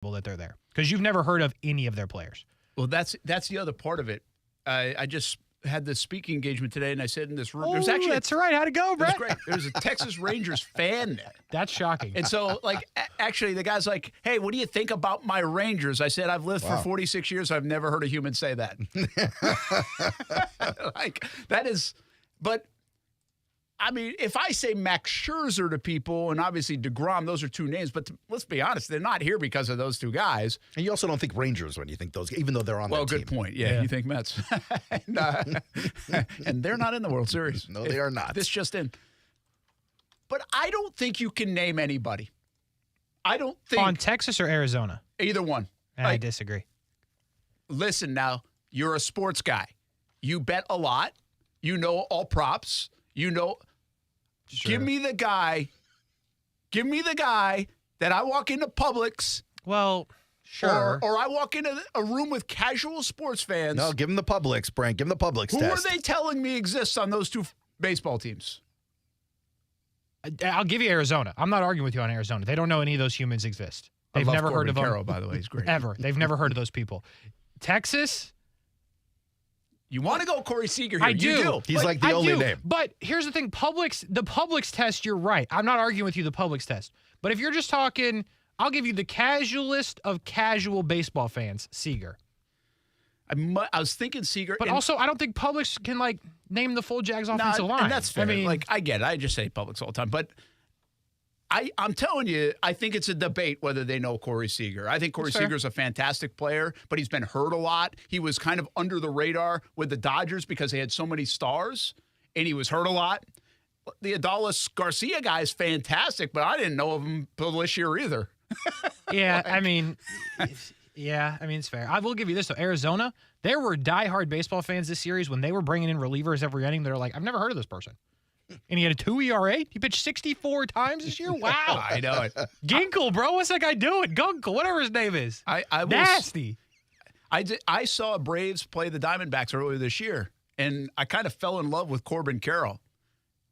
that they're there because you've never heard of any of their players. Well, that's the other part of it. I just had this speaking engagement today, and I said in this room, there's actually that's right. How'd it go, Brett? It was great. There's a Texas Rangers fan there. That's shocking. And so, actually, the guy's like, "Hey, what do you think about my Rangers?" I said, "I've lived for 46 years. I've never heard a human say that." That is, but. I mean, if I say Max Scherzer to people, and obviously DeGrom, those are two names, but let's be honest, they're not here because of those two guys. And you also don't think Rangers when you think those, even though they're on that team. Well, good point. Yeah, you think Mets. and they're not in the World Series. No, they are not. This just in. But I don't think you can name anybody. I don't think. On Texas or Arizona? Either one. I disagree. Listen now, you're a sports guy. You bet a lot. You know all props. You know. Sure. Give me the guy that I walk into Publix. Well, sure. Or I walk into a room with casual sports fans. No, give him the Publix, Brent. Give him the Publix test. Who are they telling me exists on those two baseball teams? I'll give you Arizona. I'm not arguing with you on Arizona. They don't know any of those humans exist. They've never heard of them. Carroll, by the way, he's great. Ever. They've never heard of those people. Texas. You want to go Corey Seager here. I do. You do. He's like the only name. But here's the thing. The Publix test, you're right. I'm not arguing with you the Publix test. But if you're just talking, I'll give you the casualist of casual baseball fans, Seager. I was thinking Seager. But also, I don't think Publix can, name the full Jags offensive line. And that's fair. I get it. I just say Publix all the time. But I'm telling you, I think it's a debate whether they know Corey Seager. I think Corey Seager's a fantastic player, but he's been hurt a lot. He was kind of under the radar with the Dodgers because they had so many stars, and he was hurt a lot. The Adolis Garcia guy is fantastic, but I didn't know of him till this year either. Yeah, it's fair. I will give you this, though. Arizona, there were diehard baseball fans this series when they were bringing in relievers every inning. They're like, I've never heard of this person. And he had a 2 ERA. He pitched 64 times this year. Wow. I know it. Ginkle, bro. What's that guy doing? Gunkle, whatever his name is. Nasty. I saw Braves play the Diamondbacks earlier this year, and I kind of fell in love with Corbin Carroll.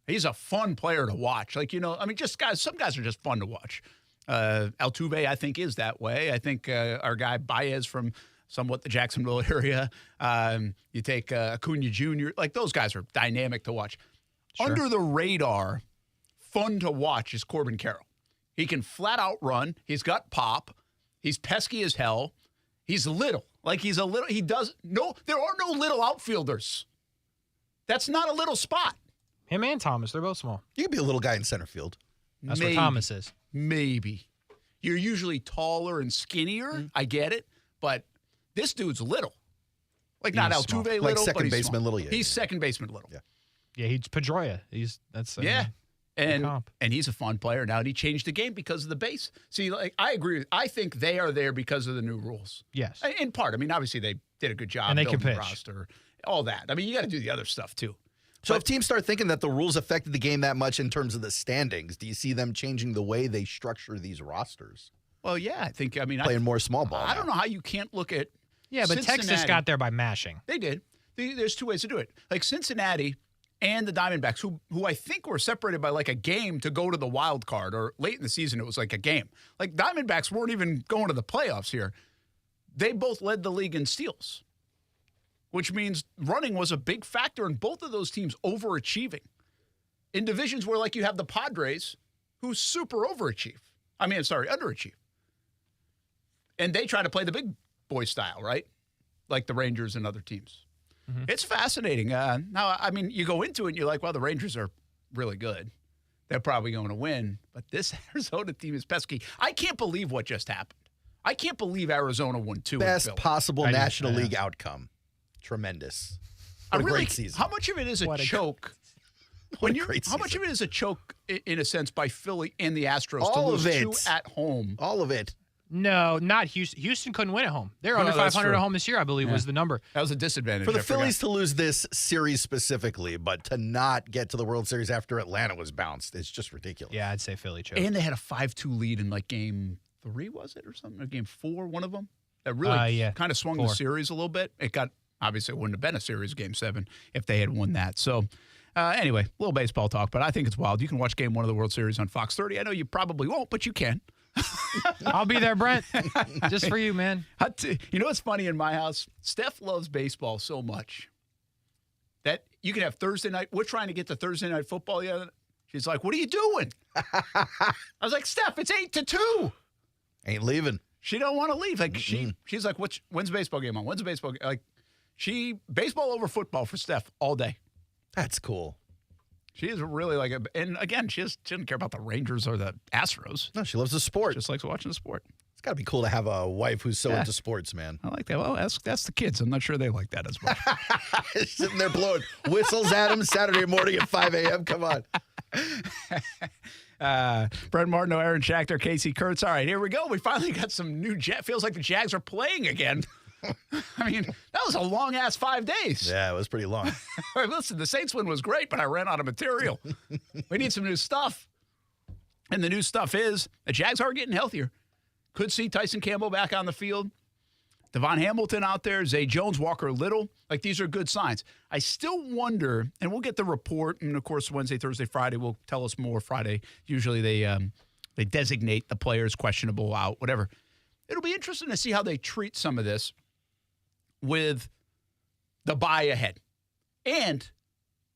He's a fun player to watch. Some guys are just fun to watch. Altuve, I think, is that way. I think our guy Baez from somewhat the Jacksonville area. You take Acuna Jr. Those guys are dynamic to watch. Sure. Under the radar, fun to watch is Corbin Carroll. He can flat out run. He's got pop. He's pesky as hell. He's little. There are no little outfielders. That's not a little spot. Him and Thomas, they're both small. You could be a little guy in center field. That's what Thomas is. Maybe. You're usually taller and skinnier. Mm-hmm. I get it. But this dude's little. Not Altuve little, like second but he's baseman small. little. Yeah, he's second baseman little. Yeah. Yeah, he's Pedroia. And he's a fun player now, and he changed the game because of the base. See, I agree. I think they are there because of the new rules. Yes, in part. Obviously they did a good job, and they can pitch. The roster, all that. You got to do the other stuff too. So if teams start thinking that the rules affected the game that much in terms of the standings, do you see them changing the way they structure these rosters? Well, yeah, I think. Playing more small ball. I don't know how you can't look at. Yeah, but Texas got there by mashing. They did. There's two ways to do it. Cincinnati and the Diamondbacks, who I think were separated by a game to go to the wild card, or late in the season it was a game. Diamondbacks weren't even going to the playoffs here. They both led the league in steals, which means running was a big factor in both of those teams overachieving. In divisions where you have the Padres, who super underachieve. And they try to play the big boy style, right? Like the Rangers and other teams. Mm-hmm. It's fascinating. You go into it and you're like, well, the Rangers are really good. They're probably going to win. But this Arizona team is pesky. I can't believe what just happened. I can't believe Arizona won 2. Best possible National League outcome. Tremendous. What a great season. How much of it is a choke? How much of it is a choke, in a sense, by Philly and the Astros all to lose of it. 2 at home? All of it. No, not Houston. Houston couldn't win at home. They're under 500 at home this year, I believe, was the number. That was a disadvantage. For the Phillies to lose this series specifically, but to not get to the World Series after Atlanta was bounced, it's just ridiculous. Yeah, I'd say Philly choke. And they had a 5-2 lead in game 3, was it, or something? Or game 4, one of them? That really kind of swung the series a little bit. Obviously, it wouldn't have been a series game 7 if they had won that. So, anyway, a little baseball talk, but I think it's wild. You can watch game 1 of the World Series on Fox 30. I know you probably won't, but you can. I'll be there, Brent. Just for you, man. You know what's funny in my house? Steph loves baseball so much that you can have Thursday night. We're trying to get to Thursday night football the other night. She's like, what are you doing? I was like, Steph, it's 8-2. Ain't leaving. She don't want to leave. Like she's like, when's the baseball game on? When's the baseball game? Like baseball over football for Steph all day. That's cool. She is really like and again, she doesn't care about the Rangers or the Astros. No, she loves the sport. Just likes watching the sport. It's got to be cool to have a wife who's so into sports, man. I like that. Well, that's the kids. I'm not sure they like that as much. Sitting there blowing whistles at him Saturday morning at 5 a.m. Come on. Brent Martineau, Aaron Schachter, Kasey Kuhrts. All right, here we go. We finally got some new feels like the Jags are playing again. I mean, that was a long-ass 5 days. Yeah, it was pretty long. Listen, the Saints win was great, but I ran out of material. We need some new stuff. And the new stuff is the Jags are getting healthier. Could see Tyson Campbell back on the field. Devon Hamilton out there, Zay Jones, Walker Little. Like, these are good signs. I still wonder, and we'll get the report, and, of course, Wednesday, Thursday, Friday will tell us more. Friday, usually they designate the players questionable out, whatever. It'll be interesting to see how they treat some of this with the buy ahead. And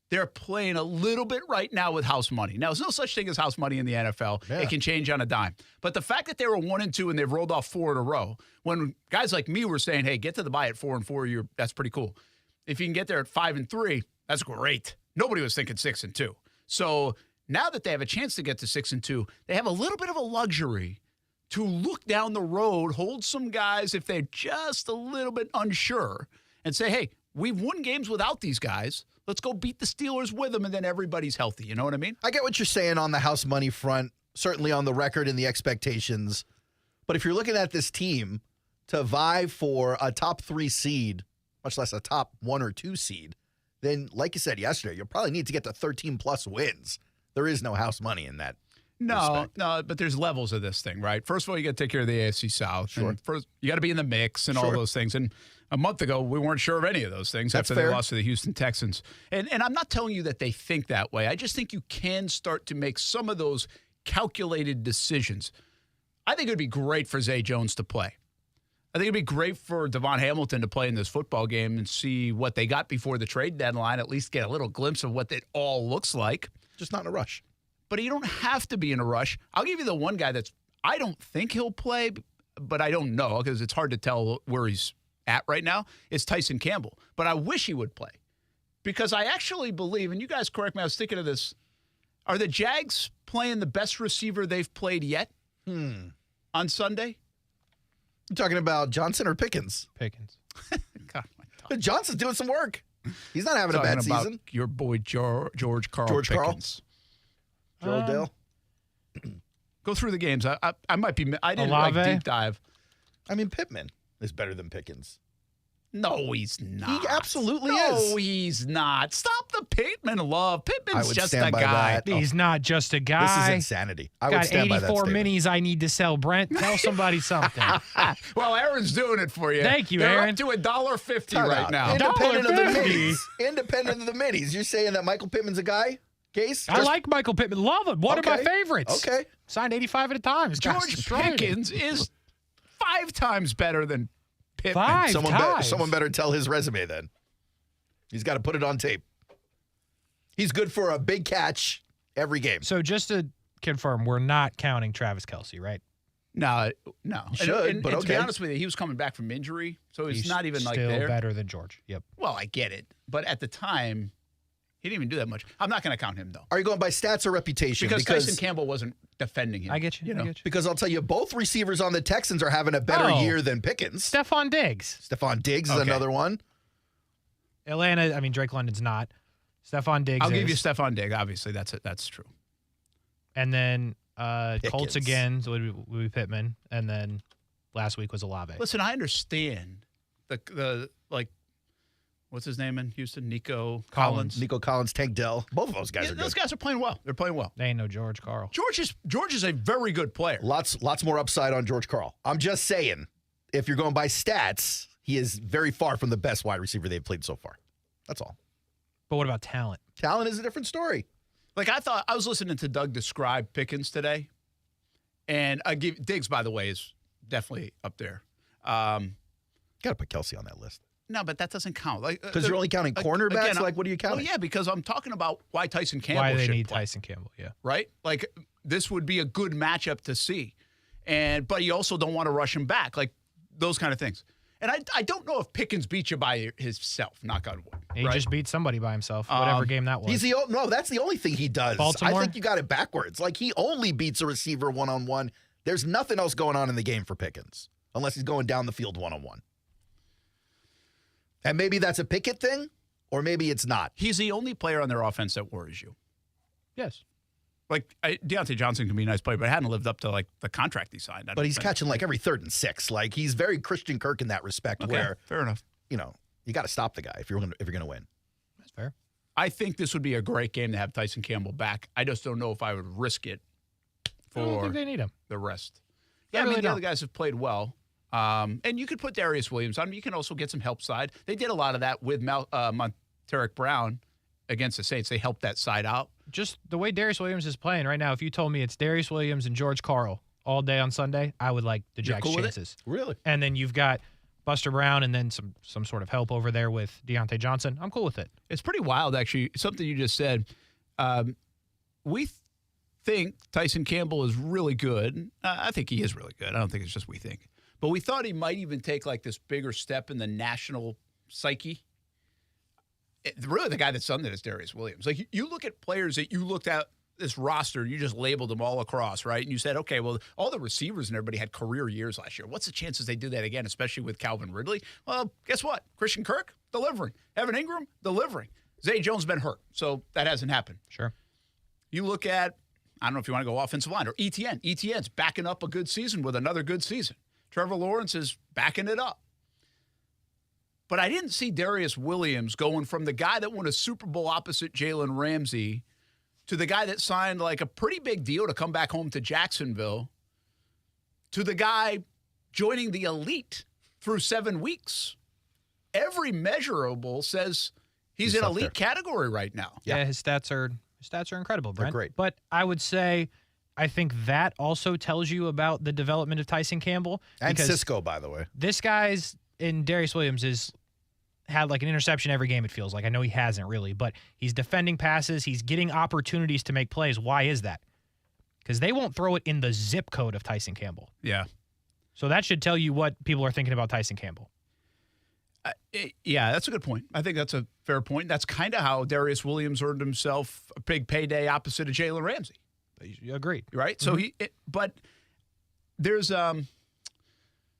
they're playing a little bit right now with house money. Now, there's no such thing as house money in the NFL. Yeah. It can change on a dime. But the fact that they were 1-2 and they've rolled off 4 in a row, when guys like me were saying, hey, get to the buy at 4-4, that's pretty cool. If you can get there at 5-3, that's great. Nobody was thinking 6-2. So now that they have a chance to get to 6-2, they have a little bit of a luxury to look down the road, hold some guys if they're just a little bit unsure, and say, hey, we've won games without these guys. Let's go beat the Steelers with them, and then everybody's healthy. You know what I mean? I get what you're saying on the house money front, certainly on the record and the expectations. But if you're looking at this team to vie for a top 3 seed, much less a top 1 or 2 seed, then, like you said yesterday, you'll probably need to get to 13-plus wins. There is no house money in that. No, but there's levels of this thing, right? First of all, you got to take care of the AFC South. Sure. And first, you got to be in the mix and all those things. And a month ago, we weren't sure of any of those things after they lost to the Houston Texans. And I'm not telling you that they think that way. I just think you can start to make some of those calculated decisions. I think it would be great for Zay Jones to play. I think it'd be great for Devon Hamilton to play in this football game and see what they got before the trade deadline, at least get a little glimpse of what it all looks like. Just not in a rush. But you don't have to be in a rush. I'll give you the one guy I don't think he'll play, but I don't know because it's hard to tell where he's at right now, is Tyson Campbell. But I wish he would play because I actually believe, and you guys correct me, I was thinking of this, are the Jags playing the best receiver they've played yet on Sunday? You talking about Johnson or Pickens? Pickens. God, Johnson's doing some work. He's not having a bad season. Your boy George Carl Pickens. Joel Dale. Go through the games. I might be. I didn't like deep dive. I mean, Pittman is better than Pickens. No, he's not. He absolutely is. No, he's not. Stop the Pittman love. Pittman's just a guy. He's not just a guy. This is insanity. I would stand by that got 84 statement. minis I need to sell, Brent. Tell somebody something. Well, Aaron's doing it for you. Thank you, They're Aaron. up to $1.50 right now. Independent of the $1.50. minis. Independent of the minis. You're saying that Michael Pittman's a guy? Case? I like Michael Pittman. Love him. One of my favorites. Okay. Signed 85 at a time. George Pickens is 5 times better than Pittman. 5 times. Someone better tell his resume then. He's got to put it on tape. He's good for a big catch every game. So just to confirm, we're not counting Travis Kelce, right? No. Should, but to be okay. honest with you, he was coming back from injury, so he's not even like still there. better than George. Yep. Well, I get it, but at the time, he didn't even do that much. I'm not going to count him though. Are you going by stats or reputation? Because Tyson Campbell wasn't defending him. I get you. I get you. Because I'll tell you, both receivers on the Texans are having a better year than Pickens. Stephon Diggs. Stephon Diggs is another one. Atlanta, I mean, Drake London's not. Stephon Diggs I'll give you Stephon Diggs. Obviously, that's it. That's true. And then Colts again would be Pittman. And then last week was Olave. Listen, I understand the what's his name in Houston? Nico Collins. Nico Collins, Tank Dell. Both of those guys are good. Those guys are playing well. They're playing well. They ain't no George Carl. George is a very good player. Lots more upside on George Carl. I'm just saying, if you're going by stats, he is very far from the best wide receiver they've played so far. That's all. But what about talent? Talent is a different story. Like I was listening to Doug describe Pickens today, And Diggs, by the way, is definitely up there. Got to put Kelce on that list. No, but that doesn't count. Because you're only counting cornerbacks? Again, What are you counting? Well, yeah, because I'm talking about why Tyson Campbell Why they should need play, Tyson Campbell, yeah. right? This would be a good matchup to see. But you also don't want to rush him back, those kind of things. And I don't know if Pickens beat you by himself, knock on wood. He just beat somebody by himself, whatever game that was. That's the only thing he does. Baltimore? I think you got it backwards. He only beats a receiver one-on-one. There's nothing else going on in the game for Pickens, unless he's going down the field one-on-one. And maybe that's a Pickett thing, or maybe it's not. He's the only player on their offense that worries you. Yes. Deontay Johnson can be a nice player, but hadn't lived up to the contract he signed. But he's catching every 3rd and 6. He's very Christian Kirk in that respect. Okay, where fair enough. You got to stop the guy if you're going to win. That's fair. I think this would be a great game to have Tyson Campbell back. I just don't know if I would risk it I don't for think they need him. the rest. They Yeah, really the don't. other guys have played well. And you could put Darius Williams on. You can also get some help side. They did a lot of that with Monteric Brown against the Saints. They helped that side out. Just the way Darius Williams is playing right now, if you told me it's Darius Williams and George Karl all day on Sunday, I would like the You're Jags' cool with it? chances. Really? And then you've got Buster Brown and then some sort of help over there with Deontay Johnson. I'm cool with it. It's pretty wild, actually. Something you just said. We think Tyson Campbell is really good. I think he is really good. I don't think it's just we think. But we thought he might even take this bigger step in the national psyche. Really, the guy that's done that is Darius Williams. You look at players that you looked at this roster, you just labeled them all across, right? And you said, okay, well, all the receivers and everybody had career years last year. What's the chances they do that again, especially with Calvin Ridley? Well, guess what? Christian Kirk, delivering. Evan Ingram, delivering. Zay Jones been hurt, so that hasn't happened. Sure. You look at, I don't know if you want to go offensive line, or ETN. ETN's backing up a good season with another good season. Trevor Lawrence is backing it up. But I didn't see Darius Williams going from the guy that won a Super Bowl opposite Jalen Ramsey to the guy that signed a pretty big deal to come back home to Jacksonville to the guy joining the elite through 7 weeks. Every measurable says he's in up elite there. category right now. Yeah, his stats are incredible, Brent. great. But I would say I think that also tells you about the development of Tyson Campbell. And because Cisco, by the way. This guy's in Darius Williams had an interception every game, it feels like. I know he hasn't really, but he's defending passes. He's getting opportunities to make plays. Why is that? Because they won't throw it in the zip code of Tyson Campbell. Yeah. So that should tell you what people are thinking about Tyson Campbell. Yeah, that's a good point. I think that's a fair point. That's kind of how Darius Williams earned himself a big payday opposite of Jalen Ramsey. Agreed. Right? So but there's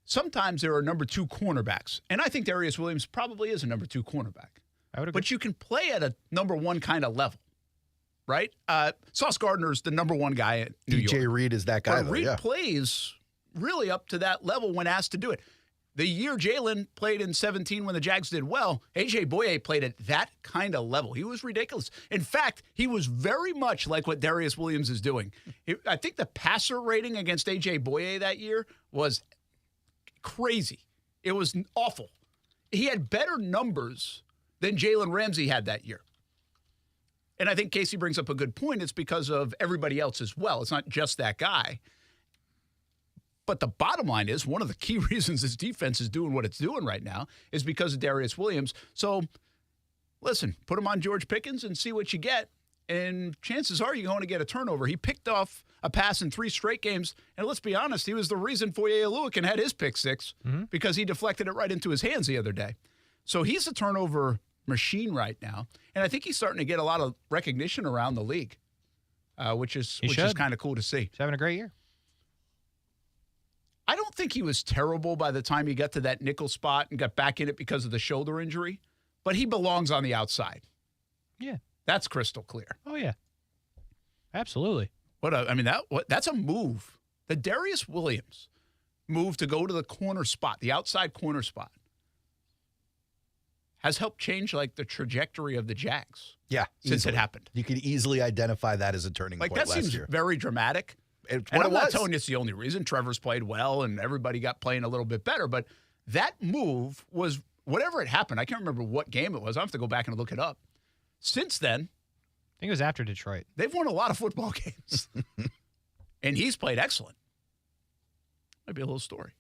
sometimes there are number 2 cornerbacks. And I think Darius Williams probably is a number 2 cornerback. I would agree. But you can play at a number 1 kind of level. Right? Sauce Gardner's the number 1 guy at New York. DJ Reed is that guy, But though, Reed yeah. plays really up to that level when asked to do it. The year Jalen played in 17 when the Jags did well, A.J. Boye played at that kind of level. He was ridiculous. In fact, he was very much like what Darius Williams is doing. I think the passer rating against A.J. Boye that year was crazy. It was awful. He had better numbers than Jalen Ramsey had that year. And I think Kasey brings up a good point. It's because of everybody else as well. It's not just that guy. But the bottom line is one of the key reasons this defense is doing what it's doing right now is because of Darius Williams. So, listen, put him on George Pickens and see what you get. And chances are you're going to get a turnover. He picked off a pass in 3 straight games. And let's be honest, he was the reason Foye Oluokun had his pick 6 because he deflected it right into his hands the other day. So he's a turnover machine right now. And I think he's starting to get a lot of recognition around the league, which is kind of cool to see. He's having a great year. I don't think he was terrible by the time he got to that nickel spot and got back in it because of the shoulder injury, but he belongs on the outside. Yeah. That's crystal clear. Oh, yeah. Absolutely. That's a move. The Darius Williams move to go to the corner spot, the outside corner spot, has helped change the trajectory of the Jags. Yeah. Since easily. it happened. You could easily identify that as a turning point That last seems year. very dramatic. It's And what I'm it not was. telling you it's the only reason. Trevor's played well, and everybody got playing a little bit better. But that move was, whatever it happened, I can't remember what game it was. I'll have to go back and look it up. Since then, I think it was after Detroit. they've won a lot of football games. And he's played excellent. Might be a little story.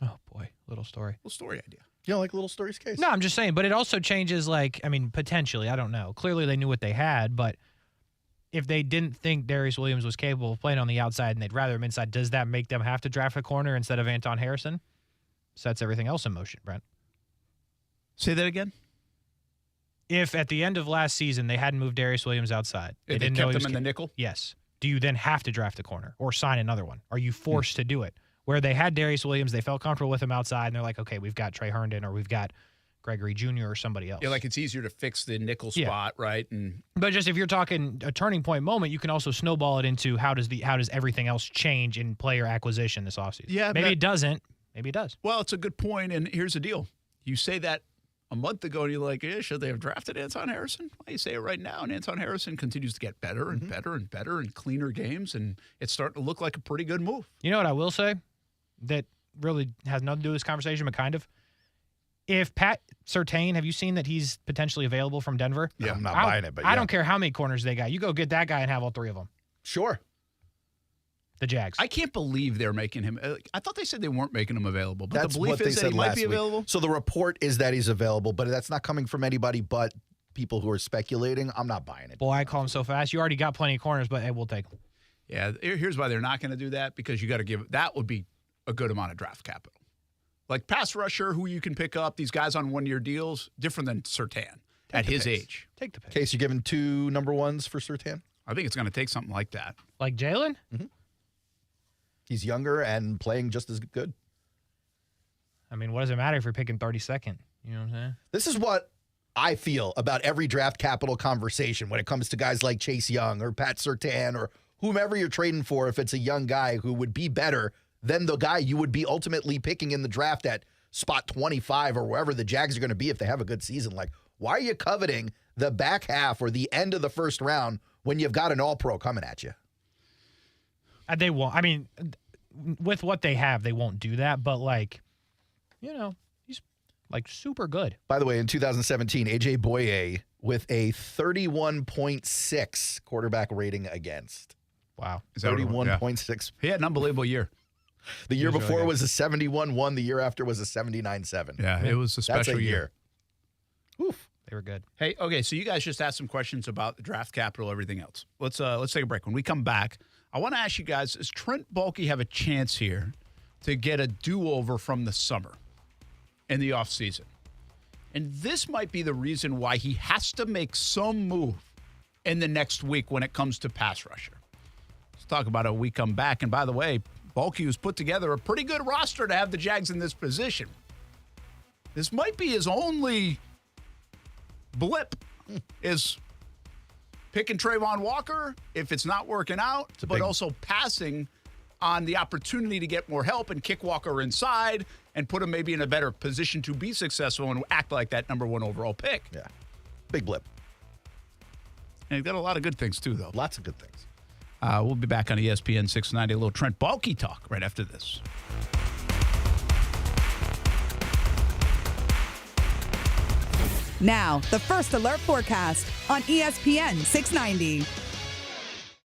Oh, boy. Little story. Little story idea. You don't like little stories, Case? No, I'm just saying. But it also changes, potentially. I don't know. Clearly, they knew what they had. But if they didn't think Darius Williams was capable of playing on the outside and they'd rather him inside, does that make them have to draft a corner instead of Anton Harrison? Sets everything else in motion, Brent. Say that again? If at the end of last season they hadn't moved Darius Williams outside, They didn't know kept he him was in the nickel? Yes. Do you then have to draft a corner or sign another one? Are you forced to do it? Where they had Darius Williams, they felt comfortable with him outside, and they're like, okay, we've got Trey Herndon or we've got Gregory Jr. or somebody else. Yeah, like it's easier to fix the nickel spot, right? But just if you're talking a turning point moment, you can also snowball it into how does everything else change in player acquisition this offseason? Yeah, maybe it doesn't. Maybe it does. Well, it's a good point, and here's the deal. You say that a month ago, and you're like, yeah, should they have drafted Anton Harrison? Well, you say it right now, and Anton Harrison continues to get better and better and better and cleaner games, and it's starting to look like a pretty good move. You know what I will say that really has nothing to do with this conversation, but kind of? If Pat Surtain, have you seen that he's potentially available from Denver? Yeah, I'm not buying it, but yeah. I don't care how many corners they got. You go get that guy and have all three of them. Sure. The Jags. I can't believe they're making him. I thought they said they weren't making him available, but That's the belief what they is that said he might last be week. available. So the report is that he's available, but that's not coming from anybody but people who are speculating. I'm not buying it. Boy, I call him so fast. You already got plenty of corners, but hey, we'll take them. Yeah, here's why they're not going to do that, because you got to give that would be a good amount of draft capital. Like pass rusher, who you can pick up, these guys on one-year deals, different than Surtain at his age. Take the pick. Case, you giving 2 number ones for Surtain? I think it's going to take something like that. Like Jalen? Mm-hmm. He's younger and playing just as good. I mean, what does it matter if you're picking 32nd? You know what I'm saying? This is what I feel about every draft capital conversation when it comes to guys like Chase Young or Pat Surtain or whomever you're trading for. If it's a young guy who would be better than the guy you would be ultimately picking in the draft at spot 25 or wherever the Jags are going to be if they have a good season. Like, why are you coveting the back half or the end of the first round when you've got an all-pro coming at you? They won't. I mean, with what they have, they won't do that. But, he's, super good. By the way, in 2017, A.J. Boye with a 31.6 quarterback rating against. Wow. 31.6. He had an unbelievable year. The year before really was a 71-1. The year after was a 79-7. Yeah, it was a special That's a year. Oof. They were good. Hey, okay, so you guys just asked some questions about the draft capital, everything else. Let's take a break. When we come back, I want to ask you guys, does Trent Baalke have a chance here to get a do-over from the summer in the offseason? And this might be the reason why he has to make some move in the next week when it comes to pass rusher. Let's talk about it when we come back. And by the way, Baalke has put together a pretty good roster to have the Jags in this position. This might be his only blip, is picking Trayvon Walker if it's not working out, but also passing on the opportunity to get more help and kick Walker inside and put him maybe in a better position to be successful and act like that number 1 overall pick. Yeah. Big blip. And he's got a lot of good things, too, though. Lots of good things. We'll be back on ESPN 690, a little Trent Baalke talk right after this. Now, the First Alert forecast on ESPN 690.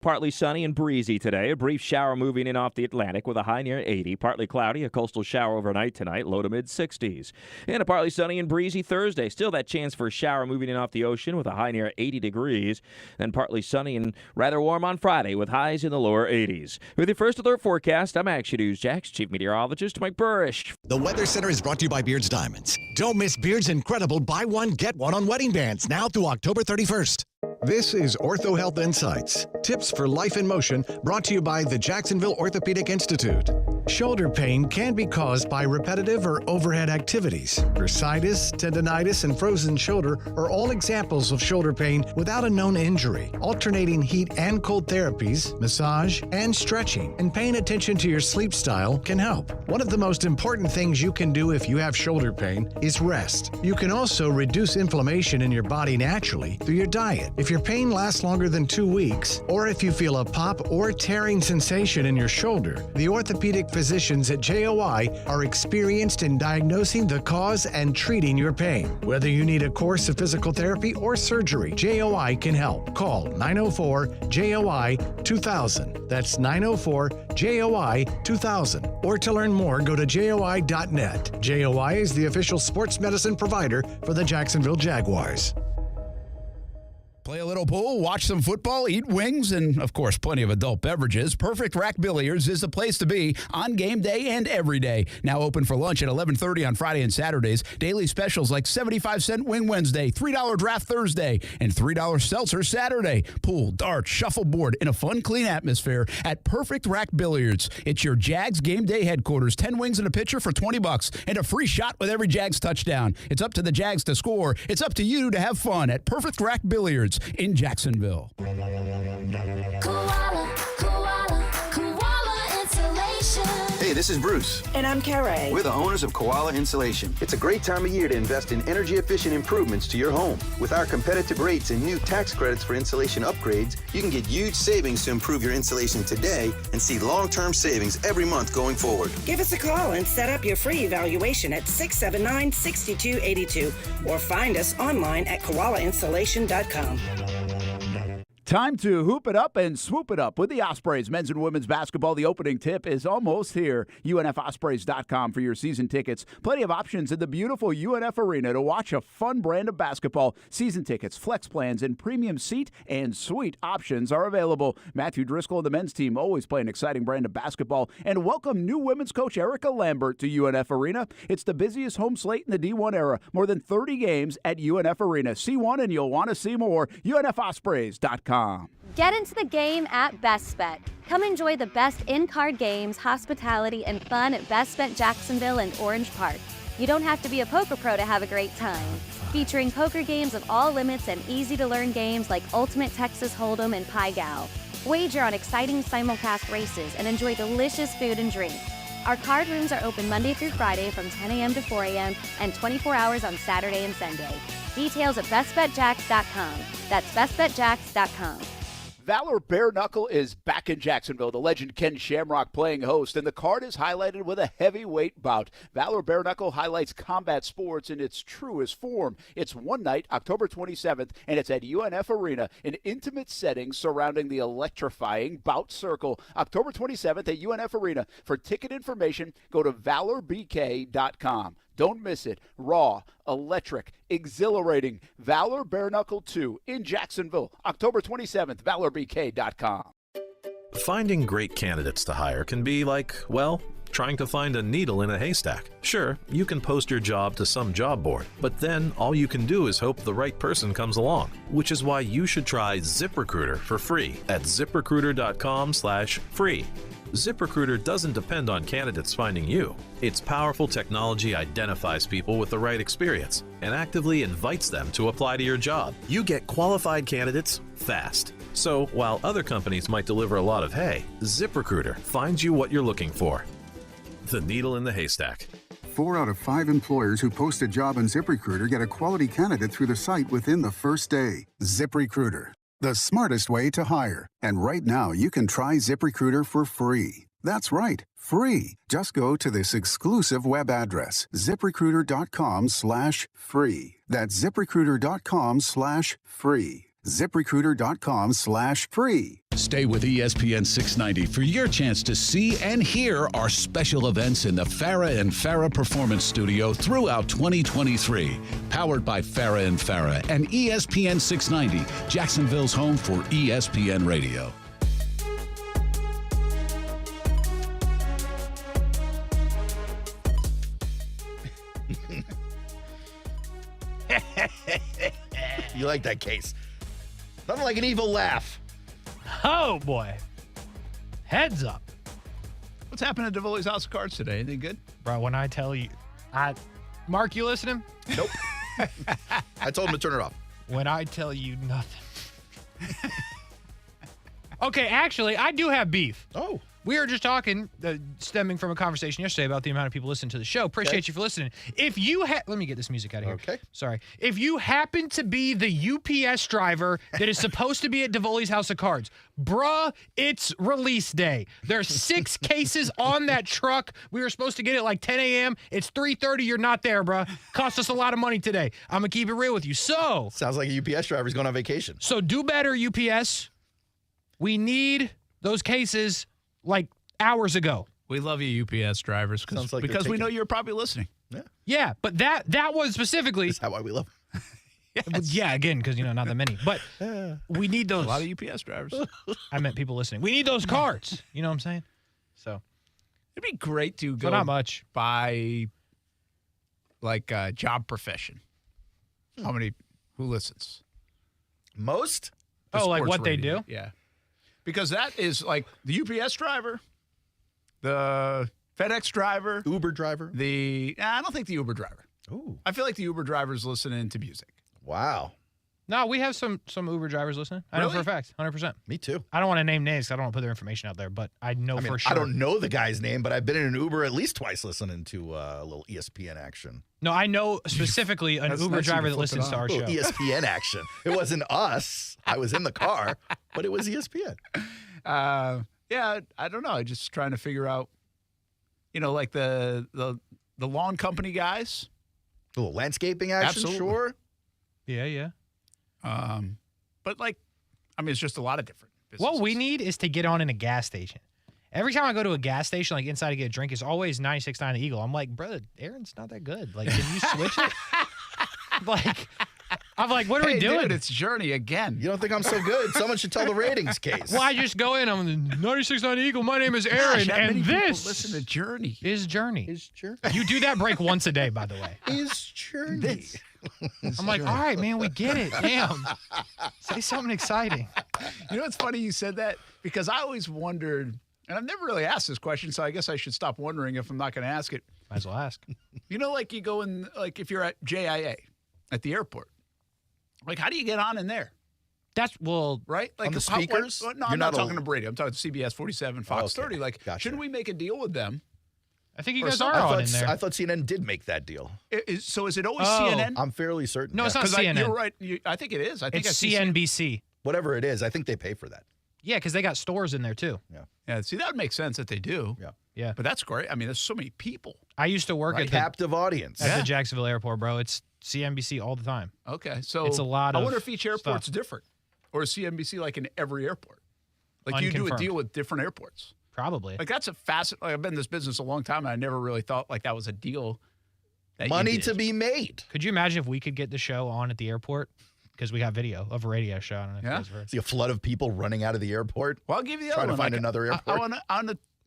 Partly sunny and breezy today. A brief shower moving in off the Atlantic with a high near 80. Partly cloudy, a coastal shower overnight tonight, low to mid-60s. And a partly sunny and breezy Thursday. Still that chance for a shower moving in off the ocean with a high near 80 degrees. Then partly sunny and rather warm on Friday with highs in the lower 80s. With your First Alert forecast, I'm Action News Jax Chief Meteorologist Mike Burrish. The Weather Center is brought to you by Beards Diamonds. Don't miss Beards' incredible buy one, get one on wedding bands now through October 31st. This is Ortho Health Insights, tips for life in motion, brought to you by the Jacksonville Orthopedic Institute. Shoulder pain can be caused by repetitive or overhead activities. Bursitis, tendonitis, and frozen shoulder are all examples of shoulder pain without a known injury. Alternating heat and cold therapies, massage, and stretching, and paying attention to your sleep style can help. One of the most important things you can do if you have shoulder pain is rest. You can also reduce inflammation in your body naturally through your diet. If your pain lasts longer than 2 weeks, or if you feel a pop or tearing sensation in your shoulder, the orthopedic physicians at JOI are experienced in diagnosing the cause and treating your pain. Whether you need a course of physical therapy or surgery, JOI can help. Call 904-JOI-2000. That's 904-JOI-2000. Or to learn more, go to JOI.net. JOI is the official sports medicine provider for the Jacksonville Jaguars. Play a little pool, watch some football, eat wings, and, of course, plenty of adult beverages. Perfect Rack Billiards is the place to be on game day and every day. Now open for lunch at 11:30 on Friday and Saturdays. Daily specials like 75-cent Wing Wednesday, $3 Draft Thursday, and $3 Seltzer Saturday. Pool, darts, shuffleboard in a fun, clean atmosphere at Perfect Rack Billiards. It's your Jags game day headquarters. 10 wings and a pitcher for $20 and a free shot with every Jags touchdown. It's up to the Jags to score. It's up to you to have fun at Perfect Rack Billiards in Jacksonville. Koala Insulation. Hey, this is Bruce. And I'm Carrie. We're the owners of Koala Insulation. It's a great time of year to invest in energy-efficient improvements to your home. With our competitive rates and new tax credits for insulation upgrades, you can get huge savings to improve your insulation today and see long-term savings every month going forward. Give us a call and set up your free evaluation at 679-6282 or find us online at koalainsulation.com. Time to hoop it up and swoop it up with the Ospreys. Men's and women's basketball, the opening tip is almost here. UNFospreys.com for your season tickets. Plenty of options in the beautiful UNF Arena to watch a fun brand of basketball. Season tickets, flex plans, and premium seat and suite options are available. Matthew Driscoll and the men's team always play an exciting brand of basketball. And welcome new women's coach Erica Lambert to UNF Arena. It's the busiest home slate in the D1 era. More than 30 games at UNF Arena. See one and you'll want to see more. UNFospreys.com. Get into the game at Best Bet. Come enjoy the best in-card games, hospitality, and fun at Best Bet Jacksonville and Orange Park. You don't have to be a poker pro to have a great time. Featuring poker games of all limits and easy-to-learn games like Ultimate Texas Hold'em and Pai Gow. Wager on exciting simulcast races and enjoy delicious food and drink. Our card rooms are open Monday through Friday from 10 a.m. to 4 a.m. and 24 hours on Saturday and Sunday. Details at bestbetjacks.com. That's bestbetjacks.com. Valor Bare Knuckle is back in Jacksonville. The legend Ken Shamrock playing host, and the card is highlighted with a heavyweight bout. Valor Bare Knuckle highlights combat sports in its truest form. It's one night, October 27th, and it's at UNF Arena, an intimate setting surrounding the electrifying bout circle. October 27th at UNF Arena. For ticket information, go to valorbk.com. Don't miss it. Raw, electric, exhilarating. Valor Bare Knuckle 2 in Jacksonville, October 27th, valorbk.com. Finding great candidates to hire can be like, well, trying to find a needle in a haystack. Sure, you can post your job to some job board, but then all you can do is hope the right person comes along, which is why you should try ZipRecruiter for free at ziprecruiter.com/free. ZipRecruiter doesn't depend on candidates finding you. Its powerful technology identifies people with the right experience and actively invites them to apply to your job. You get qualified candidates fast. So while other companies might deliver a lot of hay, ZipRecruiter finds you what you're looking for. The needle in the haystack. 4 out of 5 employers who post a job on ZipRecruiter get a quality candidate through the site within the first day. ZipRecruiter, the smartest way to hire. And right now, you can try ZipRecruiter for free. That's right, free. Just go to this exclusive web address, ziprecruiter.com/free. That's ziprecruiter.com/free. ZipRecruiter.com/free. Stay with ESPN 690 for your chance to see and hear our special events in the Farah and Farah Performance Studio throughout 2023. Powered by Farah and Farah and ESPN 690, Jacksonville's home for ESPN Radio. You like that, Case? Nothing like an evil laugh. Oh, boy. Heads up. What's happening at Davoli's House of Cards today? Anything good? Bro, when I tell you, Mark, you listening? Nope. I told him to turn it off. When I tell you nothing. Okay, actually, I do have beef. Oh. we were just talking, stemming from a conversation yesterday about the amount of people listening to the show. Appreciate you for listening. If you let me get this music out of here. Okay. Sorry. If you happen to be the UPS driver that is supposed to be at Davoli's House of Cards, bruh, it's release day. There's 6 cases on that truck. We were supposed to get it like 10 a.m. It's 3:30. You're not there, bruh. Cost us a lot of money today. I'm going to keep it real with you. So. Sounds like a UPS driver's going on vacation. So do better, UPS. We need those cases like hours ago. We love you, UPS drivers, because we know you're probably listening. Yeah, but that was specifically. That's why we love them. Yes. Yeah, again, because, not that many. But we need those. A lot of UPS drivers. I meant people listening. We need those cards. You know what I'm saying? So. It'd be great to go not much. by, like, job profession. Who listens? Most? The like sports what they radio. do? Yeah. Because that is like the UPS driver, the FedEx driver, Uber driver. I don't think the Uber driver. Ooh. I feel like the Uber driver's listening to music. Wow. No, we have some Uber drivers listening. I know for a fact, 100%. Me too. I don't want to name names because I don't want to put their information out there, but I know for sure. I don't know the guy's name, but I've been in an Uber at least twice listening to a little ESPN action. No, I know specifically an Uber driver that listens to our show. ESPN action. It wasn't us. I was in the car, but it was ESPN. Yeah, I don't know. I'm just trying to figure out, like the lawn company guys. A little landscaping action, Absolutely. sure. Yeah. But it's just a lot of different businesses. What we need is to get on in a gas station. Every time I go to a gas station, like inside to get a drink, it's always 96.9 The Eagle. I'm like, brother, Aaron's not that good. Like, can you switch it? I'm like, what are we doing? Dude, it's Journey again. You don't think I'm so good? Someone should tell the ratings case. Well, I just go in. I'm the 96.9 The Eagle. My name is Aaron, Gosh, and this listen to Journey. is Journey. Is Journey. You do that break once a day, by the way. Is Journey. I'm like, all right, man, we get it. Damn. Say something exciting. You know, it's funny you said that because I always wondered, and I've never really asked this question, so I guess I should stop wondering if I'm not going to ask it. Might as well ask. Like you go in, like if you're at JIA at the airport, like how do you get on in there? That's, right? Like on the speakers? No, I'm not talking to Brady. I'm talking to CBS 47, Fox 30. Like, shouldn't we make a deal with them? I think you guys are on in there. I thought CNN did make that deal. So is it always CNN? I'm fairly certain. No, it's not CNN. You're right. I think it is. I think it's CNBC. Whatever it is, I think they pay for that. Yeah, because they got stores in there too. Yeah. See, that would make sense that they do. Yeah. But that's great. I mean, there's so many people. I used to work at the captive audience at the Jacksonville airport, bro. It's CNBC all the time. Okay, so it's a lot of I wonder if each airport's stuff. different, or is CNBC like in every airport? Like you do a deal with different airports. Probably. Like that's a like I've been in this business a long time, and I never really thought like that was a deal. Money to be made. Could you imagine if we could get the show on at the airport? Because we got video of a radio show. I don't know if you guys have heard. See a flood of people running out of the airport. Well, I'll give you the trying other to one. find another airport.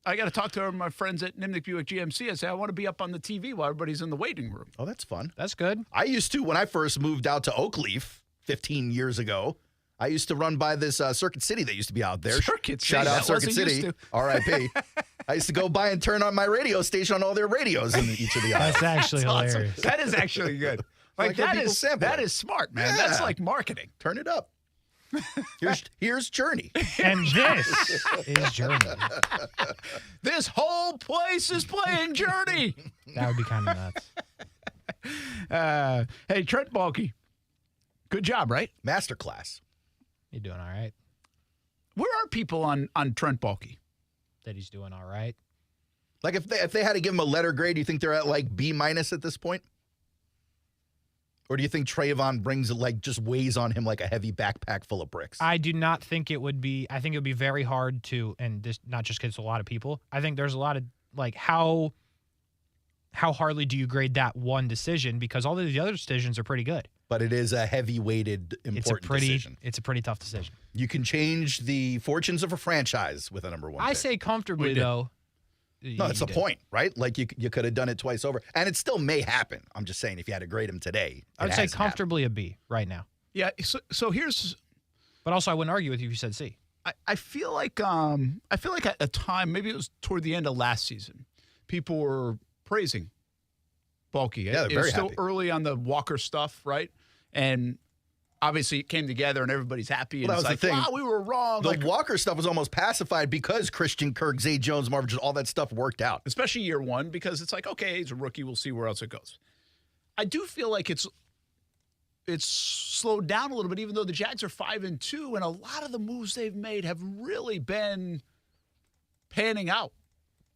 I got to talk to my friends at Nimnik Buick GMC and say I want to be up on the TV while everybody's in the waiting room. Oh, that's fun. That's good. I used to when I first moved out to Oakleaf 15 years ago. I used to run by this Circuit City that used to be out there. Circuit City. Shout out Circuit City. R.I.P. I used to go by and turn on my radio station on all their radios in each of the aisles. That's actually hilarious. Awesome. That is actually good. Like that is smart, man. Yeah. That's like marketing. Turn it up. Here's Journey. And this is Journey. This whole place is playing Journey. That would be kind of nuts. Hey, Trent Baalke. Good job, right? Masterclass. You're doing all right. Where are people on Trent Baalke? That he's doing all right. Like if they had to give him a letter grade, do you think they're at like B- at this point? Or do you think Trayvon brings just weighs on him like a heavy backpack full of bricks? I do not think it would be. I think it would be very hard to, and this not just because it's a lot of people. I think there's a lot of like how hardly do you grade that one decision because all of the other decisions are pretty good. But it is a heavy-weighted, important decision. It's a pretty tough decision. You can change the fortunes of a franchise with a number one pick. I say comfortably though. No, that's the point, right? Like you could have done it twice over, and it still may happen. I'm just saying, if you had to grade him today, I would say comfortably a B right now. Yeah. So here's. But also, I wouldn't argue with you if you said C. I feel like at a time, maybe it was toward the end of last season, people were praising Baalke. Yeah, they're it was very still happy. early on the Walker stuff, right? And obviously it came together and everybody's happy. And Well, it's that was the like, thing. wow, we were wrong. The Like, Walker stuff was almost pacified because Christian Kirk, Zay Jones, Marvin, just all that stuff worked out. especially year one, because it's like, okay, he's a rookie. We'll see where else it goes. I do feel like it's slowed down a little bit, even though the Jags are 5-2, and a lot of the moves they've made have really been panning out.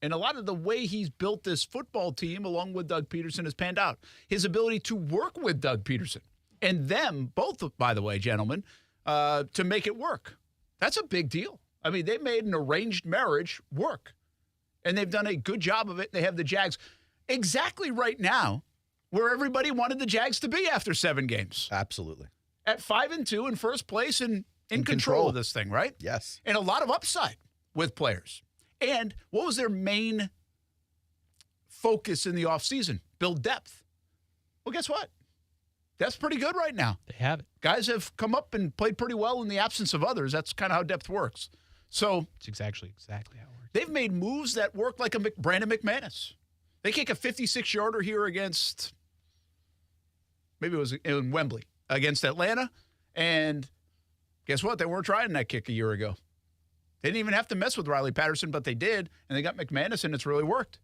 And a lot of the way he's built this football team, along with Doug Peterson, has panned out. His ability to work with Doug Peterson and them both, by the way, gentlemen, to make it work. That's a big deal. I mean, they made an arranged marriage work, and they've done a good job of it. They have the Jags exactly right now where everybody wanted the Jags to be after 7 games. Absolutely. At 5-2 in first place and in control. control of this thing, right? Yes. And a lot of upside with players. And what was their main focus in the offseason? Build depth. Well, guess what? That's pretty good right now. They have it. Guys have come up and played pretty well in the absence of others. That's kind of how depth works. So It's exactly how it works. they've made moves that work like a Brandon McManus. They kick a 56-yarder here against, maybe it was in Wembley, against Atlanta. And guess what? They weren't trying that kick a year ago. They didn't even have to mess with Riley Patterson, but they did, and they got McManus, and it's really worked.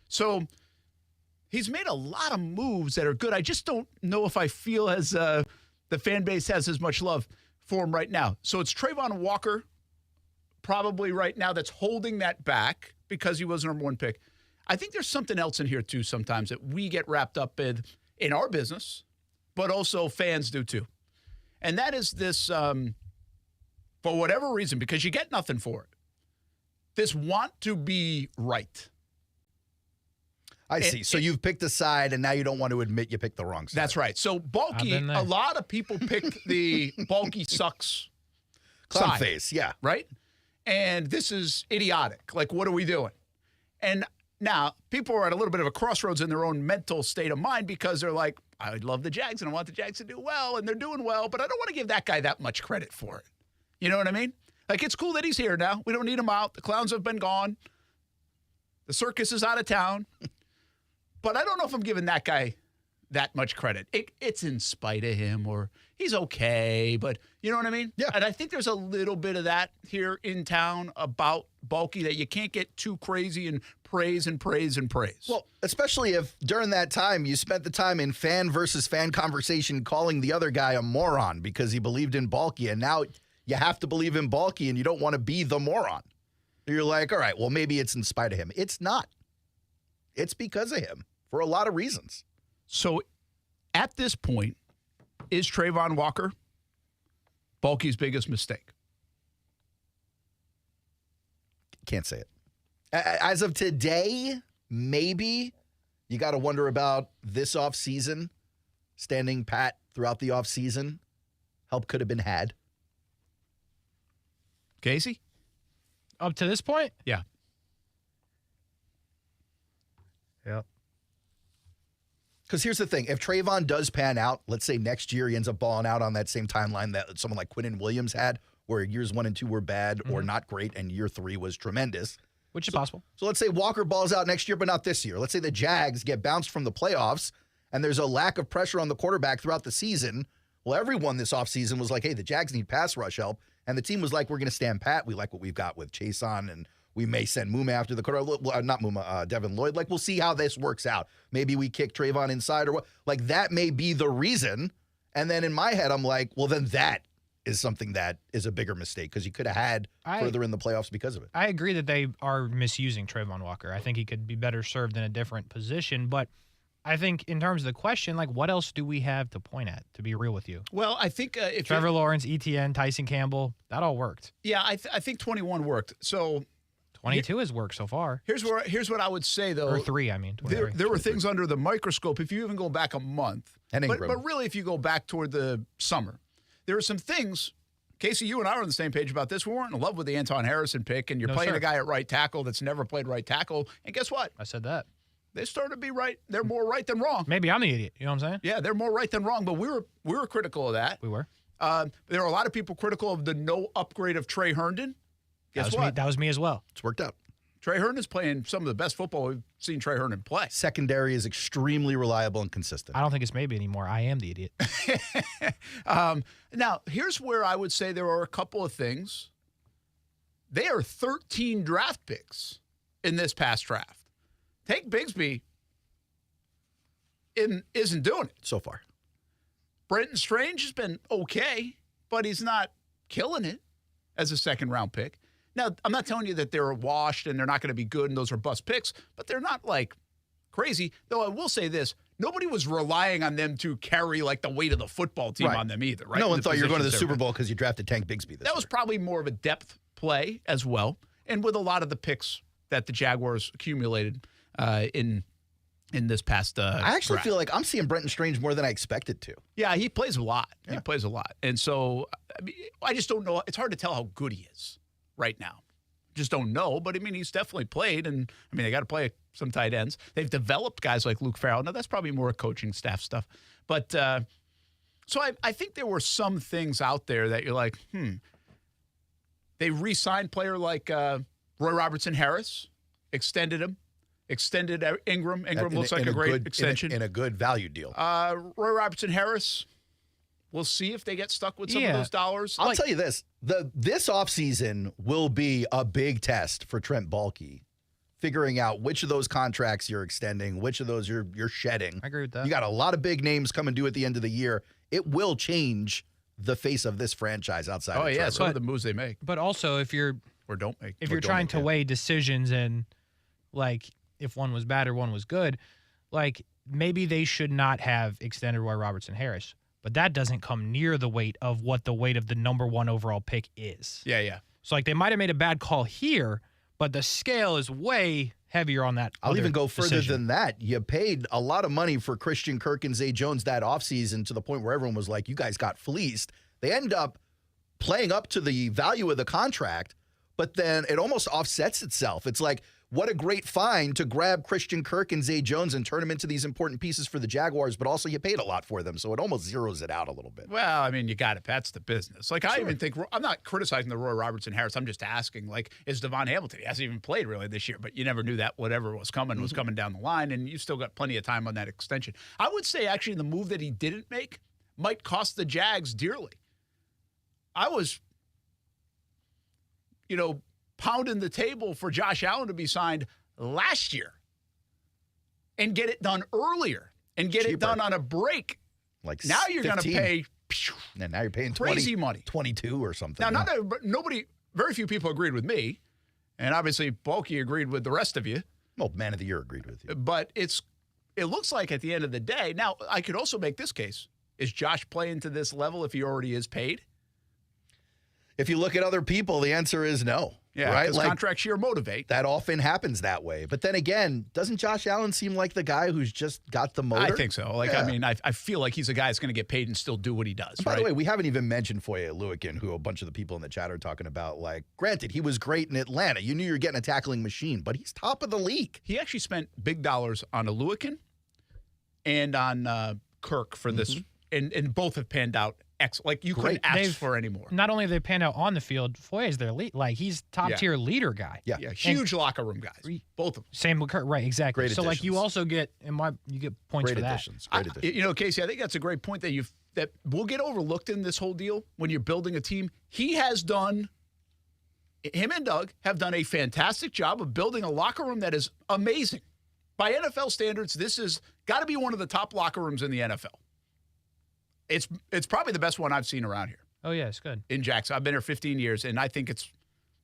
So he's made a lot of moves that are good. I just don't know if I feel as the fan base has as much love for him right now. So it's Trayvon Walker probably right now that's holding that back because he was the number 1 pick. I think there's something else in here, too, sometimes that we get wrapped up in our business, but also fans do, too. And that is this... for whatever reason, because you get nothing for it, this want to be right. I see. So you've picked a side, and now you don't want to admit you picked the wrong side. That's right. So bulky, a lot of people picked the bulky sucks Clown side, face, yeah. right? And this is idiotic. Like, what are we doing? And now people are at a little bit of a crossroads in their own mental state of mind because they're like, I love the Jags, and I want the Jags to do well, and they're doing well, but I don't want to give that guy that much credit for it. You know what I mean? Like, it's cool that he's here now. We don't need him out. The clowns have been gone. The circus is out of town. But I don't know if I'm giving that guy that much credit. It's in spite of him, or he's okay, but you know what I mean? Yeah. And I think there's a little bit of that here in town about Bulky, that you can't get too crazy and praise and praise and praise. Well, especially if during that time you spent the time in fan versus fan conversation calling the other guy a moron because he believed in Bulky, and now you have to believe in Bulky and you don't want to be the moron. You're like, all right, well, maybe it's in spite of him. It's not. It's because of him for a lot of reasons. So at this point, is Trayvon Walker Bulky's biggest mistake? Can't say it. As of today, maybe. You got to wonder about this offseason, standing pat throughout the offseason. Help could have been had. Kasey? Up to this point? Yeah. Yep. Because here's the thing. If Trayvon does pan out, let's say next year he ends up balling out on that same timeline that someone like Quinnen Williams had, where years 1 and 2 were bad or not great, and year 3 was tremendous. Which is possible. So let's say Walker balls out next year, but not this year. Let's say the Jags get bounced from the playoffs, and there's a lack of pressure on the quarterback throughout the season. Well, everyone this offseason was like, hey, the Jags need pass rush help. And the team was like, we're going to stand pat. We like what we've got with Chase on, and we may send Muma after the quarter. Not Muma, Devin Lloyd. Like, we'll see how this works out. Maybe we kick Trayvon inside or what. Like, that may be the reason. And then in my head, I'm like, well, then that is something that is a bigger mistake because you could have had further in the playoffs because of it. I agree that they are misusing Trayvon Walker. I think he could be better served in a different position. But I think in terms of the question, like, what else do we have to point at, to be real with you? Well, I think if Trevor Lawrence, ETN, Tyson Campbell, that all worked. Yeah, I think 21 worked. So 22 has worked so far. Here's what I would say, though. Or 3, I mean. There were things under the microscope. If you even go back a month, but really if you go back toward the summer, there are some things. Kasey, you and I were on the same page about this. We weren't in love with the Anton Harrison pick, and you're playing a guy at right tackle that's never played right tackle. And guess what? I said that. They started to be right. They're more right than wrong. Maybe I'm the idiot. You know what I'm saying? Yeah, they're more right than wrong. But we were critical of that. We were. There are a lot of people critical of the no upgrade of Trey Herndon. Guess what? That was me as well. It's worked out. Trey Herndon's playing some of the best football we've seen Trey Herndon play. Secondary is extremely reliable and consistent. I don't think it's maybe anymore. I am the idiot. Now, here's where I would say there are a couple of things. They are 13 draft picks in this past draft. Tank Bigsby isn't doing it so far. Brenton Strange has been okay, but he's not killing it as a second-round pick. Now, I'm not telling you that they're washed and they're not going to be good and those are bust picks, but they're not, like, crazy. Though I will say this, nobody was relying on them to carry, like, the weight of the football team on them either, right? No one thought you were going to the Super Bowl because you drafted Tank Bigsby this That was probably more of a depth play as well, and with a lot of the picks that the Jaguars accumulated in this past I actually draft. feel like I'm seeing Brenton Strange more than I expected to. Yeah, he plays a lot. Yeah. He plays a lot. And so, I mean, I just don't know. It's hard to tell how good he is right now. Just don't know. But, I mean, he's definitely played. And, I mean, they got to play some tight ends. They've developed guys like Luke Farrell. Now, that's probably more coaching staff stuff. But, so I think there were some things out there that you're like, They re-signed player like Roy Robertson Harris, extended him. Extended Ingram. Ingram looks like a great extension. In a good value deal. Roy Robertson Harris, we'll see if they get stuck with some of those dollars. I'll tell you this. This offseason will be a big test for Trent Baalke, figuring out which of those contracts you're extending, which of those you're shedding. I agree with that. You got a lot of big names coming due at the end of the year. It will change the face of this franchise outside of Trevor. Some of the moves they make. But also, if you're or don't make, if you're trying to weigh decisions and, like, if one was bad or one was good, like, maybe they should not have extended Roy Robertson Harris. But that doesn't come near the weight of what the weight of the number one overall pick is. Yeah. So, like, they might have made a bad call here, but the scale is way heavier on that. I'll even go further decision. than that. You paid a lot of money for Christian Kirk and Zay Jones that offseason to the point where everyone was like, you guys got fleeced. They end up playing up to the value of the contract, but then it almost offsets itself. It's like, what a great find to grab Christian Kirk and Zay Jones and turn them into these important pieces for the Jaguars, but also you paid a lot for them, so it almost zeroes it out a little bit. Well, I mean, you got it. That's the business. Like, I even think, I'm not criticizing the Roy Robertson Harris. I'm just asking, like, is Devon Hamilton? He hasn't even played really this year, but you never knew that whatever was coming was coming down the line, and you still got plenty of time on that extension. I would say, actually, the move that he didn't make might cost the Jags dearly. I was, pounding the table for Josh Allen to be signed last year and get it done earlier and get it done on a break. Like now you're going to pay and now you're paying crazy money, 22 or something. Now, very few people agreed with me, and obviously Baalke agreed with the rest of you. Well, Man of the Year agreed with you. But it looks like at the end of the day, now I could also make this case: is Josh playing to this level if he already is paid? If you look at other people, the answer is no. Yeah, right? Because contracts here motivate. That often happens that way. But then again, doesn't Josh Allen seem like the guy who's just got the motor? I think so. I mean, I feel like he's a guy that's going to get paid and still do what he does. By the way, we haven't even mentioned Foye Oluokun, who a bunch of the people in the chat are talking about. Like, granted, he was great in Atlanta. You knew you were getting a tackling machine, but he's top of the league. He actually spent big dollars on Oluokun and on Kirk for this, and both have panned out. Like, you couldn't ask for any more. Not only have they panned out on the field, Foye is their lead. Like, he's top-tier leader guy. Yeah, huge locker room guys. Both of them. Same with Kurt. Right, exactly. Great so, like, you also get points for that. Great additions. Kasey, I think that's a great point that will get overlooked in this whole deal when you're building a team. Him and Doug have done a fantastic job of building a locker room that is amazing. By NFL standards, this has got to be one of the top locker rooms in the NFL. It's probably the best one I've seen around here. Oh, yeah, it's good. In Jackson. I've been here 15 years, and I think it's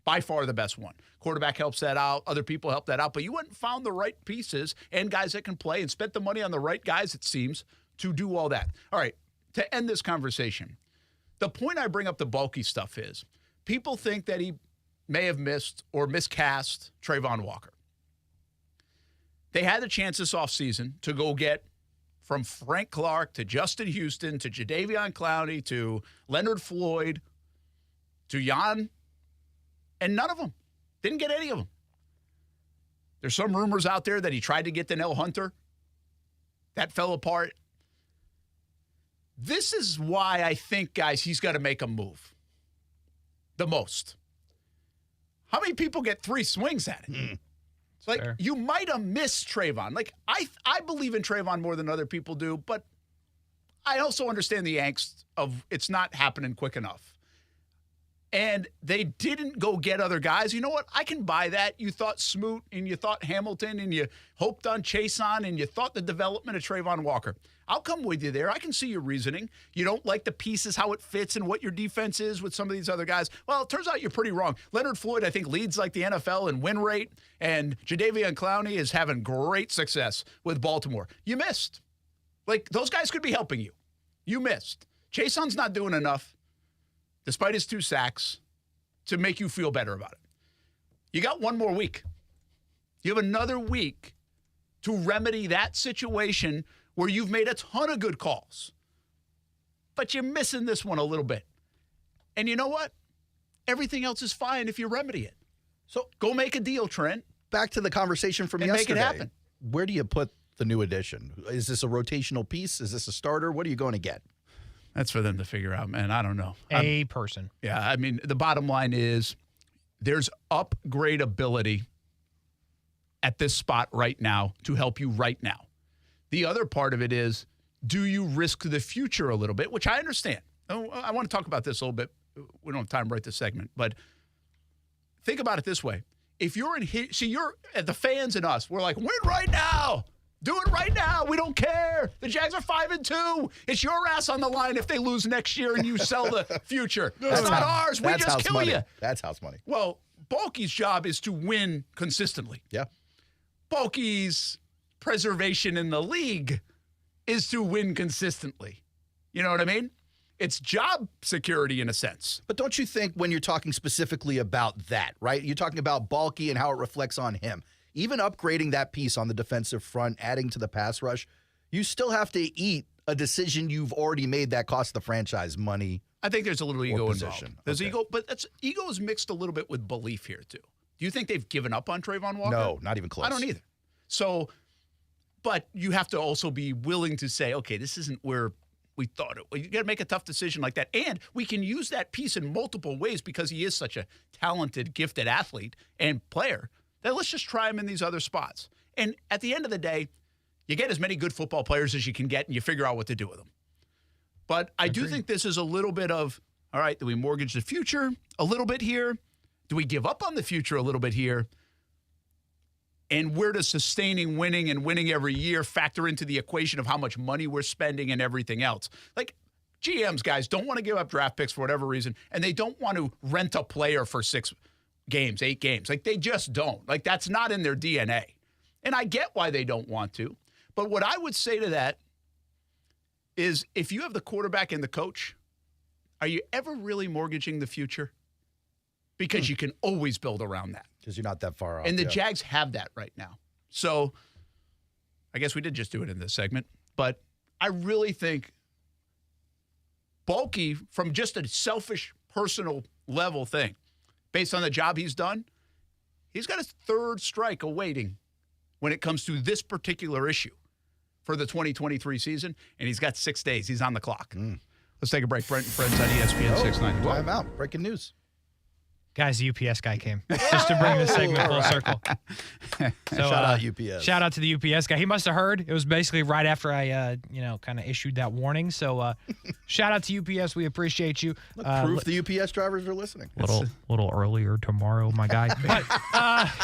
by far the best one. Quarterback helps that out. Other people help that out. But you went and found the right pieces and guys that can play and spent the money on the right guys, it seems, to do all that. All right, to end this conversation, the point I bring up the Baalke stuff is people think that he may have missed or miscast Trayvon Walker. They had the chance this offseason to go get from Frank Clark to Justin Houston to Jadeveon Clowney to Leonard Floyd to Jan, and none of them. Didn't get any of them. There's some rumors out there that he tried to get Danielle Hunter. That fell apart. This is why I think, guys, he's got to make a move. The most. How many people get 3 swings at it? Like, you might have missed Trayvon. Like, I believe in Trayvon more than other people do, but I also understand the angst of it's not happening quick enough. And they didn't go get other guys. You know what? I can buy that. You thought Smoot and you thought Hamilton and you hoped on Chason and you thought the development of Trayvon Walker. I'll come with you there. I can see your reasoning. You don't like the pieces, how it fits and what your defense is with some of these other guys. Well, it turns out you're pretty wrong. Leonard Floyd, I think, leads like the NFL in win rate, and Jadeveon Clowney is having great success with Baltimore. You missed. Like, those guys could be helping you. You missed. Chason's not doing enough, despite his 2 sacks, to make you feel better about it. You got one more week. You have another week to remedy that situation where you've made a ton of good calls. But you're missing this one a little bit. And you know what? Everything else is fine if you remedy it. So go make a deal, Trent. Back to the conversation from yesterday. Make it happen. Where do you put the new addition? Is this a rotational piece? Is this a starter? What are you going to get? That's for them to figure out, man. I don't know. A person. Yeah, I mean, the bottom line is there's upgradability at this spot right now to help you right now. The other part of it is, do you risk the future a little bit, which I understand. I want to talk about this a little bit. We don't have time to write this segment, but think about it this way. If you're you're the fans and us, we're like, win right now. Do it right now. We don't care. The Jags are 5-2. It's your ass on the line if they lose next year and you sell the future. It's not ours. We just kill you. That's house money. Well, Bulky's job is to win consistently. Yeah. Bulky's preservation in the league is to win consistently. You know what I mean? It's job security in a sense. But don't you think when you're talking specifically about that, right? You're talking about Bulky and how it reflects on him. Even upgrading that piece on the defensive front, adding to the pass rush, you still have to eat a decision you've already made that cost the franchise money. I think there's a little ego involved. There's ego, but ego is mixed a little bit with belief here too. Do you think they've given up on Trayvon Walker? No, not even close. I don't either. So, but you have to also be willing to say, okay, this isn't where we thought it. You got to make a tough decision like that. And we can use that piece in multiple ways because he is such a talented, gifted athlete and player that let's just try him in these other spots. And at the end of the day, you get as many good football players as you can get and you figure out what to do with them. But I do think this is a little bit of, all right, do we mortgage the future a little bit here? Do we give up on the future a little bit here? And where does sustaining winning and winning every year factor into the equation of how much money we're spending and everything else? Like, GMs, guys, don't want to give up draft picks for whatever reason, and they don't want to rent a player for 6 games, 8 games. Like, they just don't. Like, that's not in their DNA. And I get why they don't want to. But what I would say to that is if you have the quarterback and the coach, are you ever really mortgaging the future? Because you can always build around that. Because you're not that far off. And the Jags have that right now. So I guess we did just do it in this segment. But I really think Bulky, from just a selfish, personal level thing, based on the job he's done, he's got his 3rd strike awaiting when it comes to this particular issue for the 2023 season. And he's got 6 days. He's on the clock. Let's take a break. Brent Friends on ESPN 690. Time out. Breaking news. Guys, the UPS guy came just to bring this segment full circle. So, shout out UPS. Shout out to the UPS guy. He must have heard. It was basically right after I, kind of issued that warning. So, shout out to UPS. We appreciate you. Proof the UPS drivers are listening. Little earlier tomorrow, my guy. But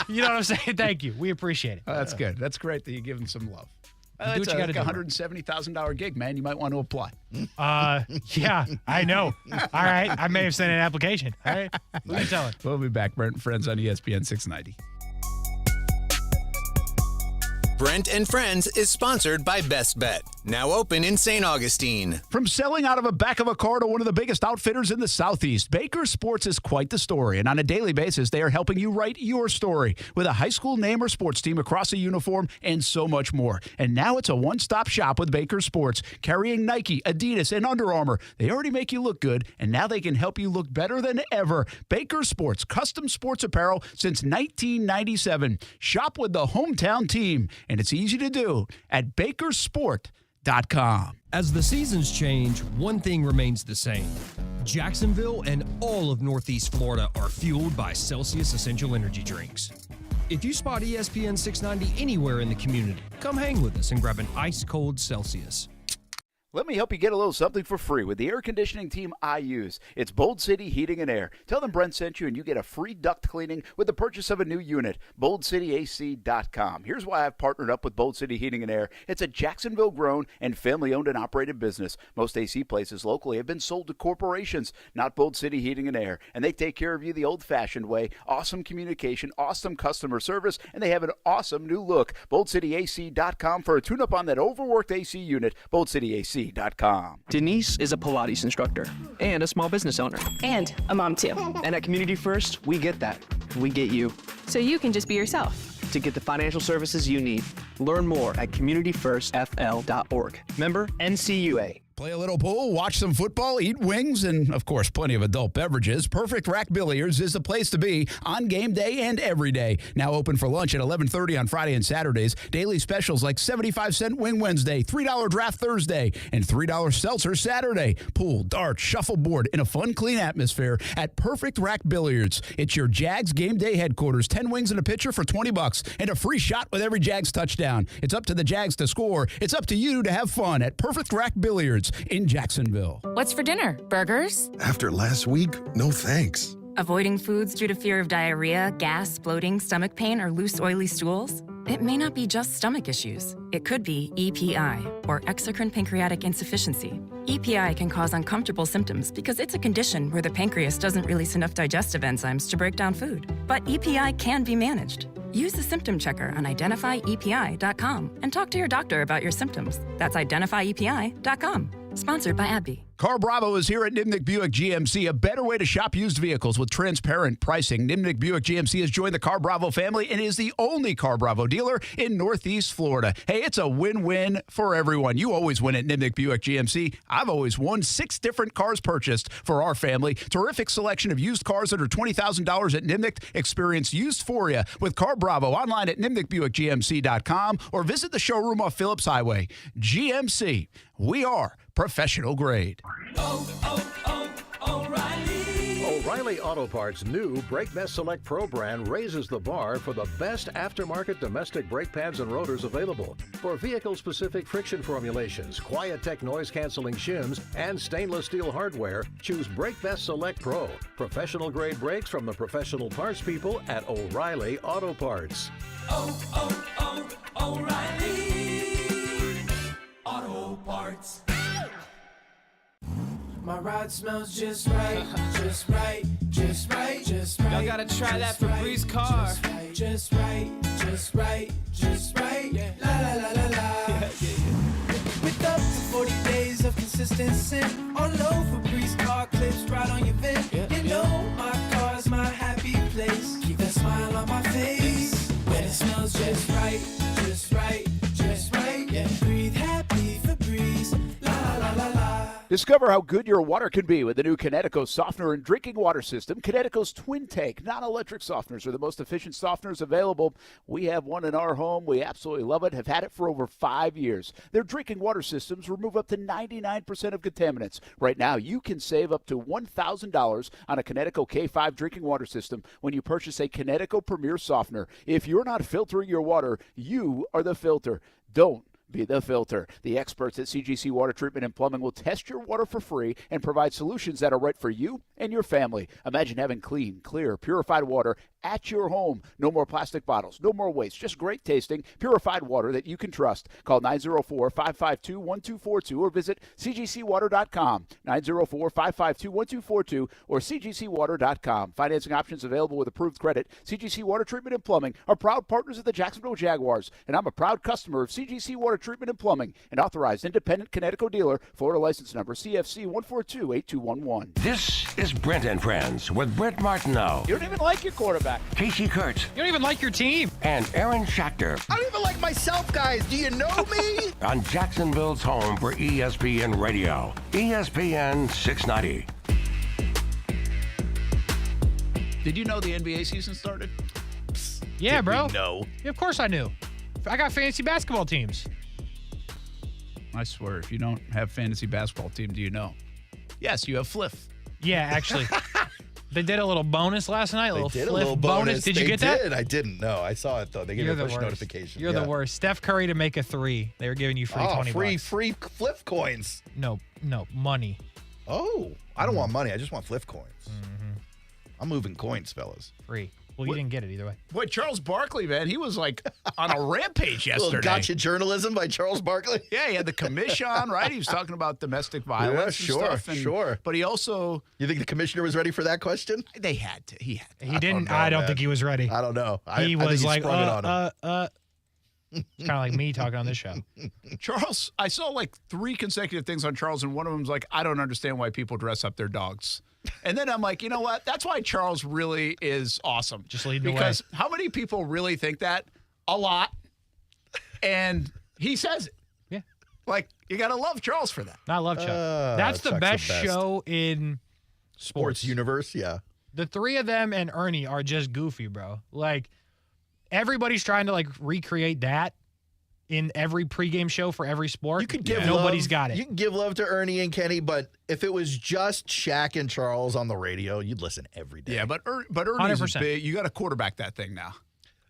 you know what I'm saying? Thank you. We appreciate it. Oh, that's good. That's great that you give him some love. Do what you got to do. $170,000 gig, man. You might want to apply. Yeah, I know. All right. I may have sent an application. All right. Who are you telling? We'll be back. Brent Friends on ESPN 690. Brent and Friends is sponsored by Best Bet, now open in St. Augustine. From selling out of a back of a car to one of the biggest outfitters in the Southeast, Baker Sports is quite the story. And on a daily basis, they are helping you write your story with a high school name or sports team across a uniform and so much more. And now it's a one-stop shop with Baker Sports, carrying Nike, Adidas, and Under Armour. They already make you look good, and now they can help you look better than ever. Baker Sports, custom sports apparel since 1997. Shop with the hometown team. And it's easy to do at bakersport.com. As the seasons change, one thing remains the same. Jacksonville and all of Northeast Florida are fueled by Celsius Essential Energy Drinks. If you spot ESPN 690 anywhere in the community, come hang with us and grab an ice-cold Celsius. Let me help you get a little something for free with the air conditioning team I use. It's Bold City Heating and Air. Tell them Brent sent you and you get a free duct cleaning with the purchase of a new unit. BoldCityAC.com. Here's why I've partnered up with Bold City Heating and Air. It's a Jacksonville-grown and family-owned and operated business. Most AC places locally have been sold to corporations, not Bold City Heating and Air. And they take care of you the old-fashioned way. Awesome communication, awesome customer service, and they have an awesome new look. BoldCityAC.com for a tune-up on that overworked AC unit. BoldCityAC.com. Denise is a Pilates instructor and a small business owner. And a mom, too. And at Community First, we get that. We get you. So you can just be yourself. To get the financial services you need, learn more at communityfirstfl.org. Member NCUA. Play a little pool, watch some football, eat wings, and, of course, plenty of adult beverages. Perfect Rack Billiards is the place to be on game day and every day. Now open for lunch at 11:30 on Friday and Saturdays. Daily specials like 75-cent Wing Wednesday, $3 Draft Thursday, and $3 Seltzer Saturday. Pool, darts, shuffleboard in a fun, clean atmosphere at Perfect Rack Billiards. It's your Jags game day headquarters. 10 wings and a pitcher for $20 and a free shot with every Jags touchdown. It's up to the Jags to score. It's up to you to have fun at Perfect Rack Billiards in Jacksonville. What's for dinner? Burgers? After last week, no thanks. Avoiding foods due to fear of diarrhea, gas, bloating, stomach pain, or loose, oily stools? It may not be just stomach issues. It could be EPI, or exocrine pancreatic insufficiency. EPI can cause uncomfortable symptoms because it's a condition where the pancreas doesn't release enough digestive enzymes to break down food. But EPI can be managed. Use the symptom checker on identifyepi.com and talk to your doctor about your symptoms. That's identifyepi.com. Sponsored by AbbVie. Car Bravo is here at Nimnick Buick GMC, a better way to shop used vehicles with transparent pricing. Nimnick Buick GMC has joined the Car Bravo family and is the only Car Bravo dealer in Northeast Florida. Hey, it's a win-win for everyone. You always win at Nimnick Buick GMC. I've always won 6 different cars purchased for our family. Terrific selection of used cars under $20,000 at Nimnick. Experience used for you with Car Bravo online at NimnickBuickGMC.com or visit the showroom off Phillips Highway. GMC, we are professional grade. O'Reilly Auto Parts' new Brake Best Select Pro brand raises the bar for the best aftermarket domestic brake pads and rotors available. For vehicle-specific friction formulations, Quiet-Tech noise-canceling shims, and stainless steel hardware, choose Brake Best Select Pro. Professional-grade brakes from the professional parts people at O'Reilly Auto Parts. O'Reilly Auto Parts. My ride smells just right, just right, just right, just right. Y'all gotta try that Febreze car. Just right, just right, just right. Yeah. La la la la la. With up to 40 days of consistent scent on low Febreze car clips right on your vent. You know my car's my happy place. Keep that smile on my face when it smells just right, just right, just right. Yeah. Breathe happy Febreze. La la la la la. Discover how good your water can be with the new Connecticut softener and drinking water system. Connecticut's Twin Tank non-electric softeners are the most efficient softeners available. We have one in our home. We absolutely love it, have had it for over 5 years. Their drinking water systems remove up to 99% of contaminants. Right now, you can save up to $1,000 on a Connecticut K5 drinking water system when you purchase a Connecticut Premier softener. If you're not filtering your water, you are the filter. Don't be the filter. The experts at CGC Water Treatment and Plumbing will test your water for free and provide solutions that are right for you and your family. Imagine having clean, clear, purified water at your home. No more plastic bottles, no more waste, just great tasting, purified water that you can trust. Call 904-552-1242 or visit cgcwater.com, 904-552-1242 or cgcwater.com. Financing options available with approved credit. CGC Water Treatment and Plumbing are proud partners of the Jacksonville Jaguars, and I'm a proud customer of CGC Water Treatment and Plumbing, an authorized independent Connecticut dealer. Florida license number CFC 1428211. This is Brent and Friends with Brent Martineau. You don't even like your quarterback. Kasey Kuhrts. You don't even like your team. And Aaron Schachter. I don't even like myself, guys. Do you know me? On Jacksonville's home for ESPN Radio. ESPN 690. Did you know the NBA season started? Yeah, bro. No. Yeah, of course I knew. I got fantasy basketball teams. I swear, if you don't have fantasy basketball team, do you know? Yes, you have Fliff. Yeah, actually. They did a little bonus last night. They did a flip little bonus. Did you get that? I didn't. No, I saw it though. They gave me a push notification. You're the worst. Steph Curry to make a 3. They were giving you free $20. Free flip coins. No, money. Oh, I don't want money. I just want flip coins. Mm-hmm. I'm moving coins, fellas. Free. Well, you didn't get it either way. Boy, Charles Barkley, man, he was like on a rampage yesterday. Little gotcha journalism by Charles Barkley. Yeah, he had the commission on, right? He was talking about domestic violence and stuff. Sure. But he also... You think the commissioner was ready for that question? They had to. He had to. He didn't. I don't think he was ready. I don't know. He I was think like, It's kind of like me talking on this show. Charles, I saw like 3 consecutive things on Charles, and one of them's like, I don't understand why people dress up their dogs. And then I'm like, you know what? That's why Charles really is awesome. Just leading the way. Because how many people really think that? A lot. And he says it. Yeah. Like, you got to love Charles for that. I love Chuck. That's the best show in sports universe, yeah. The 3 of them and Ernie are just goofy, bro. Like, everybody's trying to, like, recreate that in every pregame show for every sport. You could give Nobody's love, got it. You can give love to Ernie and Kenny, but if it was just Shaq and Charles on the radio, you'd listen every day. Yeah, but Ernie's is big. You got to quarterback that thing now.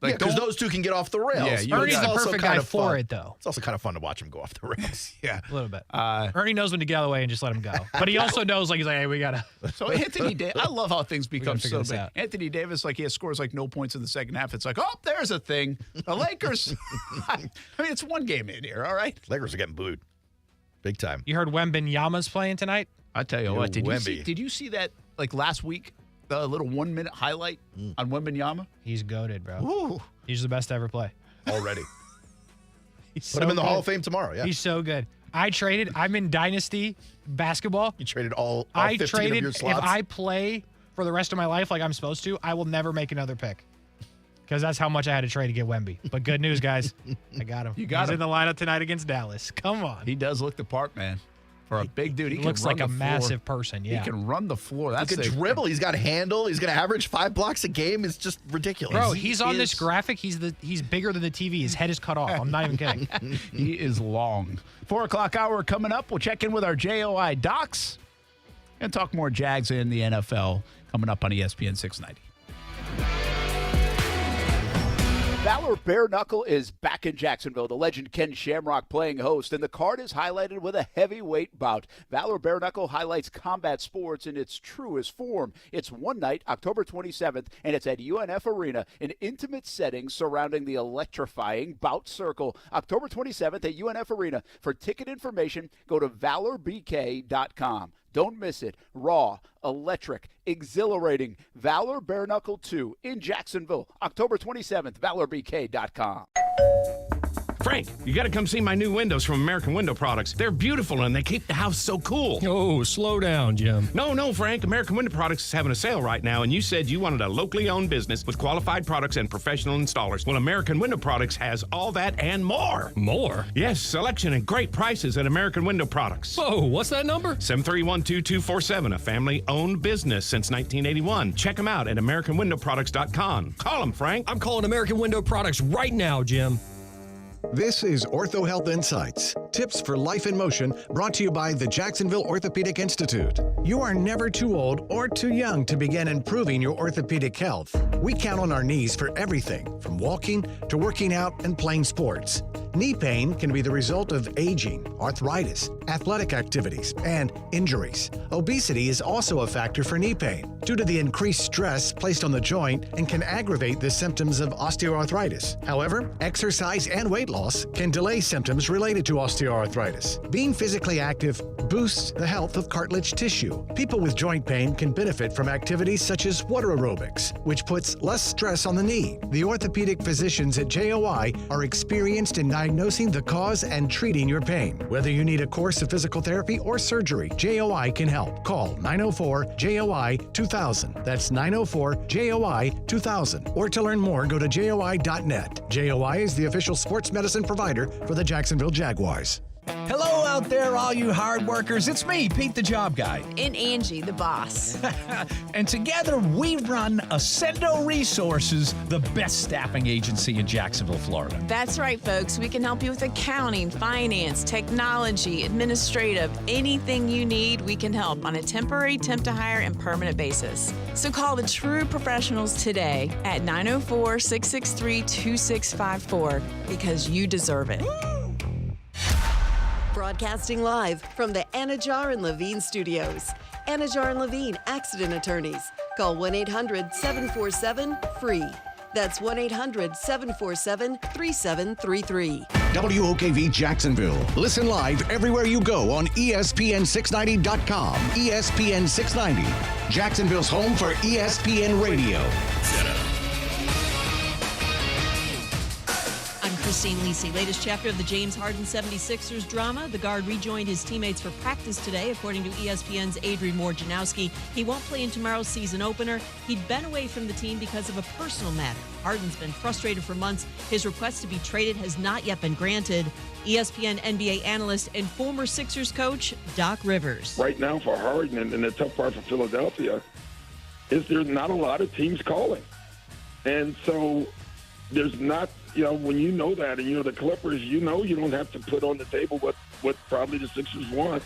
Like, because those two can get off the rails. Yeah, Ernie's the perfect guy for it, though. It's also kind of fun to watch him go off the rails. Yeah. A little bit. Ernie knows when to get out of the way and just let him go. But he also knows, like, he's like, hey, we got to. So Anthony Davis, I love how things become so big. out. Anthony Davis, like, he scores like no points in the second half. It's like, oh, there's a thing. The Lakers. I mean, it's one game in here, all right? Lakers are getting booed. Big time. You heard Wembanyama's playing tonight? I tell you what, did you see that, like, last week? The little 1-minute highlight on Wembanyama? He's goated, bro. Ooh. He's the best to ever play. Already. He's Put him in the Hall of Fame tomorrow, yeah. He's so good. I'm in Dynasty basketball. You traded all 15 of your slots? If I play for the rest of my life like I'm supposed to, I will never make another pick. Because that's how much I had to trade to get Wemby. But good news, guys. I got him. You got him. He's in the lineup tonight against Dallas. Come on. He does look the part, man. For a big dude, he looks like a massive person. Yeah, he can run the floor. He can dribble. He's got a handle. He's going to average 5 blocks a game. It's just ridiculous. Bro, he's on this graphic. He's bigger than the TV. His head is cut off. I'm not even kidding. He is long. 4 o'clock hour coming up. We'll check in with our JOI docs and talk more Jags in the NFL coming up on ESPN 690. Valor Bare Knuckle is back in Jacksonville. The legend Ken Shamrock playing host, and the card is highlighted with a heavyweight bout. Valor Bare Knuckle highlights combat sports in its truest form. It's one night, October 27th, and it's at UNF Arena, an intimate setting surrounding the electrifying bout circle. October 27th at UNF Arena. For ticket information, go to valorbk.com. Don't miss it. Raw, electric, exhilarating. Valor Bare Knuckle 2 in Jacksonville. October 27th, valorbk.com. Frank, you got to come see my new windows from American Window Products. They're beautiful and they keep the house so cool. Oh, slow down, Jim. No, Frank. American Window Products is having a sale right now, and you said you wanted a locally owned business with qualified products and professional installers. Well, American Window Products has all that and more. More? Yes, selection and great prices at American Window Products. Oh, what's that number? 731-2247, a family-owned business since 1981. Check them out at AmericanWindowProducts.com. Call them, Frank. I'm calling American Window Products right now, Jim. This is Ortho Health Insights, tips for life in motion, brought to you by the Jacksonville Orthopedic Institute. You are never too old or too young to begin improving your orthopedic health. We count on our knees for everything, from walking to working out and playing sports. Knee pain can be the result of aging, arthritis, athletic activities, and injuries. Obesity is also a factor for knee pain due to the increased stress placed on the joint and can aggravate the symptoms of osteoarthritis. However, exercise and weight loss can delay symptoms related to osteoarthritis. Being physically active boosts the health of cartilage tissue. People with joint pain can benefit from activities such as water aerobics, which puts less stress on the knee. The orthopedic physicians at JOI are experienced in diagnosing the cause and treating your pain. Whether you need a course of physical therapy or surgery, JOI can help. Call 904-JOI-2000. That's 904-JOI-2000. Or to learn more, go to JOI.net. JOI is the official sports medicine provider for the Jacksonville Jaguars. Hello out out there, all you hard workers. It's me, Pete the Job Guy. And Angie, the boss. And together we run Ascendo Resources, the best staffing agency in Jacksonville, Florida. That's right, folks. We can help you with accounting, finance, technology, administrative, anything you need, we can help on a temporary, temp to hire, and permanent basis. So call the true professionals today at 904-663-2654 because you deserve it. Broadcasting live from the Anajar and Levine studios. Anajar and Levine Accident Attorneys. Call 1-800-747-FREE. That's 1-800-747-3733. WOKV Jacksonville. Listen live everywhere you go on ESPN690.com. ESPN 690, Jacksonville's home for ESPN Radio. I'm Christine Lisi. Latest chapter of the James Harden 76ers drama. The guard rejoined his teammates for practice today, according to ESPN's Adrian Wojnarowski. He won't play in tomorrow's season opener. He'd been away from the team because of a personal matter. Harden's been frustrated for months. His request to be traded has not yet been granted. ESPN NBA analyst and former Sixers coach Doc Rivers. Right now for Harden, and the tough part for Philadelphia, is there's not a lot of teams calling. And so there's not, when you know that, and the Clippers, you don't have to put on the table what probably the Sixers want.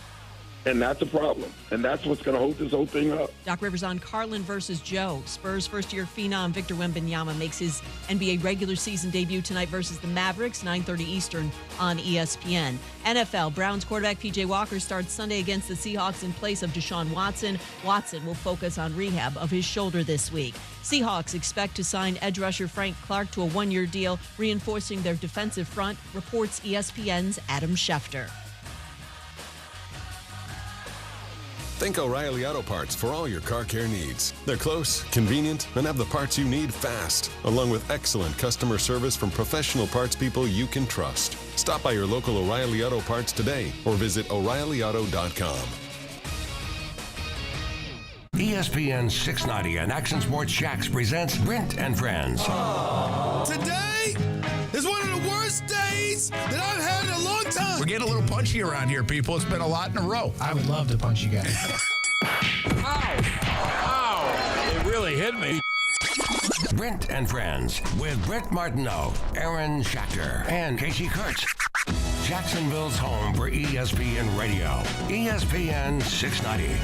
And that's a problem. And that's what's going to hold this whole thing up. Doc Rivers on Carlin versus Joe. Spurs first-year phenom Victor Wembanyama makes his NBA regular season debut tonight versus the Mavericks, 9:30 Eastern on ESPN. NFL, Browns quarterback P.J. Walker starts Sunday against the Seahawks in place of Deshaun Watson. Watson will focus on rehab of his shoulder this week. Seahawks expect to sign edge rusher Frank Clark to a one-year deal, reinforcing their defensive front, reports ESPN's Adam Schachter. Think O'Reilly Auto Parts for all your car care needs. They're close, convenient, and have the parts you need fast, along with excellent customer service from professional parts people you can trust. Stop by your local O'Reilly Auto Parts today or visit O'ReillyAuto.com. ESPN 690 and Action Sports Shacks presents Brent and Friends. Today is one of the worst days that I've had in a long time. We're getting a little punchy around here, people. It's been a lot in a row. I would love to punch you guys. Ow! It really hit me. Brent and Friends with Brent Martineau, Aaron Schachter, and Kasey Kuhrts. Jacksonville's home for ESPN Radio. ESPN 690.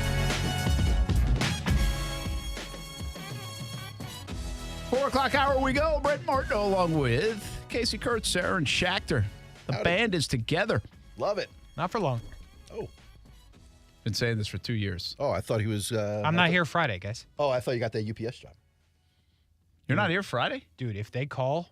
4 o'clock hour we go. Brent Martineau along with Kasey Kuhrts, Aaron Schachter. The band is together. Love it. Not for long. Oh. Been saying this for 2 years. Oh, I thought he was... I'm not here Friday, guys. Oh, I thought you got that UPS job. You're not here Friday? Dude, if they call,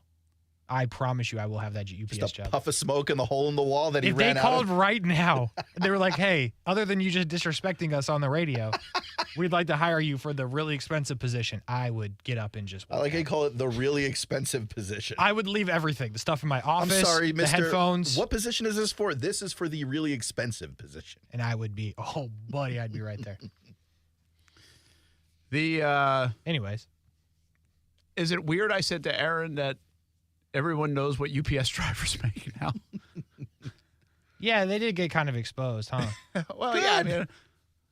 I promise you I will have that UPS Just a job. puff of smoke in the hole in the wall that he if ran they out called of. right now, they were like, hey, other than you just disrespecting us on the radio, we'd like to hire you for the really expensive position. I would get up and just I like how you call it the really expensive position. I would leave everything. The stuff in my office, I'm sorry, the Mr. headphones. What position is this for? This is for the really expensive position. And I would be, oh, buddy, I'd be right there. Anyways. Is it weird I said to Aaron that everyone knows what UPS drivers make now? Yeah, they did get kind of exposed, huh? Well, Good. yeah, I mean,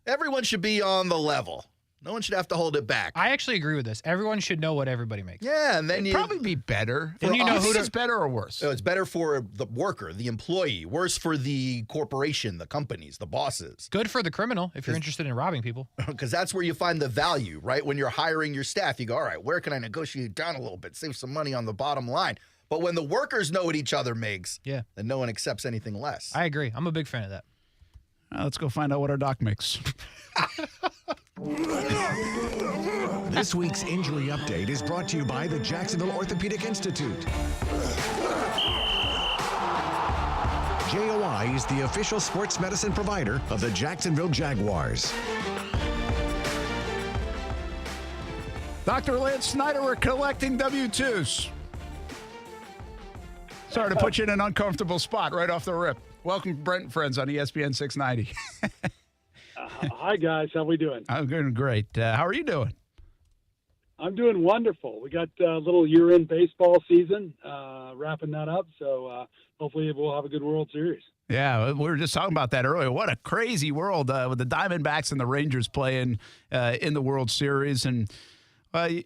Everyone should be on the level. No one should have to hold it back. I actually agree with this. Everyone should know what everybody makes. Yeah, and then it'd probably be better. Then you know who it's better or worse. It's better for the worker, the employee, worse for the corporation, the companies, the bosses. Good for the criminal if you're interested in robbing people. Because that's where you find the value, right? When you're hiring your staff, you go, all right, where can I negotiate down a little bit, save some money on the bottom line? But when the workers know what each other makes, then no one accepts anything less. I agree. I'm a big fan of that. Let's go find out what our doc makes. This week's injury update is brought to you by the Jacksonville Orthopedic Institute. JOI is the official sports medicine provider of the Jacksonville Jaguars. Dr. Lance Snyder, we're collecting W-2s. Sorry to put you in an uncomfortable spot right off the rip. Welcome to Brent Friends on ESPN 690. Hi, guys. How we doing? I'm doing great. How are you doing? I'm doing wonderful. We got a little year-end baseball season, wrapping that up, so hopefully we'll have a good World Series. Yeah, we were just talking about that earlier. What a crazy world with the Diamondbacks and the Rangers playing in the World Series. And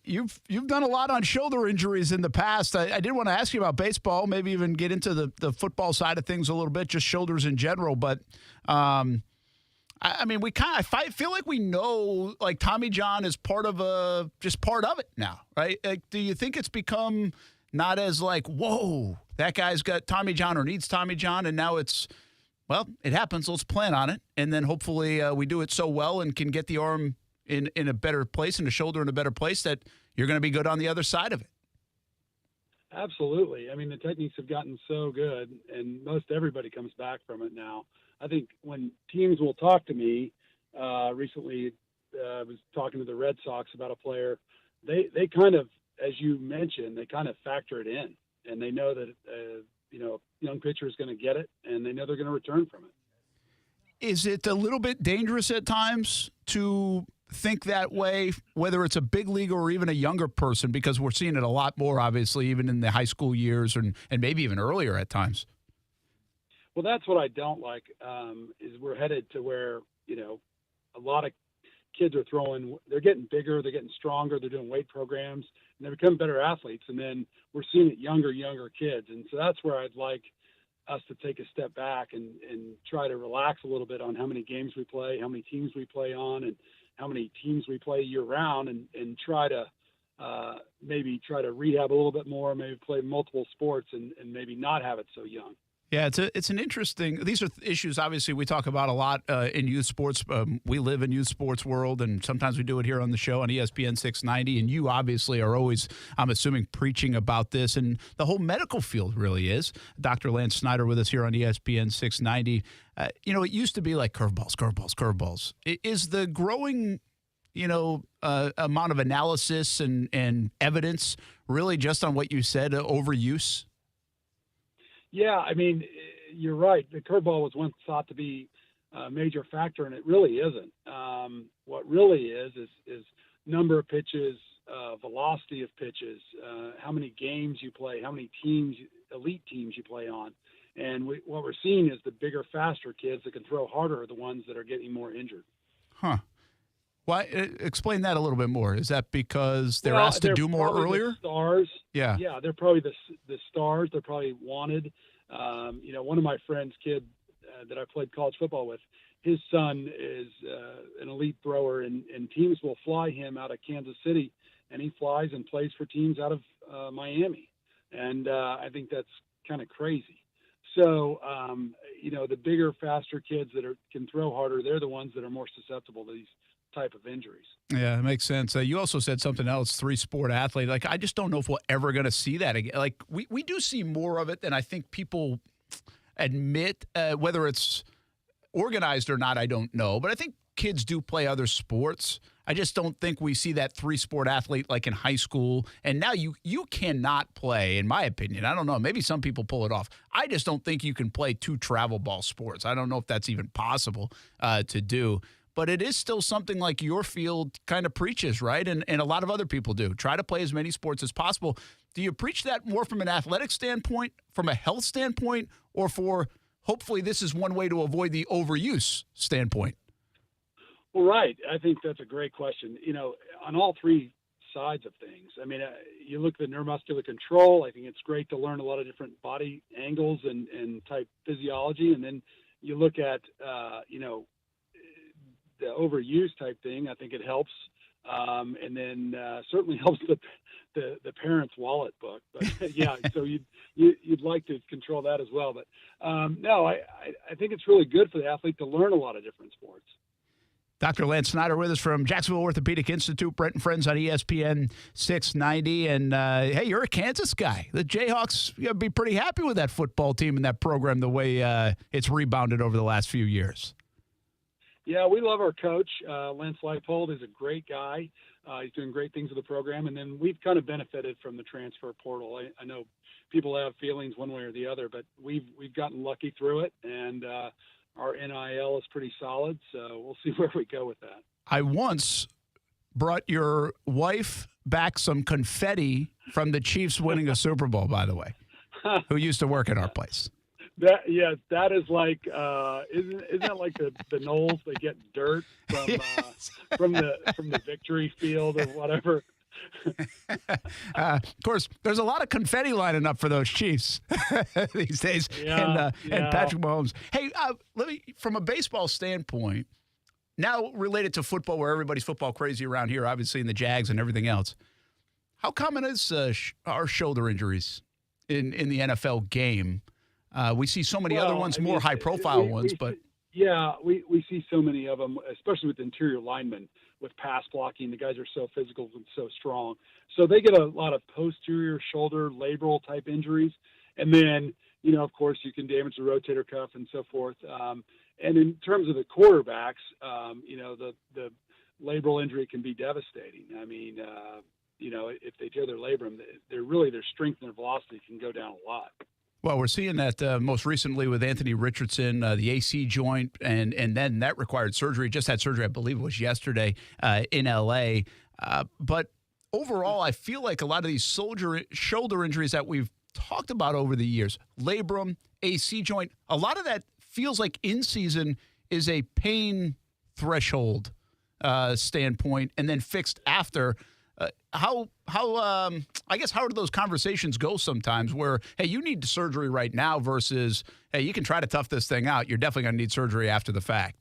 you've done a lot on shoulder injuries in the past. I did want to ask you about baseball, maybe even get into the football side of things a little bit, just shoulders in general. But, I mean, I feel like we know, like, Tommy John is part of it now, right? Like, do you think it's become not as like, whoa, that guy's got Tommy John or needs Tommy John, and now it's, well, it happens, let's plan on it, and then hopefully we do it so well and can get the arm in a better place and the shoulder in a better place that you're going to be good on the other side of it? Absolutely. I mean, the techniques have gotten so good, and most everybody comes back from it now. I think when teams will talk to me, recently I was talking to the Red Sox about a player, they kind of, as you mentioned, they kind of factor it in, and they know that, young pitcher is going to get it, and they know they're going to return from it. Is it a little bit dangerous at times to think that way, whether it's a big leaguer or even a younger person, because we're seeing it a lot more, obviously, even in the high school years and maybe even earlier at times? Well, that's what I don't like, is we're headed to where, a lot of kids are they're getting bigger, they're getting stronger, they're doing weight programs, and they're becoming better athletes. And then we're seeing it younger kids. And so that's where I'd like us to take a step back and try to relax a little bit on how many games we play, how many teams we play on, and how many teams we play year round, and try to maybe try to rehab a little bit more, maybe play multiple sports and maybe not have it so young. Yeah, it's an interesting. These are issues obviously we talk about a lot in youth sports. We live in youth sports world, and sometimes we do it here on the show on ESPN 690. And you obviously are always, I'm assuming, preaching about this, and the whole medical field really is. Dr. Lance Snyder with us here on ESPN 690. It used to be like curveballs. Is the growing, amount of analysis and evidence really just on what you said, overuse? Yeah, I mean, you're right. The curveball was once thought to be a major factor, and it really isn't. What really is number of pitches, velocity of pitches, how many games you play, how many elite teams you play on. And what we're seeing is the bigger, faster kids that can throw harder are the ones that are getting more injured. Huh. Why? Explain that a little bit more. Is that because they're asked to do more earlier? The stars. Yeah. Yeah, they're probably the stars. They're probably wanted. One of my friend's kid that I played college football with, his son is an elite thrower, and teams will fly him out of Kansas City, and he flies and plays for teams out of Miami. And I think that's kind of crazy. So, the bigger, faster kids that can throw harder, they're the ones that are more susceptible to these type of injuries. Yeah, it makes sense. You also said something else, 3-sport athlete. Like, I just don't know if we're ever going to see that again. Like, we do see more of it than I think people admit, whether it's organized or not, I don't know. But I think kids do play other sports. I just don't think we see that 3-sport athlete like in high school. And now you cannot play, in my opinion. I don't know. Maybe some people pull it off. I just don't think you can play 2 travel ball sports. I don't know if that's even possible to do. But it is still something like your field kind of preaches, right? And a lot of other people do. Try to play as many sports as possible. Do you preach that more from an athletic standpoint, from a health standpoint, or for hopefully this is one way to avoid the overuse standpoint? Well, right. I think that's a great question. On all three sides of things. I mean, you look at the neuromuscular control. I think it's great to learn a lot of different body angles and type physiology. And then you look at, the overuse type thing. I think it helps, and then certainly helps the parents' wallet book. But yeah, so you'd like to control that as well. But no, I think it's really good for the athlete to learn a lot of different sports. Dr. Lance Snyder with us from Jacksonville Orthopedic Institute, Brent Friends on ESPN 690. And, hey, you're a Kansas guy. The Jayhawks, you'll be pretty happy with that football team and that program the way it's rebounded over the last few years. Yeah, we love our coach. Lance Leipold is a great guy. He's doing great things with the program. And then we've kind of benefited from the transfer portal. I know people have feelings one way or the other, but we've gotten lucky through it. And our NIL is pretty solid, so we'll see where we go with that. I once brought your wife back some confetti from the Chiefs winning a Super Bowl, by the way, who used to work at our place. That is like isn't that like the Knowles? They get dirt from the victory field or whatever. Of course, there's a lot of confetti lining up for those Chiefs these days, and Patrick Mahomes. Hey, let me, from a baseball standpoint, now related to football, where everybody's football crazy around here, obviously in the Jags and everything else. How common is our shoulder injuries in the NFL game? We see so many other ones, more high-profile ones, but we see so many of them, especially with interior linemen. With pass blocking, the guys are so physical and so strong. So they get a lot of posterior shoulder labral type injuries. And then, of course, you can damage the rotator cuff and so forth. And in terms of the quarterbacks, the labral injury can be devastating. I mean, if they tear their labrum, their strength and their velocity can go down a lot. Well, we're seeing that most recently with Anthony Richardson, the AC joint, and then that required surgery. Just had surgery, I believe it was yesterday in L.A. But overall, I feel like a lot of these shoulder injuries that we've talked about over the years, labrum, AC joint, a lot of that feels like in season is a pain threshold standpoint and then fixed after. How do those conversations go sometimes where, hey, you need surgery right now versus, hey, you can try to tough this thing out. You're definitely going to need surgery after the fact.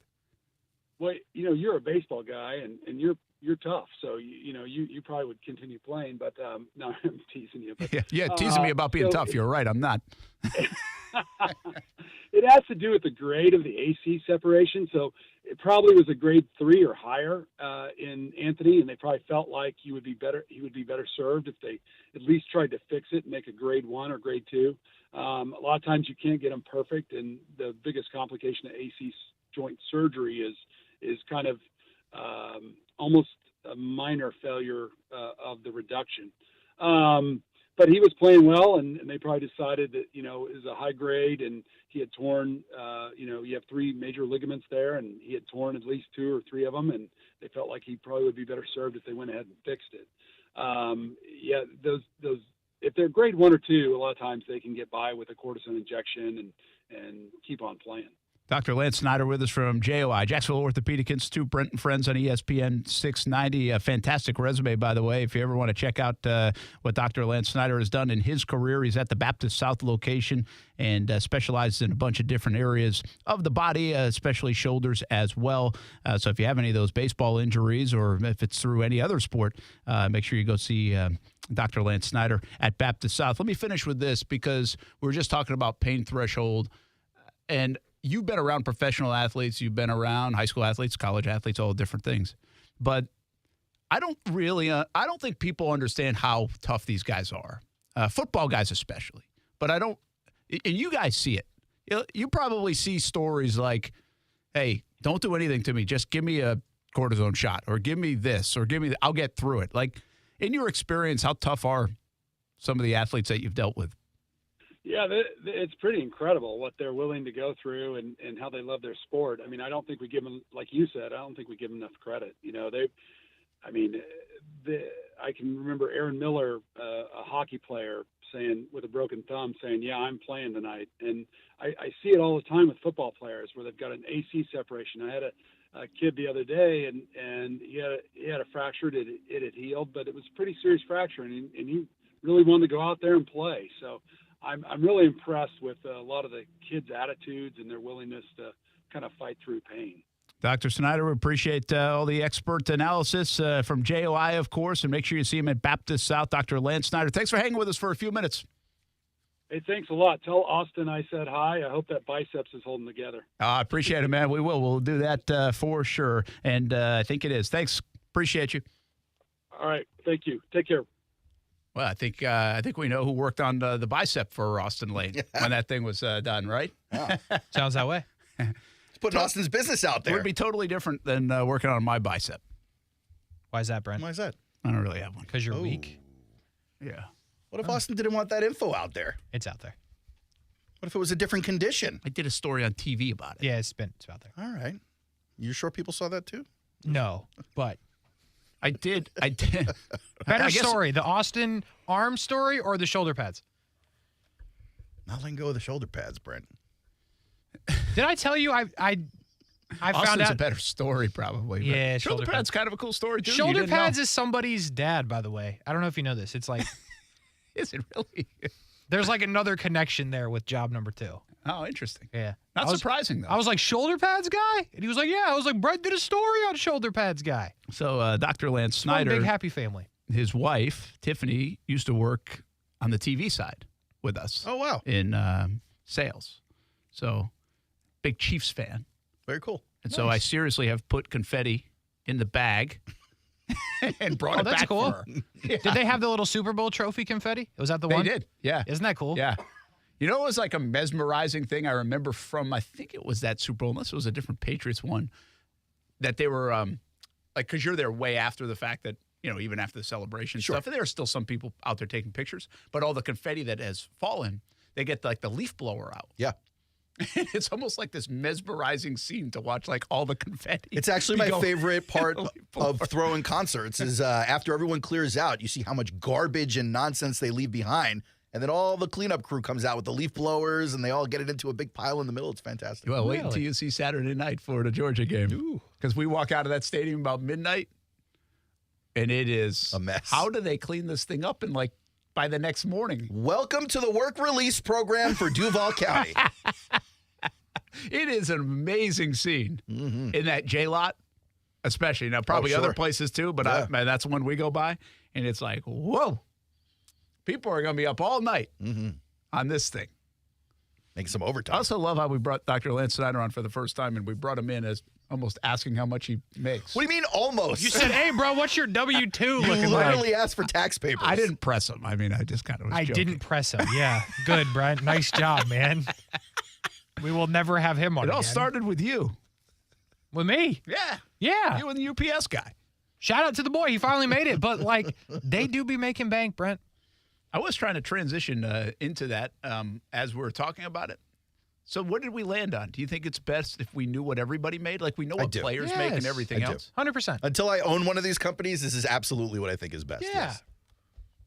Well, you're a baseball guy and you're tough. So, you probably would continue playing, but no, I'm teasing you. But, teasing me about being tough. You're right. I'm not. It has to do with the grade of the AC separation. So it probably was a grade 3 or higher in Anthony, and they probably felt like he would be better served if they at least tried to fix it and make a grade 1 or grade 2. A lot of times you can't get them perfect, and the biggest complication of AC joint surgery is kind of almost a minor failure of the reduction. But he was playing well, and they probably decided that, it was a high grade, and he had torn, you have 3 major ligaments there, and he had torn at least 2 or 3 of them, and they felt like he probably would be better served if they went ahead and fixed it. Those if they're grade 1 or 2, a lot of times they can get by with a cortisone injection and keep on playing. Dr. Lance Snyder with us from JOI, Jacksonville Orthopedic Institute, Brent Friends on ESPN 690. A fantastic resume, by the way. If you ever want to check out what Dr. Lance Snyder has done in his career, he's at the Baptist South location and specializes in a bunch of different areas of the body, especially shoulders as well. So if you have any of those baseball injuries or if it's through any other sport, make sure you go see Dr. Lance Snyder at Baptist South. Let me finish with this because we were just talking about pain threshold, and you've been around professional athletes, you've been around high school athletes, college athletes, all different things. But I don't think people understand how tough these guys are, football guys especially. But and you guys see it. You probably see stories like, hey, don't do anything to me. Just give me a cortisone shot or give me this or I'll get through it. Like, in your experience, how tough are some of the athletes that you've dealt with? Yeah, it's pretty incredible what they're willing to go through and how they love their sport. I mean, I don't think we give them, like you said, I don't think we give them enough credit. I can remember Aaron Miller, a hockey player, saying with a broken thumb, saying, yeah, I'm playing tonight. And I see it all the time with football players where they've got an AC separation. I had a kid the other day, and he had a fracture. It had healed, but it was a pretty serious fracture, and he really wanted to go out there and play. So I'm really impressed with a lot of the kids' attitudes and their willingness to kind of fight through pain. Dr. Snyder, we appreciate all the expert analysis from JOI, of course, and make sure you see him at Baptist South. Dr. Lance Snyder, thanks for hanging with us for a few minutes. Hey, thanks a lot. Tell Austin I said hi. I hope that biceps is holding together. I appreciate it, man. We will. We'll do that for sure, and I think it is. Thanks. Appreciate you. All right. Thank you. Take care. Well, I think we know who worked on the bicep for Austin Lane when that thing was done, right? Yeah. Sounds that way. It's putting Austin's business out there. It would be totally different than working on my bicep. Why is that, Brent? Why is that? I don't really have one. Because you're weak? Yeah. What if Austin didn't want that info out there? It's out there. What if it was a different condition? I did a story on TV about it. Yeah, it's out there. All right. You sure people saw that too? No, but I did. Better story, the Austin arm story or the shoulder pads? Not letting go of the shoulder pads, Brent. Did I tell you I found out a better story probably. Yeah, shoulder pads kind of a cool story too. Shoulder pads is somebody's dad, by the way. I don't know if you know this. It's like, is it really? There's like another connection there with job number 2. Oh, interesting. Yeah, not surprising though. I was like, shoulder pads guy, and he was like, yeah. I was like, Brent did a story on shoulder pads guy. So Dr. Lance Snyder, one big happy family. His wife Tiffany used to work on the TV side with us. Oh wow! In sales, so big Chiefs fan. Very cool. And so I seriously have put confetti in the bag and brought it that's back cool. for her. Yeah. Did they have the little Super Bowl trophy confetti? Was that the one? They did, yeah. Isn't that cool? Yeah. You know, it was like a mesmerizing thing I remember from, I think it was that Super Bowl, unless it was a different Patriots one, that they were, like, because you're there way after the fact that, you know, even after the celebration stuff, and there are still some people out there taking pictures, but all the confetti that has fallen, they get, like, the leaf blower out. Yeah. It's almost like this mesmerizing scene to watch, like, all the confetti. It's actually my favorite part of throwing concerts is after everyone clears out, you see how much garbage and nonsense they leave behind, and then all the cleanup crew comes out with the leaf blowers, and they all get it into a big pile in the middle. It's fantastic. Well, wait until you see Saturday night Florida-Georgia game. Because we walk out of that stadium about midnight, and it is a mess. How do they clean this thing up in, like, by the next morning? Welcome to the work release program for Duval County. It is an amazing scene in that J-Lot, especially. Now, probably other places too, but that's the one we go by. And it's like, whoa, people are going to be up all night on this thing. Make some overtime. I also love how we brought Dr. Lance Snyder on for the first time, and we brought him in as almost asking how much he makes. What do you mean almost? You said, hey, bro, what's your W-2 looking You literally like? asked for tax papers. I didn't press him. I mean, I just kind of was joking. didn't press him. Yeah. Good, Brent. Nice job, man. We will never have him on It all again. started with you. With me? Yeah. Yeah. You and the UPS guy. Shout out to the boy. He finally made it. But, like, they do be making bank, Brent. I was trying to transition into that as we were talking about it. So what did we land on? Do you think it's best if we knew what everybody made? Like we know what players make and everything else? 100%. Until I own one of these companies, this is absolutely what I think is best. Yeah. Yes.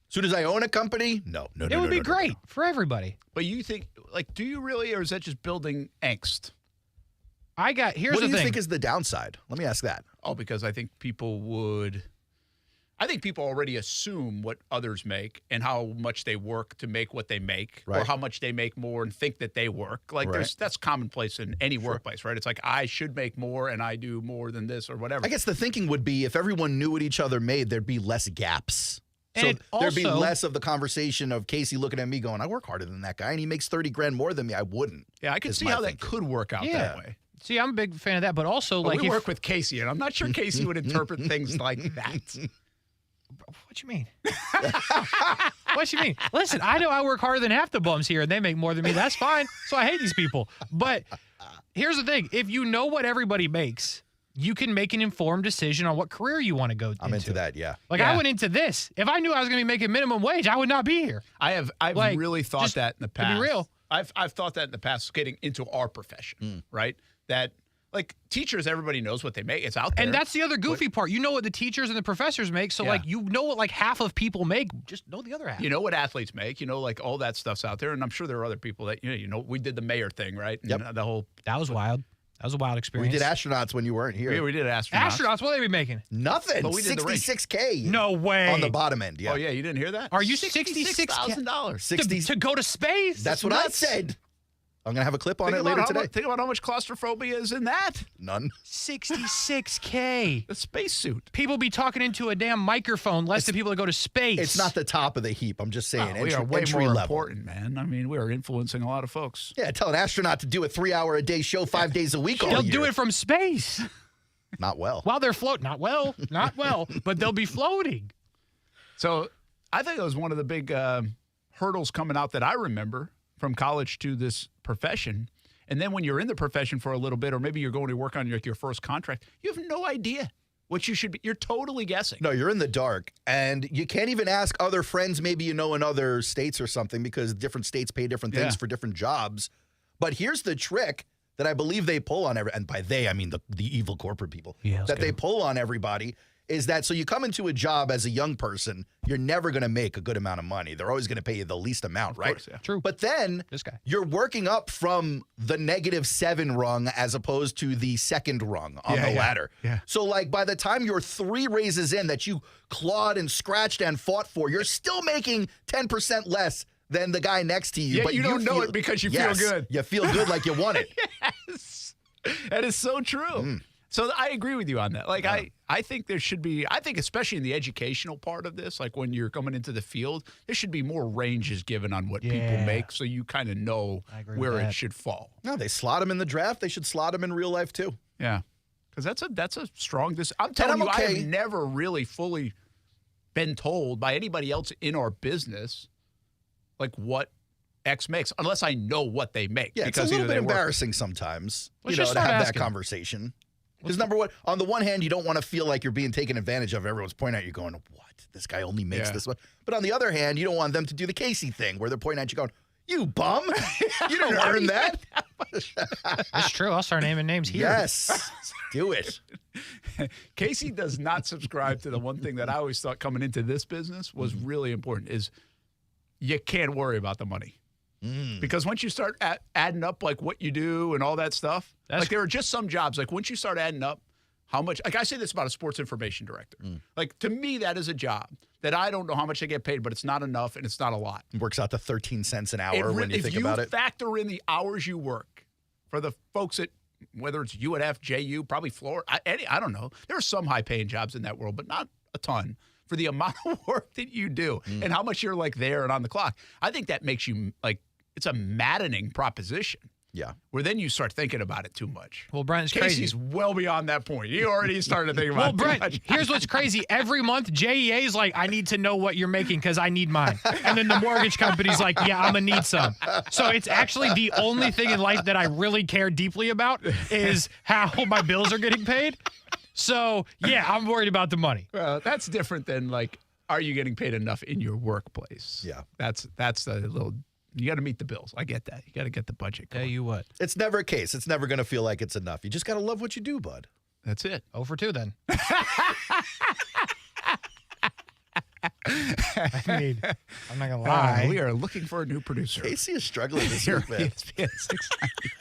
As soon as I own a company, no. It would be great for everybody. But you think, like, do you really, or is that just building angst? Here's the thing. What do you think is the downside? Let me ask that. Oh, because I think people already assume what others make and how much they work to make what they make, or how much they make more and think that they work. Like that's commonplace in any workplace, right? It's like, I should make more and I do more than this or whatever. I guess the thinking would be if everyone knew what each other made, there'd be less gaps. So there'd be less of the conversation of Kasey looking at me going, I work harder than that guy, and he makes $30,000 more than me. I wouldn't. Yeah, I can see how that could work out that way. See, I'm a big fan of that, but also But like we work with Kasey, and I'm not sure Kasey would interpret things like that. What you mean? What you mean? Listen, I know I work harder than half the bums here, and they make more than me. That's fine. So I hate these people. But here's the thing: if you know what everybody makes, you can make an informed decision on what career you want to go into. I'm into that, yeah. Like I went into this. If I knew I was going to be making minimum wage, I would not be here. I've like, really thought that in the past. To be real. I've thought that in the past, getting into our profession, right? That, like, teachers, everybody knows what they make. It's out there. And that's the other goofy part. You know what the teachers and the professors make, so, like, you know what, like, half of people make. Just know the other half. You know what athletes make. You know, like, all that stuff's out there. And I'm sure there are other people that, you know, we did the mayor thing, right? Yep. And the whole... That was wild. That was a wild experience. We did astronauts when you weren't here. Yeah, we did astronauts. Astronauts, what are they be making? Nothing. But we did the race. $66K. No way. On the bottom end, yeah. Oh, yeah, you didn't hear that? Are you $66,000? $66,000. To go to space? That's what I said. I'm going to have a clip on it later today. Think about how much claustrophobia is in that. None. $66K. The spacesuit. People be talking into a damn microphone, less than people that go to space. It's not the top of the heap. I'm just saying. We are way entry more level. important, man. I mean, we are influencing a lot of folks. Yeah, tell an astronaut to do a 3-hour-a-day show 5 days a week all They'll year. do it from space. Not well. While they're floating. Not well, but they'll be floating. So I think it was one of the big hurdles coming out that I remember from college to this profession. And then when you're in the profession for a little bit, or maybe you're going to work on your first contract, you have no idea what you should be. You're totally guessing. No, you're in the dark. And you can't even ask other friends maybe you know in other states or something, because different states pay different things for different jobs. But here's the trick. that I believe they pull on and by they, I mean the evil corporate people, that they pull on everybody, is that so you come into a job as a young person, you're never going to make a good amount of money. They're always going to pay you the least amount, right? Course, yeah. True. But then you're working up from the -7 rung as opposed to the second rung on the ladder. Yeah. So like by the time you're 3 raises in that you clawed and scratched and fought for, you're still making 10% less than the guy next to you. Yeah, but you don't know it because you feel good. You feel good like you want it. Yes. That is so true. So I agree with you on that. Like, I think there should be, I think especially in the educational part of this, like when you're coming into the field, there should be more ranges given on what people make so you kind of know where it should fall. No, they slot them in the draft. They should slot them in real life too. Yeah. Because that's a strong, I'm telling you, I have never really fully been told by anybody else in our business, like what X makes, unless I know what they make. Yeah, because it's a little bit embarrassing sometimes, to have that conversation. Because number one, on the one hand, you don't want to feel like you're being taken advantage of. Everyone's pointing at you going, what? This guy only makes this one. But on the other hand, you don't want them to do the Kasey thing where they're pointing at you going, you bum. You didn't earn that. That's true. I'll start naming names here. Yes. Do it. Kasey does not subscribe to the one thing that I always thought coming into this business was really important is you can't worry about the money. Because once you start adding up like what you do and all that stuff, like there are just some jobs, like once you start adding up how much, like I say this about a sports information director. Like to me, that is a job that I don't know how much they get paid, but it's not enough and it's not a lot. It works out to 13 cents an hour when you think about it. If you factor in the hours you work for the folks at, whether it's UNF, JU, probably Florida, I don't know. There are some high paying jobs in that world, but not a ton. For the amount of work that you do and how much you're like there and on the clock, I think that makes you like, it's a maddening proposition. Yeah. Where then you start thinking about it too much. Well, Brent's crazy. Kasey's well beyond that point. He already started thinking about it Well, too Brent, much. here's what's crazy. Every month, JEA is like, I need to know what you're making because I need mine. And then the mortgage company's like, yeah, I'm going to need some. So it's actually the only thing in life that I really care deeply about is how my bills are getting paid. So, yeah, I'm worried about the money. Well, that's different than like, are you getting paid enough in your workplace? Yeah. That's the little, you got to meet the bills. I get that. You got to get the budget going. Tell you what. It's never a case. It's never going to feel like it's enough. You just got to love what you do, bud. That's it. 0 for 2 then. I mean, I'm not going to lie. We are looking for a new producer. Kasey is struggling this year, man.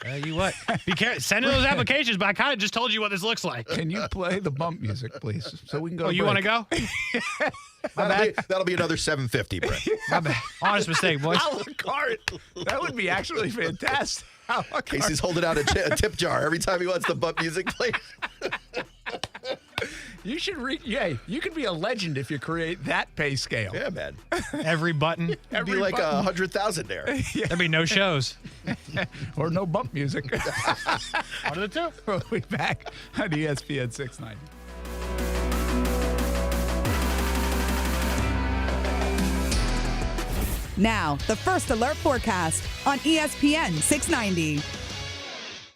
Tell you what. Be careful. Send in those applications, but I kind of just told you what this looks like. Can you play the bump music, please, so we can go? Oh, you want to go? That'll be another $7.50, Brent. My bad. Honest mistake, boys. A la carte. That would be actually fantastic. Kasey's holding out a tip jar every time he wants the bump music played. You should you could be a legend if you create that pay scale. Yeah, man. Every button. It'd be like 100,000 there. There'd be no shows. Or no bump music. One of the two. We'll be back on ESPN 690. Now, the First Alert forecast on ESPN 690.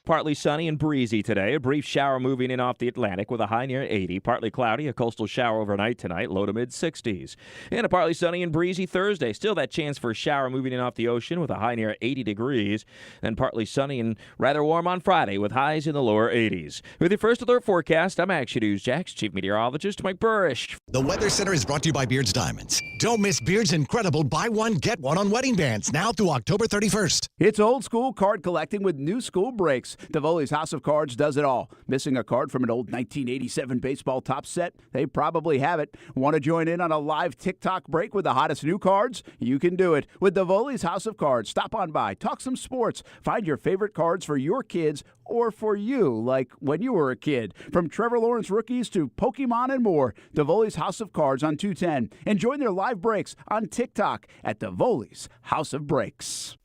Partly sunny and breezy today. A brief shower moving in off the Atlantic with a high near 80. Partly cloudy, a coastal shower overnight tonight, low to mid-60s. And a partly sunny and breezy Thursday. Still that chance for a shower moving in off the ocean with a high near 80 degrees. Then partly sunny and rather warm on Friday with highs in the lower 80s. With your First Alert forecast, I'm Action News Jax Chief Meteorologist Mike Burrish. The Weather Center is brought to you by Beards Diamonds. Don't miss Beards' incredible buy one, get one on wedding bands now through October 31st. It's old school card collecting with new school breaks. Davoli's House of Cards does it all. Missing a card from an old 1987 baseball top set? They probably have it. Want to join in on a live TikTok break with the hottest new cards? You can do it with Davoli's House of Cards. Stop on by, talk some sports, find your favorite cards for your kids or for you, like when you were a kid. From Trevor Lawrence rookies to Pokemon and more, Davoli's House of Cards on 210. And join their live breaks on TikTok at Davoli's House of Breaks.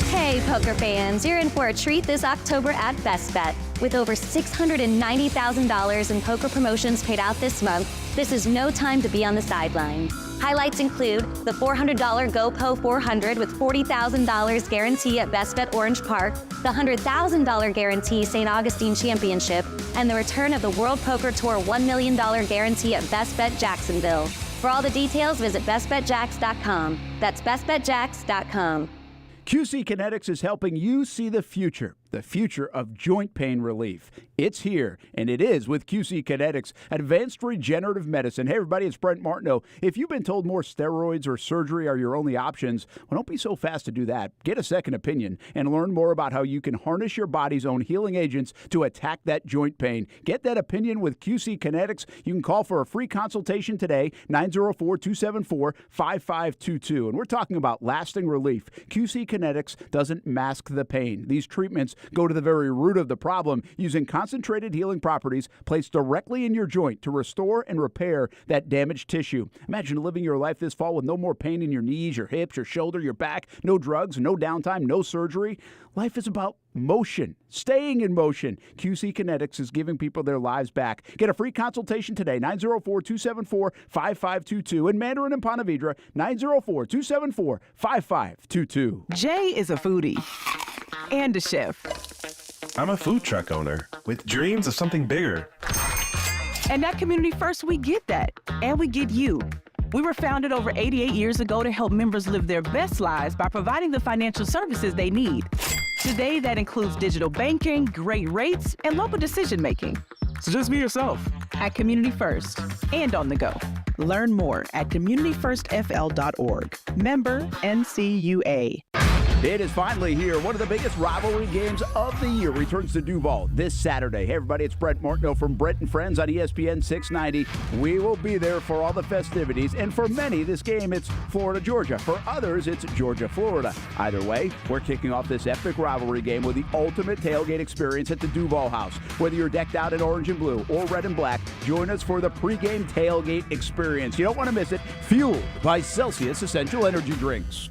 Hey, poker fans, you're in for a treat this October at Best Bet. With over $690,000 in poker promotions paid out this month, this is no time to be on the sidelines. Highlights include the $400 GoPo 400 with $40,000 guarantee at Best Bet Orange Park, the $100,000 guarantee St. Augustine Championship, and the return of the World Poker Tour $1 million guarantee at Best Bet Jacksonville. For all the details, visit bestbetjax.com. That's bestbetjax.com. QC Kinetics is helping you see the future. The future of joint pain relief. It's here, and it is with QC Kinetics, advanced regenerative medicine. Hey, everybody, it's Brent Martineau. If you've been told more steroids or surgery are your only options, well, don't be so fast to do that. Get a second opinion and learn more about how you can harness your body's own healing agents to attack that joint pain. Get that opinion with QC Kinetics. You can call for a free consultation today, 904-274-5522. And we're talking about lasting relief. QC Kinetics doesn't mask the pain. These treatments go to the very root of the problem using concentrated healing properties placed directly in your joint to restore and repair that damaged tissue. Imagine living your life this fall with no more pain in your knees, your hips, your shoulder, your back, no drugs, no downtime, no surgery. Life is about motion, staying in motion. QC Kinetics is giving people their lives back. Get a free consultation today, 904-274-5522. In Mandarin and Ponte Vedra, 904-274-5522. Jay is a foodie and a chef. I'm a food truck owner with dreams of something bigger. And at Community First, we get that. And we get you. We were founded over 88 years ago to help members live their best lives by providing the financial services they need. Today, that includes digital banking, great rates, and local decision-making. So just be yourself. At Community First and on the go. Learn more at communityfirstfl.org. Member NCUA. It is finally here. One of the biggest rivalry games of the year returns to Duval this Saturday. Hey, everybody, it's Brent Martineau from Brent Friends on ESPN 690. We will be there for all the festivities. And for many, this game, it's Florida-Georgia. For others, it's Georgia-Florida. Either way, we're kicking off this epic rivalry game with the ultimate tailgate experience at the Duval House. Whether you're decked out in orange and blue or red and black, join us for the pregame tailgate experience. You don't want to miss it. Fueled by Celsius Essential Energy Drinks.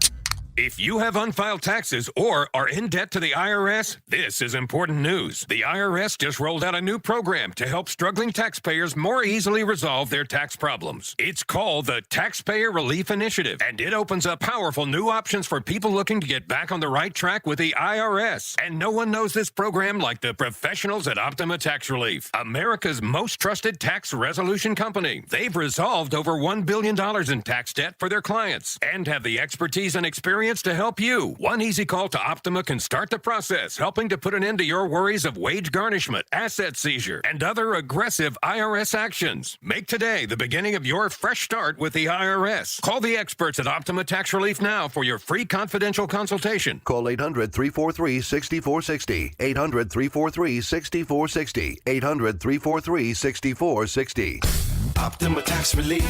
If you have unfiled taxes or are in debt to the IRS, this is important news. The IRS just rolled out a new program to help struggling taxpayers more easily resolve their tax problems. It's called the Taxpayer Relief Initiative, and it opens up powerful new options for people looking to get back on the right track with the IRS. And no one knows this program like the professionals at Optima Tax Relief, America's most trusted tax resolution company. They've resolved over $1 billion in tax debt for their clients and have the expertise and experience to help you. One easy call to Optima can start the process, helping to put an end to your worries of wage garnishment, asset seizure, and other aggressive IRS actions. Make today the beginning of your fresh start with the IRS. Call the experts at Optima Tax Relief now for your free confidential consultation. Call 800-343-6460. 800-343-6460. 800-343-6460. Optima Tax Relief.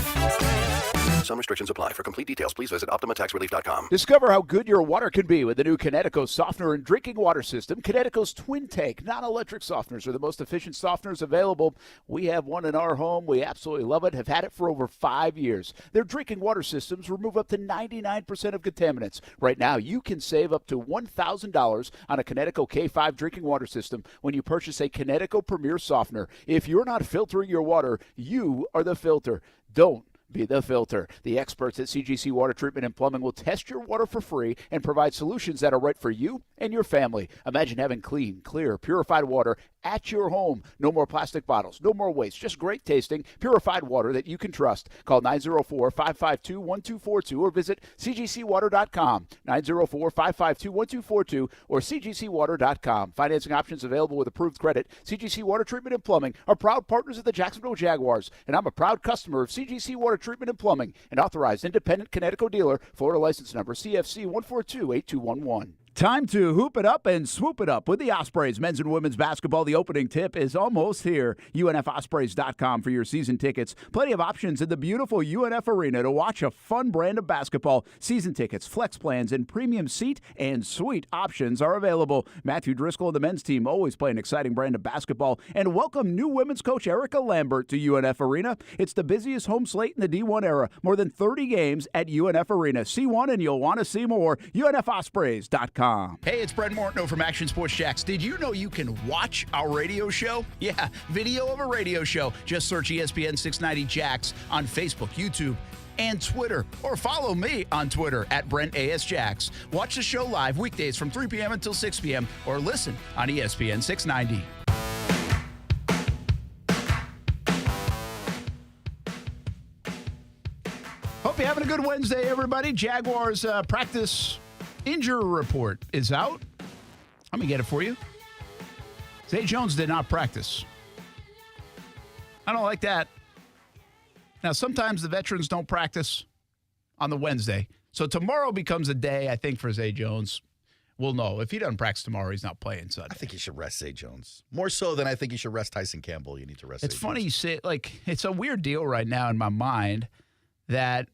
Some restrictions apply. For complete details, please visit OptimaTaxRelief.com. Discover how good your water can be with the new Connecticut softener and drinking water system. Connecticut's Twin Tank non-electric softeners are the most efficient softeners available. We have one in our home. We absolutely love it. Have had it for over 5 years. Their drinking water systems remove up to 99% of contaminants. Right now, you can save up to $1,000 on a Connecticut K5 drinking water system when you purchase a Connecticut Premier softener. If you're not filtering your water, you are the filter. Don't be the filter. The experts at CGC Water Treatment and Plumbing will test your water for free and provide solutions that are right for you and your family. Imagine having clean, clear, purified water at your home. No more plastic bottles, no more waste, just great tasting, purified water that you can trust. Call 904-552-1242 or visit cgcwater.com. 904-552-1242 or cgcwater.com. Financing options available with approved credit. CGC Water Treatment and Plumbing are proud partners of the Jacksonville Jaguars, and I'm a proud customer of CGC Water Treatment and Plumbing, an authorized independent Connecticut dealer, Florida license number CFC 1428211. Time to hoop it up and swoop it up with the Ospreys. Men's and women's basketball, the opening tip is almost here. UNFospreys.com for your season tickets. Plenty of options in the beautiful UNF Arena to watch a fun brand of basketball. Season tickets, flex plans, and premium seat and suite options are available. Matthew Driscoll and the men's team always play an exciting brand of basketball. And welcome new women's coach Erica Lambert to UNF Arena. It's the busiest home slate in the D1 era. More than 30 games at UNF Arena. See one and you'll want to see more. UNFospreys.com. Hey, it's Brent Martineau from Action Sports Jacks. Did you know you can watch our radio show? Yeah, video of a radio show. Just search ESPN 690 Jacks on Facebook, YouTube, and Twitter. Or follow me on Twitter at Brent A.S. Jacks. Watch the show live weekdays from 3 p.m. until 6 p.m. or listen on ESPN 690. Hope you're having a good Wednesday, everybody. Jaguars practice injury report is out. Let me get it for you. Zay Jones did not practice. I don't like that. Now, sometimes the veterans don't practice on the Wednesday. So tomorrow becomes a day, I think, for Zay Jones. We'll know. If he doesn't practice tomorrow, he's not playing Sunday. I think he should rest Zay Jones. More so than I think he should rest Tyson Campbell. You need to rest Zay It's funny Jones. you say, like, it's a weird deal right now in my mind that,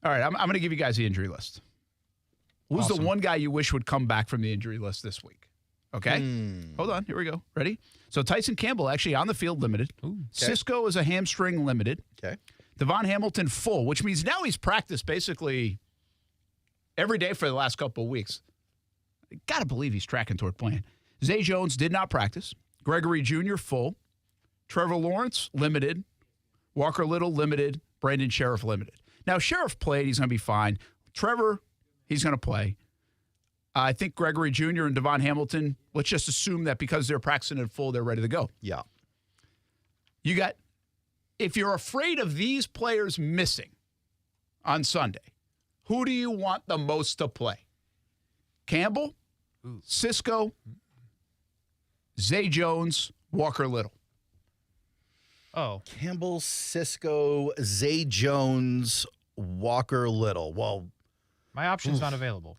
all right, I'm going to give you guys the injury list. Who's the one guy you wish would come back from the injury list this week? Okay? Hold on. Here we go. Ready? So Tyson Campbell actually on the field limited. Cisco is a hamstring limited. Okay. Devon Hamilton full, which means now he's practiced basically every day for the last couple of weeks. Got to believe he's tracking toward playing. Zay Jones did not practice. Gregory Jr. full. Trevor Lawrence limited. Walker Little limited. Brandon Sheriff limited. Now, Sheriff played. He's going to be fine. Trevor, he's going to play. I think Gregory Jr. and Devon Hamilton, let's just assume that because they're practicing in full, they're ready to go. Yeah. You got, if you're afraid of these players missing on Sunday, who do you want the most to play? Campbell, Cisco, Zay Jones, Walker Little. Oh. Campbell, Cisco, Zay Jones, Walker Little. Well, my option's not available.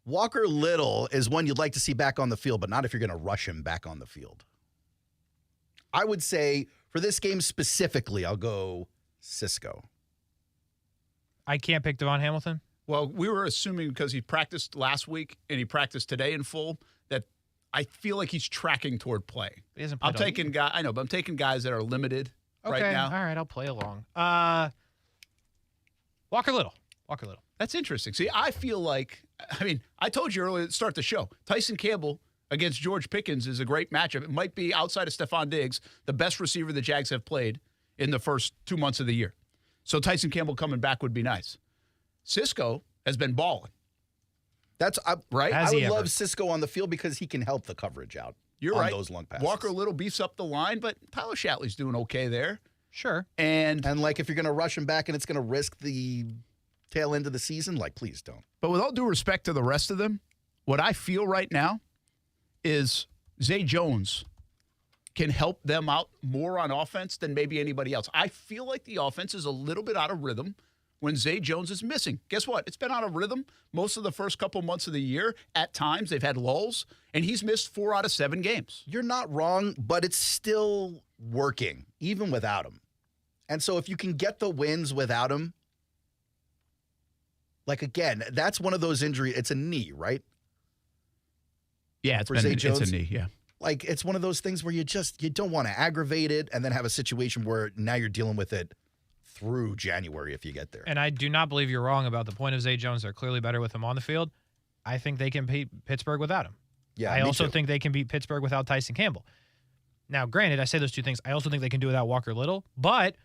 Walker Little is one you'd like to see back on the field, but not if you're going to rush him back on the field. I would say for this game specifically, I'll go Cisco. I can't pick Devon Hamilton? Well, we were assuming because he practiced last week and he practiced today in full that I feel like he's tracking toward play. He hasn't I'm played taking guys. I know, but I'm taking guys that are limited right now. All right, I'll play along. Walker Little. That's interesting. See, I feel like, I told you earlier to start the show, Tyson Campbell against George Pickens is a great matchup. It might be, outside of Stephon Diggs, the best receiver the Jags have played in the first 2 months of the year. So Tyson Campbell coming back would be nice. Cisco has been balling. That's right. I would love Cisco on the field because he can help the coverage out. You're on right. Those long passes. Walker Little beefs up the line, but Tyler Shatley's doing okay there. Sure. And like if you're going to rush him back and it's going to risk the tail end of the season, like please don't. But with all due respect to the rest of them, what I feel right now is Zay Jones can help them out more on offense than maybe anybody else. I feel like the offense is a little bit out of rhythm when Zay Jones is missing. Guess what? It's been out of rhythm most of the first couple months of the year. At times, they've had lulls, and he's missed 4 out of 7 games. You're not wrong, but it's still working, even without him. And so if you can get the wins without him, like, again, that's one of those injuries. It's a knee, right? Yeah, it's a knee, yeah. Like, it's one of those things where you don't want to aggravate it and then have a situation where now you're dealing with it through January if you get there. And I do not believe you're wrong about the point of Zay Jones. They're clearly better with him on the field. I think they can beat Pittsburgh without him. Yeah, I also think they can beat Pittsburgh without Tyson Campbell. Now, granted, I say those two things. I also think they can do without Walker Little, but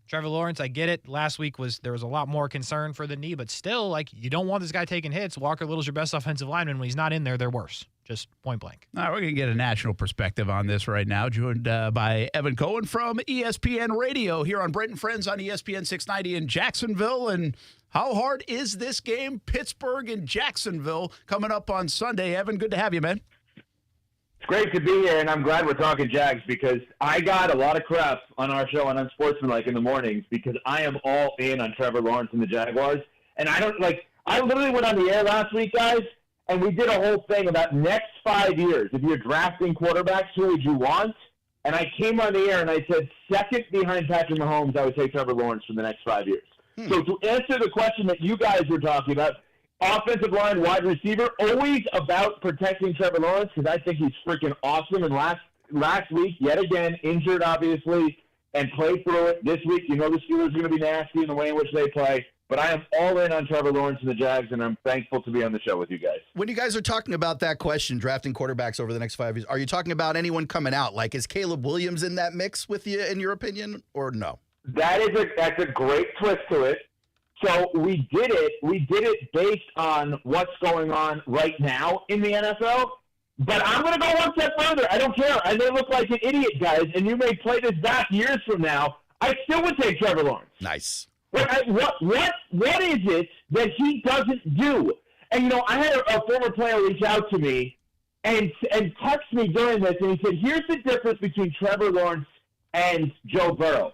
Trevor Lawrence, I get it. Last week there was a lot more concern for the knee, but still, like, you don't want this guy taking hits. Walker Little's your best offensive lineman. When he's not in there, they're worse. Just point blank. All right, we're going to get a national perspective on this right now, joined by Evan Cohen from ESPN Radio here on Brent Friends on ESPN 690 in Jacksonville. And how hard is this game? Pittsburgh and Jacksonville coming up on Sunday. Evan, good to have you, man. It's great to be here, and I'm glad we're talking Jags because I got a lot of crap on our show on Unsportsmanlike in the mornings because I am all in on Trevor Lawrence and the Jaguars. And I literally went on the air last week, guys, and we did a whole thing about next 5 years. If you're drafting quarterbacks, who would you want? And I came on the air and I said, second behind Patrick Mahomes, I would take Trevor Lawrence for the next 5 years. So to answer the question that you guys were talking about, offensive line, wide receiver, always about protecting Trevor Lawrence because I think he's freaking awesome. And last week, yet again, injured obviously, and played through it. This week, the Steelers are going to be nasty in the way in which they play. But I am all in on Trevor Lawrence and the Jags, and I'm thankful to be on the show with you guys. When you guys are talking about that question, drafting quarterbacks over the next 5 years, are you talking about anyone coming out? Like, is Caleb Williams in that mix with you, in your opinion, or no? That's a great twist to it. So we did it based on what's going on right now in the NFL. But I'm going to go one step further. I don't care. I may look like an idiot, guys, and you may play this back years from now. I still would take Trevor Lawrence. Nice. What is it that he doesn't do? And, I had a former player reach out to me and texted me during this, and he said, here's the difference between Trevor Lawrence and Joe Burrow.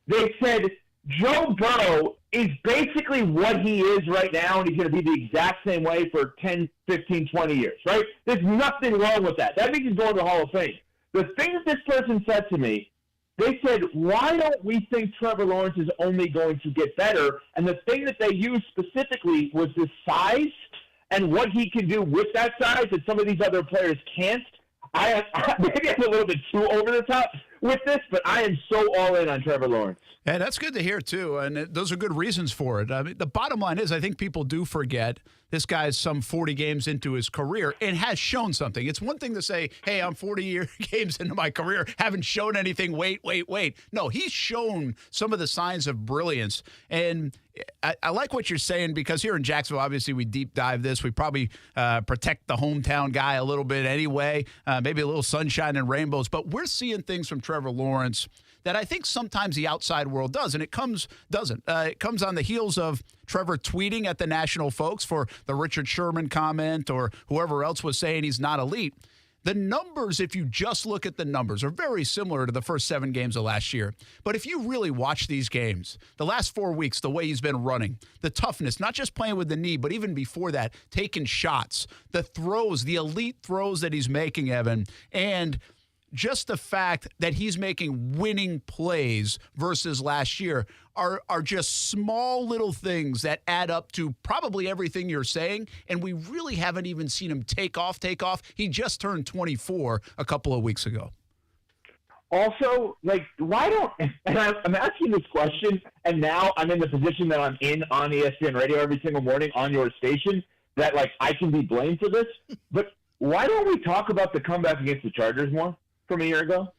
They said Joe Burrow is basically what he is right now, and he's going to be the exact same way for 10, 15, 20 years, right? There's nothing wrong with that. That means he's going to the Hall of Fame. The thing that this person said to me, they said, why don't we think Trevor Lawrence is only going to get better? And the thing that they used specifically was the size and what he can do with that size that some of these other players can't. Maybe I'm a little bit too over the top with this, but I am so all in on Trevor Lawrence. Yeah, that's good to hear, too, and those are good reasons for it. I mean, the bottom line is I think people do forget this guy's some 40 games into his career and has shown something. It's one thing to say, hey, I'm 40 games into my career, haven't shown anything, wait. No, he's shown some of the signs of brilliance, and I like what you're saying because here in Jacksonville, obviously, we deep dive this. We probably protect the hometown guy a little bit anyway, maybe a little sunshine and rainbows, but we're seeing things from Trevor Lawrence that I think sometimes the outside world does, and it comes on the heels of Trevor tweeting at the national folks for the Richard Sherman comment or whoever else was saying he's not elite. The numbers, if you just look at the numbers, are very similar to the first 7 games of last year. But if you really watch these games, the last 4 weeks, the way he's been running, the toughness, not just playing with the knee, but even before that, taking shots, the throws, the elite throws that he's making, Evan, and just the fact that he's making winning plays versus last year are just small little things that add up to probably everything you're saying, and we really haven't even seen him take off. He just turned 24 a couple of weeks ago. Also, why don't – and I'm asking this question, and now I'm in the position that I'm in on ESPN Radio every single morning on your station, that, I can be blamed for this, but why don't we talk about the comeback against the Chargers more? From a year ago?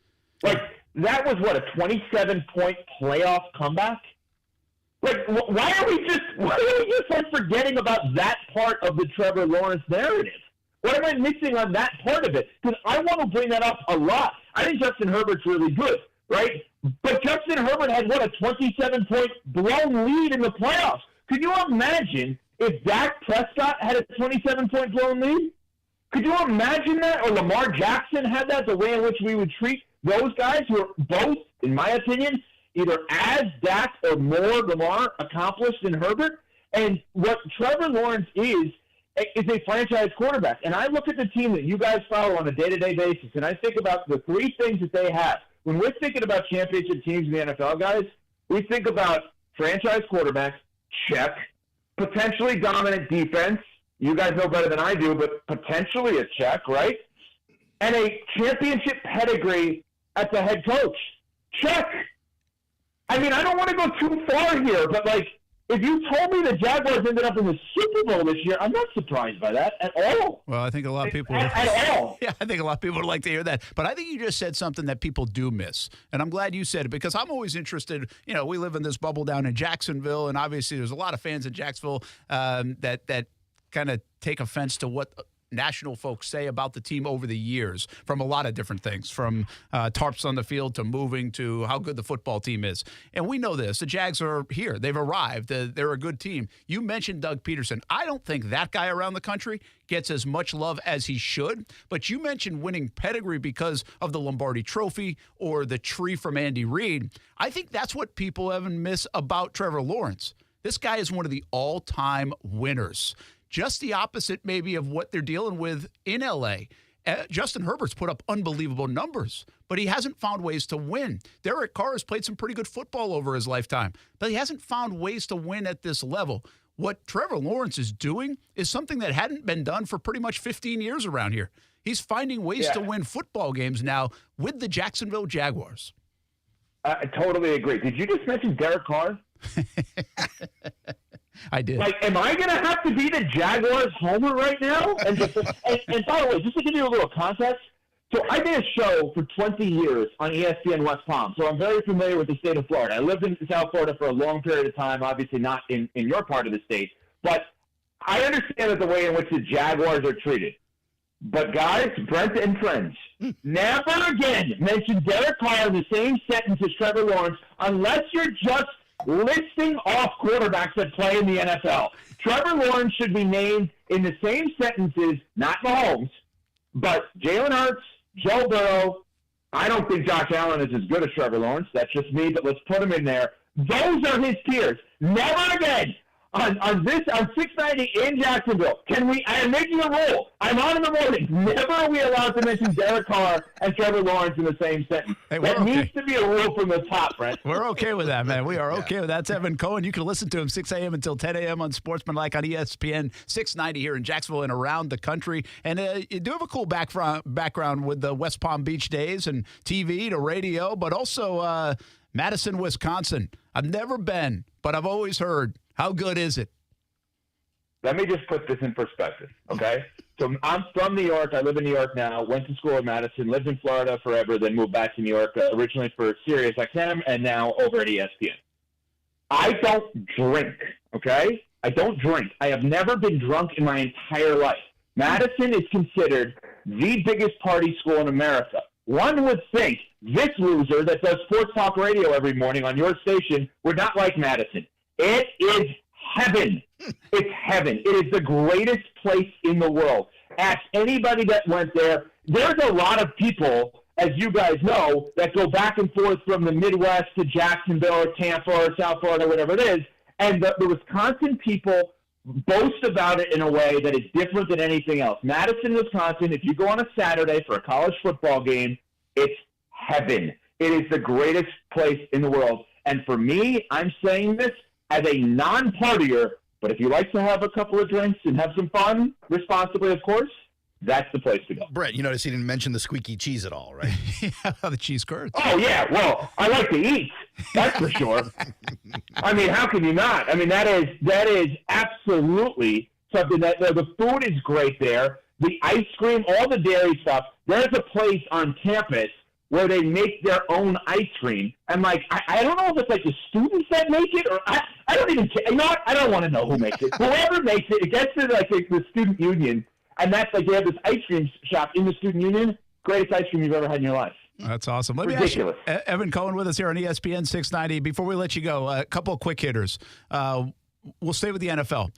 That was, a 27-point playoff comeback? Why are we just forgetting about that part of the Trevor Lawrence narrative? What am I missing on that part of it? Because I want to bring that up a lot. I think Justin Herbert's really good, right? But Justin Herbert had, a 27-point blown lead in the playoffs. Could you imagine if Dak Prescott had a 27-point blown lead? Could you imagine that? Or Lamar Jackson had that, the way in which we would treat those guys who are both, in my opinion, either as Dak or more Lamar accomplished than Herbert? And what Trevor Lawrence is a franchise quarterback. And I look at the team that you guys follow on a day-to-day basis, and I think about the 3 things that they have. When we're thinking about championship teams in the NFL, guys, we think about franchise quarterback, check, potentially dominant defense, you guys know better than I do, but potentially a check, right? And a championship pedigree at the head coach. Check. I mean, I don't want to go too far here, but, if you told me the Jaguars ended up in the Super Bowl this year, I'm not surprised by that at all. Well, I think a lot of people at all. Yeah, I think a lot of people would like to hear that. But I think you just said something that people do miss. And I'm glad you said it because I'm always interested. We live in this bubble down in Jacksonville, and obviously there's a lot of fans in Jacksonville that kind of take offense to what national folks say about the team over the years from a lot of different things, from tarps on the field to moving to how good the football team is. And we know this. The Jags are here. They've arrived. They're a good team. You mentioned Doug Peterson. I don't think that guy around the country gets as much love as he should, but you mentioned winning pedigree because of the Lombardi Trophy or the tree from Andy Reid. I think that's what people even miss about Trevor Lawrence. This guy is one of the all-time winners. Just the opposite maybe of what they're dealing with in L.A. Justin Herbert's put up unbelievable numbers, but he hasn't found ways to win. Derek Carr has played some pretty good football over his lifetime, but he hasn't found ways to win at this level. What Trevor Lawrence is doing is something that hadn't been done for pretty much 15 years around here. He's finding ways to win football games now with the Jacksonville Jaguars. I totally agree. Did you just mention Derek Carr? I did. Am I going to have to be the Jaguars homer right now? And by the way, just to give you a little context, so I did a show for 20 years on ESPN West Palm, so I'm very familiar with the state of Florida. I lived in South Florida for a long period of time, obviously not in your part of the state, but I understand that the way in which the Jaguars are treated. But guys, Brent and Friends, never again mention Derek Carr in the same sentence as Trevor Lawrence unless you're just listing off quarterbacks that play in the NFL. Trevor Lawrence should be named in the same sentences, not Mahomes, But Jalen Hurts, Joe Burrow, I don't think Josh Allen is as good as Trevor Lawrence. That's just me, but let's put him in there. Those are his peers. Never again on 690 in Jacksonville. I am making a rule. I'm on in the morning. Never are we allowed to mention Derek Carr and Trevor Lawrence in the same sentence. Hey, that needs to be a rule from the top, Brent. We're okay with that, man. We are okay with that. That's Evan Cohen. You can listen to him 6 a.m. until 10 a.m. on Sportsmanlike on ESPN 690 here in Jacksonville and around the country. And you do have a cool background with the West Palm Beach days and TV to radio, but also Madison, Wisconsin. I've never been, but I've always heard. How good is it? Let me just put this in perspective, okay? So I'm from New York. I live in New York now. Went to school in Madison. Lived in Florida forever. Then moved back to New York originally for Sirius XM and now over at ESPN. I don't drink, okay? I don't drink. I have never been drunk in my entire life. Madison is considered the biggest party school in America. One would think this loser that does sports talk radio every morning on your station would not like Madison. It is heaven. It's heaven. It is the greatest place in the world. Ask anybody that went there. There's a lot of people, as you guys know, that go back and forth from the Midwest to Jacksonville or Tampa or South Florida, whatever it is. And the Wisconsin people boast about it in a way that is different than anything else. Madison, Wisconsin, if you go on a Saturday for a college football game, it's heaven. It is the greatest place in the world. And for me, I'm saying this as a non-partier, but if you like to have a couple of drinks and have some fun, responsibly, of course, that's the place to go. Brent, you notice he didn't mention the squeaky cheese at all, right? Yeah, the cheese curds. Oh, yeah. Well, I like to eat. That's for sure. I mean, how can you not? I mean, that is absolutely something that the food is great there. The ice cream, all the dairy stuff. There's a place on campus where they make their own ice cream. And, like, I don't know if it's, like, the students that make it or I don't even care. You know what? I don't want to know who makes it. Whoever makes it, it gets to, like, the student union. And that's, like, they have this ice cream shop in the student union. Greatest ice cream you've ever had in your life. That's awesome. Let me Ridiculous. ask you, Evan Cohen with us here on ESPN 690. Before we let you go, a couple of quick hitters. We'll stay with the NFL.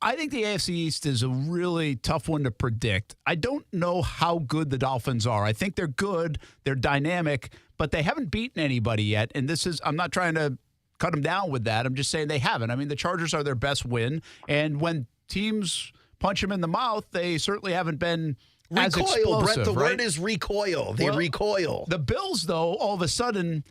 I think the AFC East is a really tough one to predict. I don't know how good the Dolphins are. I think they're good. They're dynamic, but they haven't beaten anybody yet. And I'm not trying to cut them down with that. I'm just saying they haven't. I mean, the Chargers are their best win. And when teams punch them in the mouth, they certainly haven't been as explosive. Brent, the right? word is recoil. They recoil. The Bills, though, all of a sudden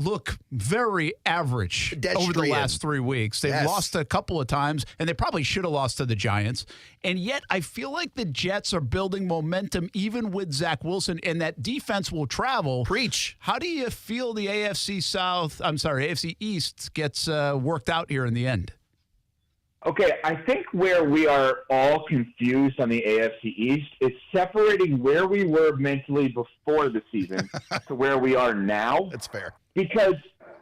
look very average over the last 3 weeks. They've lost a couple of times, and they probably should have lost to the Giants. And yet I feel like the Jets are building momentum even with Zach Wilson, and that defense will travel. Preach. How do you feel the AFC East gets worked out here in the end? Okay, I think where we are all confused on the AFC East is separating where we were mentally before the season to where we are now. That's fair. Because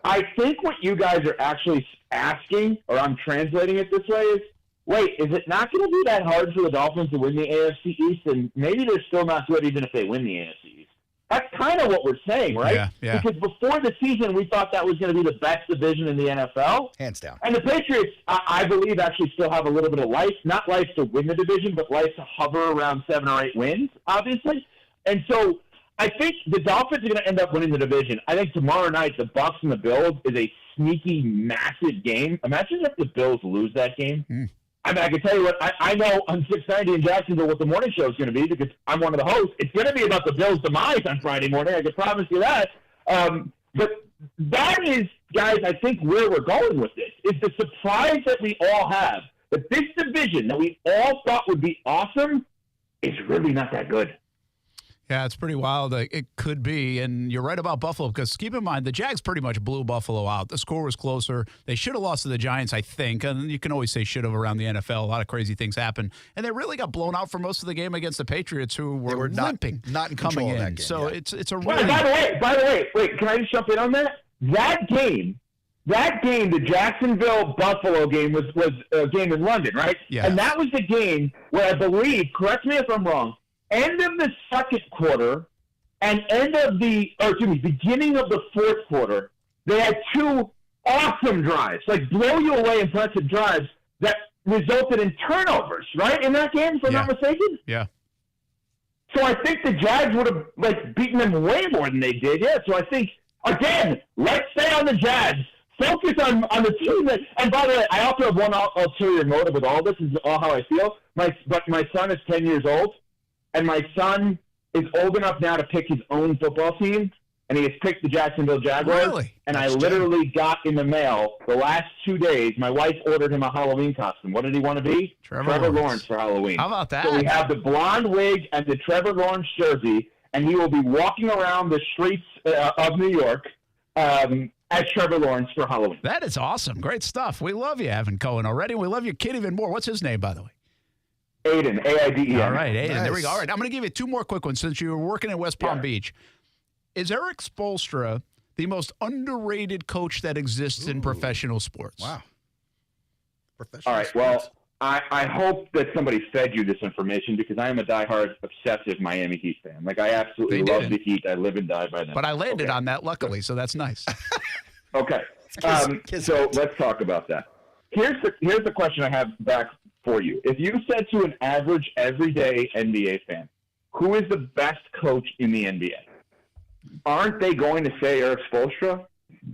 I think what you guys are actually asking, or I'm translating it this way, is, wait, is it not going to be that hard for the Dolphins to win the AFC East? And maybe they're still not good even if they win the AFC East. That's kind of what we're saying, right? Yeah. Because before the season, we thought that was going to be the best division in the NFL. Hands down. And the Patriots, I believe, actually still have a little bit of life. Not life to win the division, but life to hover around 7 or 8 wins, obviously. And so I think the Dolphins are going to end up winning the division. I think tomorrow night, the Bucs and the Bills is a sneaky, massive game. Imagine if the Bills lose that game. I mean, I can tell you what, I know on 690 in Jacksonville what the morning show is going to be because I'm one of the hosts. It's going to be about the Bills' demise on Friday morning. I can promise you that. But that is, guys, I think where we're going with this is the surprise that we all have that this division that we all thought would be awesome is really not that good. Yeah, it's pretty wild. It could be. And you're right about Buffalo because keep in mind, the Jags pretty much blew Buffalo out. The score was closer. They should have lost to the Giants, I think. And you can always say should have around the NFL. A lot of crazy things happen. And they really got blown out for most of the game against the Patriots who were limping. Not in coming control in. of that game, so yeah. it's a Well, really... by the way, wait, can I just jump in on that? That game, the Jacksonville-Buffalo game was a game in London, right? Yeah. And that was the game where I believe, correct me if I'm wrong, end of the second quarter and beginning of the fourth quarter, they had 2 awesome drives, like blow you away impressive drives that resulted in turnovers, right? In that game, if I'm not mistaken? Yeah. So I think the Jags would have beaten them way more than they did. Yeah. So I think again, let's stay on the Jags. Focus on the team that. And by the way, I also have one ulterior motive with all this. This is all how I feel. But my son is 10 years old, and my son is old enough now to pick his own football team, and he has picked the Jacksonville Jaguars. Really? And I literally got in the mail the last 2 days. My wife ordered him a Halloween costume. What did he want to be? Trevor Lawrence for Halloween. How about that? So we have the blonde wig and the Trevor Lawrence jersey, and he will be walking around the streets of New York as Trevor Lawrence for Halloween. That is awesome. Great stuff. We love you, Evan Cohen, already. We love your kid even more. What's his name, by the way? Aiden, A-I-D-E-N. All right, Aiden. Nice. There we go. All right, I'm going to give you 2 more quick ones since you were working in West Palm Beach. Is Eric Spoelstra the most underrated coach that exists in professional sports? Wow. Professional All right, sports. well, I hope that somebody fed you this information because I am a diehard, obsessive Miami Heat fan. Like, I absolutely love the Heat. I live and die by them. But I landed on that, luckily, so that's nice. Okay. So let's talk about that. Here's the question I have back for you. If you said to an average, everyday NBA fan, who is the best coach in the NBA? Aren't they going to say Eric Spoelstra?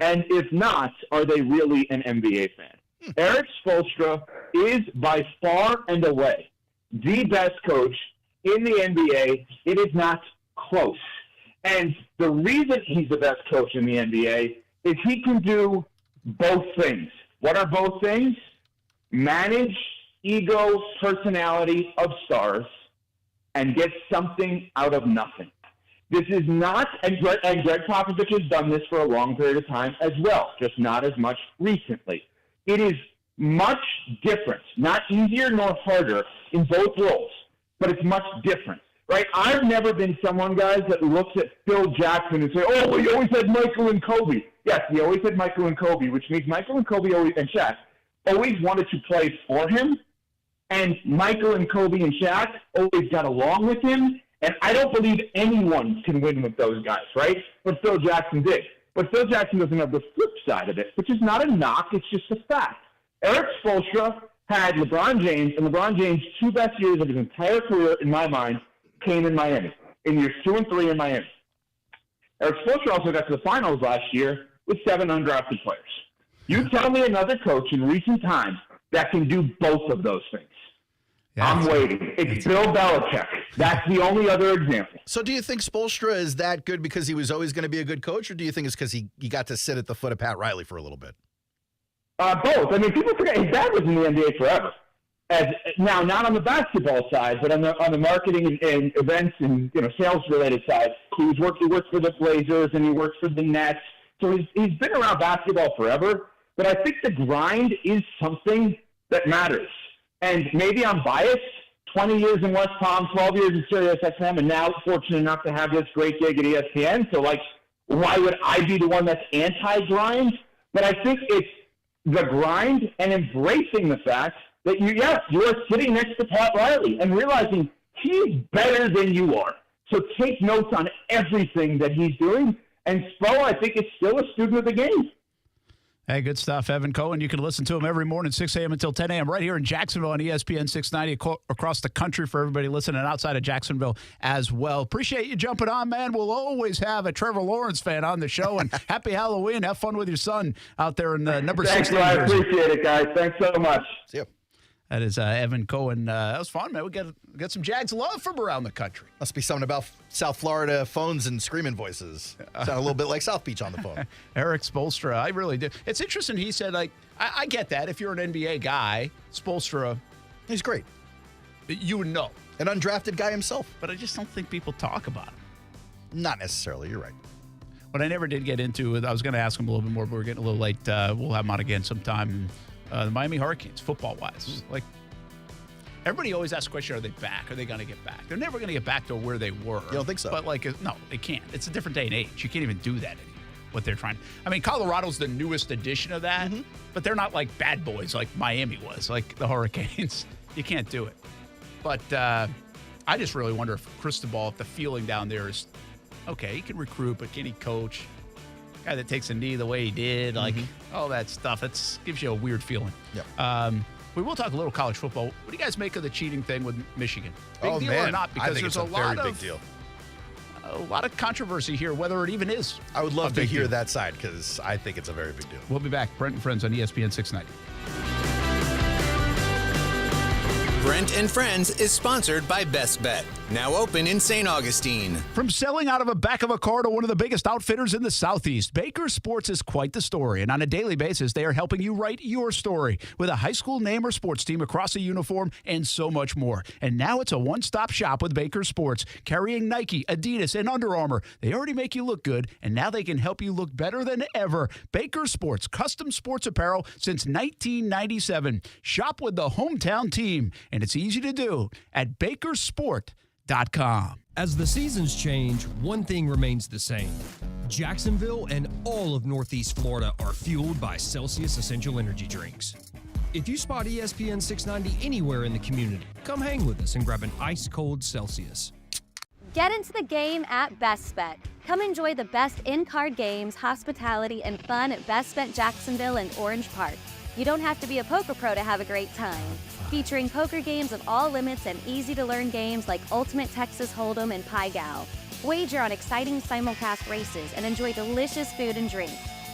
And if not, are they really an NBA fan? Eric Spoelstra is by far and away the best coach in the NBA. It is not close. And the reason he's the best coach in the NBA is he can do both things. What are both things? Manage ego, personality of stars and get something out of nothing. This is not, and Greg Popovich has done this for a long period of time as well, just not as much recently. It is much different, not easier nor harder in both roles, but it's much different, right? I've never been someone, guys, that looks at Phil Jackson and say, oh, well, he always had Michael and Kobe. Yes, he always had Michael and Kobe, which means Michael and Kobe and Shaq always wanted to play for him, and Michael and Kobe and Shaq always got along with him. And I don't believe anyone can win with those guys, right? But Phil Jackson did. But Phil Jackson doesn't have the flip side of it, which is not a knock. It's just a fact. Eric Spoelstra had LeBron James, and LeBron James' 2 best years of his entire career, in my mind, came in Miami, in years 2 and 3 in Miami. Eric Spoelstra also got to the finals last year with 7 undrafted players. You tell me another coach in recent times that can do both of those things. Yeah, I'm waiting. It's Bill Belichick. That's the only other example. So do you think Spoelstra is that good because he was always going to be a good coach, or do you think it's because he got to sit at the foot of Pat Riley for a little bit? Both. I mean, people forget his dad was in the NBA forever. Now, not on the basketball side, but on the marketing and events and sales-related side. He worked for the Blazers and he worked for the Nets. So he's been around basketball forever. But I think the grind is something that matters. And maybe I'm biased, 20 years in West Palm, 12 years in Sirius XM, and now fortunate enough to have this great gig at ESPN. So, why would I be the one that's anti-grind? But I think it's the grind and embracing the fact that you are sitting next to Pat Riley and realizing he's better than you are. So take notes on everything that he's doing. And Spo, I think, is still a student of the game. Hey, good stuff, Evan Cohen. You can listen to him every morning, 6 a.m. until 10 a.m. right here in Jacksonville on ESPN 690 across the country for everybody listening outside of Jacksonville as well. Appreciate you jumping on, man. We'll always have a Trevor Lawrence fan on the show. And happy Halloween. Have fun with your son out there in the number 16. Thanks, I appreciate it, guys. Thanks so much. See you. That is Evan Cohen. That was fun, man. We got some Jags love from around the country. Must be something about South Florida phones and screaming voices. Sound a little bit like South Beach on the phone. Eric Spoelstra, I really did. It's interesting. He said, I get that. If you're an NBA guy, Spoelstra, he's great. You would know. An undrafted guy himself. But I just don't think people talk about him. Not necessarily. You're right. What I never did get into, I was going to ask him a little bit more, but we're getting a little late. We'll have him on again sometime. The Miami Hurricanes, football-wise. Everybody always asks the question, are they back? Are they going to get back? They're never going to get back to where they were. You don't think so? But, no, they can't. It's a different day and age. You can't even do that anymore, what they're trying. I mean, Colorado's the newest edition of that, but they're not like bad boys like Miami was, like the Hurricanes. You can't do it. But I just really wonder if Cristobal, if the feeling down there is, okay, he can recruit, but can he coach? Guy that takes a knee the way he did, all that stuff. That gives you a weird feeling. Yep. We will talk a little college football. What do you guys make of the cheating thing with Michigan? Big deal man. or not? Because I think there's it's a very big deal. A lot of controversy here, whether it even is. I would love a to big hear deal. that side because I think it's a very big deal. We'll be back. Brent and Friends on ESPN 690. Brent and Friends is sponsored by Best Bet, now open in St. Augustine. From selling out of a back of a car to one of the biggest outfitters in the Southeast, Baker Sports is quite the story. And on a daily basis, they are helping you write your story with a high school name or sports team across a uniform and so much more. And now it's a one-stop shop with Baker Sports, carrying Nike, Adidas, and Under Armour. They already make you look good, and now they can help you look better than ever. Baker Sports, custom sports apparel since 1997. Shop with the hometown team. And it's easy to do at bakersport.com. As the seasons change, one thing remains the same. Jacksonville and all of Northeast Florida are fueled by Celsius Essential Energy Drinks. If you spot ESPN 690 anywhere in the community, come hang with us and grab an ice-cold Celsius. Get into the game at Best Bet. Come enjoy the best in-card games, hospitality, and fun at Best Bet Jacksonville and Orange Park. You don't have to be a poker pro to have a great time. Featuring poker games of all limits and easy-to-learn games like Ultimate Texas Hold'em and Pai Gow. Wager on exciting simulcast races and enjoy delicious food and drink.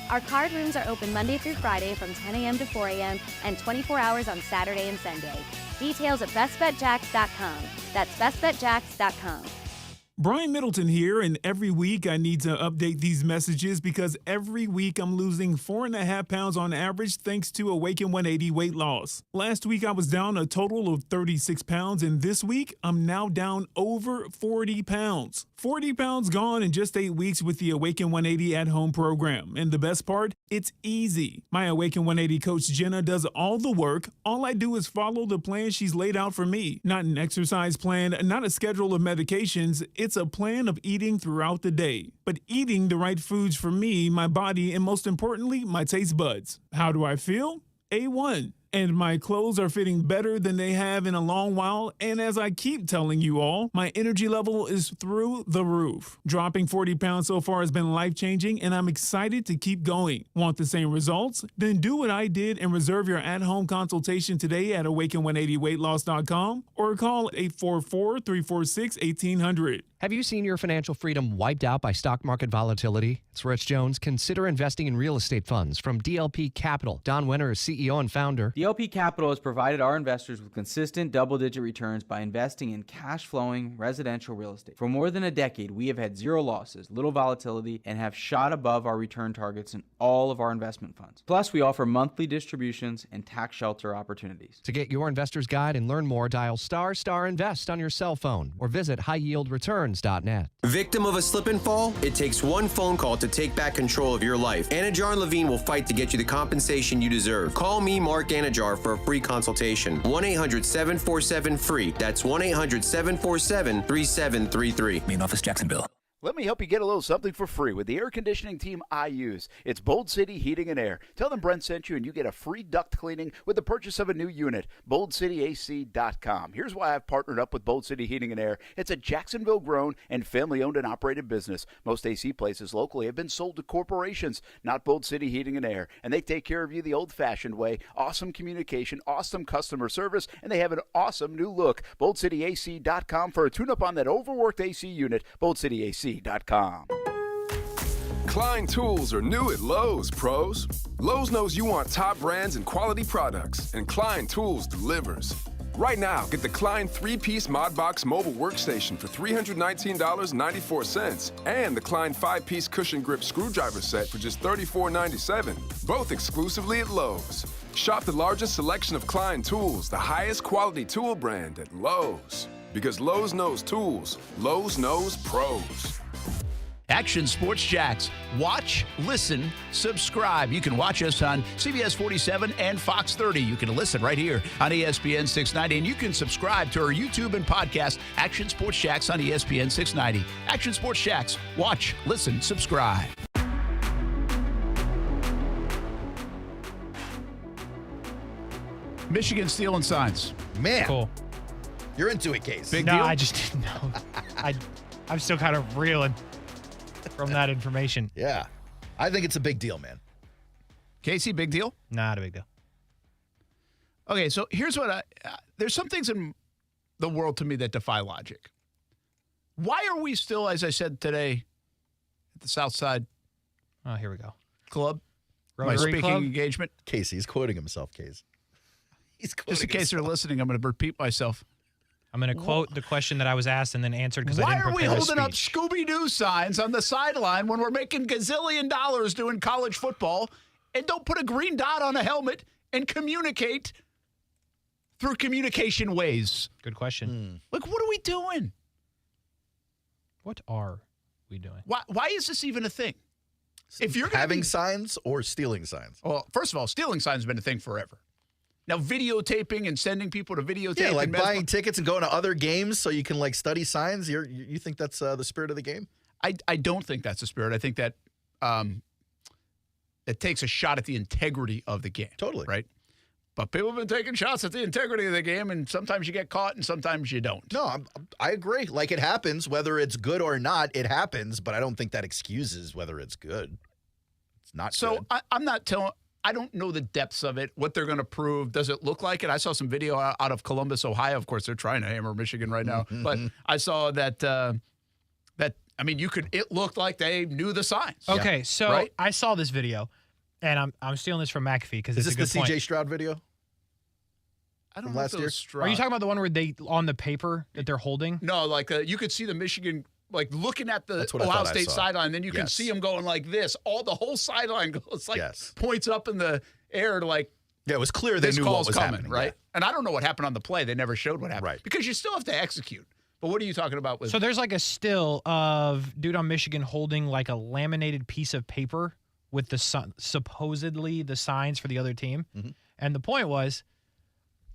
Our card rooms are open Monday through Friday from 10 a.m. to 4 a.m. and 24 hours on Saturday and Sunday. Details at bestbetjacks.com. That's bestbetjacks.com. Brian Middleton here, and every week I need to update these messages because every week I'm losing 4.5 pounds on average thanks to Awaken 180 weight loss. Last week I was down a total of 36 pounds, and this week I'm now down over 40 pounds. 40 pounds gone in just 8 weeks with the Awaken 180 at-home program. And the best part, it's easy. My Awaken 180 coach Jenna does all the work. All I do is follow the plan she's laid out for me. Not an exercise plan, not a schedule of medications. It's a plan of eating throughout the day. But eating the right foods for me, my body, and most importantly, my taste buds. How do I feel? A1. And my clothes are fitting better than they have in a long while. And as I keep telling you all, my energy level is through the roof. Dropping 40 pounds so far has been life-changing, and I'm excited to keep going. Want the same results? Then do what I did and reserve your at-home consultation today at awaken180weightloss.com or call 844-346-1800. Have you seen your financial freedom wiped out by stock market volatility? It's Rich Jones. Consider investing in real estate funds from DLP Capital. Don Wenner is CEO and founder. DLP Capital has provided our investors with consistent double-digit returns by investing in cash-flowing residential real estate. For more than a decade, we have had zero losses, little volatility, and have shot above our return targets in all of our investment funds. Plus, we offer monthly distributions and tax shelter opportunities. To get your investor's guide and learn more, dial **invest on your cell phone or visit highyieldreturns.net. Victim of a slip and fall? It takes one phone call to take back control of your life. Anajar and Levine will fight to get you the compensation you deserve. Call me, Mark Anajar, for a free consultation. 1-800-747-FREE. That's 1-800-747-3733. Main office, Jacksonville. Let me help you get a little something for free with the air conditioning team I use. It's Bold City Heating and Air. Tell them Brent sent you and you get a free duct cleaning with the purchase of a new unit. BoldCityAC.com. Here's why I've partnered up with Bold City Heating and Air. It's a Jacksonville-grown and family-owned and operated business. Most AC places locally have been sold to corporations, not Bold City Heating and Air. And they take care of you the old-fashioned way. Awesome communication, awesome customer service, and they have an awesome new look. BoldCityAC.com for a tune-up on that overworked AC unit. BoldCityAC.com. Klein tools are new at Lowe's, pros. Lowe's knows you want top brands and quality products, and Klein Tools delivers. Right now, get the Klein 3-piece ModBox mobile workstation for $319.94 and the Klein 5-piece cushion grip screwdriver set for just $34.97, both exclusively at Lowe's. Shop the largest selection of Klein tools, the highest quality tool brand at Lowe's. Because Lowe's knows tools, Lowe's knows pros. Action Sports Jacks. Watch, listen, subscribe. You can watch us on CBS 47 and Fox 30. You can listen right here on ESPN 690. And you can subscribe to our YouTube and podcast, Action Sports Jacks on ESPN 690. Action Sports Jacks. Watch, listen, subscribe. Michigan stealing signs. Man. Cool. You're into it, Case. Big deal? I just didn't know. I'm still kind of reeling from that information. Yeah. I think it's a big deal, man. Kasey, big deal? Not a big deal. Okay, so here's what there's some things in the world to me that defy logic. Why are we still, as I said today, at the South Side here we go. Club? Rotary My speaking Club? engagement? Casey's quoting himself, Case. He's quoting Just in case they're listening, I'm going to repeat myself. I'm going to quote the question that I was asked and then answered because I Why didn't are we prepare a holding up speech. Scooby-Doo signs on the sideline when we're making gazillion dollars doing college football and don't put a green dot on a helmet and communicate through communication ways? Good question. Like, what are we doing? What are we doing? Why is this even a thing? If you're gonna having signs or stealing signs? Well, first of all, stealing signs has been a thing forever. Now, videotaping and sending people to videotape. Yeah, like and buying tickets and going to other games so you can like study signs. You think that's the spirit of the game? I don't think that's the spirit. I think that it takes a shot at the integrity of the game. Totally. Right? But people have been taking shots at the integrity of the game, and sometimes you get caught and sometimes you don't. No, I agree. Like, it happens, whether it's good or not, it happens, but I don't think that excuses whether it's good. It's not So good. I'm not telling. I don't know the depths of it, what they're going to prove. Does it look like it? I saw some video out of Columbus, Ohio. Of course, they're trying to hammer Michigan right now. But I saw that, it looked like they knew the signs. Okay, so Right? I saw this video, and I'm stealing this from McAfee because Is it's this a the good CJ point. Stroud video? I don't From know last if it year? was Stroud. Are you talking about the one where they, on the paper that they're holding? No, like you could see the Michigan, like looking at the That's what I Ohio thought I State saw. sideline, then you can Yes. see them going like this. The whole sideline goes like Yes. points up in the air to like. Yeah, it was clear they this knew what call's was coming, happening, right? yeah. And I don't know what happened on the play. They never showed what happened, Right. Because you still have to execute. But what are you talking about with? So there's like a still of dude on Michigan holding like a laminated piece of paper with the supposedly the signs for the other team. Mm-hmm. And the point was,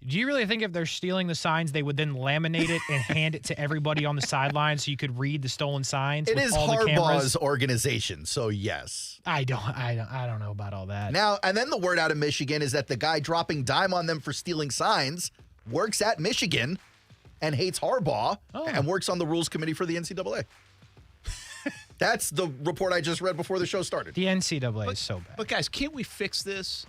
do you really think if they're stealing the signs, they would then laminate it and hand it to everybody on the sideline so you could read the stolen signs? It with is all the cameras? Harbaugh's organization, so yes. I don't know about all that. Now, and then the word out of Michigan is that the guy dropping dime on them for stealing signs works at Michigan and hates Harbaugh and works on the rules committee for the NCAA. That's the report I just read before the show started. The NCAA is so bad. But guys, can't we fix this?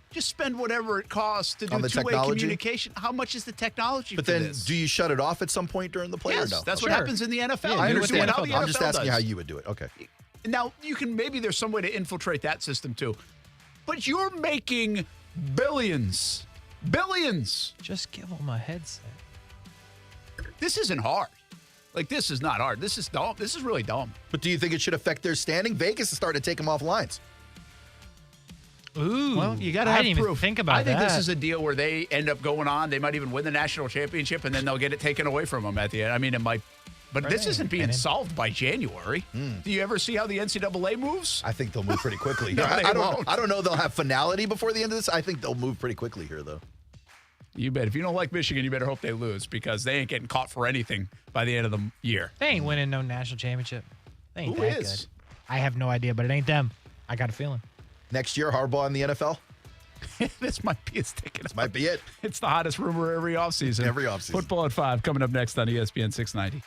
Just spend whatever it costs to On do the two-way technology? communication. How much is the technology But for then, this? do you shut it off at some point during the play Yes, or no? that's what Okay. happens in the NFL. I You're doing understand. how the I'm just NFL asking does. how you would do it. Okay. Now, maybe there's some way to infiltrate that system too. But you're making billions. Billions. Just give them a headset. This isn't hard. Like, this is not hard. This is dumb. This is really dumb. But do you think it should affect their standing? Vegas is starting to take them off lines. Ooh. Well, you got to I have didn't proof. even think about I think that. this is a deal where they end up going on. They might even win the national championship, and then they'll get it taken away from them at the end. I mean, it might. But this Right. isn't being And solved by January. Do you ever see how the NCAA moves? I think they'll move pretty quickly. No, they I won't. don't know they'll have finality before the end of this. I think they'll move pretty quickly here, though. You bet. If you don't like Michigan, you better hope they lose because they ain't getting caught for anything by the end of the year. They ain't winning no national championship. They ain't Who that is? good. I have no idea, but it ain't them. I got a feeling. Next year, Harbaugh in the NFL? This might be its ticket. This might be it. It's the hottest rumor every offseason. Every offseason. Football at 5 coming up next on ESPN 690.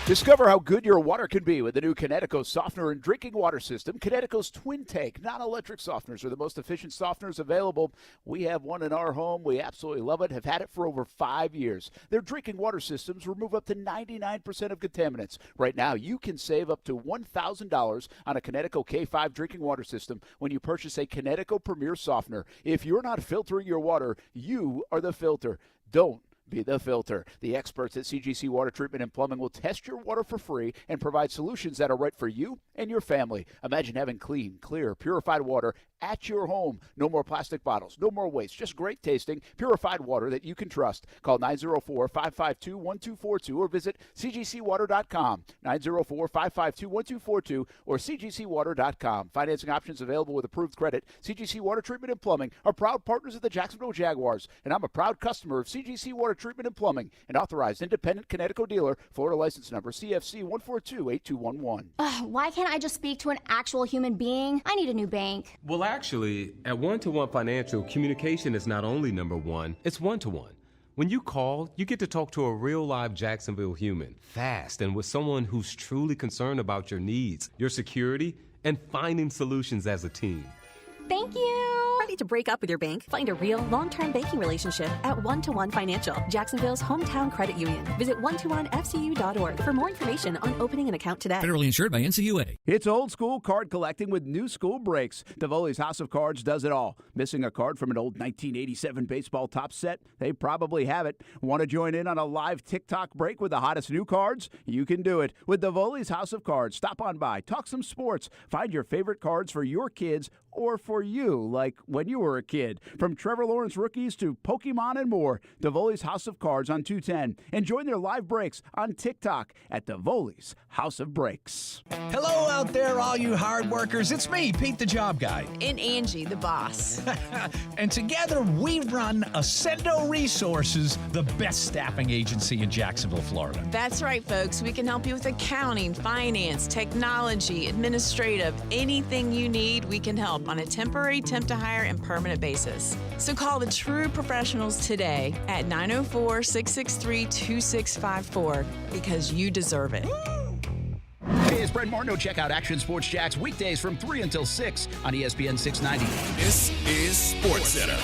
Discover how good your water can be with the new Connecticut softener and drinking water system. Connecticut's twin tank non-electric softeners are the most efficient softeners available. We have one in our home. We absolutely love it. Have had it for over 5 years. Their drinking water systems remove up to 99% of contaminants. Right now, you can save up to $1,000 on a Connecticut K5 drinking water system when you purchase a Connecticut Premier softener. If you're not filtering your water, you are the filter. Don't be the filter. The experts at CGC Water Treatment and Plumbing will test your water for free and provide solutions that are right for you and your family. Imagine having clean, clear, purified water at your home. No more plastic bottles, no more waste, just great tasting, purified water that you can trust. Call 904-552-1242 or visit cgcwater.com. 904-552-1242 or cgcwater.com. Financing options available with approved credit. CGC Water Treatment and Plumbing are proud partners of the Jacksonville Jaguars, and I'm a proud customer of CGC Water Treatment and Plumbing, an authorized independent Connecticut dealer. Florida license number CFC 1428211. Why can't I just speak to an actual human being? I need a new bank. Well, actually, at One-to-One Financial, communication is not only number one, it's one-to-one. When you call, you get to talk to a real live Jacksonville human, fast, and with someone who's truly concerned about your needs, your security, and finding solutions as a team. Thank you. Ready to break up with your bank? Find a real long-term banking relationship at One-to-One Financial, Jacksonville's hometown credit union. Visit one-to-one-fcu.org for more information on opening an account today. Federally insured by NCUA. It's old school card collecting with new school breaks. Davoli's House of Cards does it all. Missing a card from an old 1987 baseball top set? They probably have it. Want to join in on a live TikTok break with the hottest new cards? You can do it with Davoli's House of Cards. Stop on by, talk some sports, find your favorite cards for your kids or for you, like when you were a kid. From Trevor Lawrence rookies to Pokemon and more, Davoli's House of Cards on 210. And join their live breaks on TikTok at Davoli's House of Breaks. Hello out there, all you hard workers. It's me, Pete the Job Guy. And Angie, the boss. And together we run Ascendo Resources, the best staffing agency in Jacksonville, Florida. That's right, folks. We can help you with accounting, finance, technology, administrative, anything you need, we can help on a temporary, temp to hire, and permanent basis. So call the true professionals today at 904-663-2654 because you deserve it. Hey, it's Brent Martineau. Check out Action Sports Jacks weekdays from 3 until 6 on ESPN 690. This is SportsCenter.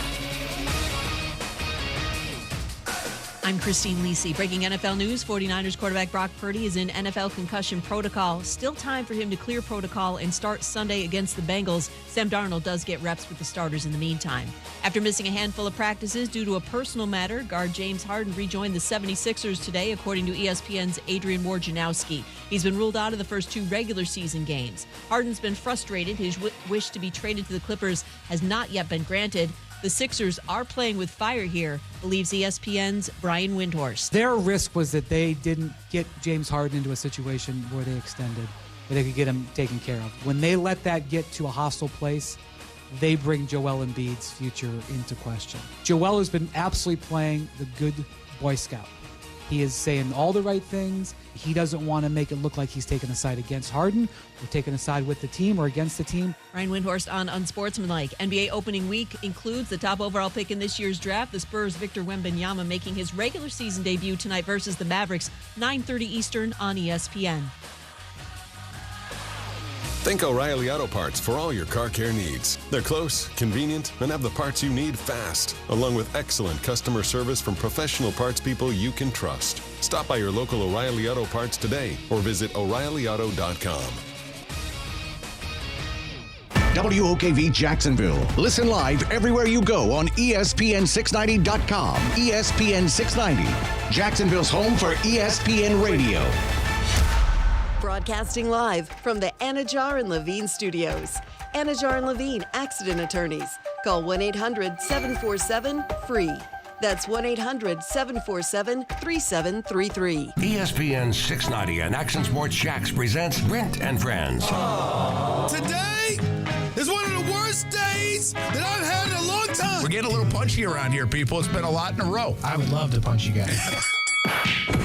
I'm Christine Lisi. Breaking NFL news, 49ers quarterback Brock Purdy is in NFL concussion protocol. Still time for him to clear protocol and start Sunday against the Bengals. Sam Darnold does get reps with the starters in the meantime. After missing a handful of practices due to a personal matter, guard James Harden rejoined the 76ers today, according to ESPN's Adrian Wojnarowski. He's been ruled out of the first 2 regular season games. Harden's been frustrated. His wish to be traded to the Clippers has not yet been granted. The Sixers are playing with fire here, believes ESPN's Brian Windhorst. Their risk was that they didn't get James Harden into a situation where they extended, where they could get him taken care of. When they let that get to a hostile place, they bring Joel Embiid's future into question. Joel has been absolutely playing the good Boy Scout. He is saying all the right things. He doesn't want to make it look like he's taking a side against Harden or taking a side with the team or against the team. Ryan Windhorst on Unsportsmanlike. NBA opening week includes the top overall pick in this year's draft, the Spurs' Victor Wembanyama, making his regular season debut tonight versus the Mavericks, 9:30 Eastern on ESPN. Think O'Reilly Auto Parts for all your car care needs. They're close, convenient, and have the parts you need fast, along with excellent customer service from professional parts people you can trust. Stop by your local O'Reilly Auto Parts today or visit O'ReillyAuto.com. WOKV Jacksonville. Listen live everywhere you go on ESPN690.com. ESPN 690, Jacksonville's home for ESPN Radio. Broadcasting live from the Anajar and Levine studios. Anajar and Levine Accident Attorneys. Call 1-800-747-FREE. That's 1-800-747-3733. ESPN 690 and Action Sports Jacks presents Brent and Friends. Today is one of the worst days that I've had in a long time. We're getting a little punchy around here, people. It's been a lot in a row. I would love to punch you guys.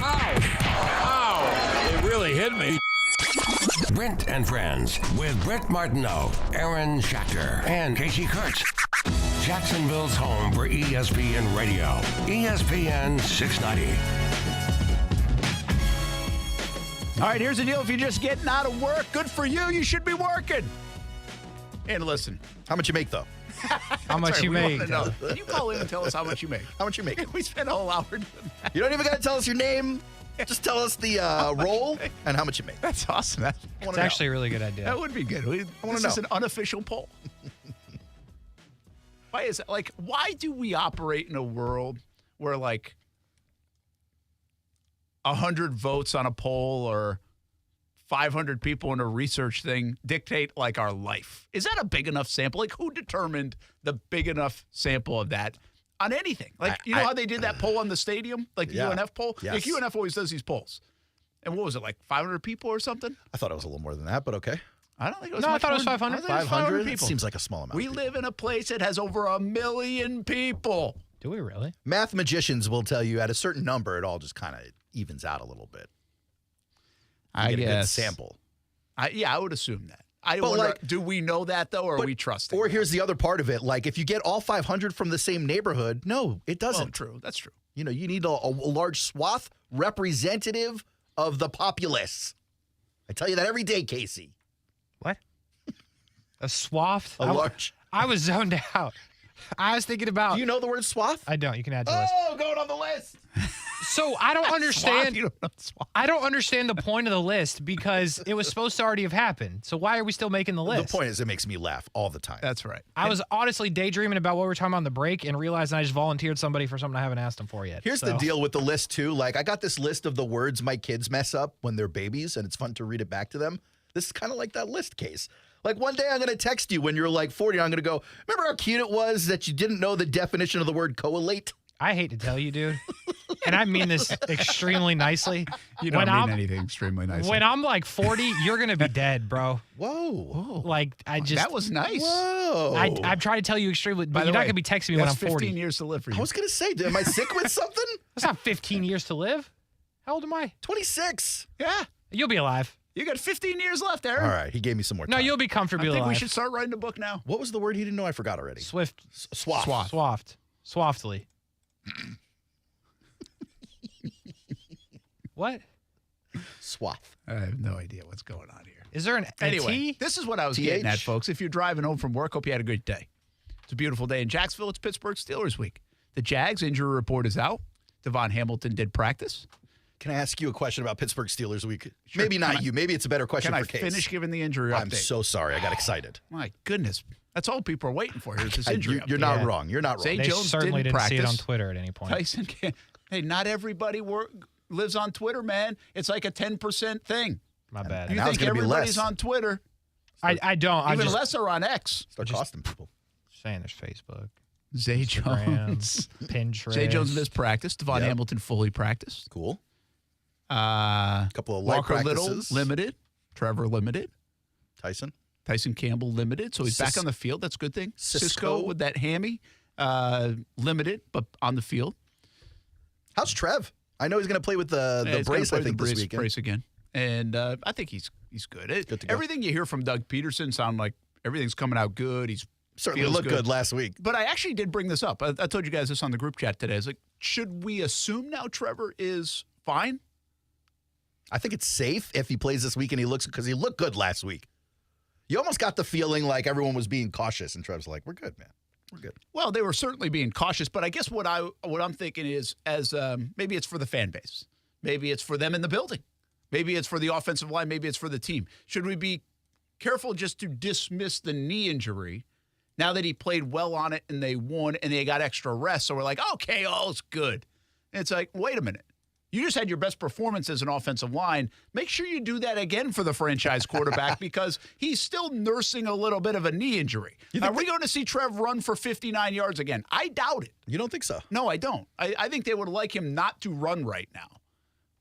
Ow! It really hit me. Brent and Friends with Brent Martineau, Aaron Schachter, and Kasey Kuhrts. Jacksonville's home for ESPN Radio. ESPN 690. All right, here's the deal. If you're just getting out of work, good for you. You should be working. And listen. How much you make, though? How much you make? Can you call in and tell us how much you make? How much you make? We spent a whole hour doing that. You don't even got to tell us your name. Just tell us the role and how much you make. That's awesome. It's actually a really good idea. That would be good. This is an unofficial poll. Why is it why do we operate in a world where 100 votes on a poll or 500 people in a research thing dictate our life? Is that a big enough sample? Who determined the big enough sample of that on anything? You know how they did that poll on the stadium? The UNF poll? Yes. UNF always does these polls. And what was it, 500 people or something? I thought it was a little more than that, but okay. I don't think it was. No, I thought it was 500. 500 people. It seems like a small amount. We live in a place that has over 1 million people. Do we really? Math magicians will tell you at a certain number, it all just kind of evens out a little bit. I get a good guess. sample. I would assume that. I wonder, do we know that, though, or are we trusting? Or here's the other part of it. If you get all 500 from the same neighborhood, no, it doesn't. Oh, true. That's true. You need a large swath representative of the populace. I tell you that every day, Kasey. What? A swath? A large. I was zoned out. I was thinking about. Do you know the word swath? I don't. You can add to the list. Oh, going on the list. So I don't understand. Swath? You don't know swath. I don't understand the point of the list because it was supposed to already have happened. So why are we still making the list? The point is, it makes me laugh all the time. That's right. I was honestly daydreaming about what we were talking about on the break and realized I just volunteered somebody for something I haven't asked them for yet. Here's the deal with the list, too. Like, I got this list of the words my kids mess up when they're babies, and it's fun to read it back to them. This is kind of like that list case. Like, one day I'm going to text you when you're like 40. I'm going to go, remember how cute it was that you didn't know the definition of the word collate? I hate to tell you, dude, and I mean this extremely nicely. You don't mean anything extremely nicely. When I'm like 40, you're going to be dead, bro. Whoa. Like, I just. That was nice. Whoa. I'm trying to tell you extremely, but By the you're not way, going to be texting me when I'm that's 40. 15 years to live for you. I was going to say, am I sick with something? That's not 15 years to live. How old am I? 26. Yeah. You'll be alive. You got 15 years left, Aaron. All right. He gave me some more time. No, you'll be comfortably I think alive. we should start writing a book now. What was the word he didn't know? I forgot already. Swift. Swath. Swaft. Swaftly. What? Swath. I have no idea what's going on here. Is there an Anyway, T? this is what I was getting at, folks. If you're driving home from work, hope you had a great day. It's a beautiful day in Jacksonville. It's Pittsburgh Steelers week. The Jags injury report is out. Devon Hamilton did practice. Can I ask you a question about Pittsburgh Steelers week? Sure. Maybe not you. Maybe it's a better question Can for I Case. finish giving the injury update? I'm so sorry. I got excited. My goodness. That's all people are waiting for here is this injury You're update. not wrong. You're not wrong. Zay They Jones certainly didn't see it practice. on Twitter at any point. Tyson can't. Hey, not everybody lives on Twitter, man. It's like a 10% thing. My bad. You Now it's think gonna be everybody's less. on Twitter. I don't. Even I'm less are on X. Start costing people. saying there's Facebook. Zay Instagram, Jones. Pinterest. Zay Jones missed practice. Devon Hamilton fully practiced. Cool. A couple of light Walker practices. Little limited. Trevor limited. Tyson Campbell limited. So he's back on the field. That's a good thing. Cisco with that hammy. Limited, but on the field. How's Trev? I know he's going to play with the brace, I think, this weekend. Brace again. And I think he's good. Good to go. Everything you hear from Doug Peterson sound like everything's coming out good. He's certainly looked good last week. But I actually did bring this up. I told you guys this on the group chat today. I was like, should we assume now Trevor is fine? I think it's safe if he plays this week and he looked good last week. You almost got the feeling like everyone was being cautious, and Trev's like, "We're good, man. We're good." Well, they were certainly being cautious, but I guess what I'm thinking is, as maybe it's for the fan base, maybe it's for them in the building, maybe it's for the offensive line, maybe it's for the team. Should we be careful just to dismiss the knee injury now that he played well on it and they won and they got extra rest? So we're like, okay, all's good. And it's like, wait a minute. You just had your best performance as an offensive line. Make sure you do that again for the franchise quarterback because he's still nursing a little bit of a knee injury. Are we going to see Trev run for 59 yards again? I doubt it. You don't think so? No, I don't. I think they would like him not to run right now.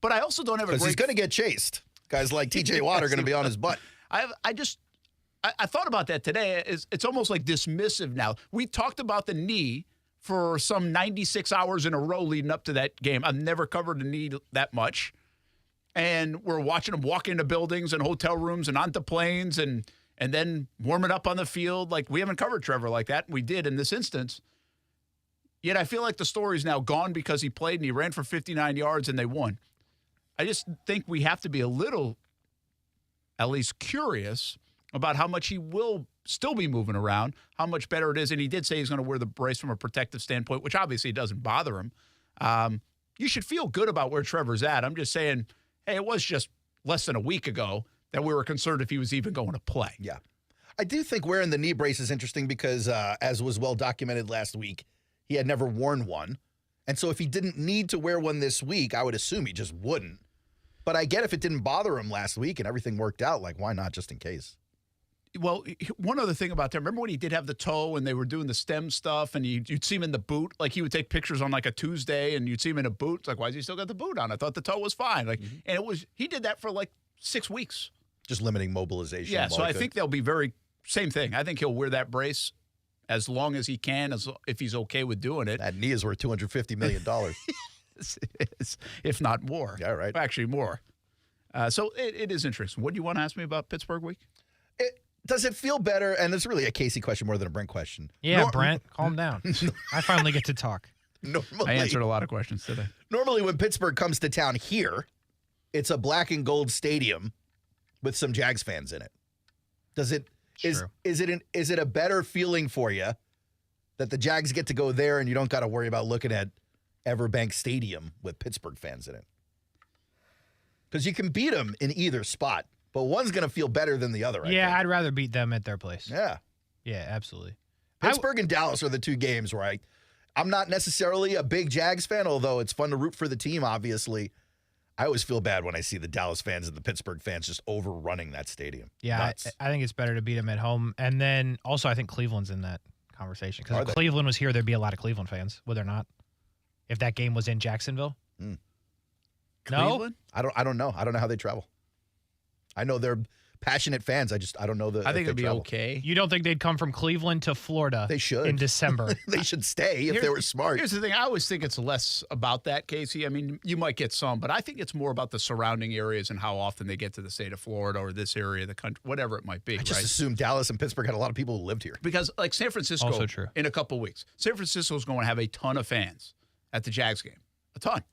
But I also don't have a great... Because he's going to get chased. Guys like T.J. Watt are going to be on his butt. I thought about that today. It's almost like dismissive now. We talked about the knee for some 96 hours in a row leading up to that game. I've never covered a knee that much. And we're watching him walk into buildings and hotel rooms and onto planes and then warming up on the field. Like, we haven't covered Trevor like that. We did in this instance. Yet I feel like the story's now gone because he played and he ran for 59 yards and they won. I just think we have to be a little, at least, curious about how much he will still be moving around, how much better it is. And he did say he's going to wear the brace from a protective standpoint, which obviously doesn't bother him. You should feel good about where Trevor's at. I'm just saying, hey, it was just less than a week ago that we were concerned if he was even going to play. Yeah. I do think wearing the knee brace is interesting because, as was well documented last week, he had never worn one. And so if he didn't need to wear one this week, I would assume he just wouldn't. But I get if it didn't bother him last week and everything worked out, like, why not just in case? Well, one other thing about that, remember when he did have the toe and they were doing the stem stuff and you'd see him in the boot? Like, he would take pictures on like a Tuesday and you'd see him in a boot. It's like, why has he still got the boot on? I thought the toe was fine. Like, and he did that for like 6 weeks. Just limiting mobilization. Yeah, so I think they'll be same thing. I think he'll wear that brace as long as he can, if he's okay with doing it. That knee is worth $250 million. If not more. Yeah, right. Actually, more. So it is interesting. What do you want to ask me about Pittsburgh week? Does it feel better? And it's really a Kasey question more than a Brent question. Yeah, Brent, calm down. I finally get to talk. Normally, I answered a lot of questions today. Normally when Pittsburgh comes to town here, it's a black and gold stadium with some Jags fans in it. Is it a better feeling for you that the Jags get to go there and you don't got to worry about looking at Everbank Stadium with Pittsburgh fans in it? Because you can beat them in either spot, but one's going to feel better than the other. I'd rather beat them at their place. Yeah. Yeah, absolutely. Pittsburgh and Dallas are the two games where I'm not necessarily a big Jags fan, although it's fun to root for the team, obviously. I always feel bad when I see the Dallas fans and the Pittsburgh fans just overrunning that stadium. Yeah, I think it's better to beat them at home. And then also I think Cleveland's in that conversation. Because if Cleveland was here, there'd be a lot of Cleveland fans, would there not? If that game was in Jacksonville? No? Cleveland? I don't know. I don't know how they travel. I know they're passionate fans. I don't know I think it'd be okay. You don't think they'd come from Cleveland to Florida? They should. In December. They should stay if they were smart. Here's the thing. I always think it's less about that, Kasey. I mean, you might get some, but I think it's more about the surrounding areas and how often they get to the state of Florida or this area of the country, whatever it might be. I just assumed Dallas and Pittsburgh had a lot of people who lived here. Because, like, San Francisco, also true. In a couple weeks, San Francisco's going to have a ton of fans at the Jags game. A ton.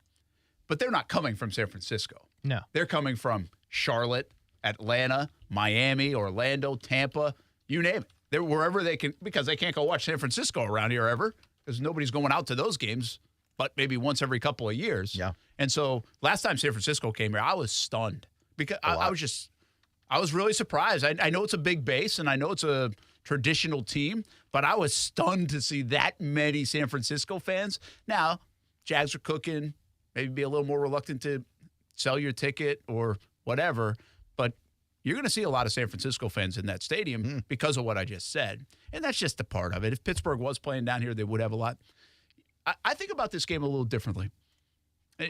But they're not coming from San Francisco. No. They're coming from Charlotte, Atlanta, Miami, Orlando, Tampa, you name it. They're wherever they can, because they can't go watch San Francisco around here ever, because nobody's going out to those games, but maybe once every couple of years. Yeah. And so last time San Francisco came here, I was stunned because I was really surprised. I know it's a big base and I know it's a traditional team, but I was stunned to see that many San Francisco fans. Now, Jags are cooking, maybe be a little more reluctant to sell your ticket or whatever, but you're going to see a lot of San Francisco fans in that stadium because of what I just said. And that's just a part of it. If Pittsburgh was playing down here, they would have a lot. I think about this game a little differently.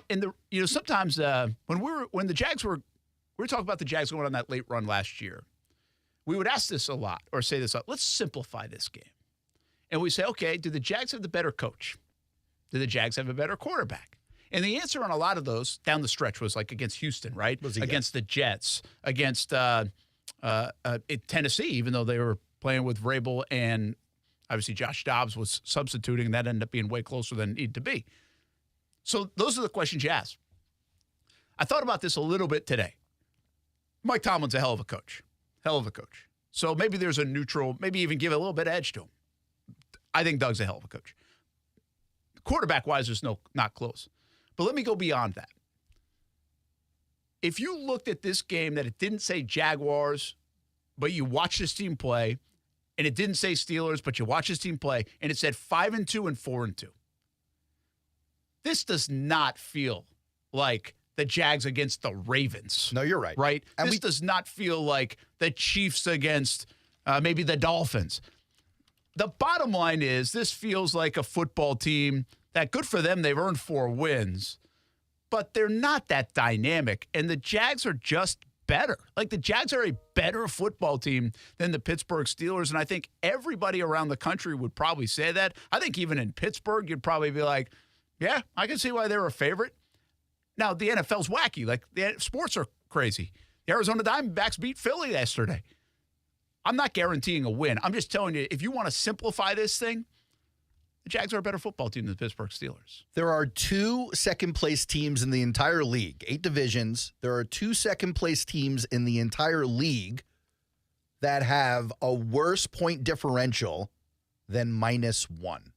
And sometimes when the Jags we were talking about the Jags going on that late run last year, we would ask this a lot or say this a lot. Let's simplify this game. And we say, okay, do the Jags have the better coach? Do the Jags have a better quarterback? And the answer on a lot of those down the stretch was like against Houston, right? Against the Jets, against Tennessee, even though they were playing with Vrabel and obviously Josh Dobbs was substituting, and that ended up being way closer than it needed to be. So those are the questions you ask. I thought about this a little bit today. Mike Tomlin's a hell of a coach. Hell of a coach. So maybe there's a neutral, maybe even give a little bit of edge to him. I think Doug's a hell of a coach. Quarterback-wise, there's not close. But let me go beyond that. If you looked at this game that it didn't say Jaguars, but you watched this team play, and it didn't say Steelers, but you watched this team play, and it said 5-2 and 4-2. This does not feel like the Jags against the Ravens. No, you're right. Right? And this does not feel like the Chiefs against maybe the Dolphins. The bottom line is this feels like a football team that, good for them, they've earned 4 wins, but they're not that dynamic, and the Jags are just better. Like, the Jags are a better football team than the Pittsburgh Steelers, and I think everybody around the country would probably say that. I think even in Pittsburgh, you'd probably be like, yeah, I can see why they were a favorite. Now, the NFL's wacky. Like, the sports are crazy. The Arizona Diamondbacks beat Philly yesterday. I'm not guaranteeing a win. I'm just telling you, if you want to simplify this thing, the Jags are a better football team than the Pittsburgh Steelers. There are 2 second-place teams in the entire league, 8 divisions. There are 2 second-place teams in the entire league that have a worse point differential than -1.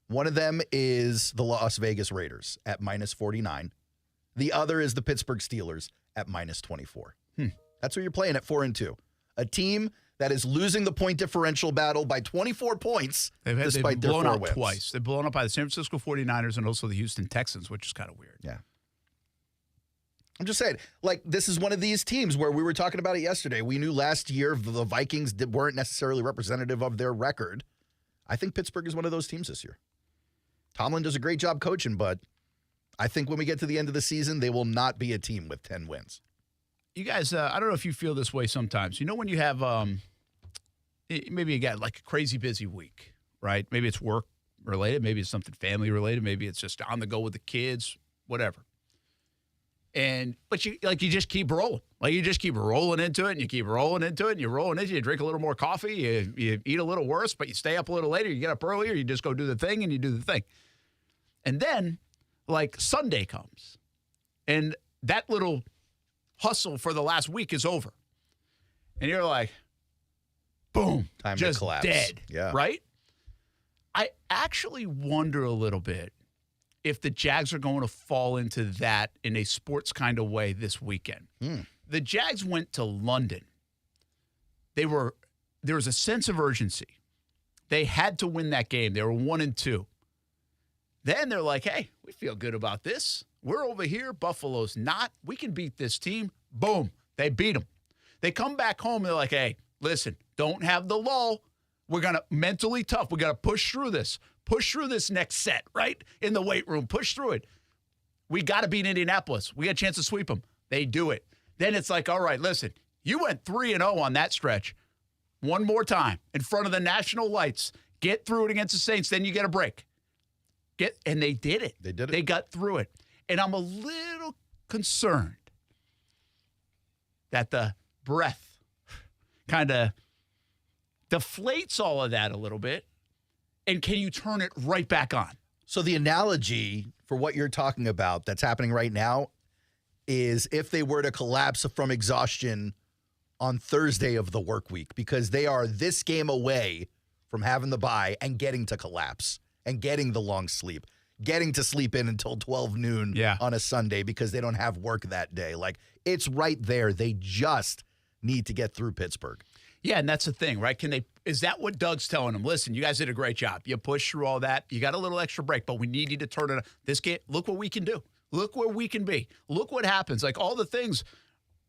One of them is the Las Vegas Raiders at -49. The other is the Pittsburgh Steelers at -24. That's what you're playing at 4-2. A team that is losing the point differential battle by 24 points despite their 4 wins. They've blown out twice. They've blown up by the San Francisco 49ers and also the Houston Texans, which is kind of weird. Yeah. I'm just saying, like, this is one of these teams where we were talking about it yesterday. We knew last year the Vikings weren't necessarily representative of their record. I think Pittsburgh is one of those teams this year. Tomlin does a great job coaching, but I think when we get to the end of the season, they will not be a team with 10 wins. You guys, I don't know if you feel this way sometimes. You know when you have maybe you got like a crazy busy week, right? Maybe it's work related, maybe it's something family related, maybe it's just on the go with the kids, whatever. But you just keep rolling. Like, you just keep rolling into it, and you keep rolling into it, and you're rolling into it. You drink a little more coffee, you eat a little worse, but you stay up a little later, you get up earlier, you just go do the thing, and you do the thing. And then, like, Sunday comes, and that little hustle for the last week is over. And you're like, boom, Time just to collapse. dead. Yeah. Right? I actually wonder a little bit if the Jags are going to fall into that in a sports kind of way this weekend. The Jags went to London. There was a sense of urgency. They had to win that game. They were 1-2. Then they're like, hey, we feel good about this. We're over here. Buffalo's not. We can beat this team. Boom. They beat them. They come back home and they're like, hey, listen, don't have the lull. We're going to mentally tough. We got to push through this. Push through this next set, right? In the weight room. Push through it. We got to beat Indianapolis. We got a chance to sweep them. They do it. Then it's like, all right, listen, you went 3-0 on that stretch. One more time in front of the national lights. Get through it against the Saints. Then you get a break. And they did it. They did it. They got through it. And I'm a little concerned that the breath kind of deflates all of that a little bit. And can you turn it right back on? So the analogy for what you're talking about that's happening right now is if they were to collapse from exhaustion on Thursday of the work week, because they are this game away from having the bye and getting to collapse and getting the long sleep, getting to sleep in until 12 noon on a Sunday because they don't have work that day. Like, it's right there. They just need to get through Pittsburgh. Yeah, and that's the thing, right? Is that what Doug's telling them? Listen, you guys did a great job. You pushed through all that. You got a little extra break, but we need you to turn it on. This game, look what we can do. Look where we can be. Look what happens. Like all the things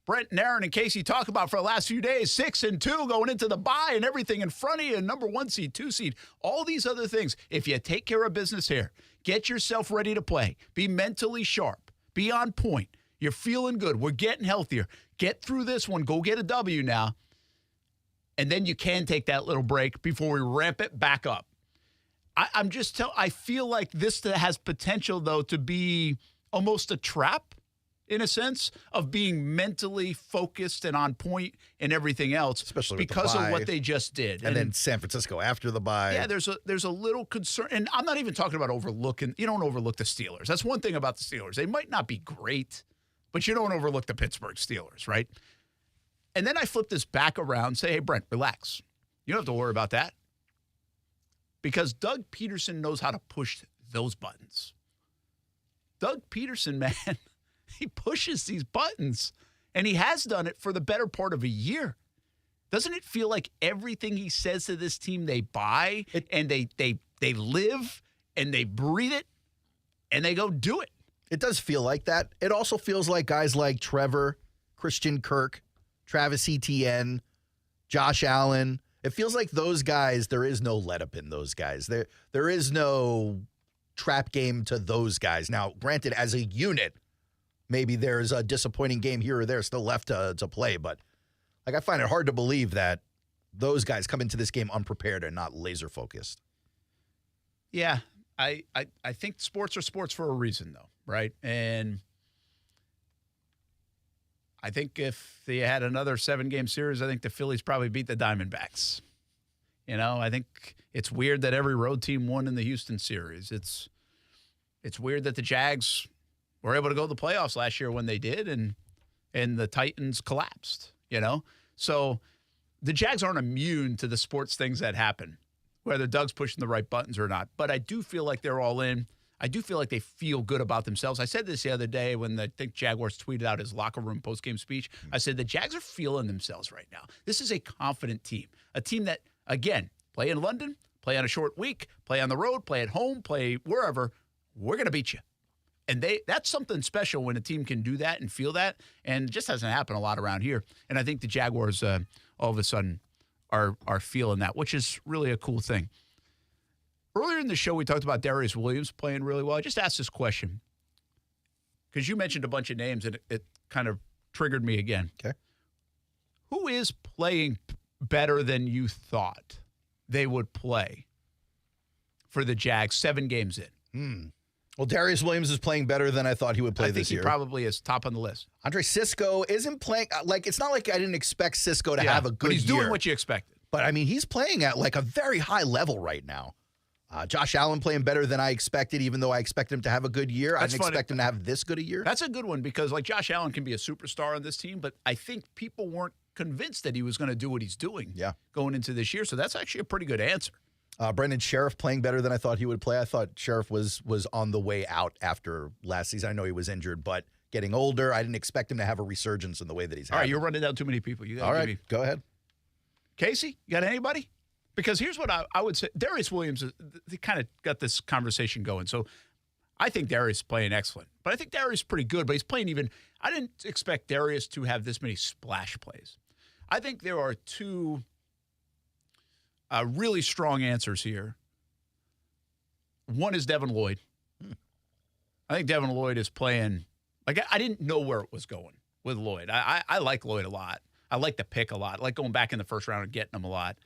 Brent and Aaron and Kasey talk about for the last few days, 6-2 going into the bye and everything in front of you, number 1 seed, 2 seed, all these other things. If you take care of business here, get yourself ready to play, be mentally sharp, be on point. You're feeling good. We're getting healthier. Get through this one. Go get a W now. And then you can take that little break before we ramp it back up. I feel like this has potential, though, to be almost a trap in a sense of being mentally focused and on point and everything else, especially because of what they just did. And then San Francisco after the bye. Yeah, there's a little concern. And I'm not even talking about overlooking. You don't overlook the Steelers. That's one thing about the Steelers. They might not be great, but you don't overlook the Pittsburgh Steelers, right? And then I flip this back around, say, hey, Brent, relax. You don't have to worry about that. Because Doug Peterson knows how to push those buttons. Doug Peterson, man, he pushes these buttons, and he has done it for the better part of a year. Doesn't it feel like everything he says to this team, they buy, and they live, and they breathe it, and they go do it? It does feel like that. It also feels like guys like Trevor, Christian Kirk, Travis Etienne, Josh Allen. It feels like those guys, there is no let up in those guys. There is no trap game to those guys. Now, granted, as a unit, maybe there's a disappointing game here or there still left to play, but like I find it hard to believe that those guys come into this game unprepared and not laser focused. Yeah, I think sports are sports for a reason, though, right? And I think if they had another 7-game series, I think the Phillies probably beat the Diamondbacks. You know, I think it's weird that every road team won in the Houston series. It's weird that the Jags were able to go to the playoffs last year when they did, and the Titans collapsed, you know? So the Jags aren't immune to the sports things that happen, whether Doug's pushing the right buttons or not. But I do feel like they're all in. I do feel like they feel good about themselves. I said this the other day when I think Jaguars tweeted out his locker room postgame speech. I said the Jags are feeling themselves right now. This is a confident team, a team that, again, play in London, play on a short week, play on the road, play at home, play wherever. We're going to beat you. And that's something special when a team can do that and feel that. And it just hasn't happened a lot around here. And I think the Jaguars all of a sudden are feeling that, which is really a cool thing. Earlier in the show, we talked about Darius Williams playing really well. I just asked this question because you mentioned a bunch of names, and it kind of triggered me again. Okay. Who is playing better than you thought they would play for the Jags 7 games in? Well, Darius Williams is playing better than I thought he would play this year. I think he probably is top on the list. Andre Cisco isn't playing. Like, it's not like I didn't expect Cisco to have a good year. But he's doing what you expected. But, I mean, he's playing at, like, a very high level right now. Josh Allen playing better than I expected, even though I expect him to have a good year. I didn't expect him to have this good a year. That's a good one because, like, Josh Allen can be a superstar on this team, but I think people weren't convinced that he was going to do what he's doing going into this year. So that's actually a pretty good answer. Brendan Sheriff playing better than I thought he would play. I thought Sheriff was on the way out after last season. I know he was injured, but getting older, I didn't expect him to have a resurgence in the way that he's had. All right, you're running down too many people. All right, go ahead. Kasey, you got anybody? Because here's what I would say. Darius Williams, they kind of got this conversation going. So I think Darius is playing excellent. But I think Darius is pretty good, but he's playing even – I didn't expect Darius to have this many splash plays. I think there are two really strong answers here. One is Devin Lloyd. I think Devin Lloyd is playing – like, I didn't know where it was going with Lloyd. I like Lloyd a lot. I like the pick a lot. I like going back in the first round and getting him a lot.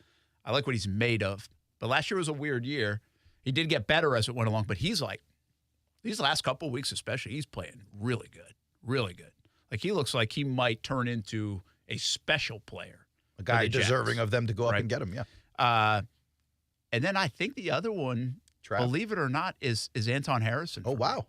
I like what he's made of. But last year was a weird year. He did get better as it went along, but he's like, these last couple of weeks especially, he's playing really good, really good. Like, he looks like he might turn into a special player. A guy deserving of them to go up and get him, And then I think the other one, believe it or not, is Anton Harrison. Oh, wow.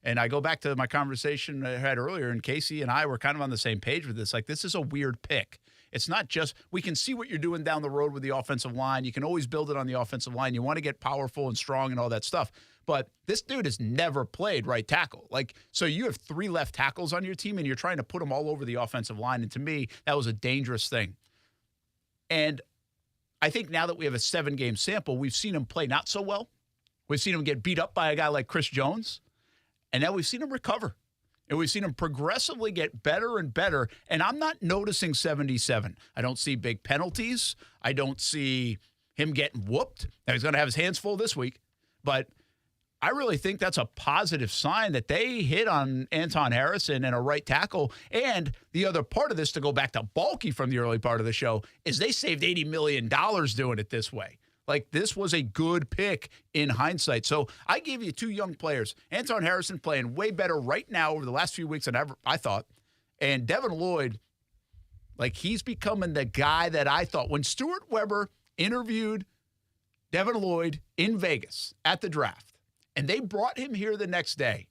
And I go back to my conversation I had earlier, and Kasey and I were kind of on the same page with this. Like, this is a weird pick. It's not just – we can see what you're doing down the road with the offensive line. You can always build it on the offensive line. You want to get powerful and strong and all that stuff. But this dude has never played right tackle. Like, so you have 3 left tackles on your team, and you're trying to put them all over the offensive line. And to me, that was a dangerous thing. And I think now that we have a 7-game sample, we've seen him play not so well. We've seen him get beat up by a guy like Chris Jones. And now we've seen him recover. And we've seen him progressively get better and better. And I'm not noticing 77. I don't see big penalties. I don't see him getting whooped. Now, he's going to have his hands full this week. But I really think that's a positive sign that they hit on Anton Harrison and a right tackle. And the other part of this, to go back to Balky from the early part of the show, is they saved $80 million doing it this way. Like, this was a good pick in hindsight. So I gave you 2 young players. Anton Harrison playing way better right now over the last few weeks than I thought. And Devin Lloyd, like, he's becoming the guy that I thought. When Stuart Weber interviewed Devin Lloyd in Vegas at the draft, and they brought him here the next day,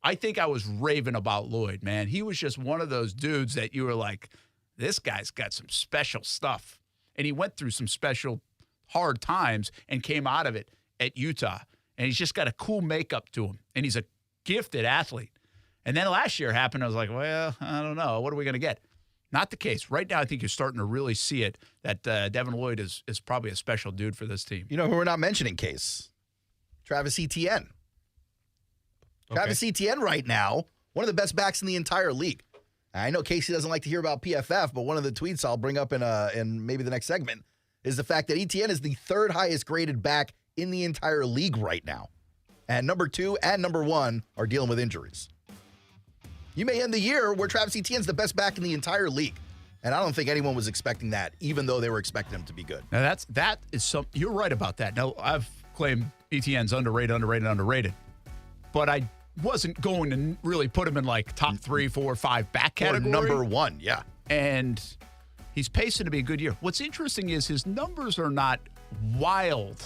I think I was raving about Lloyd, man. He was just one of those dudes that you were like, this guy's got some special stuff. And he went through some special hard times and came out of it at Utah. And he's just got a cool makeup to him. And he's a gifted athlete. And then last year happened. I was like, well, I don't know. What are we going to get? Not the case. Right now, I think you're starting to really see it, that Devin Lloyd is probably a special dude for this team. You know who we're not mentioning, Case? Travis Etienne. Okay. Travis Etienne right now, one of the best backs in the entire league. I know Kasey doesn't like to hear about PFF, but one of the tweets I'll bring up in maybe the next segment is the fact that Etienne is the 3rd highest graded back in the entire league right now. And number 2 and number 1 are dealing with injuries. You may end the year where Travis Etienne's the best back in the entire league. And I don't think anyone was expecting that, even though they were expecting him to be good. Now, that is some. You're right about that. Now, I've claimed Etienne's underrated. But I wasn't going to really put him in, like, top 3, 4, 5 back category. Or number 1, yeah. And he's pacing to be a good year. What's interesting is his numbers are not wild.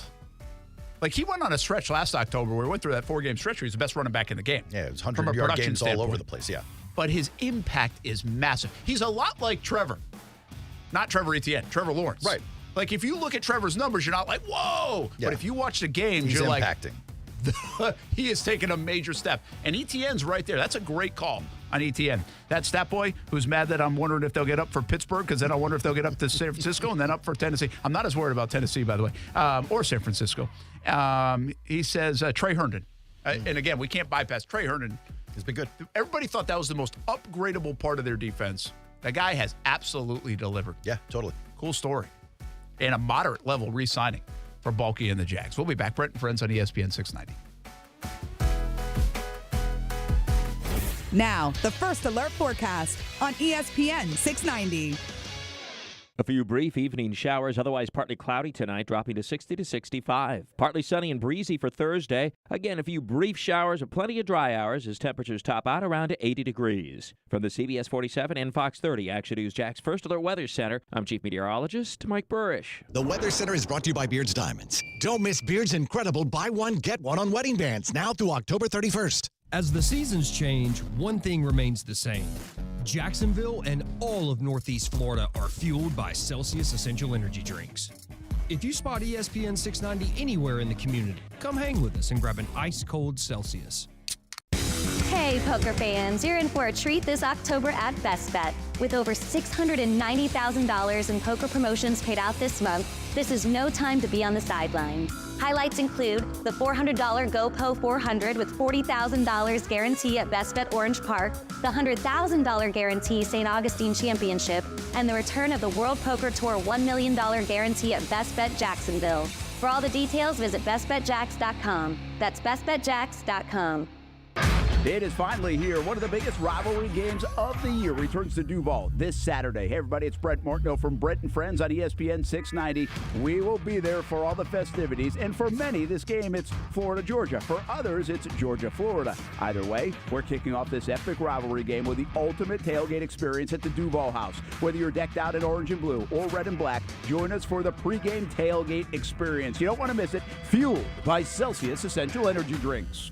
Like, he went on a stretch last October where he went through that 4-game stretch where he was the best running back in the game. Yeah, it was 100-yard games all over the place, yeah. But his impact is massive. He's a lot like Trevor. Not Trevor Etienne, Trevor Lawrence. Right. Like, if you look at Trevor's numbers, you're not like, whoa. Yeah. But if you watch the games, you're impacting. He is taking a major step. And Etienne's right there. That's a great call on Etienne. That stat boy who's mad that I'm wondering if they'll get up for Pittsburgh, because then I wonder if they'll get up to San Francisco and then up for Tennessee. I'm not as worried about Tennessee, by the way, or San Francisco. He says Trey Herndon. And again, we can't bypass Trey Herndon. He's been good. Everybody thought that was the most upgradable part of their defense. That guy has absolutely delivered. Yeah, totally. Cool story. And a moderate level re-signing for Balky and the Jags. We'll be back. Brent Friends on ESPN 690. Now, the First Alert forecast on ESPN 690. A few brief evening showers, otherwise partly cloudy tonight, dropping to 60 to 65. Partly sunny and breezy for Thursday. Again, a few brief showers and plenty of dry hours as temperatures top out around 80 degrees. From the CBS 47 and Fox 30 Action News Jack's First Alert Weather Center, I'm Chief Meteorologist Mike Burrish. The Weather Center is brought to you by Beards Diamonds. Don't miss Beards' incredible buy one, get one on wedding bands now through October 31st. As the seasons change, one thing remains the same. Jacksonville and all of Northeast Florida are fueled by Celsius Essential Energy Drinks. If you spot ESPN 690 anywhere in the community, come hang with us and grab an ice-cold Celsius. Hey, poker fans, you're in for a treat this October at Best Bet. With over $690,000 in poker promotions paid out this month, this is no time to be on the sidelines. Highlights include the $400 GoPo 400 with $40,000 guarantee at Best Bet Orange Park, the $100,000 guarantee St. Augustine Championship, and the return of the World Poker Tour $1 million guarantee at Best Bet Jacksonville. For all the details, visit bestbetjacks.com. That's bestbetjacks.com. It is finally here. One of the biggest rivalry games of the year returns to Duval this Saturday. Hey, everybody, it's Brent Martineau from Brent Friends on ESPN 690. We will be there for all the festivities. And for many, this game, it's Florida-Georgia. For others, it's Georgia-Florida. Either way, we're kicking off this epic rivalry game with the ultimate tailgate experience at the Duval House. Whether you're decked out in orange and blue or red and black, join us for the pregame tailgate experience. You don't want to miss it. Fueled by Celsius Essential Energy Drinks.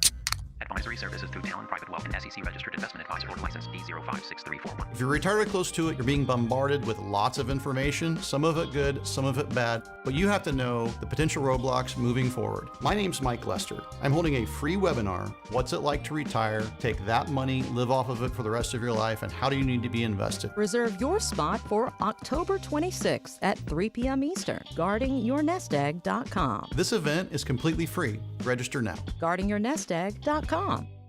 Advisory services through Talon Private Wealth and SEC Registered Investment Advisor or license D056341. If you're retired or close to it, you're being bombarded with lots of information, some of it good, some of it bad, but you have to know the potential roadblocks moving forward. My name's Mike Lester. I'm holding a free webinar, What's It Like to Retire, Take That Money, Live Off of It for the rest of your life, and How Do You Need to Be Invested? Reserve your spot for October 26th at 3 p.m. Eastern. GuardingYourNestEgg.com. This event is completely free. Register now. GuardingYourNestEgg.com.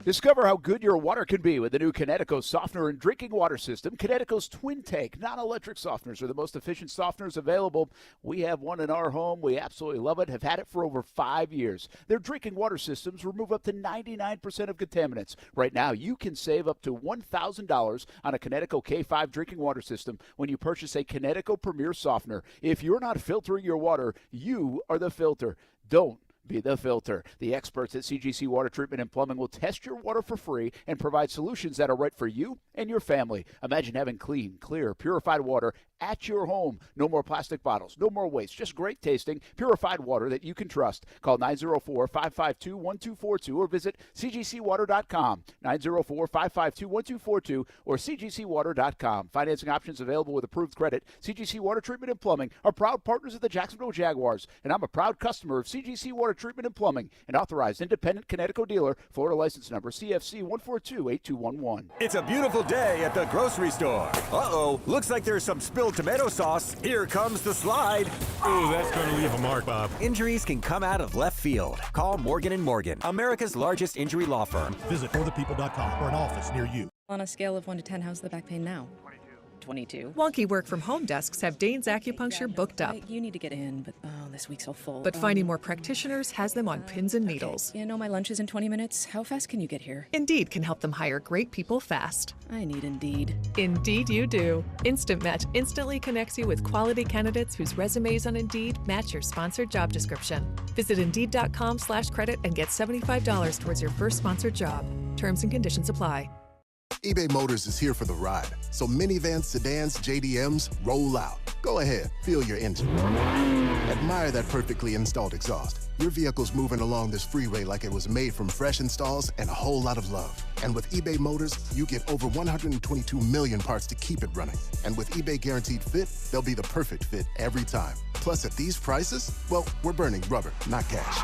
Discover how good your water can be with the new Connecticut softener and drinking water system. Connecticut's twin tank non-electric softeners are the most efficient softeners available. We have one in our home. We absolutely love it. Have had it for over 5 years. Their drinking water systems remove up to 99% of contaminants. Right now, you can save up to $1,000 on a Connecticut K5 drinking water system when you purchase a Connecticut Premier softener. If you're not filtering your water, you are the filter. Don't be the filter. The experts at CGC Water Treatment and Plumbing will test your water for free and provide solutions that are right for you and your family. Imagine having clean, clear, purified water at your home. No more plastic bottles, no more waste, just great tasting, purified water that you can trust. Call 904-552-1242 or visit cgcwater.com. 904-552-1242 or cgcwater.com. Financing options available with approved credit. CGC Water Treatment and Plumbing are proud partners of the Jacksonville Jaguars, and I'm a proud customer of CGC Water Treatment and Plumbing, an authorized independent Connecticut dealer. Florida license number CFC 1428211. It's a beautiful day at the grocery store. Uh-oh, looks like there's some spilled tomato sauce. Here comes the slide. Ooh, that's going to leave a mark, Bob. Injuries can come out of left field. Call Morgan & Morgan, America's largest injury law firm. Visit forthepeople.com or an office near you. On a scale of 1 to 10, how's the back pain now? 22. Wonky work from home desks have Dane's Acupuncture booked up. You need to get in, but this week's so full. But finding more practitioners has them on pins and needles. You know, my lunch is in 20 minutes. How fast can you get here? Indeed can help them hire great people fast. I need Indeed. Indeed you do. Instant Match instantly connects you with quality candidates whose resumes on Indeed match your sponsored job description. Visit Indeed.com/credit and get $75 towards your first sponsored job. Terms and conditions apply. eBay Motors is here for the ride. So minivans, sedans, JDMs, roll out. Go ahead, feel your engine. Admire that perfectly installed exhaust. Your vehicle's moving along this freeway like it was made from fresh installs and a whole lot of love. And with eBay Motors, you get over 122 million parts to keep it running. And with eBay Guaranteed Fit, they'll be the perfect fit every time. Plus, at these prices, well, we're burning rubber, not cash.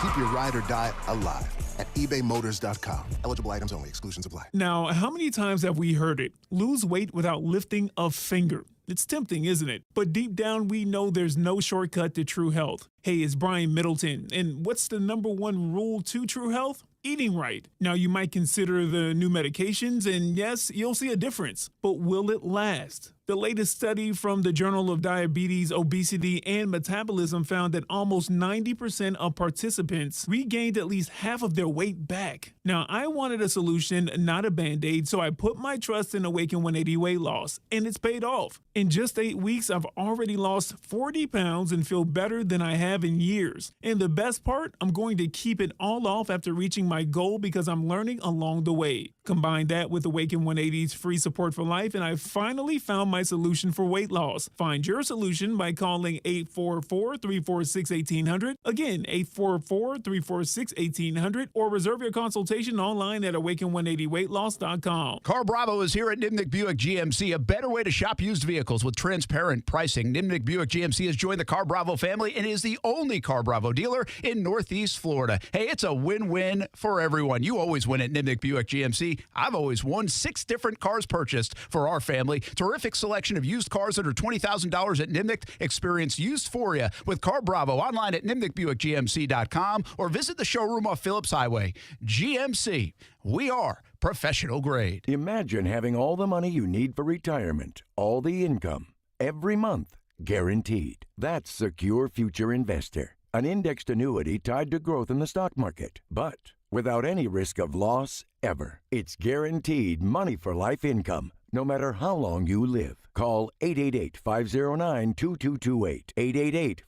Keep your ride or die alive at ebaymotors.com. Eligible items only. Exclusions apply. Now, how many times have we heard it? Lose weight without lifting a finger. It's tempting, isn't it? But deep down, we know there's no shortcut to true health. Hey, it's Brian Middleton. And what's the #1 rule to true health? Eating right. Now, you might consider the new medications, and yes, you'll see a difference. But will it last? The latest study from the Journal of Diabetes, Obesity, and Metabolism found that almost 90% of participants regained at least half of their weight back. Now, I wanted a solution, not a Band-Aid, so I put my trust in Awaken 180 Weight Loss, and it's paid off. In just 8 weeks, I've already lost 40 pounds and feel better than I have in years. And the best part, I'm going to keep it all off after reaching my goal because I'm learning along the way. Combine that with Awaken 180's free support for life, and I've finally found my solution for weight loss. Find your solution by calling 844-346-1800. Again, 844-346-1800, or reserve your consultation online at awaken180weightloss.com. Car Bravo is here at Nimnick Buick GMC, a better way to shop used vehicles with transparent pricing. Nimnick Buick GMC has joined the Car Bravo family and is the only Car Bravo dealer in Northeast Florida. Hey, it's a win-win for everyone. You always win at Nimnick Buick GMC. I've always won 6 different cars purchased for our family. Terrific selection of used cars under $20,000 at Nimnick. Experience Used-Phoria with Car Bravo online at nimnickbuickgmc.com or visit the showroom off Phillips Highway. GMC, we are professional grade. Imagine having all the money you need for retirement, all the income, every month, guaranteed. That's Secure Future Investor, an indexed annuity tied to growth in the stock market, but without any risk of loss ever. It's guaranteed money for life income, no matter how long you live. Call 888-509-2228.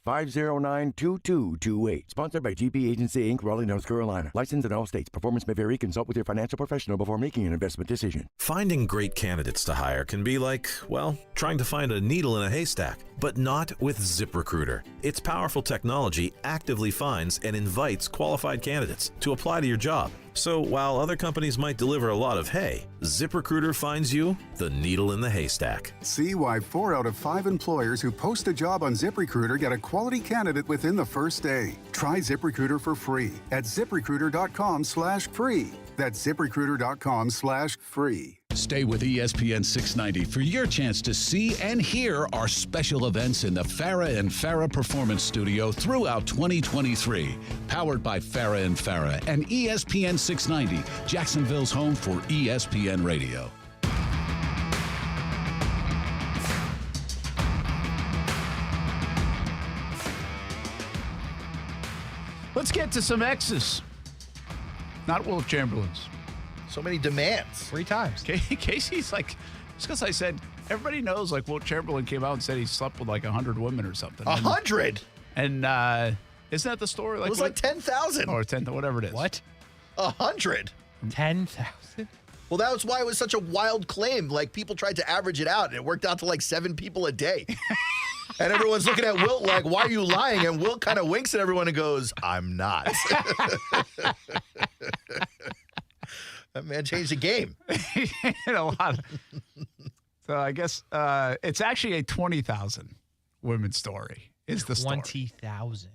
888-509-2228. Sponsored by GP Agency, Inc., Raleigh, North Carolina. Licensed in all states. Performance may vary. Consult with your financial professional before making an investment decision. Finding great candidates to hire can be like, well, trying to find a needle in a haystack. But not with ZipRecruiter. Its powerful technology actively finds and invites qualified candidates to apply to your job. So while other companies might deliver a lot of hay, ZipRecruiter finds you the needle in the haystack. See why 4 out of 5 employers who post a job on ZipRecruiter get a quality candidate within the first day. Try ZipRecruiter for free at ZipRecruiter.com/free. That's ZipRecruiter.com/free. Stay with ESPN 690 for your chance to see and hear our special events in the Farah and Farah Performance Studio throughout 2023. Powered by Farah and Farah and ESPN 690, Jacksonville's home for ESPN Radio. Let's get to some X's. Not Will Chamberlain's. So many demands. 3 times. Kasey's like, just because I said, everybody knows, like, Will Chamberlain came out and said he slept with like 100 women or something. 100? And isn't that the story? Like, it was like 10,000. Or 10, whatever it is. What? 100? 10,000? Well, that was why it was such a wild claim. Like, people tried to average it out, and it worked out to like 7 people a day. And everyone's looking at Wilt like, why are you lying? And Wilt kind of winks at everyone and goes, I'm not. That man changed the game. A lot. So I guess it's actually a 20,000 women story. Is the story 20,000?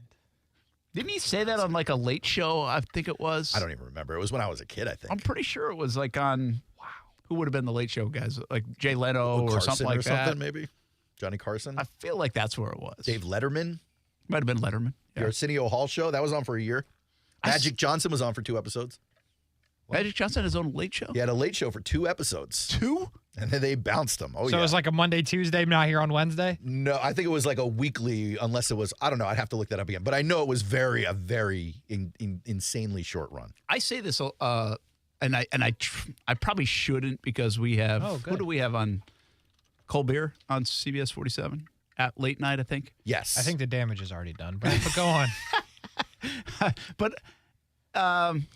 Didn't he say that on like a late show? I think it was. I don't even remember. It was when I was a kid, I think. I'm pretty sure it was like on. Wow. Who would have been the late show guys? Like Jay Leno or something like that. Maybe. Johnny Carson. I feel like that's where it was. Dave Letterman. Might have been Letterman. The Arsenio Hall show. That was on for a year. Magic Johnson was on for 2 episodes. Magic Johnson had his own late show? He had a late show for 2 episodes. 2? And then they bounced him. So it was like a Monday, Tuesday, not here on Wednesday? No, I think it was like a weekly, unless it was, I don't know. I'd have to look that up again. But I know it was a very insanely short run. I say this, and I probably shouldn't because we have, who do we have on Colbert on CBS 47 at late night, I think? Yes. I think the damage is already done, but go on. But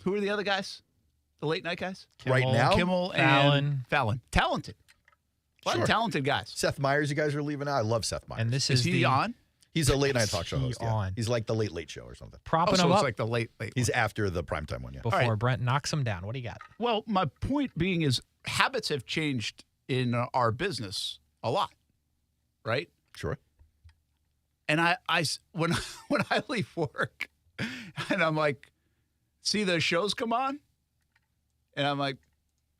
who are the other guys? The late night guys? Right now? Kimmel and Fallon. Talented. A lot of talented guys. Seth Meyers, you guys are leaving out. I love Seth Meyers. And this is he on? He's a late night talk show he host. on? Yeah. He's like the Late Late Show or something. Propping so him it's up like the late. He's after the primetime one, yeah. before Brent knocks him down. What do you got? Well, my point being is habits have changed in our business a lot, right? Sure. And I when I leave work and I'm like, see those shows come on? And I'm like,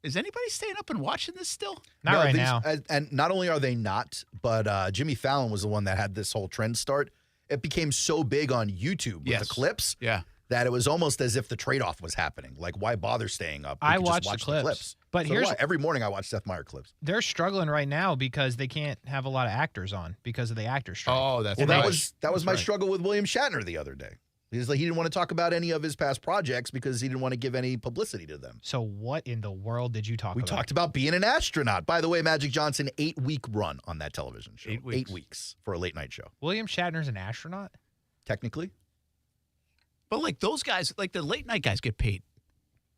is anybody staying up and watching this still? Not right now. And not only are they not, but Jimmy Fallon was the one that had this whole trend start. It became so big on YouTube with the clips that it was almost as if the trade-off was happening. Like, why bother staying up? I could watch just the clips. But so here's every morning I watch Seth Meyers clips. They're struggling right now because they can't have a lot of actors on because of the actor strike. Oh, that's that was my struggle with William Shatner the other day. He's like, he didn't want to talk about any of his past projects because he didn't want to give any publicity to them. So what in the world did you talk about? We talked about being an astronaut. By the way, Magic Johnson, 8-week run on that television show. 8 weeks. 8 weeks for a late night show. William Shatner's an astronaut? Technically. But like those guys, like the late night guys get paid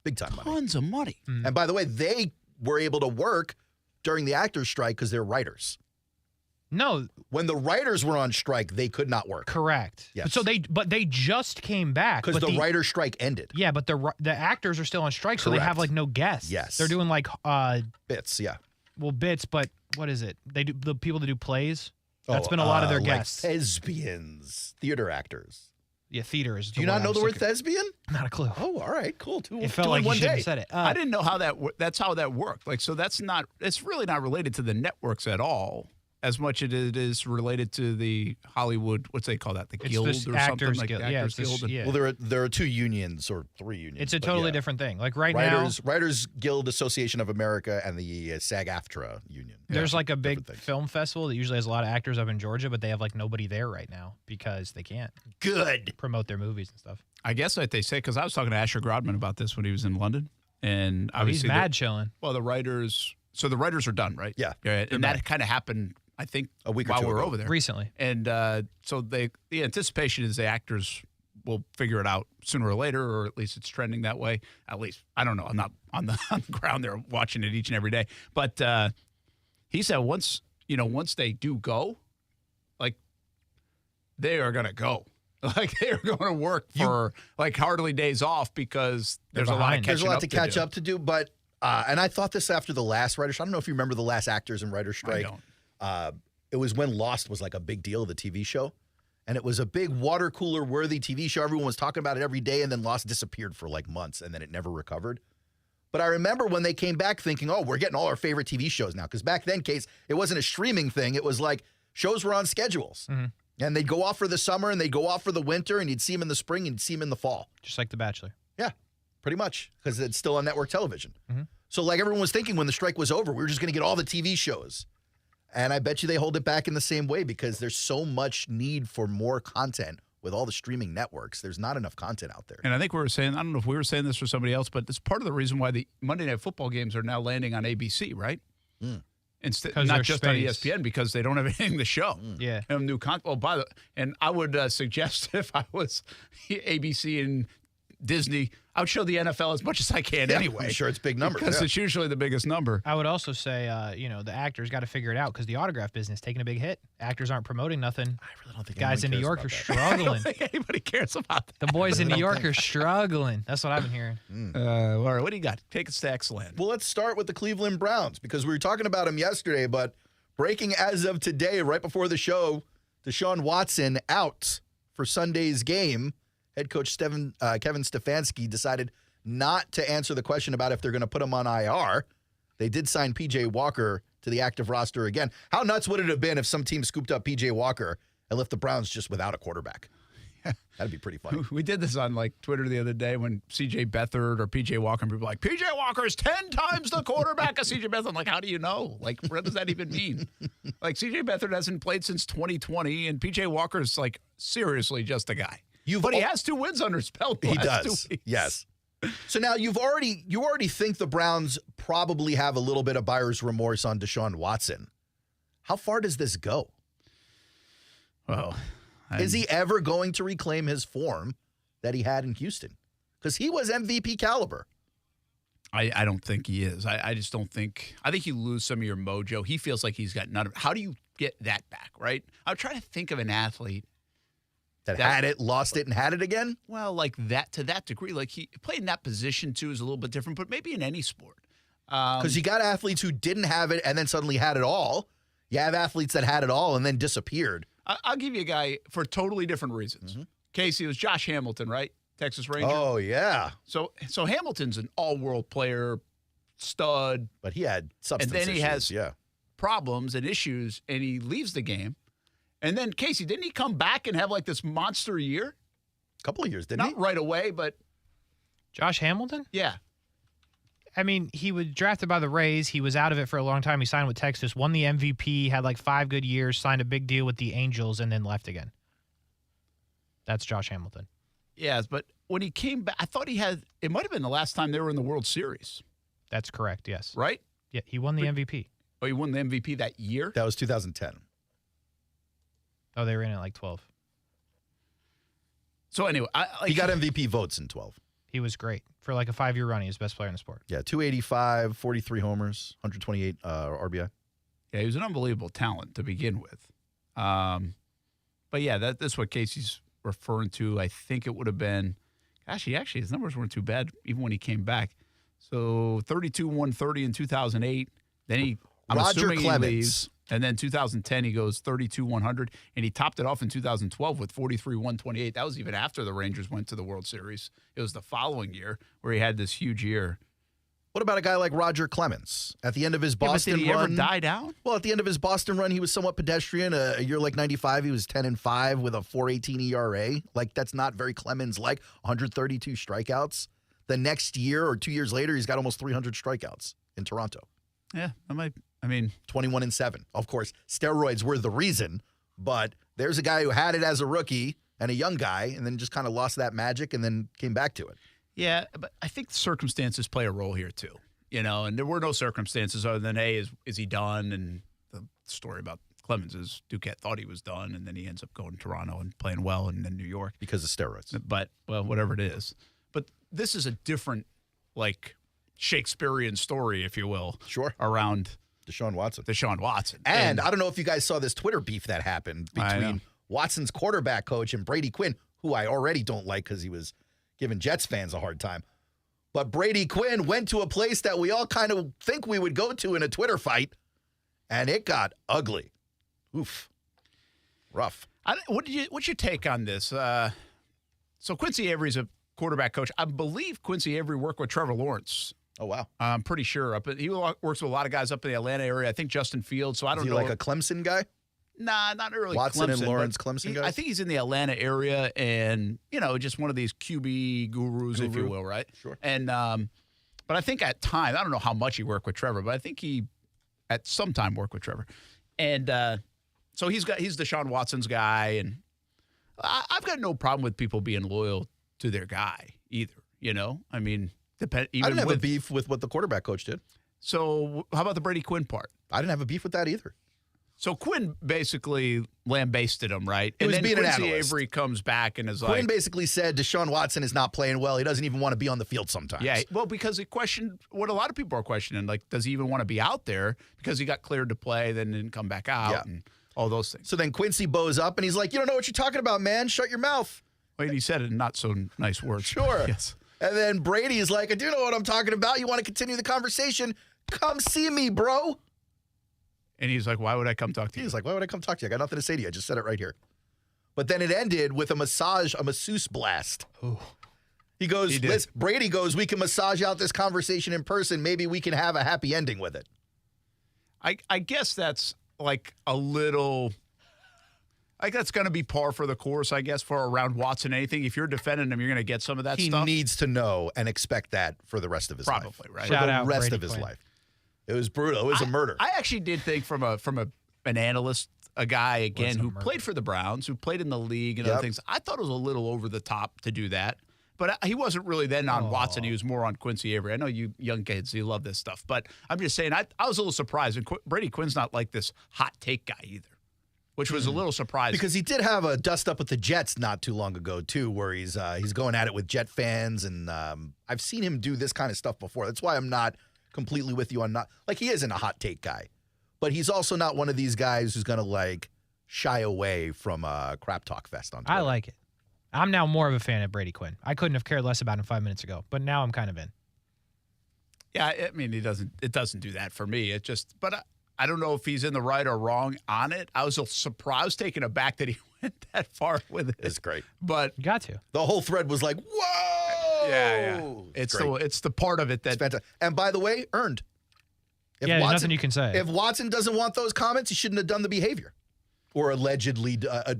big time money. Tons of money. And by the way, they were able to work during the actors' strike because they're writers. No. When the writers were on strike, they could not work. Correct. Yes. So they just came back. Because but the writer's strike ended. Yeah, but the actors are still on strike, so they have like no guests. Yes. They're doing like bits, yeah. Well, bits, but what is it? They do the people that do plays. That's been a lot of their guests. Like thespians, theater actors. Yeah, theater is. Do you not know the word thespian? Not a clue. Oh, all right, cool. It felt like you should have said it. I didn't know how that's how that worked. Like, so it's really not related to the networks at all, as much as it is related to the Hollywood. What's they call that? The guild or something like Guild. Actors Yeah, Guild. Well, there are 2 unions or 3 unions. It's a totally different thing. Like now, Writers Guild Association of America and the SAG-AFTRA union. There's like a big film festival that usually has a lot of actors up in Georgia, but they have like nobody there right now because they can't promote their movies and stuff. I guess what they say, because I was talking to Asher Grodman about this when he was in London, and obviously he's mad chilling. Well, the writers are done, right? Yeah, and that kind of happened, I think, a week while or 2 we were ago. over there recently. And so the anticipation is the actors will figure it out sooner or later, or at least it's trending that way. At least, I don't know. I'm not on the ground there watching it each and every day. But he said once they do go, like they are going to go. Like they are going to work for like hardly days off because there's a lot of There's a lot to catch do. up to do, but and I thought this after the last writers. I don't know if you remember the last actors and writers strike. I don't. It was when Lost was like a big deal, the TV show, and it was a big water cooler worthy TV show. Everyone was talking about it every day, and then Lost disappeared for like months, and then it never recovered. But I remember when they came back thinking, oh, we're getting all our favorite TV shows now, because back then, Case, it wasn't a streaming thing. It was like shows were on schedules. Mm-hmm. And they'd go off for the summer, and they'd go off for the winter, and you'd see them in the spring, and you'd see them in the fall. Just like The Bachelor. Yeah, pretty much, because it's still on network television. Mm-hmm. So like everyone was thinking when the strike was over, we were just going to get all the TV shows. And I bet you they hold it back in the same way because there's so much need for more content with all the streaming networks. There's not enough content out there. And I think we were saying, I don't know if we were saying this for somebody else, but it's part of the reason why the Monday Night Football games are now landing on ABC, right? Instead, not just on ESPN, because they don't have anything to show. Yeah. And new content. And I would suggest if I was ABC and Disney, I would show the NFL as much as I can anyway. I'm sure it's big numbers. Because it's usually the biggest number. I would also say, the actors got to figure it out because the autograph business taking a big hit. Actors aren't promoting nothing. I really don't think guys in New York are struggling. I don't think anybody cares about that. The boys in New York are struggling. That's what I've been hearing. All right, what do you got? Take us to X-Land. Well, let's start with the Cleveland Browns because we were talking about them yesterday, but breaking as of today, right before the show, Deshaun Watson out for Sunday's game. Head coach Kevin Stefanski decided not to answer the question about if they're going to put him on IR. They did sign P.J. Walker to the active roster again. How nuts would it have been if some team scooped up P.J. Walker and left the Browns just without a quarterback? That'd be pretty funny. We did this on like Twitter the other day when C.J. Beathard or P.J. Walker, and people were like, P.J. Walker is 10 times the quarterback of C.J. Beathard. I'm like, how do you know? Like, what does that even mean? Like, C.J. Beathard hasn't played since 2020, and P.J. Walker is like seriously just a guy. But he has 2 wins under his belt. He does. Yes. So now you already think the Browns probably have a little bit of buyer's remorse on Deshaun Watson. How far does this go? Well, is he ever going to reclaim his form that he had in Houston? Because he was MVP caliber. I don't think he is. I just don't think. I think you lose some of your mojo. He feels like he's got none of it. How do you get that back, right? I'm trying to think of an athlete that had it, lost it, and had it again? Well, like that, to that degree. Like he played in that position, too, is a little bit different, but maybe in any sport. Because you got athletes who didn't have it and then suddenly had it all. You have athletes that had it all and then disappeared. I'll give you a guy for totally different reasons. Casey, it was Josh Hamilton, right? Texas Ranger. Oh, yeah. So Hamilton's an all-world player, stud. But he had substance issues. And then he has problems and issues, and he leaves the game. And then, Casey, didn't he come back and have like this monster year? A couple of years, didn't he? Not right away, but. Josh Hamilton? Yeah. I mean, he was drafted by the Rays. He was out of it for a long time. He signed with Texas, won the MVP, had like 5 good years, signed a big deal with the Angels, and then left again. That's Josh Hamilton. Yes, but when he came back, I thought it might have been the last time they were in the World Series. That's correct, yes. Right? Yeah, he won the MVP. Oh, he won the MVP that year? That was 2010. Oh, they were in at like 12. So anyway, he got MVP votes in 12. He was great. For like a 5-year run, he was best player in the sport. Yeah, 285, 43 homers, 128 RBI. Yeah, he was an unbelievable talent to begin with. But yeah, that's what Kasey's referring to. I think it would have been, actually, his numbers weren't too bad even when he came back. So 32, 130 in 2008. Then Roger Clemens. He leaves. And then 2010, he goes 32, 100. And he topped it off in 2012 with 43, 128. That was even after the Rangers went to the World Series. It was the following year where he had this huge year. What about a guy like Roger Clemens? At the end of his Boston did he run, ever die down? Well, at the end of his Boston run, he was somewhat pedestrian. A year like 95, he was 10-5 with a 4.18 ERA. Like, that's not very Clemens-like. 132 strikeouts. The next year or 2 years later, he's got almost 300 strikeouts in Toronto. Yeah, 21-7. Of course, steroids were the reason, but there's a guy who had it as a rookie and a young guy, and then just kind of lost that magic and then came back to it. Yeah, but I think circumstances play a role here too. And there were no circumstances other than, hey, is he done? And the story about Clemens is Duquette thought he was done, and then he ends up going to Toronto and playing well, and then New York. Because of steroids. But, well, whatever it is. But this is a different, like, Shakespearean story, if you will. Sure. Around Deshaun Watson. And I don't know if you guys saw this Twitter beef that happened between Watson's quarterback coach and Brady Quinn, who I already don't like because he was giving Jets fans a hard time. But Brady Quinn went to a place that we all kind of think we would go to in a Twitter fight, and it got ugly. Oof. Rough. What's your take on this? So Quincy Avery's a quarterback coach. I believe Quincy Avery worked with Trevor Lawrence. Oh, wow. I'm pretty sure. He works with a lot of guys up in the Atlanta area. I think Justin Fields. So I don't know. Is he like a Clemson guy? Nah, not really. Watson Clemson, and Lawrence Clemson guys? I think he's in the Atlanta area and, just one of these QB gurus, if you will, right? Sure. And, but I think at times, I don't know how much he worked with Trevor, but I think he at some time worked with Trevor. And so he's Deshaun Watson's guy. And I've got no problem with people being loyal to their guy either, I mean, I didn't have a beef with what the quarterback coach did. So how about the Brady Quinn part? I didn't have a beef with that either. So Quinn basically lambasted him, right? He was being an Quincy analyst. Avery comes back and is like... Quinn basically said Deshaun Watson is not playing well. He doesn't even want to be on the field sometimes. Yeah, well, because he questioned what a lot of people are questioning. Like, does he even want to be out there? Because he got cleared to play, then didn't come back out and all those things. So then Quincy bows up and he's like, you don't know what you're talking about, man. Shut your mouth. Wait, he said it in not so nice words. Sure. Yes. And then Brady is like, I do know what I'm talking about. You want to continue the conversation? Come see me, bro. And he's like, why would I come talk to you? He's like, why would I come talk to you? I got nothing to say to you. I just said it right here. But then it ended with a masseuse blast. Ooh. He goes, Brady goes, we can massage out this conversation in person. Maybe we can have a happy ending with it. I guess that's like a little... that's going to be par for the course, I guess, for around Watson. Anything. If you're defending him, you're going to get some of that stuff. He needs to know and expect that for the rest of his life. Probably, right? For the rest of his life. It was brutal. It was a murder. I actually did think from an analyst, a guy, again, who played for the Browns, who played in the league and other things, I thought it was a little over the top to do that. But he wasn't really then on Watson. He was more on Quincy Avery. I know you young kids, you love this stuff. But I'm just saying, I was a little surprised. And Brady Quinn's not like this hot take guy either, which was a little surprising. Because he did have a dust up with the Jets not too long ago, too, where he's going at it with Jet fans. And I've seen him do this kind of stuff before. That's why I'm not completely with you on not – like, he isn't a hot take guy. But he's also not one of these guys who's going to, like, shy away from a crap talk fest on Twitter. I like it. I'm now more of a fan of Brady Quinn. I couldn't have cared less about him 5 minutes ago, but now I'm kind of in. Yeah, I mean, it doesn't do that for me. It just – but I don't know if he's in the right or wrong on it. I was surprised, taken aback that he went that far with it. It's great. But you got to. The whole thread was like, whoa! Yeah. It's the part of it that – and by the way, earned. If there's nothing you can say. If Watson doesn't want those comments, he shouldn't have done the behavior or allegedly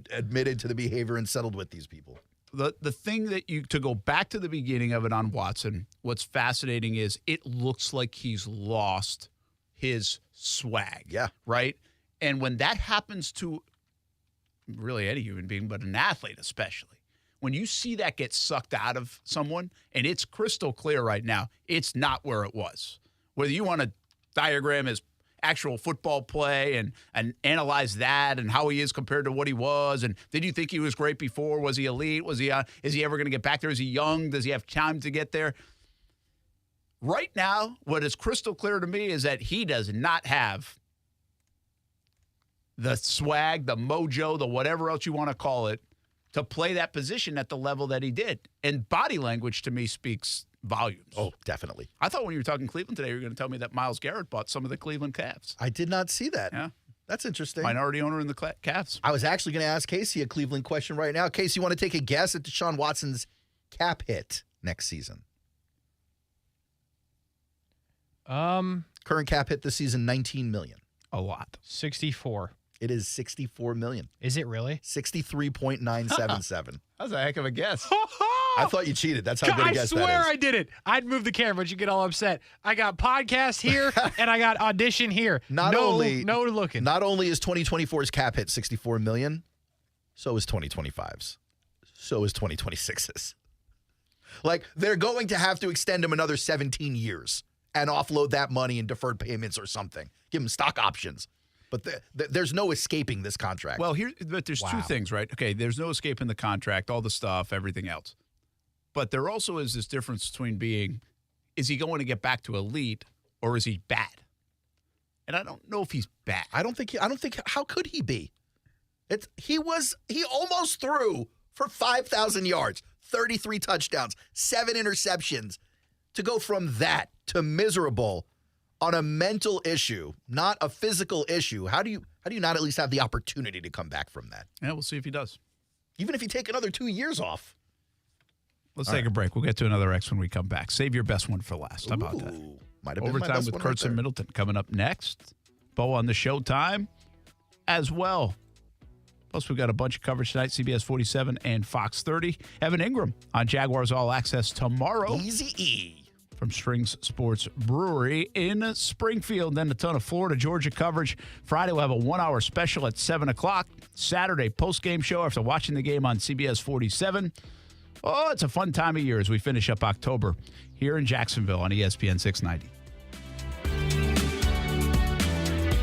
admitted to the behavior and settled with these people. The thing that to go back to the beginning of it on Watson, what's fascinating is it looks like he's lost his swag. Yeah. Right? And when that happens to really any human being, but an athlete especially, when you see that get sucked out of someone, and it's crystal clear right now, it's not where it was. Whether you want to diagram his actual football play and analyze that and how he is compared to what he was, and did you think he was great before? Was he elite? Was he? Is he ever going to get back there? Is he young? Does he have time to get there? Right now, what is crystal clear to me is that he does not have the swag, the mojo, the whatever else you want to call it, to play that position at the level that he did. And body language, to me, speaks volumes. Oh, definitely. I thought when you were talking Cleveland today, you were going to tell me that Myles Garrett bought some of the Cleveland Cavs. I did not see that. Yeah. That's interesting. Minority owner in the Cavs. I was actually going to ask Kasey a Cleveland question right now. Kasey, you want to take a guess at Deshaun Watson's cap hit next season? Current cap hit this season, $19 million. A lot. 64. It is $64 million. Is it really? 63.977. That's a heck of a guess. I thought you cheated. That's how good a guess that is. I swear I did it. I'd move the camera, but you get all upset. I got podcast here and I got audition here. Not no only looking. Not only is 2024's cap hit $64 million, so is 2025's. So is 2026's. Like, they're going to have to extend him another 17 years and offload that money in deferred payments or something. Give him stock options. But there's no escaping this contract. Well, but there's two things, right? Okay, there's no escaping the contract, all the stuff, everything else. But there also is this difference between being, is he going to get back to elite or is he bad? And I don't know if he's bad. I don't think, how could he be? He almost threw for 5,000 yards, 33 touchdowns, 7 interceptions. To go from that to miserable on a mental issue, not a physical issue, how do you not at least have the opportunity to come back from that? Yeah, we'll see if he does. Even if you take another 2 years off. Let's take a break. We'll get to another X when we come back. Save your best one for last. How about that? Might have been my Overtime best with one Kuhrts and Middleton coming up next. Bo on the Showtime as well. Plus, we've got a bunch of coverage tonight, CBS 47 and Fox 30. Evan Ingram on Jaguars All Access tomorrow. Easy E. From Strings Sports Brewery in Springfield. Then a ton of Florida-Georgia coverage. Friday, we'll have a 1-hour special at 7 o'clock. Saturday, post-game show after watching the game on CBS 47. Oh, it's a fun time of year as we finish up October here in Jacksonville on ESPN 690.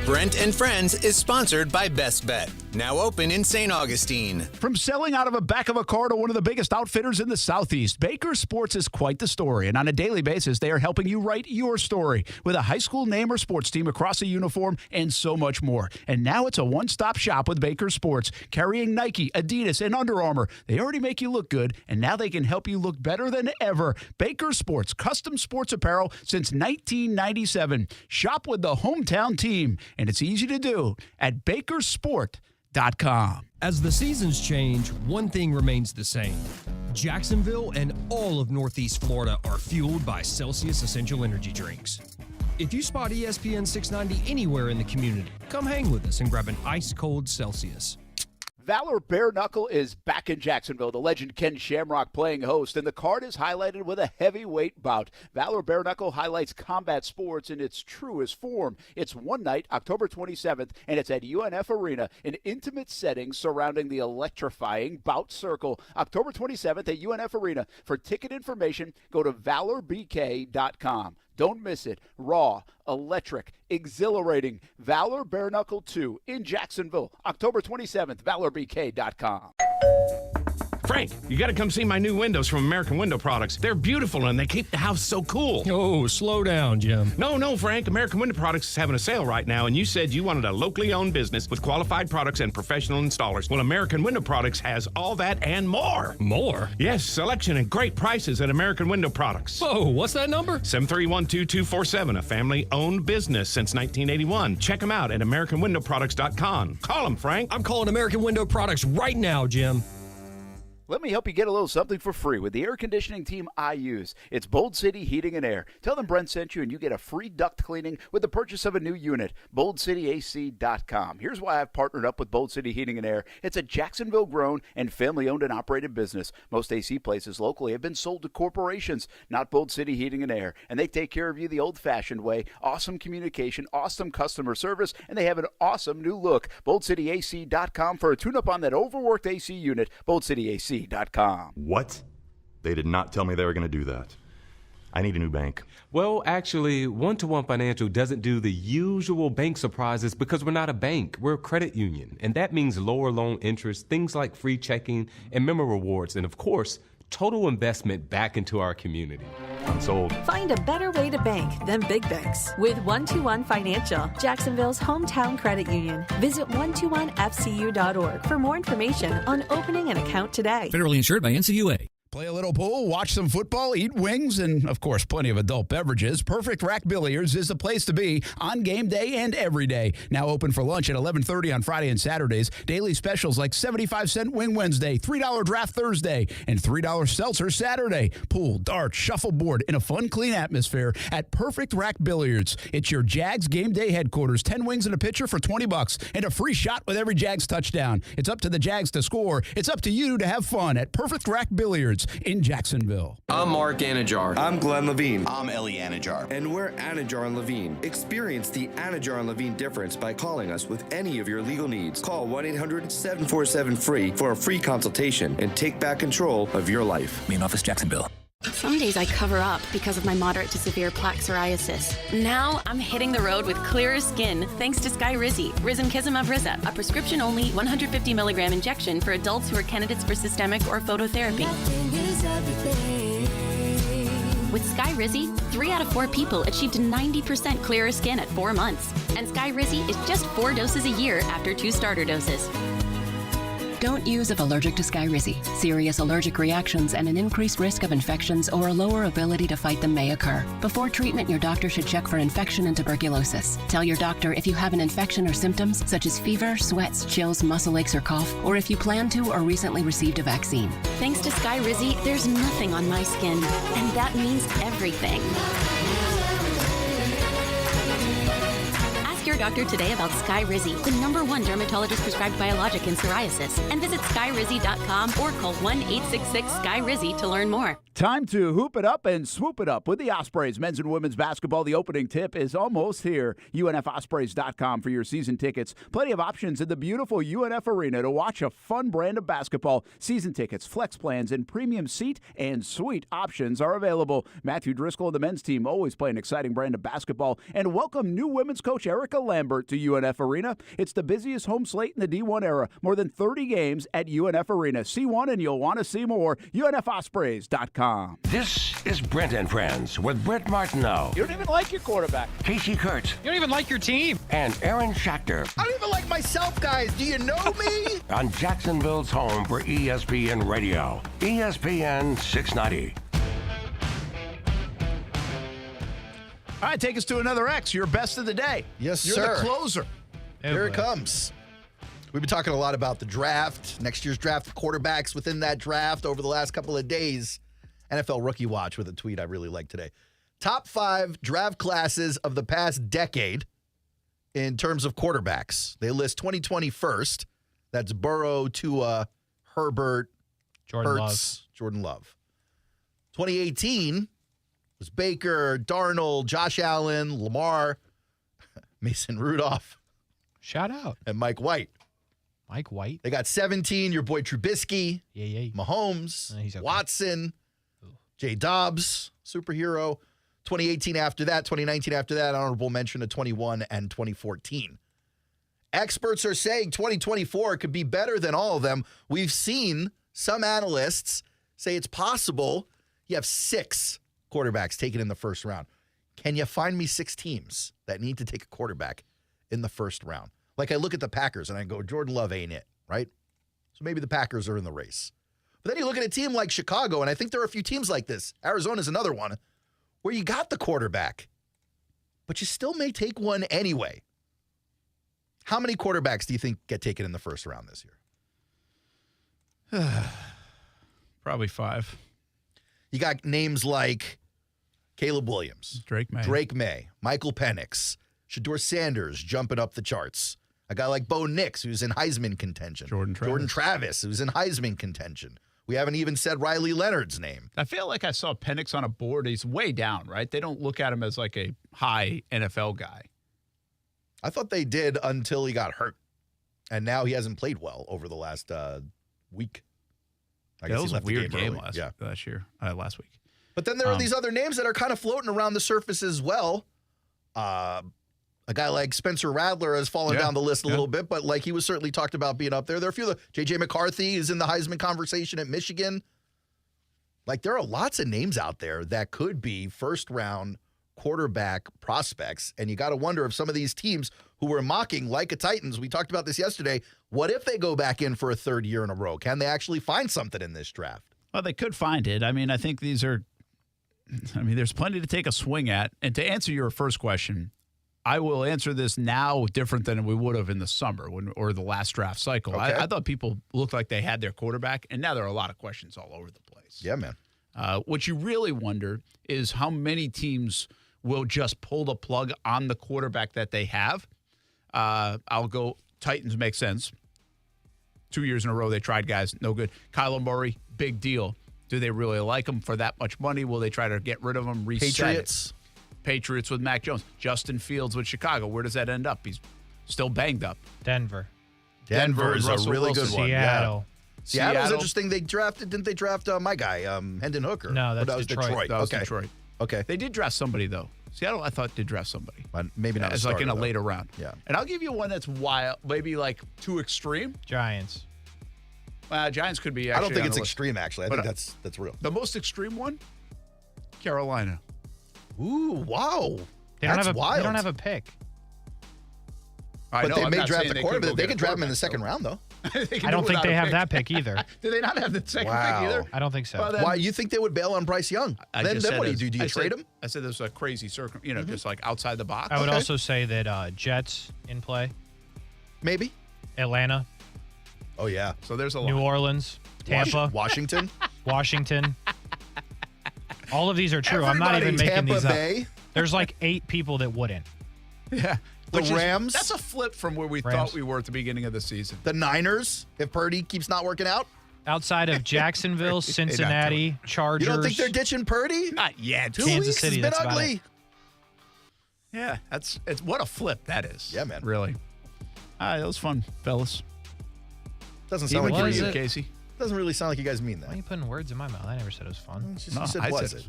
Brent and Friends is sponsored by Best Bet. Now open in St. Augustine. From selling out of the back of a car to one of the biggest outfitters in the Southeast, Baker Sports is quite the story. And on a daily basis, they are helping you write your story with a high school name or sports team across a uniform and so much more. And now it's a one-stop shop with Baker Sports, carrying Nike, Adidas, and Under Armour. They already make you look good, and now they can help you look better than ever. Baker Sports, custom sports apparel since 1997. Shop with the hometown team, and it's easy to do at bakersport.com. As the seasons change, one thing remains the same. Jacksonville and all of Northeast Florida are fueled by Celsius Essential Energy Drinks. If you spot ESPN 690 anywhere in the community, come hang with us and grab an ice-cold Celsius. Valor Bare Knuckle is back in Jacksonville. The legend Ken Shamrock playing host, and the card is highlighted with a heavyweight bout. Valor Bare Knuckle highlights combat sports in its truest form. It's one night, October 27th, and it's at UNF Arena, an intimate setting surrounding the electrifying bout circle. October 27th at UNF Arena. For ticket information, go to valorbk.com. Don't miss it. Raw, electric, exhilarating. Valor Bare Knuckle 2 in Jacksonville, October 27th, valorbk.com. Frank, you got to come see my new windows from American Window Products. They're beautiful and they keep the house so cool. Oh, slow down, Jim. No, Frank. American Window Products is having a sale right now, and you said you wanted a locally owned business with qualified products and professional installers. Well, American Window Products has all that and more. More? Yes, selection and great prices at American Window Products. Whoa, what's that number? 731-2247, a family-owned business since 1981. Check them out at AmericanWindowProducts.com. Call them, Frank. I'm calling American Window Products right now, Jim. Let me help you get a little something for free with the air conditioning team I use. It's Bold City Heating and Air. Tell them Brent sent you and you get a free duct cleaning with the purchase of a new unit. BoldCityAC.com. Here's why I've partnered up with Bold City Heating and Air. It's a Jacksonville-grown and family-owned and operated business. Most AC places locally have been sold to corporations, not Bold City Heating and Air. And they take care of you the old-fashioned way. Awesome communication, awesome customer service, and they have an awesome new look. BoldCityAC.com for a tune-up on that overworked AC unit. BoldCityAC.com. JacksonvilleJC.com. What? They did not tell me they were going to do that. I need a new bank. Well, actually, One-to-One Financial doesn't do the usual bank surprises because we're not a bank. We're a credit union. And that means lower loan interest, things like free checking and member rewards, and of course, total investment back into our community. I'm sold. Find a better way to bank than big banks with One-to-One Financial, Jacksonville's hometown credit union. Visit 121fcu.org for more information on opening an account today. Federally insured by NCUA. Play a little pool, watch some football, eat wings, and, of course, plenty of adult beverages. Perfect Rack Billiards is the place to be on game day and every day. Now open for lunch at 11:30 on Friday and Saturdays. Daily specials like 75-cent Wing Wednesday, $3 Draft Thursday, and $3 Seltzer Saturday. Pool, darts, shuffleboard in a fun, clean atmosphere at Perfect Rack Billiards. It's your Jags game day headquarters. 10 wings and a pitcher for $20 and a free shot with every Jags touchdown. It's up to the Jags to score. It's up to you to have fun at Perfect Rack Billiards in Jacksonville. I'm Mark Anajar. I'm Glenn Levine. I'm Ellie Anajar. And we're Anajar and Levine. Experience the Anajar and Levine difference by calling us with any of your legal needs. Call 1-800-747-FREE for a free consultation and take back control of your life. Main office, Jacksonville. Some days I cover up because of my moderate to severe plaque psoriasis. Now I'm hitting the road with clearer skin thanks to Skyrizi, Risankizumab Riza, a prescription-only 150 milligram injection for adults who are candidates for systemic or phototherapy. With Skyrizi, 3 out of 4 people achieved 90% clearer skin at 4 months. And Skyrizi is just 4 doses a year after 2 starter doses. Don't use if allergic to Skyrizi. Serious allergic reactions and an increased risk of infections or a lower ability to fight them may occur. Before treatment, your doctor should check for infection and tuberculosis. Tell your doctor if you have an infection or symptoms such as fever, sweats, chills, muscle aches, or cough, or if you plan to or recently received a vaccine. Thanks to Skyrizi, there's nothing on my skin, and that means everything. Ask your doctor today about Skyrizi, the #1 dermatologist prescribed biologic in psoriasis, and visit skyrizi.com or call 1-866-SKY-RIZZI to learn more. Time to hoop it up and swoop it up with the Ospreys. Men's and women's basketball, the opening tip is almost here. UNFospreys.com for your season tickets. Plenty of options in the beautiful UNF Arena to watch a fun brand of basketball. Season tickets, flex plans, and premium seat and suite options are available. Matthew Driscoll and the men's team always play an exciting brand of basketball. And welcome new women's coach Erica Lambert to UNF Arena. It's the busiest home slate in the D1 era. More than 30 games at UNF Arena. See one and you'll want to see more. UNFospreys.com. This is Brent and Friends with Brent Martineau. You don't even like your quarterback. Kasey Kuhrts. You don't even like your team. And Aaron Schachter. I don't even like myself, guys. Do you know me? On Jacksonville's home for ESPN Radio. ESPN 690. All right, take us to another X, your best of the day. Yes, You're sir. the closer. Here it comes. We've been talking a lot about the draft, next year's draft, the quarterbacks within that draft over the last couple of days. NFL Rookie Watch with a tweet I really like today. Top 5 draft classes of the past decade in terms of quarterbacks. They list 2020 first. That's Burrow, Tua, Herbert, Jordan Hurts, Jordan Love. 2018 was Baker, Darnold, Josh Allen, Lamar, Mason Rudolph. Shout out. And Mike White. Mike White. They got 17, your boy Trubisky. Yeah. Mahomes, He's okay. Watson, J. Dobbs, superhero. 2018 after that, 2019 after that, honorable mention of 21 and 2014. Experts are saying 2024 could be better than all of them. We've seen some analysts say it's possible you have 6 quarterbacks taken in the first round. Can you find me 6 teams that need to take a quarterback in the first round? Like I look at the Packers and I go, Jordan Love ain't it, right? So maybe the Packers are in the race. But then you look at a team like Chicago, and I think there are a few teams like this. Arizona's another one where you got the quarterback, but you still may take one anyway. How many quarterbacks do you think get taken in the first round this year? Probably 5. You got names like Caleb Williams, Drake May, Michael Penix, Shedeur Sanders jumping up the charts. A guy like Bo Nix, who's in Heisman contention. Jordan Travis, who's in Heisman contention. We haven't even said Riley Leonard's name. I feel like I saw Penix on a board. He's way down, right? They don't look at him as like a high NFL guy. I thought they did until he got hurt. And now he hasn't played well over the last week. I That guess was he a left the weird game early. last week. But then there are these other names that are kind of floating around the surface as well. A guy like Spencer Rattler has fallen down the list a little bit, but like he was certainly talked about being up there. There are a few. J.J. McCarthy is in the Heisman conversation at Michigan. Like there are lots of names out there that could be first-round quarterback prospects, and you got to wonder if some of these teams who were mocking, like the Titans, we talked about this yesterday, what if they go back in for a third year in a row? Can they actually find something in this draft? Well, they could find it. I mean, I think there's plenty to take a swing at. And to answer your first question, I will answer this now different than we would have in the summer or the last draft cycle. Okay. I thought people looked like they had their quarterback, and now there are a lot of questions all over the place. Yeah, man. What you really wonder is how many teams will just pull the plug on the quarterback that they have. I'll go Titans make sense. 2 years in a row they tried guys, no good. Kyler Murray, big deal. Do they really like him for that much money? Will they try to get rid of him, reset it? Patriots with Mac Jones. Justin Fields with Chicago. Where does that end up? He's still banged up. Denver Denver's a Russell really Wilson. good one. Seattle. Yeah. Seattle's interesting. Didn't they draft my guy, Hendon Hooker? No, That that's was Detroit. That was okay. Detroit. Okay. They did draft somebody, though. Seattle, I thought, did draft somebody. But maybe not. As like in a later round. Yeah. And I'll give you one that's wild, maybe like too extreme. Giants. Giants could be. I don't think on it's the list. extreme. Actually, I But, think that's real. The most extreme one, Carolina. Ooh, wow. That's wild. They don't have a pick. But they may draft the quarterback. They could draft him in the second round, though. I don't think they have that pick either. Do they not have the second pick either? I don't think so. Well, then- Why you think they would bail on Bryce Young? Then what do you do? Do you trade him? I said there's a crazy just like outside the box. I would also say that Jets in play. Maybe. Atlanta. Oh, yeah. So there's a lot. New Orleans. Tampa. Washington. Washington. All of these are true. I'm not even making Tampa these Bay. up. There's like 8 people that wouldn't. Yeah. The Rams. That's a flip from where we thought we were at the beginning of the season. The Niners, if Purdy keeps not working out. Outside of Jacksonville, Cincinnati, Chargers. You don't think they're ditching Purdy? Not yet. 2 Kansas weeks City, has been that's about ugly. it. Yeah, it's what a flip that is. Yeah, man. Really. That was fun, fellas. Doesn't sound Even like for you, you, Casey. Doesn't really sound like you guys mean that. Why are you putting words in my mouth? I never said it was fun. You said, was it?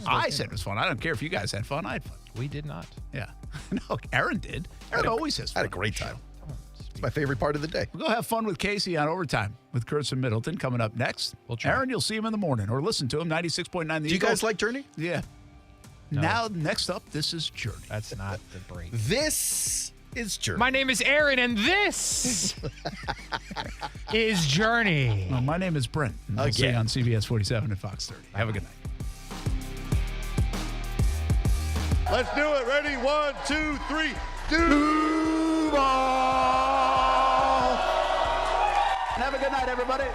I said it was fun. I don't care if you guys had fun. I had fun. We did not. Yeah. No, Aaron did. Aaron always has fun. I had a great time. It's my favorite part of the day. We'll go have fun with Casey on Overtime with Kuhrts and Middleton coming up next. We'll try. Aaron, you'll see him in the morning or listen to him, 96.9 The Do you guys like Journey? Yeah. No. Now, next up, this is Journey. That's not the break. This is Journey. My name is Aaron, and this is Journey. Well, my name is Brent. And I'll see you on CBS 47 and Fox 30. Have a good night. Let's do it. Ready? 1, 2, 3. Do ball. Have a good night, everybody.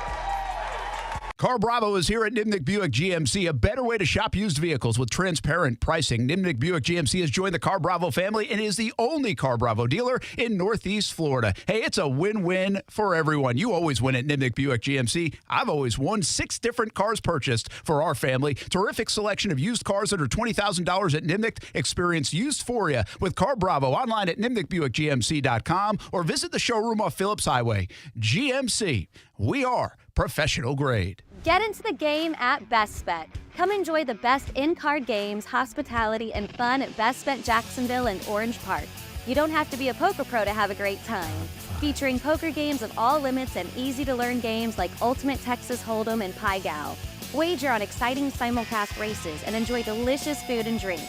Car Bravo is here at Nimnick Buick GMC, a better way to shop used vehicles with transparent pricing. Nimnick Buick GMC has joined the Car Bravo family and is the only Car Bravo dealer in Northeast Florida. Hey, it's a win-win for everyone. You always win at Nimnick Buick GMC. I've always won 6 different cars purchased for our family. Terrific selection of used cars under $20,000 at Nimnick. Experience used for you with Car Bravo online at nimnickbuickgmc.com or visit the showroom off Phillips Highway. GMC, we are professional grade. Get into the game at Best Bet. Come enjoy the best in-card games, hospitality, and fun at Best Bet Jacksonville and Orange Park. You don't have to be a poker pro to have a great time. Featuring poker games of all limits and easy-to-learn games like Ultimate Texas Hold'em and Pai Gow. Wager on exciting simulcast races and enjoy delicious food and drink.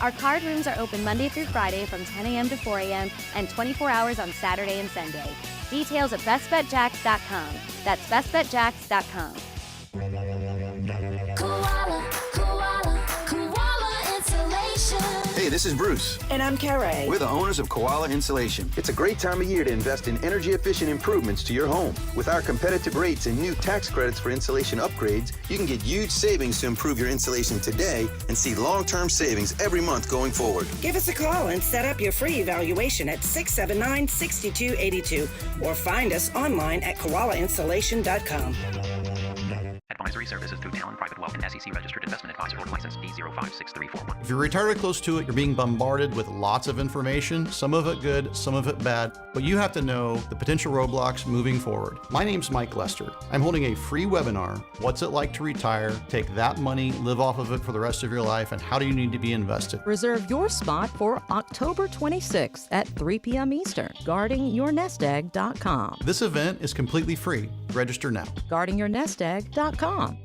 Our card rooms are open Monday through Friday from 10 a.m. to 4 a.m. and 24 hours on Saturday and Sunday. Details at bestbetjacks.com. That's bestbetjacks.com. Koala Insulation. Hey, this is Bruce. And I'm Carrie. We're the owners of Koala Insulation. It's a great time of year to invest in energy-efficient improvements to your home. With our competitive rates and new tax credits for insulation upgrades, you can get huge savings to improve your insulation today and see long-term savings every month going forward. Give us a call and set up your free evaluation at 679-6282 or find us online at koalainsulation.com. Advisory services through Talon Private Wealth and SEC-registered investment advisor or license D056341. If you're retired or close to it, you're being bombarded with lots of information, some of it good, some of it bad, but you have to know the potential roadblocks moving forward. My name's Mike Lester. I'm holding a free webinar, What's It Like to Retire, Take That Money, Live Off of It for the rest of your life, and how do you need to be invested? Reserve your spot for October 26th at 3 p.m. Eastern. GuardingYourNestEgg.com. This event is completely free. Register now. GuardingYourNestEgg.com.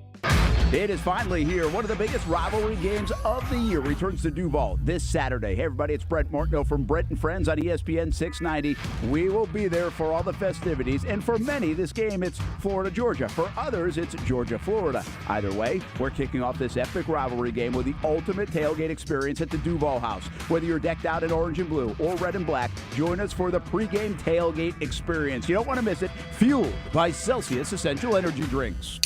It is finally here. One of the biggest rivalry games of the year returns to Duval this Saturday. Hey, everybody, it's Brent Martineau from Brent Friends on ESPN 690. We will be there for all the festivities. And for many, this game, it's Florida-Georgia. For others, it's Georgia-Florida. Either way, we're kicking off this epic rivalry game with the ultimate tailgate experience at the Duval House. Whether you're decked out in orange and blue or red and black, join us for the pregame tailgate experience. You don't want to miss it. Fueled by Celsius Essential Energy Drinks.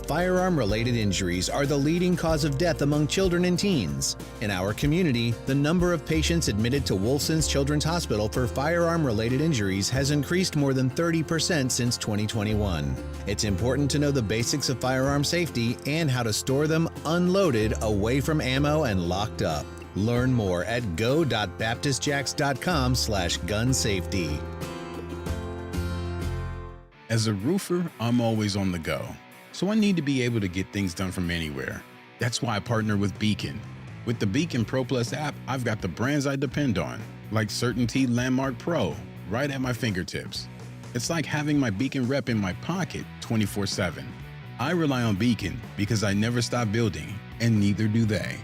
Firearm-related injuries are the leading cause of death among children and teens. In our community, the number of patients admitted to Wolfson's Children's Hospital for firearm-related injuries has increased more than 30% since 2021. It's important to know the basics of firearm safety and how to store them unloaded, away from ammo, and locked up. Learn more at go.baptistjacks.com/gunsafety. As a roofer, I'm always on the go. So I need to be able to get things done from anywhere. That's why I partner with Beacon. With the Beacon Pro Plus app, I've got the brands I depend on, like Certainty Landmark Pro, right at my fingertips. It's like having my Beacon rep in my pocket 24/7. I rely on Beacon because I never stop building, and neither do they.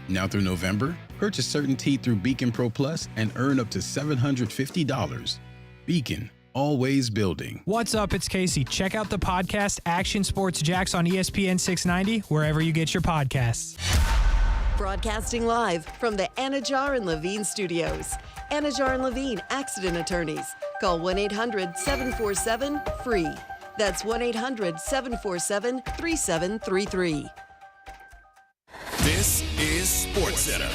Now through November, purchase Certainty through Beacon Pro Plus and earn up to $750. Beacon. Always building. What's up? It's Kasey. Check out the podcast Action Sports Jacks on ESPN 690, wherever you get your podcasts. Broadcasting live from the Anajar and Levine studios. Anajar and Levine Accident Attorneys. Call 1-800-747-FREE. That's 1-800-747-3733. This is SportsCenter.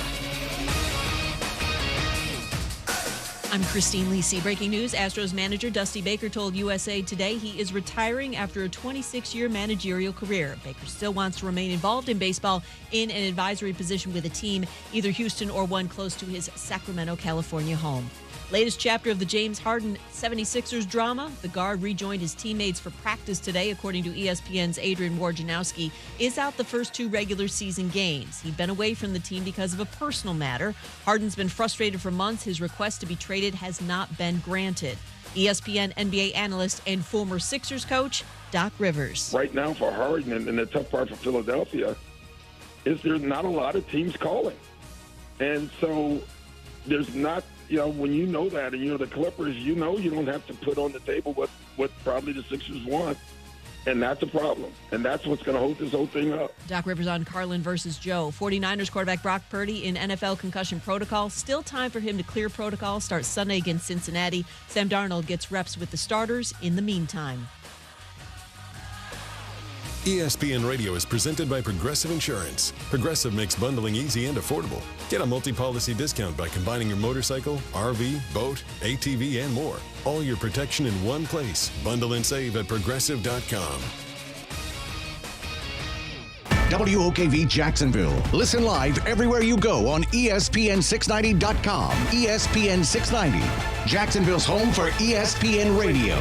I'm Christine Lisi. Breaking news, Astros manager Dusty Baker told USA Today he is retiring after a 26-year managerial career. Baker still wants to remain involved in baseball in an advisory position with a team, either Houston or one close to his Sacramento, California home. Latest chapter of the James Harden 76ers drama. The guard rejoined his teammates for practice today, according to ESPN's Adrian Wojnarowski, is out the first two regular season games. He'd been away from the team because of a personal matter. Harden's been frustrated for months. His request to be traded has not been granted. ESPN NBA analyst and former Sixers coach Doc Rivers. Right now for Harden, and the tough part for Philadelphia is there's not a lot of teams calling. And so there's not, when you know that, and the Clippers, you don't have to put on the table what probably the Sixers want. And that's a problem. And that's what's going to hold this whole thing up. Doc Rivers on Carlin versus Joe. 49ers quarterback Brock Purdy in NFL concussion protocol. Still time for him to clear protocol. Starts Sunday against Cincinnati. Sam Darnold gets reps with the starters in the meantime. ESPN Radio is presented by Progressive Insurance. Progressive makes bundling easy and affordable. Get a multi-policy discount by combining your motorcycle, RV, boat, ATV, and more. All your protection in one place. Bundle and save at Progressive.com. WOKV Jacksonville. Listen live everywhere you go on ESPN690.com. ESPN 690, Jacksonville's home for ESPN Radio.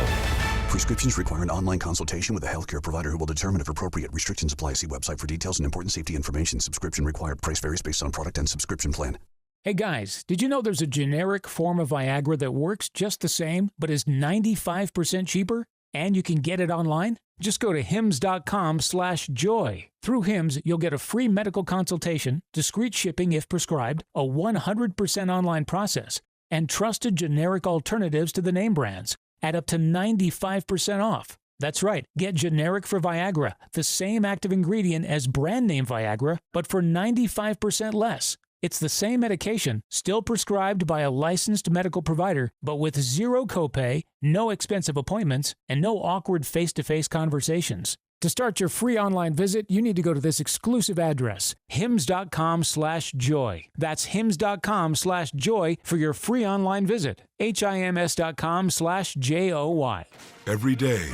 Prescriptions require an online consultation with a healthcare provider who will determine if appropriate. Restrictions apply. See website for details and important safety information. Subscription required. Price varies based on product and subscription plan. Hey guys, did you know there's a generic form of Viagra that works just the same, but is 95% cheaper? And you can get it online? Just go to hims.com/joy. Through Hims, you'll get a free medical consultation, discreet shipping if prescribed, a 100% online process, and trusted generic alternatives to the name brands at up to 95% off. That's right, get generic for Viagra, the same active ingredient as brand name Viagra, but for 95% less. It's the same medication, still prescribed by a licensed medical provider, but with zero copay, no expensive appointments, and no awkward face-to-face conversations. To start your free online visit, you need to go to this exclusive address, hims.com/joy. That's hims.com/joy for your free online visit. HIMS.com/JOY. Every day,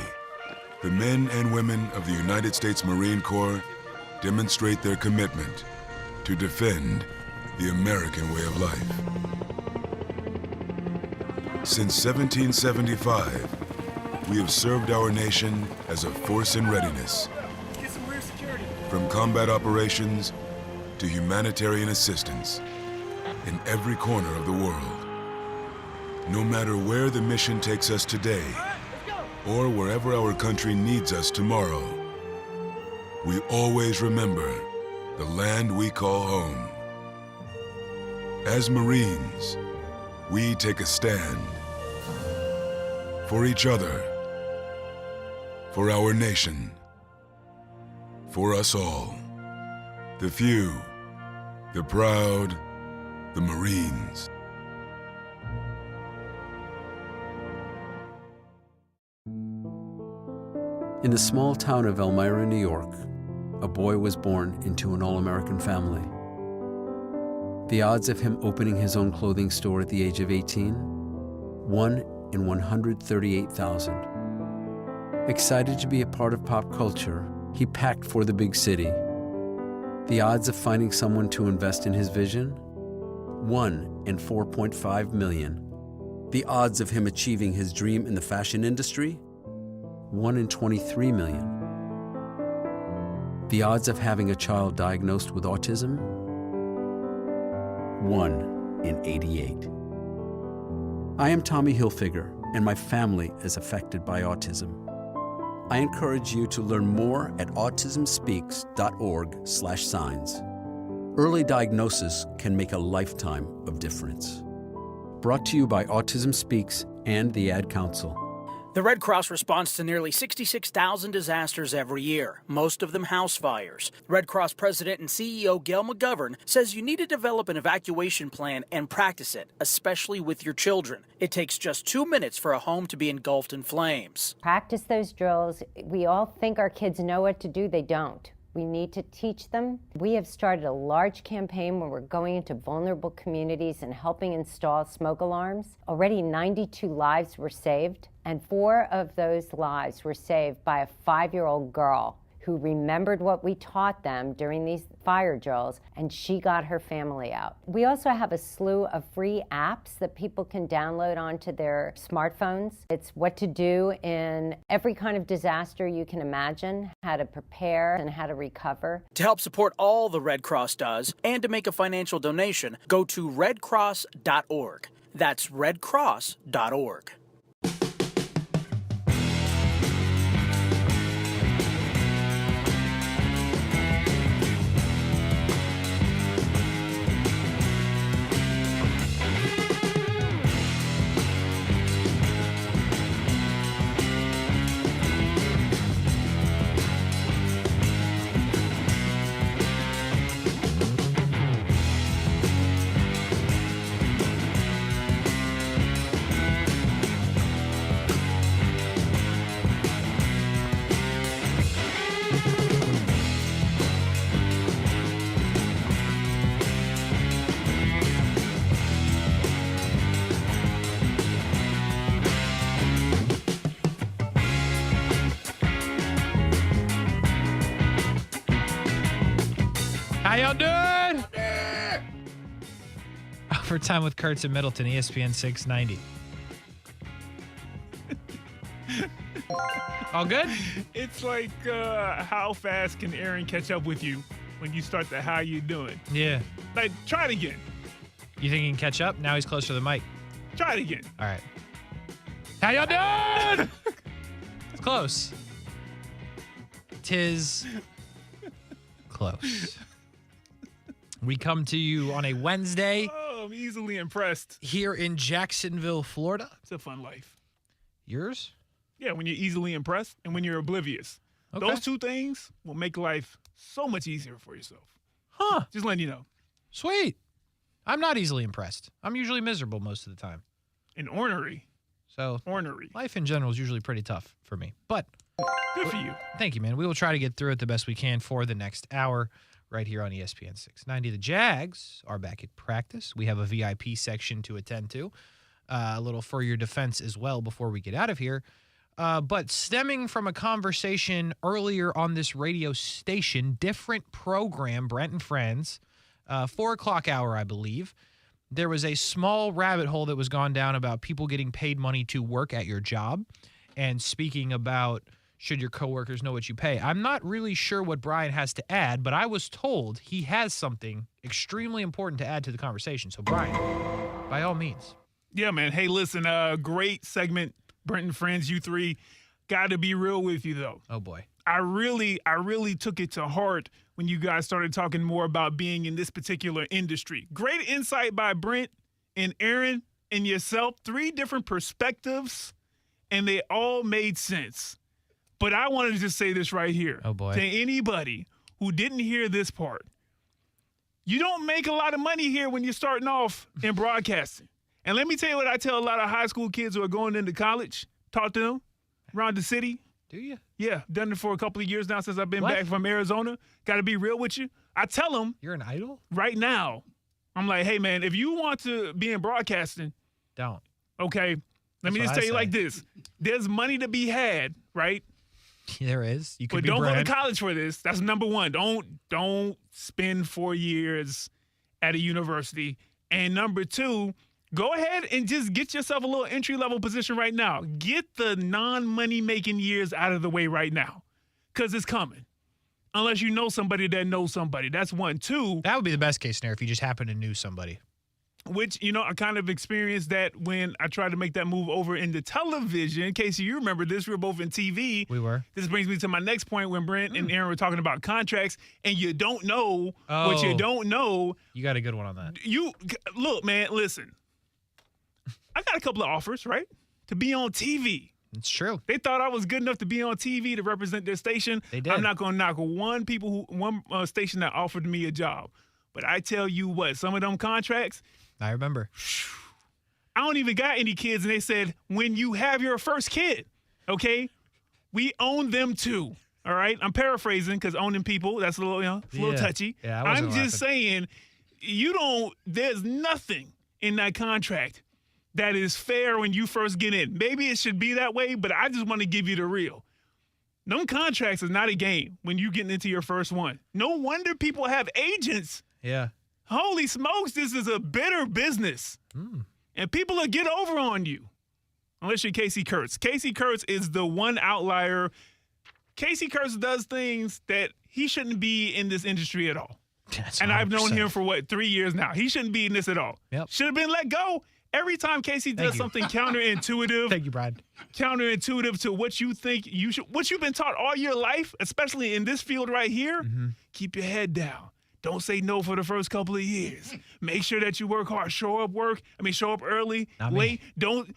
the men and women of the United States Marine Corps demonstrate their commitment to defend the American way of life. Since 1775, we have served our nation as a force in readiness. From combat operations to humanitarian assistance in every corner of the world. No matter where the mission takes us today or wherever our country needs us tomorrow, we always remember the land we call home. As Marines, we take a stand for each other, for our nation, for us all. The few, the proud, the Marines. In the small town of Elmira, New York, a boy was born into an all-American family. The odds of him opening his own clothing store at the age of 18? 1 in 138,000. Excited to be a part of pop culture, he packed for the big city. The odds of finding someone to invest in his vision? 1 in 4.5 million. The odds of him achieving his dream in the fashion industry? 1 in 23 million. The odds of having a child diagnosed with autism? 1 in 88. I am Tommy Hilfiger, and my family is affected by autism. I encourage you to learn more at autismspeaks.org/signs. Early diagnosis can make a lifetime of difference. Brought to you by Autism Speaks and the Ad Council. The Red Cross responds to nearly 66,000 disasters every year, most of them house fires. Red Cross President and CEO Gail McGovern says you need to develop an evacuation plan and practice it, especially with your children. It takes just 2 minutes for a home to be engulfed in flames. Practice those drills. We all think our kids know what to do. They don't. We need to teach them. We have started a large campaign where we're going into vulnerable communities and helping install smoke alarms. Already 92 lives were saved, and 4 of those lives were saved by a 5-year-old girl who remembered what we taught them during these fire drills, and she got her family out. We also have a slew of free apps that people can download onto their smartphones. It's what to do in every kind of disaster you can imagine, how to prepare and how to recover. To help support all the Red Cross does and to make a financial donation, go to redcross.org. That's redcross.org. How y'all doing? Overtime with Kuhrts and Middleton, ESPN 690. All good? It's like, how fast can Aaron catch up with you when you start the how you doing? Yeah. Like, try it again. You think he can catch up? Now he's closer to the mic. Try it again. All right. How y'all doing? It's close. Tis close. We come to you on a Wednesday. Oh, I'm easily impressed. Here in Jacksonville, Florida. It's a fun life. Yours? Yeah, when you're easily impressed and when you're oblivious. Okay. Those two things will make life so much easier for yourself. Huh. Just letting you know. Sweet. I'm not easily impressed. I'm usually miserable most of the time. And ornery. So ornery. Life in general is usually pretty tough for me. But good for you. Thank you, man. We will try to get through it the best we can for the next hour right here on ESPN 690. The Jags are back at practice. We have a VIP section to attend to. A little for your defense as well before we get out of here. But stemming from a conversation earlier on this radio station, different program, Brent Friends, 4 o'clock hour, I believe, there was a small rabbit hole that was gone down about people getting paid money to work at your job and speaking about should your coworkers know what you pay. I'm not really sure what Brian has to add, but I was told he has something extremely important to add to the conversation. So, Brian, by all means. Yeah, man. Hey, listen, great segment, Brent and Friends, you three. Got to be real with you, though. Oh, boy. I really took it to heart when you guys started talking more about being in this particular industry. Great insight by Brent and Aaron and yourself. 3 different perspectives, and they all made sense. But I wanted to just say this right here. Oh, boy. To anybody who didn't hear this part. You don't make a lot of money here when you're starting off in broadcasting. And let me tell you what I tell a lot of high school kids who are going into college. Talk to them around the city. Do you? Yeah, done it for a couple of years now since I've been back from Arizona. Got to be real with you. I tell them. You're an idol? Right now. I'm like, hey, man, if you want to be in broadcasting. Don't. Okay. Let me just tell you like this. There's money to be had, right? There is. You could but be don't Brad. go to college for this. That's number one. Don't spend 4 years at a university. And number 2, go ahead and just get yourself a little entry-level position right now. Get the non-money making years out of the way right now, because it's coming. Unless you know somebody that knows somebody. That's 1. 2. That would be the best case scenario if you just happen to know somebody. Which, I kind of experienced that when I tried to make that move over into television. Kasey, you remember this. We were both in TV. We were. This brings me to my next point when Brent and Aaron were talking about contracts, and you don't know what you don't know. You got a good one on that. Look, man, listen. I got a couple of offers, right, to be on TV. It's true. They thought I was good enough to be on TV to represent their station. They did. I'm not going to knock one station that offered me a job. But I tell you what, some of them contracts. I remember. I don't even got any kids, and they said, when you have your first kid, okay, we own them too. All right? I'm paraphrasing because owning people, that's a little, it's a little touchy. Yeah, I'm just saying, there's nothing in that contract that is fair when you first get in. Maybe it should be that way, but I just want to give you the real. No contracts is not a game when you're getting into your first one. No wonder people have agents. Yeah. Holy smokes, this is a bitter business. And people will get over on you. Unless you're Kasey Kuhrts. Kasey Kuhrts is the one outlier. Kasey Kuhrts does things that he shouldn't be in this industry at all. And I've known him for, 3 years now. He shouldn't be in this at all. Yep. Should have been let go. Every time Kasey does something counterintuitive. Thank you, Brad. Counterintuitive to what you think you should, what you've been taught all your life, especially in this field right here, keep your head down. Don't say no for the first couple of years. Make sure that you work hard. Show up early, late. Don't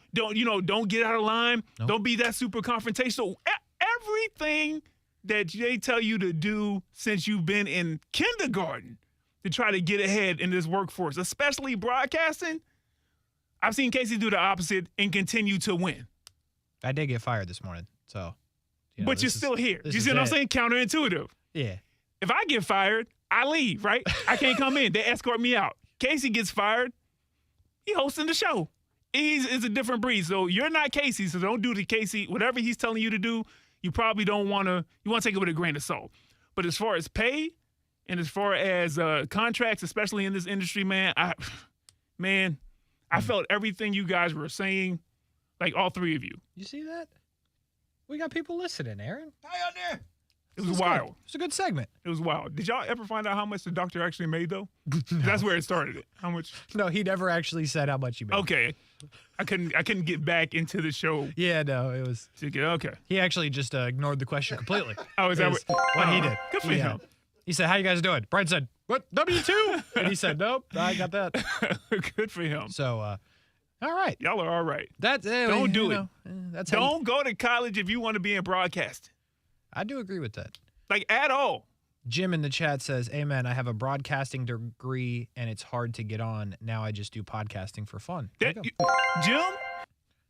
get out of line. Nope. Don't be that super confrontational. Everything that they tell you to do since you've been in kindergarten to try to get ahead in this workforce, especially broadcasting. I've seen Kasey do the opposite and continue to win. I did get fired this morning, so. But you're still here. You see what I'm saying? Counterintuitive. Yeah. If I get fired, I leave, right? I can't come in. They escort me out. Kasey gets fired. He hosting the show. It's a different breed. So you're not Kasey, so don't do the Kasey. Whatever he's telling you to do, you probably don't want to. You want to take it with a grain of salt. But as far as pay and as far as contracts, especially in this industry, man, I felt everything you guys were saying, like all 3 of you. You see that? We got people listening, Aaron. Hi out there. It was wild. It's a good segment. It was wild. Did y'all ever find out how much the doctor actually made, though? No. That's where it started. How much? No, he never actually said how much he made. Okay. I couldn't get back into the show. Yeah, no, it was. Okay. He actually just ignored the question completely. Oh, is that what he did? Good for him. He said, how you guys doing? Brian said, what, W-2? And he said, nope, I got that. Good for him. So, all right. Y'all are all right. Don't do it. Don't go to college if you want to be in broadcasting. I do agree with that. Like, at all. Jim in the chat says, amen, I have a broadcasting degree, and it's hard to get on. Now I just do podcasting for fun. Jim?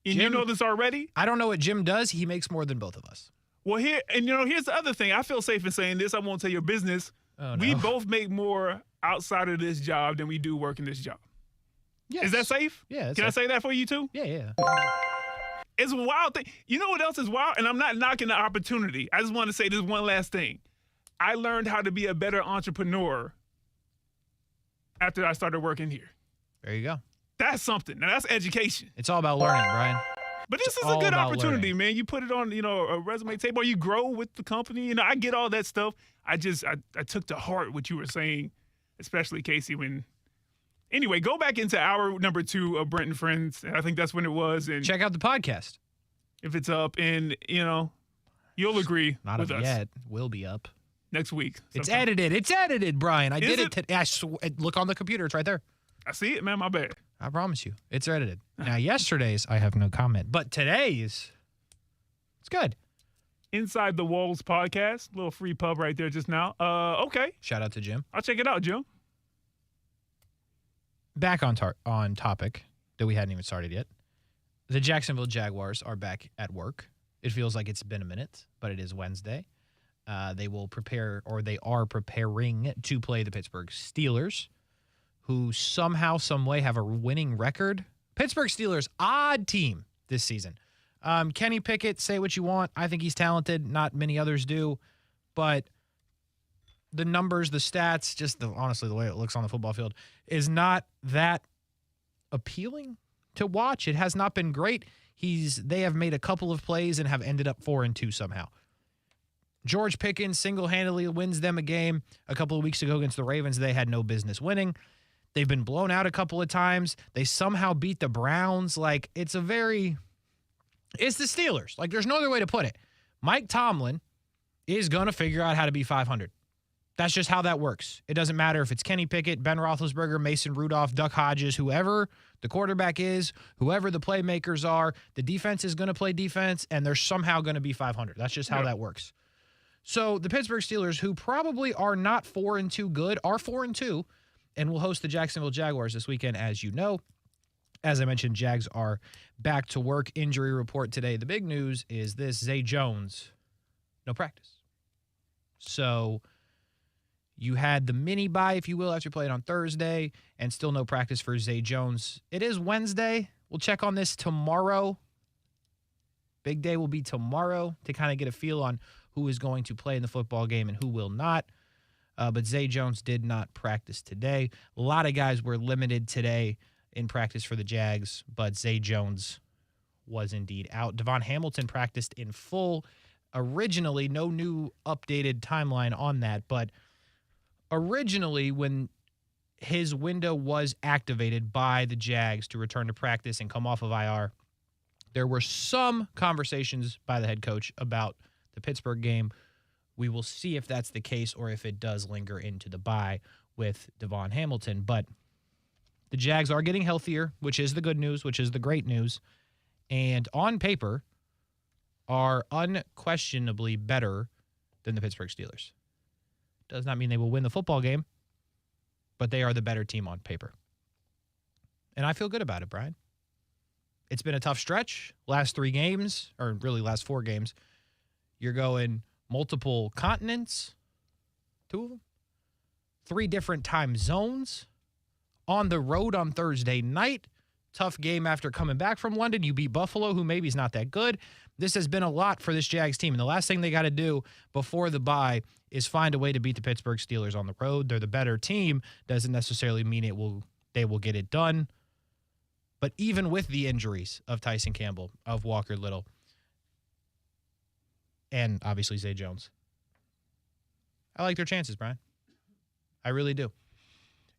You know this already? I don't know what Jim does. He makes more than both of us. Well, here's the other thing. I feel safe in saying this. I won't tell your business. Oh, no. We both make more outside of this job than we do working this job. Yes. Is that safe? Yeah. Can I say that for you, too? Yeah. It's a wild thing. You know what else is wild? And I'm not knocking the opportunity. I just want to say this one last thing. I learned how to be a better entrepreneur after I started working here. There you go. That's something. Now, that's education. It's all about learning, Brian. But this is a good opportunity, man. You put it on, a resume table, or you grow with the company. I get all that stuff. I took to heart what you were saying, especially Kasey, when – anyway, go back into hour number 2 of Brent Friends. I think that's when it was. And check out the podcast. If it's up, and, you'll agree Not with up us. yet. Will be up. Next week. It's edited. It's edited, Brian. I did it? it. Look on the computer. It's right there. I see it, man. My bad. I promise you. It's edited. Now, yesterday's, I have no comment. But today's, it's good. Inside the Walls podcast. Little free pub right there just now. Okay. Shout out to Jim. I'll check it out, Jim. Back on topic that we hadn't even started yet. The Jacksonville Jaguars are back at work. It feels like it's been a minute, but it is Wednesday. They will prepare, or they are preparing to play the Pittsburgh Steelers, who somehow, some way have a winning record. Pittsburgh Steelers, odd team this season. Kenny Pickett, say what you want. I think he's talented. Not many others do. But the numbers, the stats, just honestly, the way it looks on the football field is not that appealing to watch. It has not been great. They have made a couple of plays and have ended up 4-2 somehow. George Pickens single-handedly wins them a game. A couple of weeks ago against the Ravens, they had no business winning. They've been blown out a couple of times. They somehow beat the Browns. It's the Steelers. There's no other way to put it. Mike Tomlin is going to figure out how to be 500. That's just how that works. It doesn't matter if it's Kenny Pickett, Ben Roethlisberger, Mason Rudolph, Duck Hodges, whoever the quarterback is, whoever the playmakers are, the defense is going to play defense, and they're somehow going to be 500. That's just how that works. So the Pittsburgh Steelers, who probably are not 4-2 good, are 4-2, and will host the Jacksonville Jaguars this weekend, as you know. As I mentioned, Jags are back to work. Injury report today. The big news is this: Zay Jones, no practice. So you had the mini bye, if you will, after you played on Thursday, and still no practice for Zay Jones. It is Wednesday. We'll check on this tomorrow. Big day will be tomorrow to kind of get a feel on who is going to play in the football game and who will not. But Zay Jones did not practice today. A lot of guys were limited today in practice for the Jags, but Zay Jones was indeed out. Devon Hamilton practiced in full. Originally, no new updated timeline on that, but originally when his window was activated by the Jags to return to practice and come off of IR, there were some conversations by the head coach about the Pittsburgh game. We will see if that's the case or if it does linger into the bye with Devon Hamilton. But the Jags are getting healthier, which is the good news, which is the great news, and on paper are unquestionably better than the Pittsburgh Steelers. Does not mean they will win the football game, but they are the better team on paper. And I feel good about it, Brian. It's been a tough stretch. Last 3 games, or really last 4 games, you're going multiple continents, 2 of them, 3 different time zones, on the road on Thursday night. Tough game after coming back from London. You beat Buffalo, who maybe is not that good. This has been a lot for this Jags team, and the last thing they got to do before the bye is find a way to beat the Pittsburgh Steelers on the road. They're the better team. Doesn't necessarily mean they will get it done. But even with the injuries of Tyson Campbell, of Walker Little, and obviously Zay Jones, I like their chances, Brian. I really do.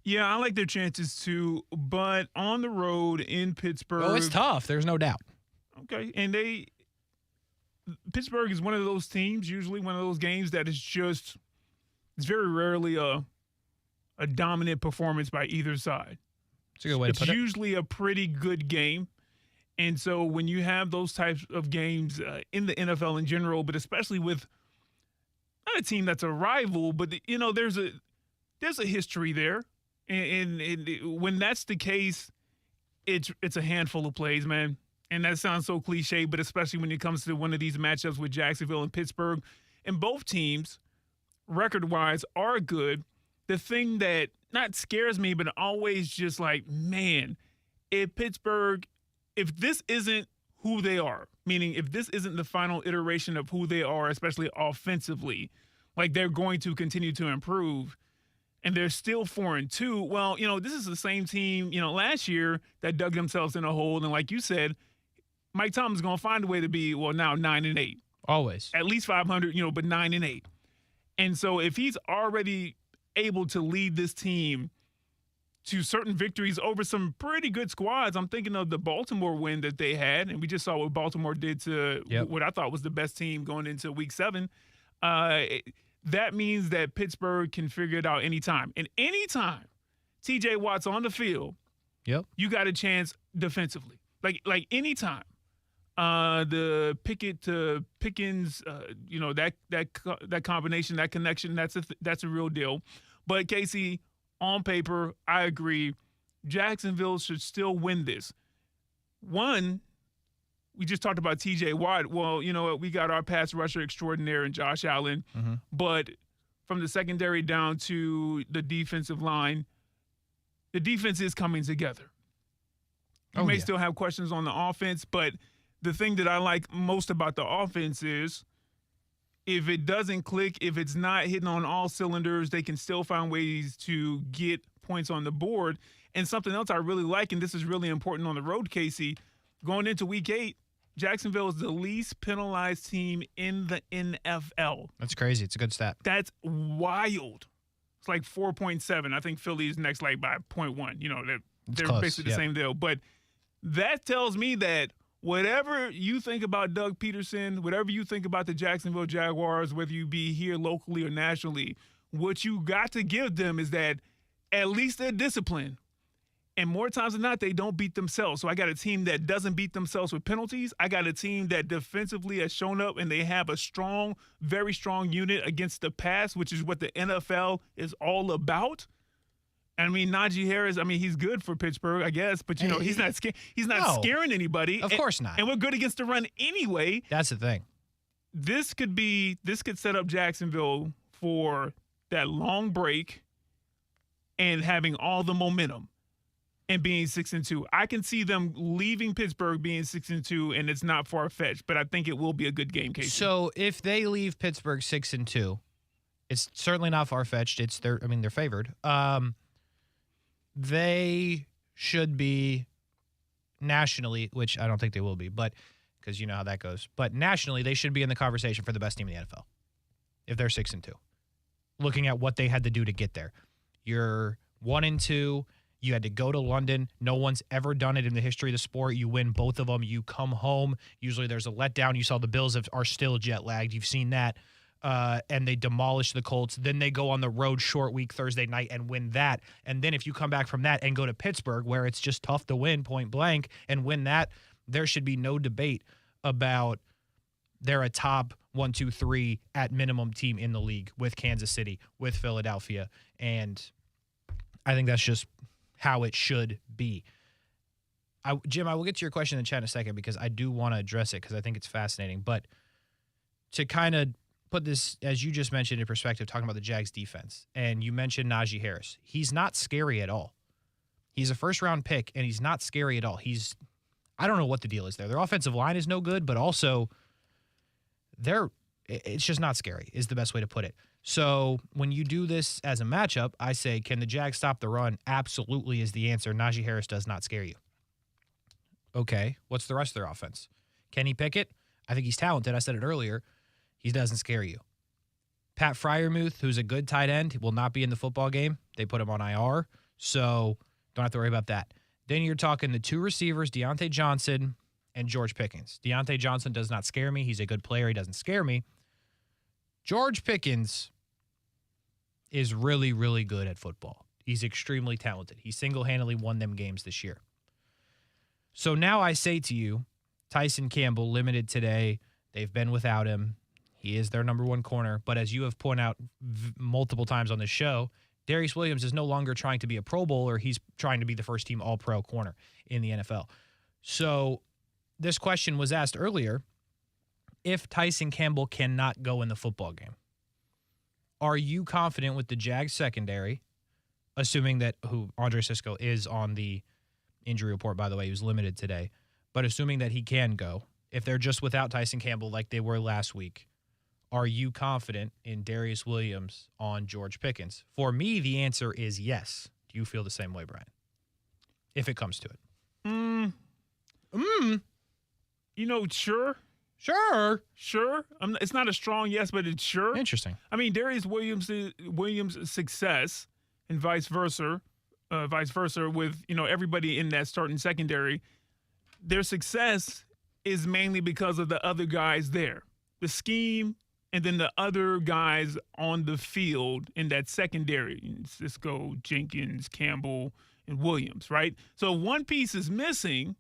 Yeah, I like their chances too, but on the road in Pittsburgh. Oh, it's tough. There's no doubt. Okay, and Pittsburgh is one of those teams, usually one of those games that is just, it's very rarely a dominant performance by either side. It's a good way to put it. It's usually a pretty good game. And so when you have those types of games in the NFL in general, but especially with not a team that's a rival, but there's a history there. And when that's the case, it's a handful of plays, man. And that sounds so cliche, but especially when it comes to one of these matchups with Jacksonville and Pittsburgh. And both teams, record-wise, are good. The thing that not scares me, but always just like, man, if this isn't who they are, meaning if this isn't the final iteration of who they are, especially offensively, like they're going to continue to improve, and they're still 4-2. Well, this is the same team, last year that dug themselves in a hole. And like you said, Mike Tomlin's going to find a way to be, now 9-8. Always. At least 500, but 9-8. And so if he's already able to lead this team to certain victories over some pretty good squads, I'm thinking of the Baltimore win that they had, and we just saw what Baltimore did to what I thought was the best team going into Week 7. That means that Pittsburgh can figure it out anytime. And anytime T.J. Watt's on the field, you got a chance defensively. Like anytime. The Pickett to Pickens, that combination, that connection, that's a real deal. But Kasey, on paper, I agree. Jacksonville should still win this. One, we just talked about T.J. Watt. Well, you know what? We got our pass rusher extraordinaire in Josh Allen. Mm-hmm. But from the secondary down to the defensive line, the defense is coming together. You may still have questions on the offense, but the thing that I like most about the offense is if it doesn't click, if it's not hitting on all cylinders, they can still find ways to get points on the board. And something else I really like, and this is really important on the road, Kasey, going into Week 8, Jacksonville is the least penalized team in the NFL. That's crazy. It's a good stat. That's wild. It's like 4.7. I think Philly's next by 0.1. They're close, basically the same deal. But that tells me that whatever you think about Doug Peterson, whatever you think about the Jacksonville Jaguars, whether you be here locally or nationally, what you got to give them is that at least they're disciplined. And more times than not, they don't beat themselves. So I got a team that doesn't beat themselves with penalties. I got a team that defensively has shown up, and they have a strong, very strong unit against the pass, which is what the NFL is all about. I mean, Najee Harris, he's good for Pittsburgh, I guess, but he's not scaring anybody. Of course not. And we're good against the run anyway. That's the thing. This could set up Jacksonville for that long break and having all the momentum and being 6-2. I can see them leaving Pittsburgh being 6-2, and it's not far-fetched, but I think it will be a good game, Kasey. So if they leave Pittsburgh 6-2, it's certainly not far-fetched. They're favored. They should be nationally, which I don't think they will be, but because you know how that goes. But nationally, they should be in the conversation for the best team in the NFL if they're 6-2. Looking at what they had to do to get there, you're 1-2. You had to go to London. No one's ever done it in the history of the sport. You win both of them. You come home. Usually there's a letdown. You saw the Bills are still jet lagged. You've seen that. And they demolish the Colts. Then they go on the road short week Thursday night and win that. And then if you come back from that and go to Pittsburgh, where it's just tough to win point blank and win that, there should be no debate about they're a top 1, 2, 3 at minimum team in the league with Kansas City, with Philadelphia. And I think that's just how it should be. Jim, I will get to your question in the chat in a second because I do want to address it because I think it's fascinating. But to kind of put this, as you just mentioned, in perspective, talking about the Jags defense, and you mentioned Najee Harris. He's not scary at all. He's a first-round pick, and he's not scary at all. I don't know what the deal is there. Their offensive line is no good, but also it's just not scary is the best way to put it. So when you do this as a matchup, I say, can the Jags stop the run? Absolutely is the answer. Najee Harris does not scare you. Okay, what's the rest of their offense? Kenny Pickett, I think he's talented. I said it earlier. He doesn't scare you. Pat Freiermuth, who's a good tight end, will not be in the football game. They put him on IR, so don't have to worry about that. Then you're talking the two receivers, Deontay Johnson and George Pickens. Deontay Johnson does not scare me. He's a good player. He doesn't scare me. George Pickens is really, really good at football. He's extremely talented. He single-handedly won them games this year. So now I say to you, Tyson Campbell limited today. They've been without him. He is their number one corner. But as you have pointed out multiple times on this show, Darius Williams is no longer trying to be a Pro Bowler. He's trying to be the first-team All-Pro corner in the NFL. So this question was asked earlier, if Tyson Campbell cannot go in the football game, are you confident with the Jags secondary, assuming that Andre Sisco is on the injury report, by the way, he was limited today, But assuming that he can go, if they're just without Tyson Campbell like they were last week, are you confident in Darius Williams on George Pickens? For me, the answer is yes. Do you feel the same way, Brian? If it comes to it. Sure. Sure. It's not a strong yes, but it's sure. Interesting. I mean, Darius Williams' success and vice versa with, everybody in that starting secondary, their success is mainly because of the other guys there. The scheme and then the other guys on the field in that secondary, Cisco, Jenkins, Campbell, and Williams, right? So one piece is missing.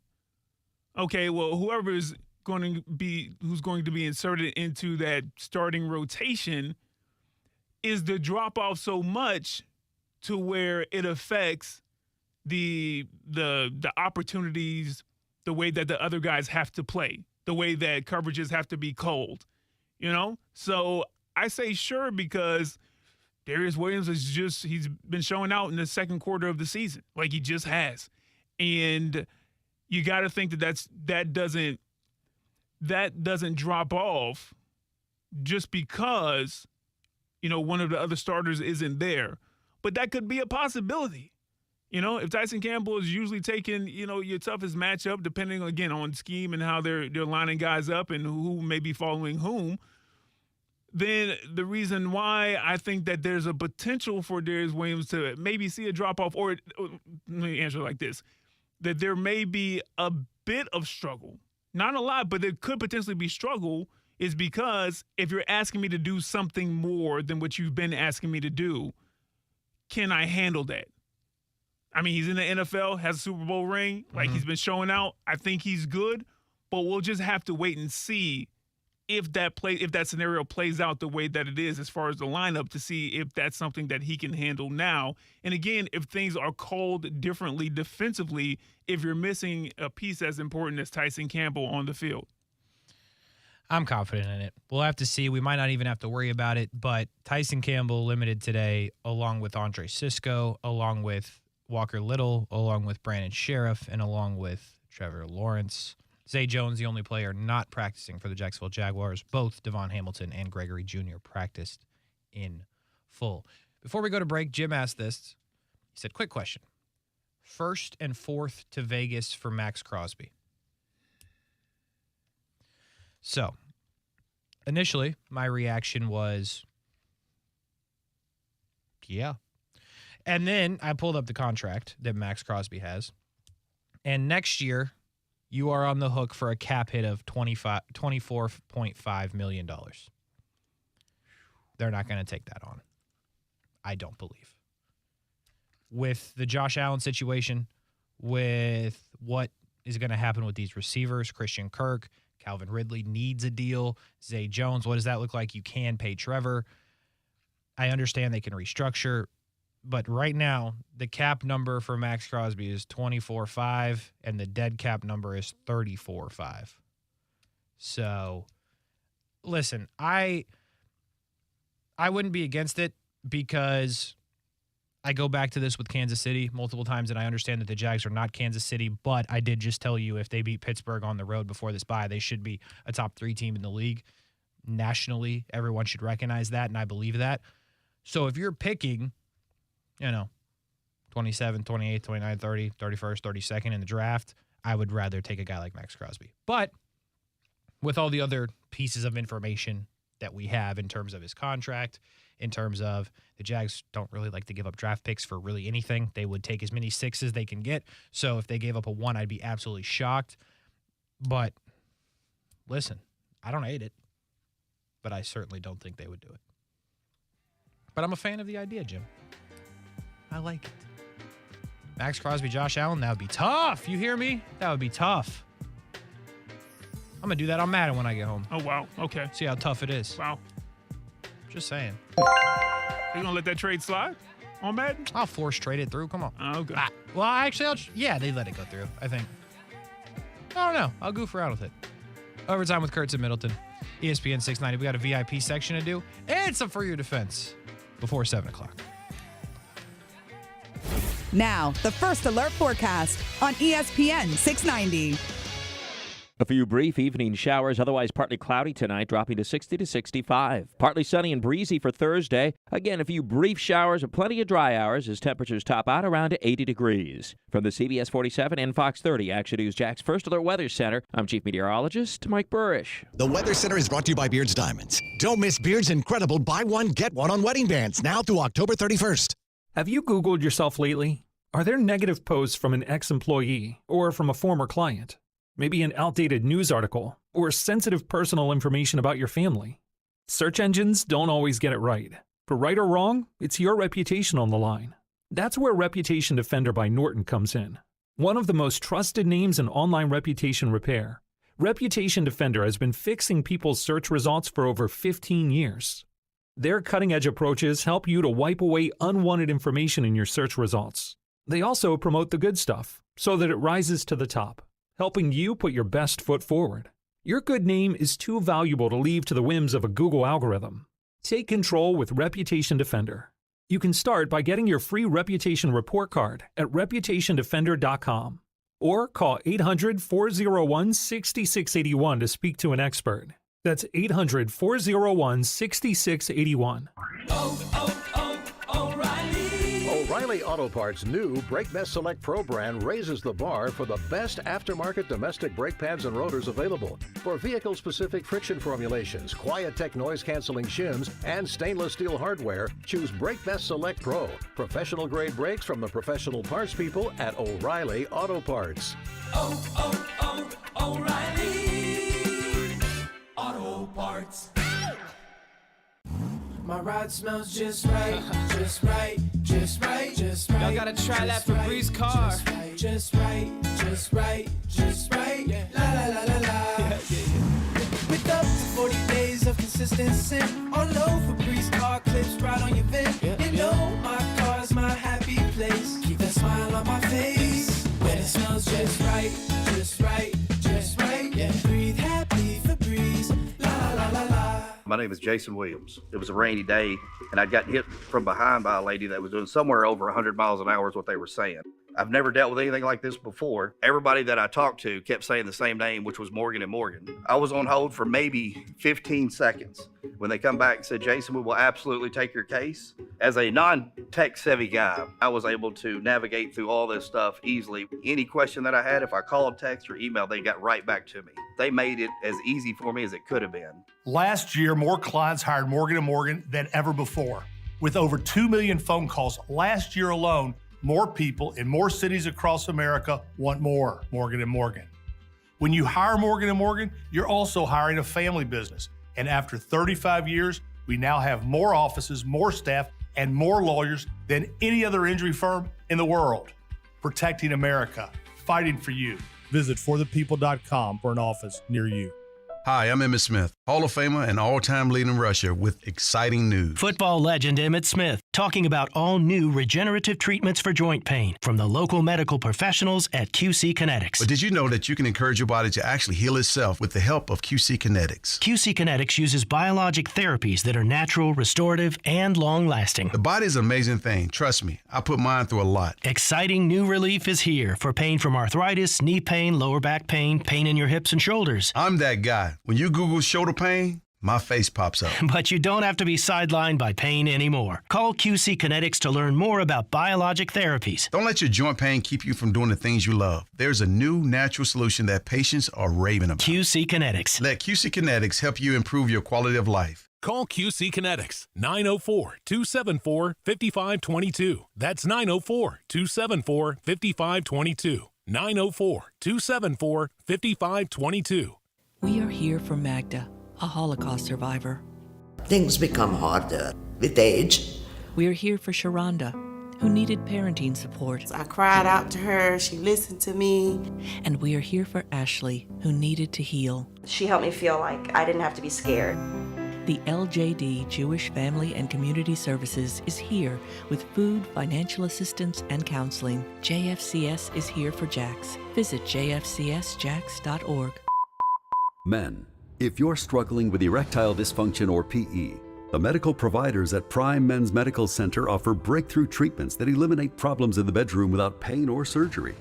Okay, well, who's going to be inserted into that starting rotation is the drop off so much to where it affects the opportunities, the way that the other guys have to play, the way that coverages have to be called, So I say sure because Darius Williams he's been showing out in the second quarter of the season, like he just has. And you got to think that doesn't drop off just because, one of the other starters isn't there. But that could be a possibility. If Tyson Campbell is usually taking, your toughest matchup, depending, again, on scheme and how they're lining guys up and who may be following whom, then the reason why I think that there's a potential for Darius Williams to maybe see a drop-off, or let me answer it like this, that there may be a bit of struggle. Not a lot, but there could potentially be struggle, is because if you're asking me to do something more than what you've been asking me to do, can I handle that? I mean, he's in the NFL, has a Super Bowl ring, like he's been showing out. I think he's good, but we'll just have to wait and see if that scenario plays out the way that it is as far as the lineup, to see if that's something that he can handle now. And again, if things are called differently defensively, if you're missing a piece as important as Tyson Campbell on the field. I'm confident in it. We'll have to see. We might not even have to worry about it, but Tyson Campbell limited today, along with Andre Cisco, along with Walker Little, along with Brandon Sheriff, and along with Trevor Lawrence. Zay Jones, the only player not practicing for the Jacksonville Jaguars. Both Devon Hamilton and Gregory Jr. practiced in full. Before we go to break, Jim asked this. He said, quick question. 1st and 4th to Vegas for Max Crosby. So, initially, my reaction was, yeah. And then I pulled up the contract that Max Crosby has. And next year, you are on the hook for a cap hit of $24.5 million. They're not going to take that on. I don't believe. With the Josh Allen situation, with what is going to happen with these receivers, Christian Kirk, Calvin Ridley needs a deal. Zay Jones, what does that look like? You can pay Trevor. I understand they can restructure. But right now, the cap number for Max Crosby is 24.5, and the dead cap number is 34.5. So, listen, I wouldn't be against it because I go back to this with Kansas City multiple times, and I understand that the Jags are not Kansas City, but I did just tell you if they beat Pittsburgh on the road before this bye, they should be a top 3 team in the league. Nationally, everyone should recognize that, and I believe that. So if you're picking 27, 28, 29, 30, 31st, 32nd in the draft, I would rather take a guy like Max Crosby. But with all the other pieces of information that we have in terms of his contract, in terms of the Jags don't really like to give up draft picks for really anything. They would take as many 6s as they can get. So if they gave up a 1, I'd be absolutely shocked. But listen, I don't hate it, but I certainly don't think they would do it. But I'm a fan of the idea, Jim. I like it. Max Crosby, Josh Allen, that would be tough. You hear me? That would be tough. I'm going to do that on Madden when I get home. Oh, wow. Okay. See how tough it is. Wow. Just saying. You going to let that trade slide on Madden? I'll force trade it through. Come on. Oh, okay. Well, actually, they let it go through, I think. I don't know. I'll goof around with it. Overtime with Kuhrts and Middleton. ESPN 690. We got a VIP section to do and some For Your Defense before 7 o'clock. Now, the First Alert Forecast on ESPN 690. A few brief evening showers, otherwise partly cloudy tonight, dropping to 60 to 65. Partly sunny and breezy for Thursday. Again, a few brief showers and plenty of dry hours as temperatures top out around 80 degrees. From the CBS 47 and Fox 30 Action News Jack's First Alert Weather Center, I'm Chief Meteorologist Mike Burrish. The Weather Center is brought to you by Beard's Diamonds. Don't miss Beard's incredible buy one, get one on wedding bands now through October 31st. Have you Googled yourself lately? Are there negative posts from an ex-employee or from a former client? Maybe an outdated news article, or sensitive personal information about your family. Search engines don't always get it right. For right or wrong, it's your reputation on the line. That's where Reputation Defender by Norton comes in. One of the most trusted names in online reputation repair, Reputation Defender has been fixing people's search results for over 15 years. Their cutting-edge approaches help you to wipe away unwanted information in your search results. They also promote the good stuff, so that it rises to the top, helping you put your best foot forward. Your good name is too valuable to leave to the whims of a Google algorithm. Take control with Reputation Defender. You can start by getting your free reputation report card at reputationdefender.com or call 800-401-6681 to speak to an expert. That's 800-401-6681. O'Reilly Auto Parts' new Brake Best Select Pro brand raises the bar for the best aftermarket domestic brake pads and rotors available. For vehicle-specific friction formulations, Quiet-Tech noise-canceling shims, and stainless steel hardware, choose Brake Best Select Pro. Professional-grade brakes from the professional parts people at O'Reilly Auto Parts. O'Reilly Auto Parts. My ride smells just right, just right, just right, just right. Y'all gotta try that Febreze car. Just right, just right, just right, just right. La la la la la. With up to 40 days of consistency, all over Febreze car clips right on your vent. You know my car's my happy place. Keep that smile on my face when it smells just right, just right, just right. Yeah, breathe happy Febreze. La la la la la. My name is Jason Williams. It was a rainy day, and I got hit from behind by a lady that was doing somewhere over 100 miles an hour is what they were saying. I've never dealt with anything like this before. Everybody that I talked to kept saying the same name, which was Morgan & Morgan. I was on hold for maybe 15 seconds. When they come back and said, Jason, we will absolutely take your case. As a non-tech savvy guy, I was able to navigate through all this stuff easily. Any question that I had, if I called, text, or email, they got right back to me. They made it as easy for me as it could have been. Last year, more clients hired Morgan & Morgan than ever before. With over 2 million phone calls last year alone, more people in more cities across America want more Morgan & Morgan. When you hire Morgan & Morgan, you're also hiring a family business. And after 35 years, we now have more offices, more staff, and more lawyers than any other injury firm in the world. Protecting America, fighting for you. Visit forthepeople.com for an office near you. Hi, I'm Emmitt Smith, Hall of Famer and all-time leading rusher with exciting news. Football legend Emmitt Smith talking about all new regenerative treatments for joint pain from the local medical professionals at QC Kinetics. But did you know that you can encourage your body to actually heal itself with the help of QC Kinetics? QC Kinetics uses biologic therapies that are natural, restorative, and long-lasting. The body is an amazing thing. Trust me, I put mine through a lot. Exciting new relief is here for pain from arthritis, knee pain, lower back pain, pain in your hips and shoulders. I'm that guy. When you Google shoulder pain, my face pops up. But you don't have to be sidelined by pain anymore. Call QC Kinetics to learn more about biologic therapies. Don't let your joint pain keep you from doing the things you love. There's a new natural solution that patients are raving about. QC Kinetics. Let QC Kinetics help you improve your quality of life. Call QC Kinetics, 904-274-5522. That's 904-274-5522. 904-274-5522. We are here for Magda, a Holocaust survivor. Things become harder with age. We are here for Sharonda, who needed parenting support. I cried out to her, she listened to me. And we are here for Ashley, who needed to heal. She helped me feel like I didn't have to be scared. The LJD Jewish Family and Community Services is here with food, financial assistance, and counseling. JFCS is here for Jax. Visit jfcsjax.org. Men, if you're struggling with erectile dysfunction or PE, the medical providers at Prime Men's Medical Center offer breakthrough treatments that eliminate problems in the bedroom without pain or surgery.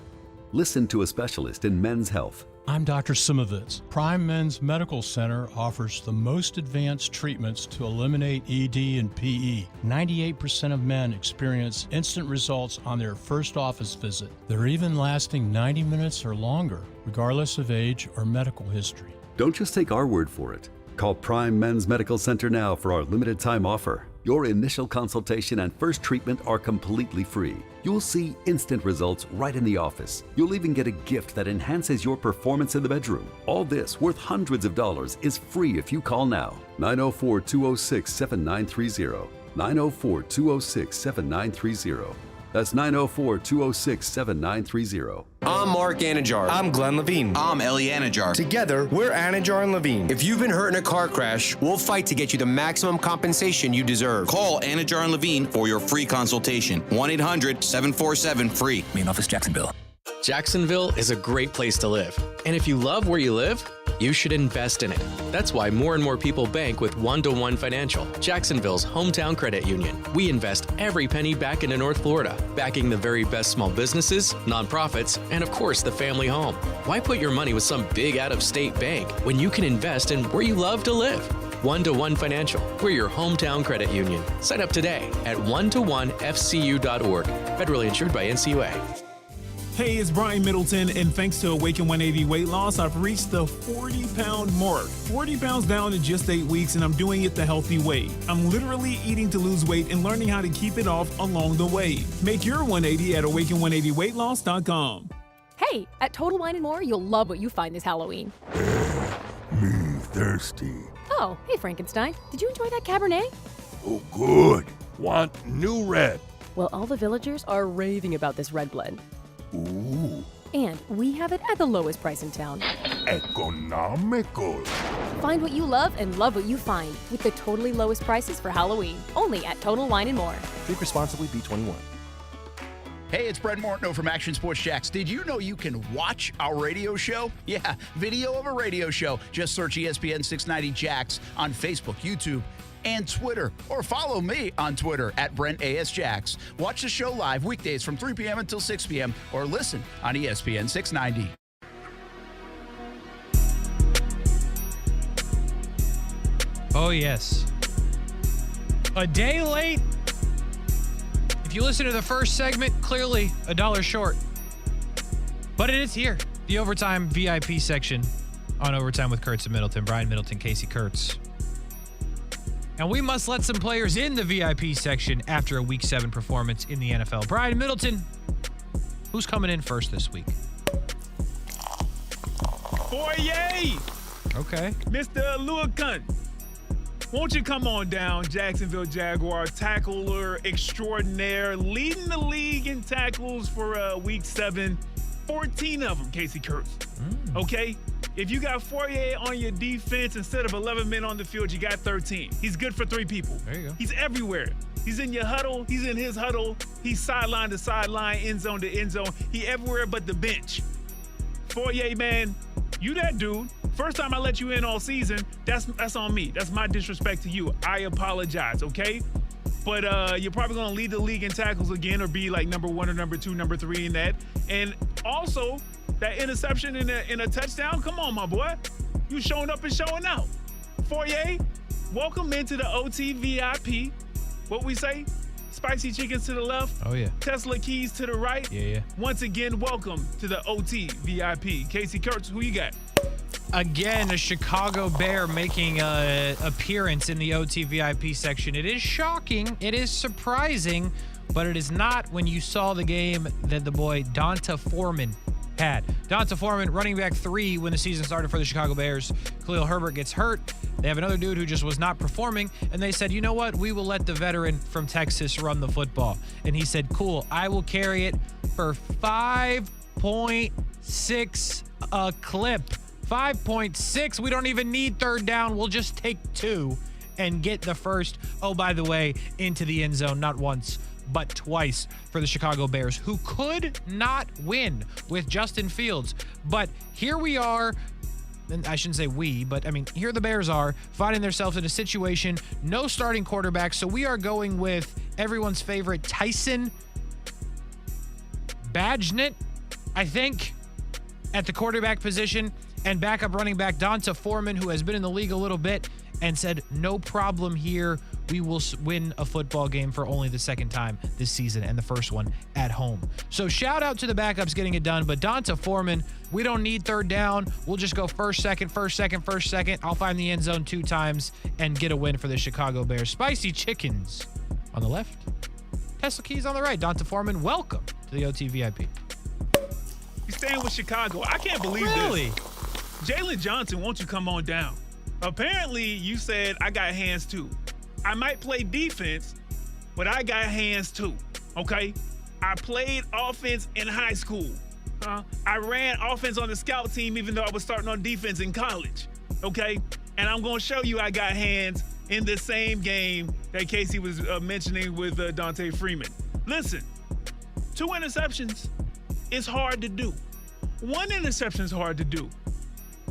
Listen to a specialist in men's health. I'm Dr. Simovitz. Prime Men's Medical Center offers the most advanced treatments to eliminate ED and PE. 98% of men experience instant results on their first office visit. They're even lasting 90 minutes or longer, regardless of age or medical history. Don't just take our word for it. Call Prime Men's Medical Center now for our limited time offer. Your initial consultation and first treatment are completely free. You'll see instant results right in the office. You'll even get a gift that enhances your performance in the bedroom. All this, worth hundreds of dollars, is free if you call now. 904-206-7930. 904-206-7930. That's 904-206-7930. I'm Mark Anajar. I'm Glenn Levine. I'm Ellie Anajar. Together, we're Anajar and Levine. If you've been hurt in a car crash, we'll fight to get you the maximum compensation you deserve. Call Anajar and Levine for your free consultation. 1-800-747-FREE. Main office, Jacksonville. Jacksonville is a great place to live. And if you love where you live, you should invest in it. That's why more and more people bank with One-to-One Financial, Jacksonville's hometown credit union. We invest every penny back into North Florida, backing the very best small businesses, nonprofits, and of course the family home. Why put your money with some big out-of-state bank when you can invest in where you love to live? One-to-One Financial. We're your hometown credit union. Sign up today at one-to-one-fcu.org. Federally insured by NCUA. Hey, it's Brian Middleton, and thanks to Awaken 180 Weight Loss, I've reached the 40-pound mark. 40 pounds down in just 8 weeks, and I'm doing it the healthy way. I'm literally eating to lose weight and learning how to keep it off along the way. Make your 180 at awaken180weightloss.com. Hey, at Total Wine & More, you'll love what you find this Halloween. Me thirsty. Oh, hey, Frankenstein. Did you enjoy that Cabernet? Oh, good. Want new red. Well, all the villagers are raving about this red blend. Ooh. And we have it at the lowest price in town. Economical. Find what you love and love what you find with the totally lowest prices for Halloween. Only at Total Wine & More. Drink responsibly, B21. Hey, it's Brent Martineau from Action Sports Jacks. Did you know you can watch our radio show? Yeah, video of a radio show. Just search ESPN 690 Jacks on Facebook, YouTube, and Twitter, or follow me on Twitter at Brent A.S. Jacks. Watch the show live weekdays from 3 p.m. until 6 p.m. or listen on ESPN 690. Oh, yes. A day late. If you listen to the first segment, clearly $1 short. But it is here. The Overtime VIP section on Overtime with Kuhrts and Middleton. Brian Middleton, Kasey Kuhrts. And we must let some players in the VIP section after a Week 7 performance in the NFL. Brian Middleton, who's coming in first this week? Foyer! Okay. Mr. Luakunt, won't you come on down, Jacksonville Jaguars tackler extraordinaire, leading the league in tackles for Week 7. 14 of them, Kasey Kuhrts. Okay? If you got Fourier on your defense, instead of 11 men on the field, you got 13. He's good for 3 people. There you go. He's everywhere. He's in your huddle. He's in his huddle. He's sideline to sideline, end zone to end zone. He everywhere but the bench. Fourier, man, you that dude. First time I let you in all season, that's on me. That's my disrespect to you. I apologize, okay? But you're probably going to lead the league in tackles again or be like number 1 or number 2, number 3 in that. And also, that interception in a touchdown, come on, my boy. You showing up and showing out. Fourier, welcome into the OT VIP. What we say? Spicy chickens to the left. Oh, yeah. Tesla keys to the right. Yeah. Once again, welcome to the OT VIP. Kasey Kuhrts, who you got? Again, a Chicago Bear making an appearance in the OT VIP section. It is shocking. It is surprising, but it is not when you saw the game that the boy Donta Foreman had. Donta Foreman, running back 3 when the season started for the Chicago Bears. Khalil Herbert gets hurt. They have another dude who just was not performing, and they said, you know what? We will let the veteran from Texas run the football. And he said, cool, I will carry it for 5.6 a clip. 5.6. We don't even need third down. We'll just take 2 and get the first, oh, by the way, into the end zone, not once, but twice for the Chicago Bears, who could not win with Justin Fields. But here we are, and I shouldn't say we, but I mean, here the Bears are finding themselves in a situation, no starting quarterback. So we are going with everyone's favorite Tyson Badgett, I think. at the quarterback position and backup running back Donta Foreman, who has been in the league a little bit, and said, no problem here. We will win a football game for only the second time this season and the first one at home. So shout out to the backups getting it done. But Donta Foreman, we don't need third down. We'll just go first, second. I'll find the end zone 2 times and get a win for the Chicago Bears. Spicy Chickens on the left. Tesla Keys on the right. Donta Foreman, welcome to the OT VIP. You're staying with Chicago. I can't believe Really? this. Jalen Johnson, won't you come on down? Apparently, you said I got hands too. I might play defense, but I got hands too, okay? I played offense in high school. I ran offense on the scout team even though I was starting on defense in college, okay? And I'm going to show you I got hands in the same game that Kasey was mentioning with Dante Freeman. Listen, 2 interceptions is hard to do. 1 interception is hard to do.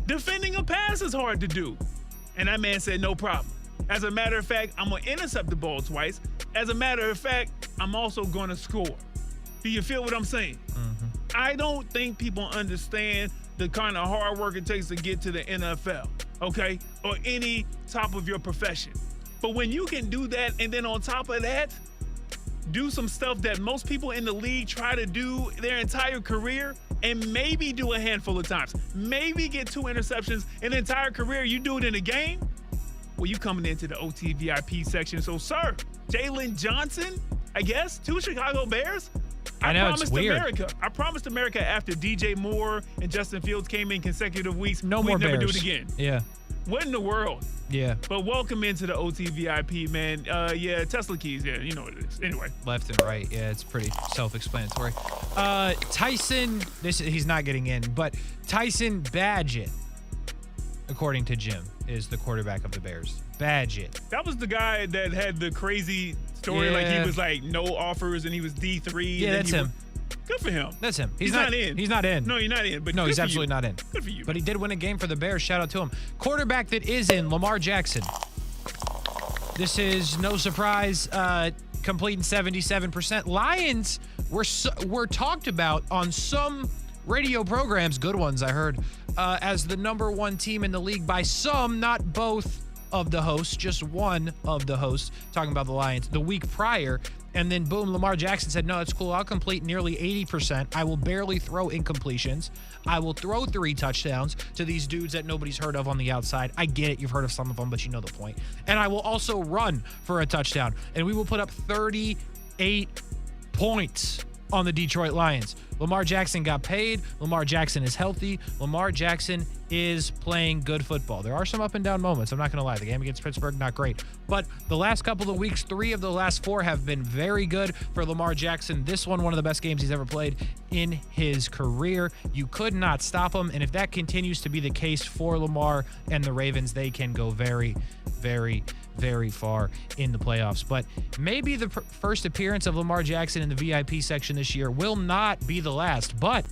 Defending a pass is hard to do. And that man said, no problem. As a matter of fact, I'm going to intercept the ball twice. As a matter of fact, I'm also going to score. Do you feel what I'm saying? Mm-hmm. I don't think people understand the kind of hard work it takes to get to the NFL, okay? Or any top of your profession. But when you can do that, and then on top of that, do some stuff that most people in the league try to do their entire career, and maybe do a handful of times, maybe get 2 interceptions in an entire career, you do it in a game, well, you coming into the OT VIP section. So, sir, Jalen Johnson, I guess, 2 Chicago Bears. I know, it's weird. I promised America after DJ Moore and Justin Fields came in consecutive weeks, No we'd more never Bears. do it again. Yeah. What in the world? Yeah. But welcome into the OT VIP, man. Yeah, Tesla keys. Yeah, you know what it is. Anyway. Left and right. Yeah, it's pretty self-explanatory. Tyson, he's not getting in, but Tyson Badgett, according to Jim, is the quarterback of the Bears. Badgett. That was the guy that had the crazy story, like he was like no offers and he was D3. Yeah, that's him. Good for him. That's him. He's not in. He's not in. No, you're not in. But no, good he's for absolutely you. not in. Good for you. But he did win a game for the Bears. Shout out to him. Quarterback that is in, Lamar Jackson. This is no surprise. Completing 77%. Lions were talked about on some radio programs, good ones I heard, as the number 1 team in the league by some, not both of the hosts, just one of the hosts, talking about the Lions the week prior. And then, boom, Lamar Jackson said, no, it's cool. I'll complete nearly 80%. I will barely throw incompletions. I will throw 3 touchdowns to these dudes that nobody's heard of on the outside. I get it. You've heard of some of them, but you know the point. And I will also run for a touchdown. And we will put up 38 points on the Detroit Lions. Lamar Jackson got paid. Lamar Jackson is healthy. Lamar Jackson is playing good football. There are some up and down moments. I'm not going to lie. The game against Pittsburgh, not great. But the last couple of weeks, 3 of the last 4 have been very good for Lamar Jackson. This one of the best games he's ever played in his career. You could not stop him. And if that continues to be the case for Lamar and the Ravens, they can go very, very, very far in the playoffs. But maybe the first appearance of Lamar Jackson in the VIP section this year will not be the last. But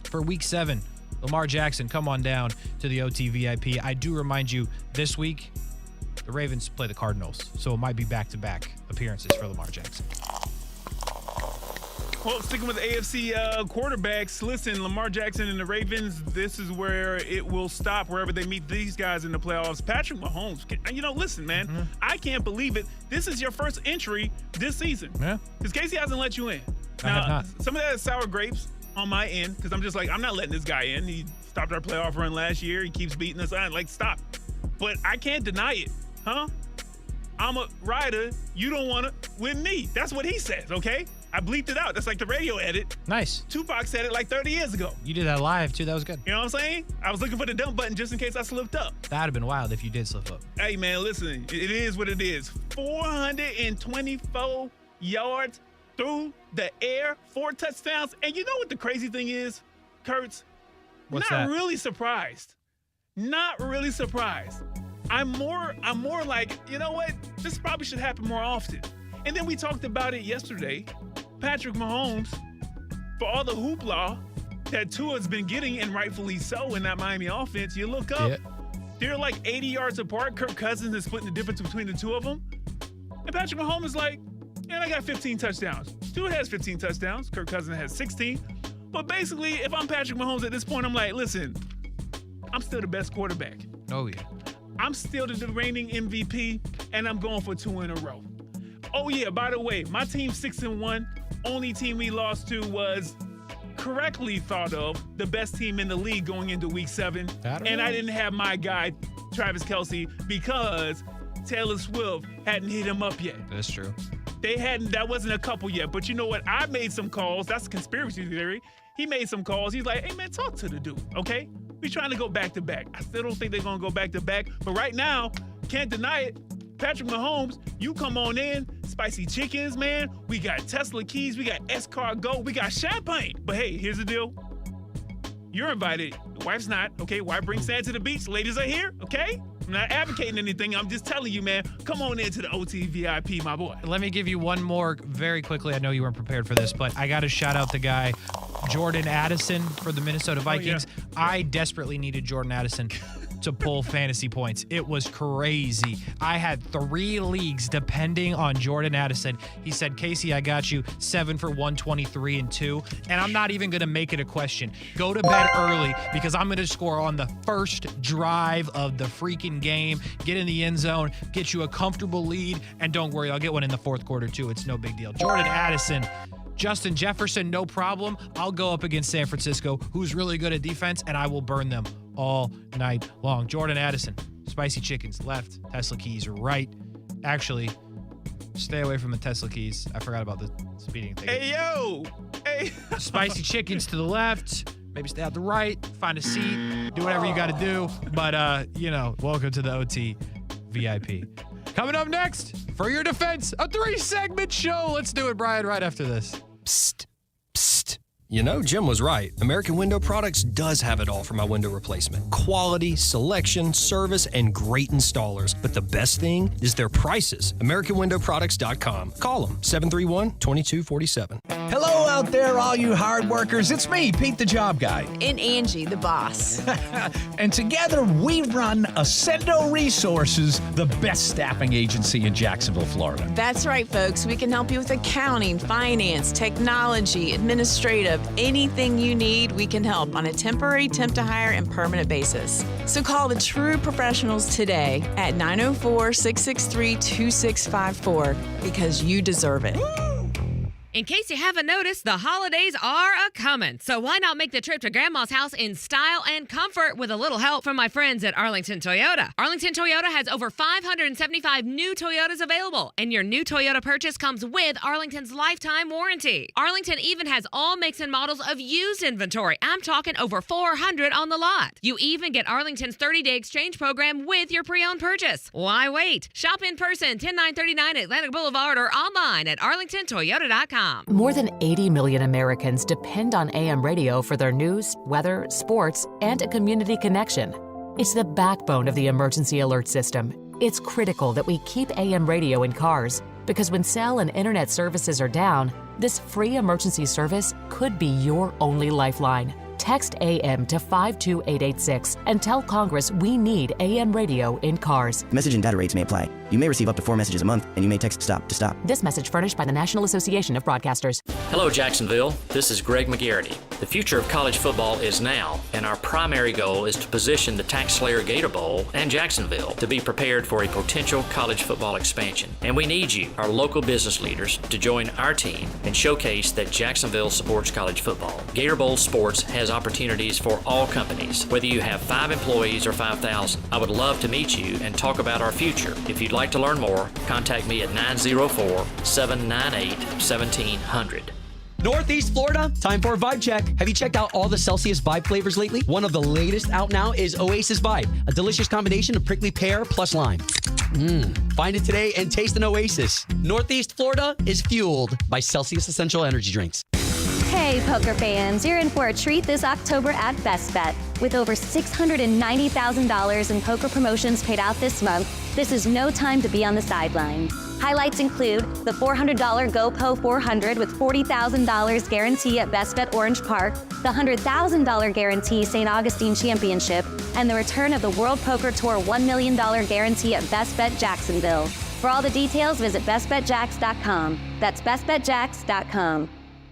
for week 7, Lamar Jackson, come on down to the OT VIP. I do remind you, this week, the Ravens play the Cardinals. So it might be back-to-back appearances for Lamar Jackson. Well, sticking with the AFC quarterbacks, listen, Lamar Jackson and the Ravens, this is where it will stop wherever they meet these guys in the playoffs. Patrick Mahomes, listen, man, I can't believe it. This is your first entry this season. Yeah. Because Kasey hasn't let you in. I have not. Some of that is sour grapes on my end because I'm just like, I'm not letting this guy in. He stopped our playoff run last year. He keeps beating us. I'm like, stop. But I can't deny it, huh? I'm a rider. You don't want to with me. That's what he says, okay? I bleeped it out. That's like the radio edit. Nice. Tupac said it like 30 years ago. You did that live, too. That was good. You know what I'm saying? I was looking for the dump button just in case I slipped up. That would have been wild if you did slip up. Hey, man, listen. It is what it is. 424 yards through the air, 4 touchdowns. And you know what the crazy thing is, Kuhrts? What's Not that? really surprised. Not really surprised. I'm more like, you know what? This probably should happen more often. And then we talked about it yesterday. Patrick Mahomes, for all the hoopla that Tua's been getting, and rightfully so, in that Miami offense, you look up, they're like 80 yards apart. Kirk Cousins is splitting the difference between the 2 of them. And Patrick Mahomes is like, and I got 15 touchdowns. Tua has 15 touchdowns. Kirk Cousins has 16. But basically, if I'm Patrick Mahomes at this point, I'm like, listen, I'm still the best quarterback. Oh, yeah. I'm still the reigning MVP, and I'm going for 2 in a row. Oh, yeah, by the way, my team's 6-1. Only team we lost to was correctly thought of the best team in the league going into week 7. And I didn't have my guy, Travis Kelce, because Taylor Swift hadn't hit him up yet. That's true. That wasn't a couple yet. But you know what? I made some calls. That's a conspiracy theory. He made some calls. He's like, hey, man, talk to the dude, okay? We're trying to go back-to-back. I still don't think they're going to go back-to-back. But right now, can't deny it. Patrick Mahomes, you come on in, spicy chickens, man. We got Tesla keys. We got escargot. We got champagne. But hey, here's the deal. You're invited. The wife's not, okay? Why bring Santa to the beach? Ladies are here, okay? I'm not advocating anything. I'm just telling you, man, come on into the OT VIP, my boy. Let me give you one more very quickly. I know you weren't prepared for this, but I got to shout out the guy, Jordan Addison for the Minnesota Vikings. Oh, yeah. I desperately needed Jordan Addison to pull fantasy points. It was crazy. I had 3 leagues depending on Jordan Addison. He said, Kasey, I got you 7 for 123 and 2. And I'm not even going to make it a question. Go to bed early because I'm going to score on the first drive of the freaking game, get in the end zone, get you a comfortable lead, and don't worry, I'll get one in the fourth quarter too. It's no big deal. Jordan Addison, Justin Jefferson, no problem. I'll go up against San Francisco, who's really good at defense, and I will burn them all night long. Jordan Addison, spicy chickens left, Tesla keys right. Actually, stay away from the Tesla keys. I forgot about the speeding thing. Hey, yo! Hey! Spicy chickens to the left. Maybe stay out the right, find a seat, do whatever you got to do. But, welcome to the OT VIP. Coming up next, for your defense, a 3-segment show. Let's do it, Brian, right after this. Psst. Psst. You know, Jim was right. American Window Products does have it all for my window replacement. Quality, selection, service, and great installers. But the best thing is their prices. AmericanWindowProducts.com. Call them, 731-2247. Hello out there, all you hard workers. It's me, Pete the Job Guy. And Angie, the boss. And together we run Ascendo Resources, the best staffing agency in Jacksonville, Florida. That's right, folks. We can help you with accounting, finance, technology, administrative, anything you need, we can help on a temporary, temp to hire, and permanent basis. So call the true professionals today at 904-663-2654 because you deserve it. In case you haven't noticed, the holidays are a-coming. So why not make the trip to Grandma's house in style and comfort with a little help from my friends at Arlington Toyota. Arlington Toyota has over 575 new Toyotas available, and your new Toyota purchase comes with Arlington's lifetime warranty. Arlington even has all makes and models of used inventory. I'm talking over 400 on the lot. You even get Arlington's 30-day exchange program with your pre-owned purchase. Why wait? Shop in person, 10939 Atlantic Boulevard, or online at arlingtontoyota.com. More than 80 million Americans depend on AM radio for their news, weather, sports, and a community connection. It's the backbone of the emergency alert system. It's critical that we keep AM radio in cars because when cell and internet services are down, this free emergency service could be your only lifeline. Text AM to 52886 and tell Congress we need AM radio in cars. Message and data rates may apply. You may receive up to 4 messages a month, and you may text STOP to stop. This message furnished by the National Association of Broadcasters. Hello, Jacksonville. This is Greg McGarity. The future of college football is now, and our primary goal is to position the Tax Slayer Gator Bowl and Jacksonville to be prepared for a potential college football expansion. And we need you, our local business leaders, to join our team and showcase that Jacksonville supports college football. Gator Bowl Sports has opportunities for all companies, whether you have 5 employees or 5,000. I would love to meet you and talk about our future. If you'd like to learn more, contact me at 904-798-1700. Northeast Florida, time for a vibe check. Have you checked out all the Celsius Vibe flavors lately? One of the latest out now is Oasis Vibe, a delicious combination of prickly pear plus lime. Find it today and taste an Oasis. Northeast Florida is fueled by Celsius Essential Energy Drinks. Hey, poker fans, you're in for a treat this October at Best Bet. With over $690,000 in poker promotions paid out this month, this is no time to be on the sidelines. Highlights include the $400 GoPo 400 with $40,000 guarantee at Best Bet Orange Park, the $100,000 guarantee St. Augustine Championship, and the return of the World Poker Tour $1 million guarantee at Best Bet Jacksonville. For all the details, visit bestbetjacks.com. That's bestbetjacks.com.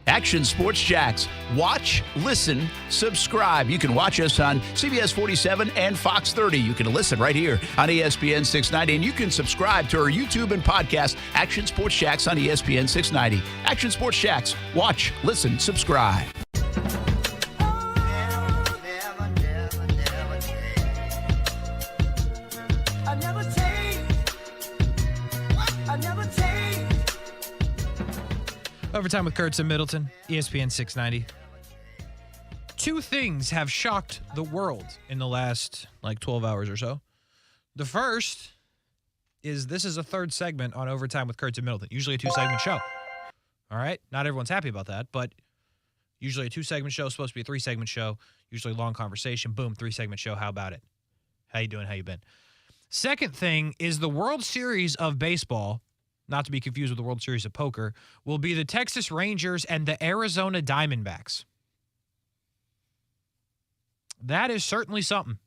Action Sports Jacks. Watch, listen, subscribe. You can watch us on CBS 47 and Fox 30. You can listen right here on ESPN 690. And you can subscribe to our YouTube and podcast, Action Sports Jacks on ESPN 690. Action Sports Jacks. Watch, listen, subscribe. Overtime with Kuhrts and Middleton, ESPN 690. Two things have shocked the world in the last 12 hours or so. The first is this is a third segment on Overtime with Kuhrts and Middleton. Usually a two-segment show. All right? Not everyone's happy about that, but usually a two-segment show, supposed to be a three-segment show, usually long conversation. Boom, three-segment show. How about it? How you doing? How you been? Second thing is the World Series of Baseball, not to be confused with the World Series of Poker, will be the Texas Rangers and the Arizona Diamondbacks. That is certainly something.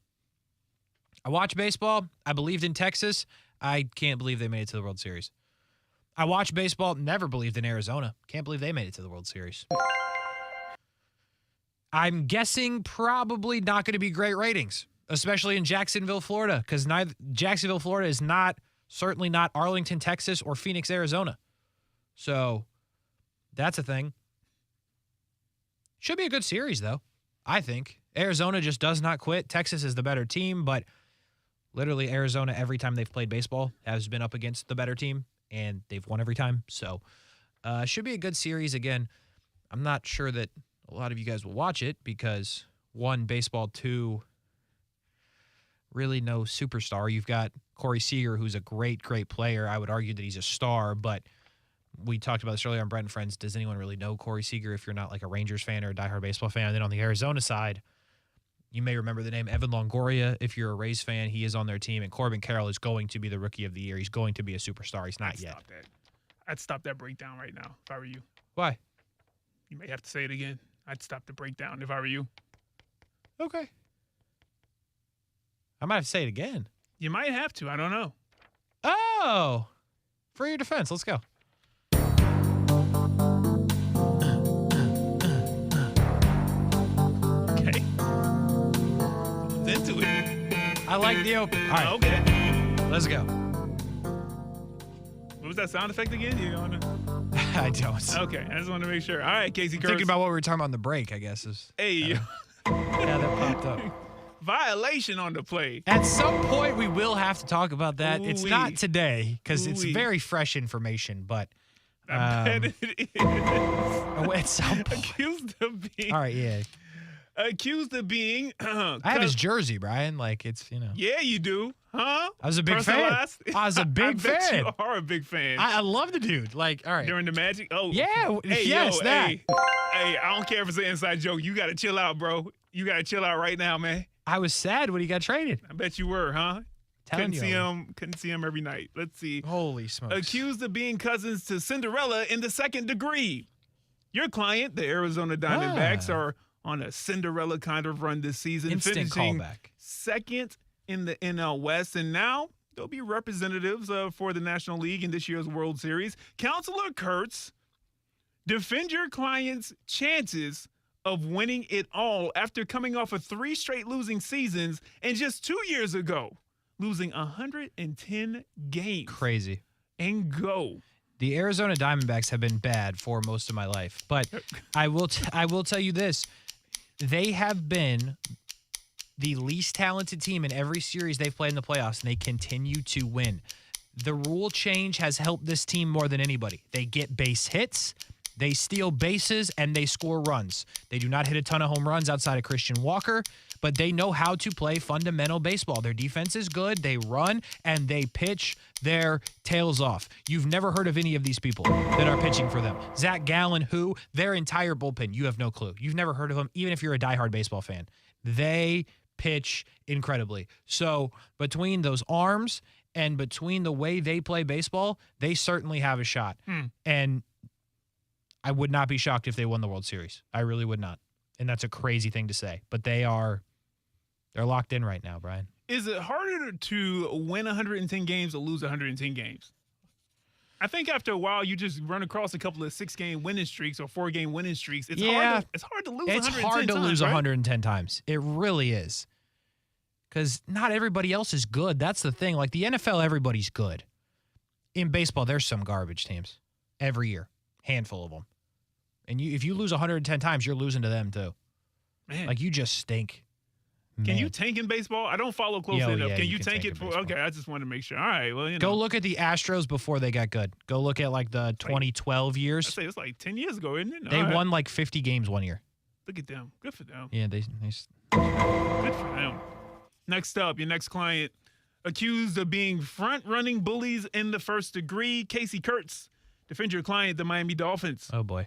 I watch baseball. I believed in Texas. I can't believe they made it to the World Series. I watch baseball. Never believed in Arizona. Can't believe they made it to the World Series. I'm guessing probably not going to be great ratings, especially in Jacksonville, Florida, because Jacksonville, Florida is certainly not Arlington, Texas, or Phoenix, Arizona. So that's a thing. Should be a good series, though, I think. Arizona just does not quit. Texas is the better team, but literally Arizona, every time they've played baseball, has been up against the better team, and they've won every time. So should be a good series. Again, I'm not sure that a lot of you guys will watch it because, one, baseball, two, really no superstar. You've got Corey Seager, who's a great, great player. I would argue that he's a star, but we talked about this earlier on Brent Friends. Does anyone really know Corey Seager if you're not like a Rangers fan or a diehard baseball fan? And then on the Arizona side, you may remember the name Evan Longoria. If you're a Rays fan, he is on their team. And Corbin Carroll is going to be the Rookie of the Year. He's going to be a superstar. He's not yet. I'd stop that breakdown right now if I were you. Why? You may have to say it again. I'd stop the breakdown if I were you. Okay. I might have to say it again. You might have to. I don't know. Oh. For your defense. Let's go. Okay. Someone's into it. I like the open. All right. Okay. Let's go. What was that sound effect again? You want to? I don't. Okay. I just want to make sure. All right, Kasey Kuhrts. Thinking about what we were talking about on the break, I guess. Hey. Yeah, that popped up. Violation on the play. At some point, we will have to talk about that. Ooh-wee. It's not today because it's Ooh-wee. very fresh information, but I bet it is. At some point. Accused of being. All right, yeah. Accused of being. I have his jersey, Brian. Like, it's, Yeah, you do. Huh? I was a big fan. I was a big I bet fan. You are a big fan. I love the dude. Like, all right. During the Magic? Oh. Yeah. Hey, yes, yo, that. Hey, I don't care if it's an inside joke. You got to chill out, bro. You got to chill out right now, man. I was sad when he got traded. I bet you were, huh? Telling Couldn't see him every night. Let's see. Holy smokes. Accused of being cousins to Cinderella in the second degree. Your client, the Arizona Diamondbacks, are on a Cinderella kind of run this season. Instant finishing callback. second in the NL West, and now they'll be representatives for the National League in this year's World Series. Counselor Kuhrts, defend your client's chances of winning it all after coming off of 3 straight losing seasons and just 2 years ago losing 110 games. Crazy. And go. The Arizona Diamondbacks have been bad for most of my life, but I will tell you this. They have been the least talented team in every series they've played in the playoffs, and they continue to win. The rule change has helped this team more than anybody. They get base hits, they steal bases, and they score runs. They do not hit a ton of home runs outside of Christian Walker, but they know how to play fundamental baseball. Their defense is good, they run, and they pitch their tails off. You've never heard of any of these people that are pitching for them. Zach Gallen, who, their entire bullpen, you have no clue. You've never heard of them, even if you're a diehard baseball fan. They pitch incredibly. So between those arms and between the way they play baseball, they certainly have a shot. And I would not be shocked if they won the World Series. I really would not. And that's a crazy thing to say. But they're locked in right now, Brian. Is it harder to win 110 games or lose 110 games? I think after a while, you just run across a couple of 6-game winning streaks or 4-game winning streaks. It's hard to lose 110 times. It's hard to lose right? 110 times. It really is. Because not everybody else is good. That's the thing. Like the NFL, everybody's good. In baseball, there's some garbage teams every year. Handful of them. And if you lose 110 times, you're losing to them too. Man. Like you just stink. Can you tank in baseball? I don't follow close enough. Yeah, can you tank it? Okay, I just wanted to make sure. All right, well, Go look at the Astros before they got good. Go look at like the 2012 years. I say it's like 10 years ago, isn't it? They won like 50 games one year. Look at them. Good for them. Yeah, Good for them. Next up, your next client, accused of being front-running bullies in the first degree, Kasey Kuhrts. Defend your client, the Miami Dolphins. Oh, boy.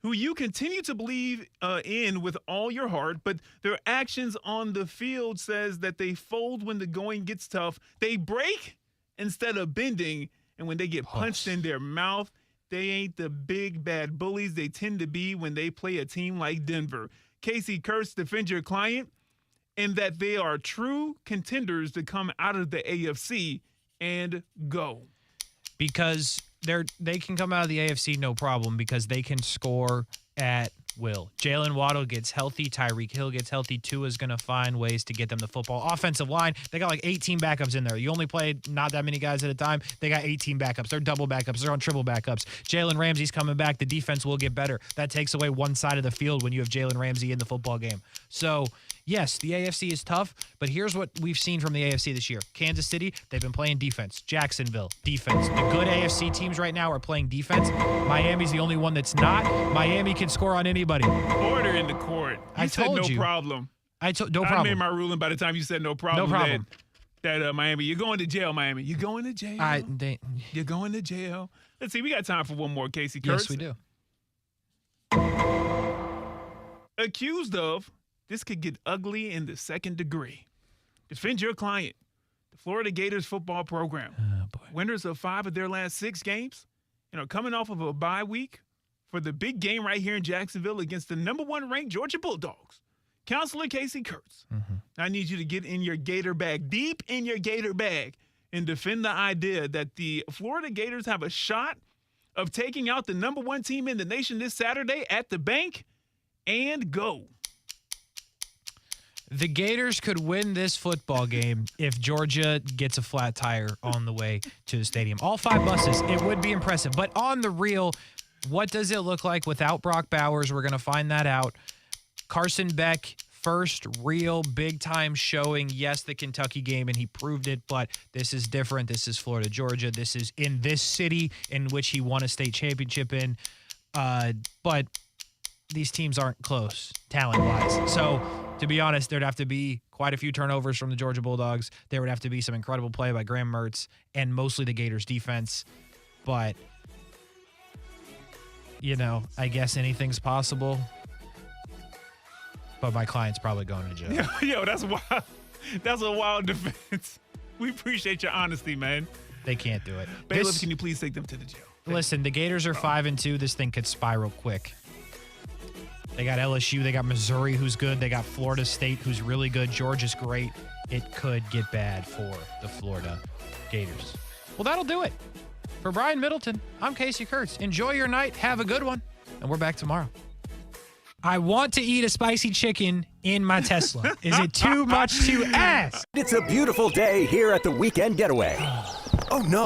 Who you continue to believe in with all your heart, but their actions on the field says that they fold when the going gets tough. They break instead of bending, and when they get punched in their mouth, they ain't the big bad bullies they tend to be when they play a team like Denver. Kasey Kuhrts, defend your client, and that they are true contenders to come out of the AFC and go. Because they can come out of the AFC no problem because they can score at will. Jalen Waddle gets healthy. Tyreek Hill gets healthy. Tua's going to find ways to get them the football. Offensive line, they got like 18 backups in there. You only play not that many guys at a time. They got 18 backups. They're double backups. They're on triple backups. Jalen Ramsey's coming back. The defense will get better. That takes away one side of the field when you have Jalen Ramsey in the football game. So, yes, the AFC is tough, but here's what we've seen from the AFC this year. Kansas City, they've been playing defense. Jacksonville, defense. The good AFC teams right now are playing defense. Miami's the only one that's not. Miami can score on anybody. Order in the court. I told you. No problem. No problem. I made my ruling by the time you said no problem. No problem. That Miami, you're going to jail, Miami. You're going to jail. You're going to jail. Let's see, we got time for one more, Kasey Kuhrts. Yes, we do. Accused of, this could get ugly in the second degree. Defend your client. The Florida Gators football program. Oh, boy. Winners of 5 of their last 6 games. Coming off of a bye week for the big game right here in Jacksonville against the #1 ranked Georgia Bulldogs. Counselor Kasey Kuhrts. I need you to get in your Gator bag, deep in your Gator bag, and defend the idea that the Florida Gators have a shot of taking out the #1 team in the nation this Saturday at the bank and go. The Gators could win this football game if Georgia gets a flat tire on the way to the stadium. All 5 buses, it would be impressive. But on the real, what does it look like without Brock Bowers? We're going to find that out. Carson Beck, first real big-time showing. Yes, the Kentucky game, and he proved it, but this is different. This is Florida, Georgia. This is in this city in which he won a state championship in. But these teams aren't close talent-wise. So, to be honest, there'd have to be quite a few turnovers from the Georgia Bulldogs. There would have to be some incredible play by Graham Mertz and mostly the Gators defense. But, I guess anything's possible. But my client's probably going to jail. Yo, that's wild. That's a wild defense. We appreciate your honesty, man. They can't do it. Bailiff, can you please take them to the jail? Listen, the Gators are 5-2. This thing could spiral quick. They got LSU. They got Missouri, who's good. They got Florida State, who's really good. Georgia's great. It could get bad for the Florida Gators. Well, that'll do it. For Brian Middleton, I'm Kasey Kuhrts. Enjoy your night. Have a good one. And we're back tomorrow. I want to eat a spicy chicken in my Tesla. Is it too much to ask? It's a beautiful day here at the Weekend Getaway. Oh, no.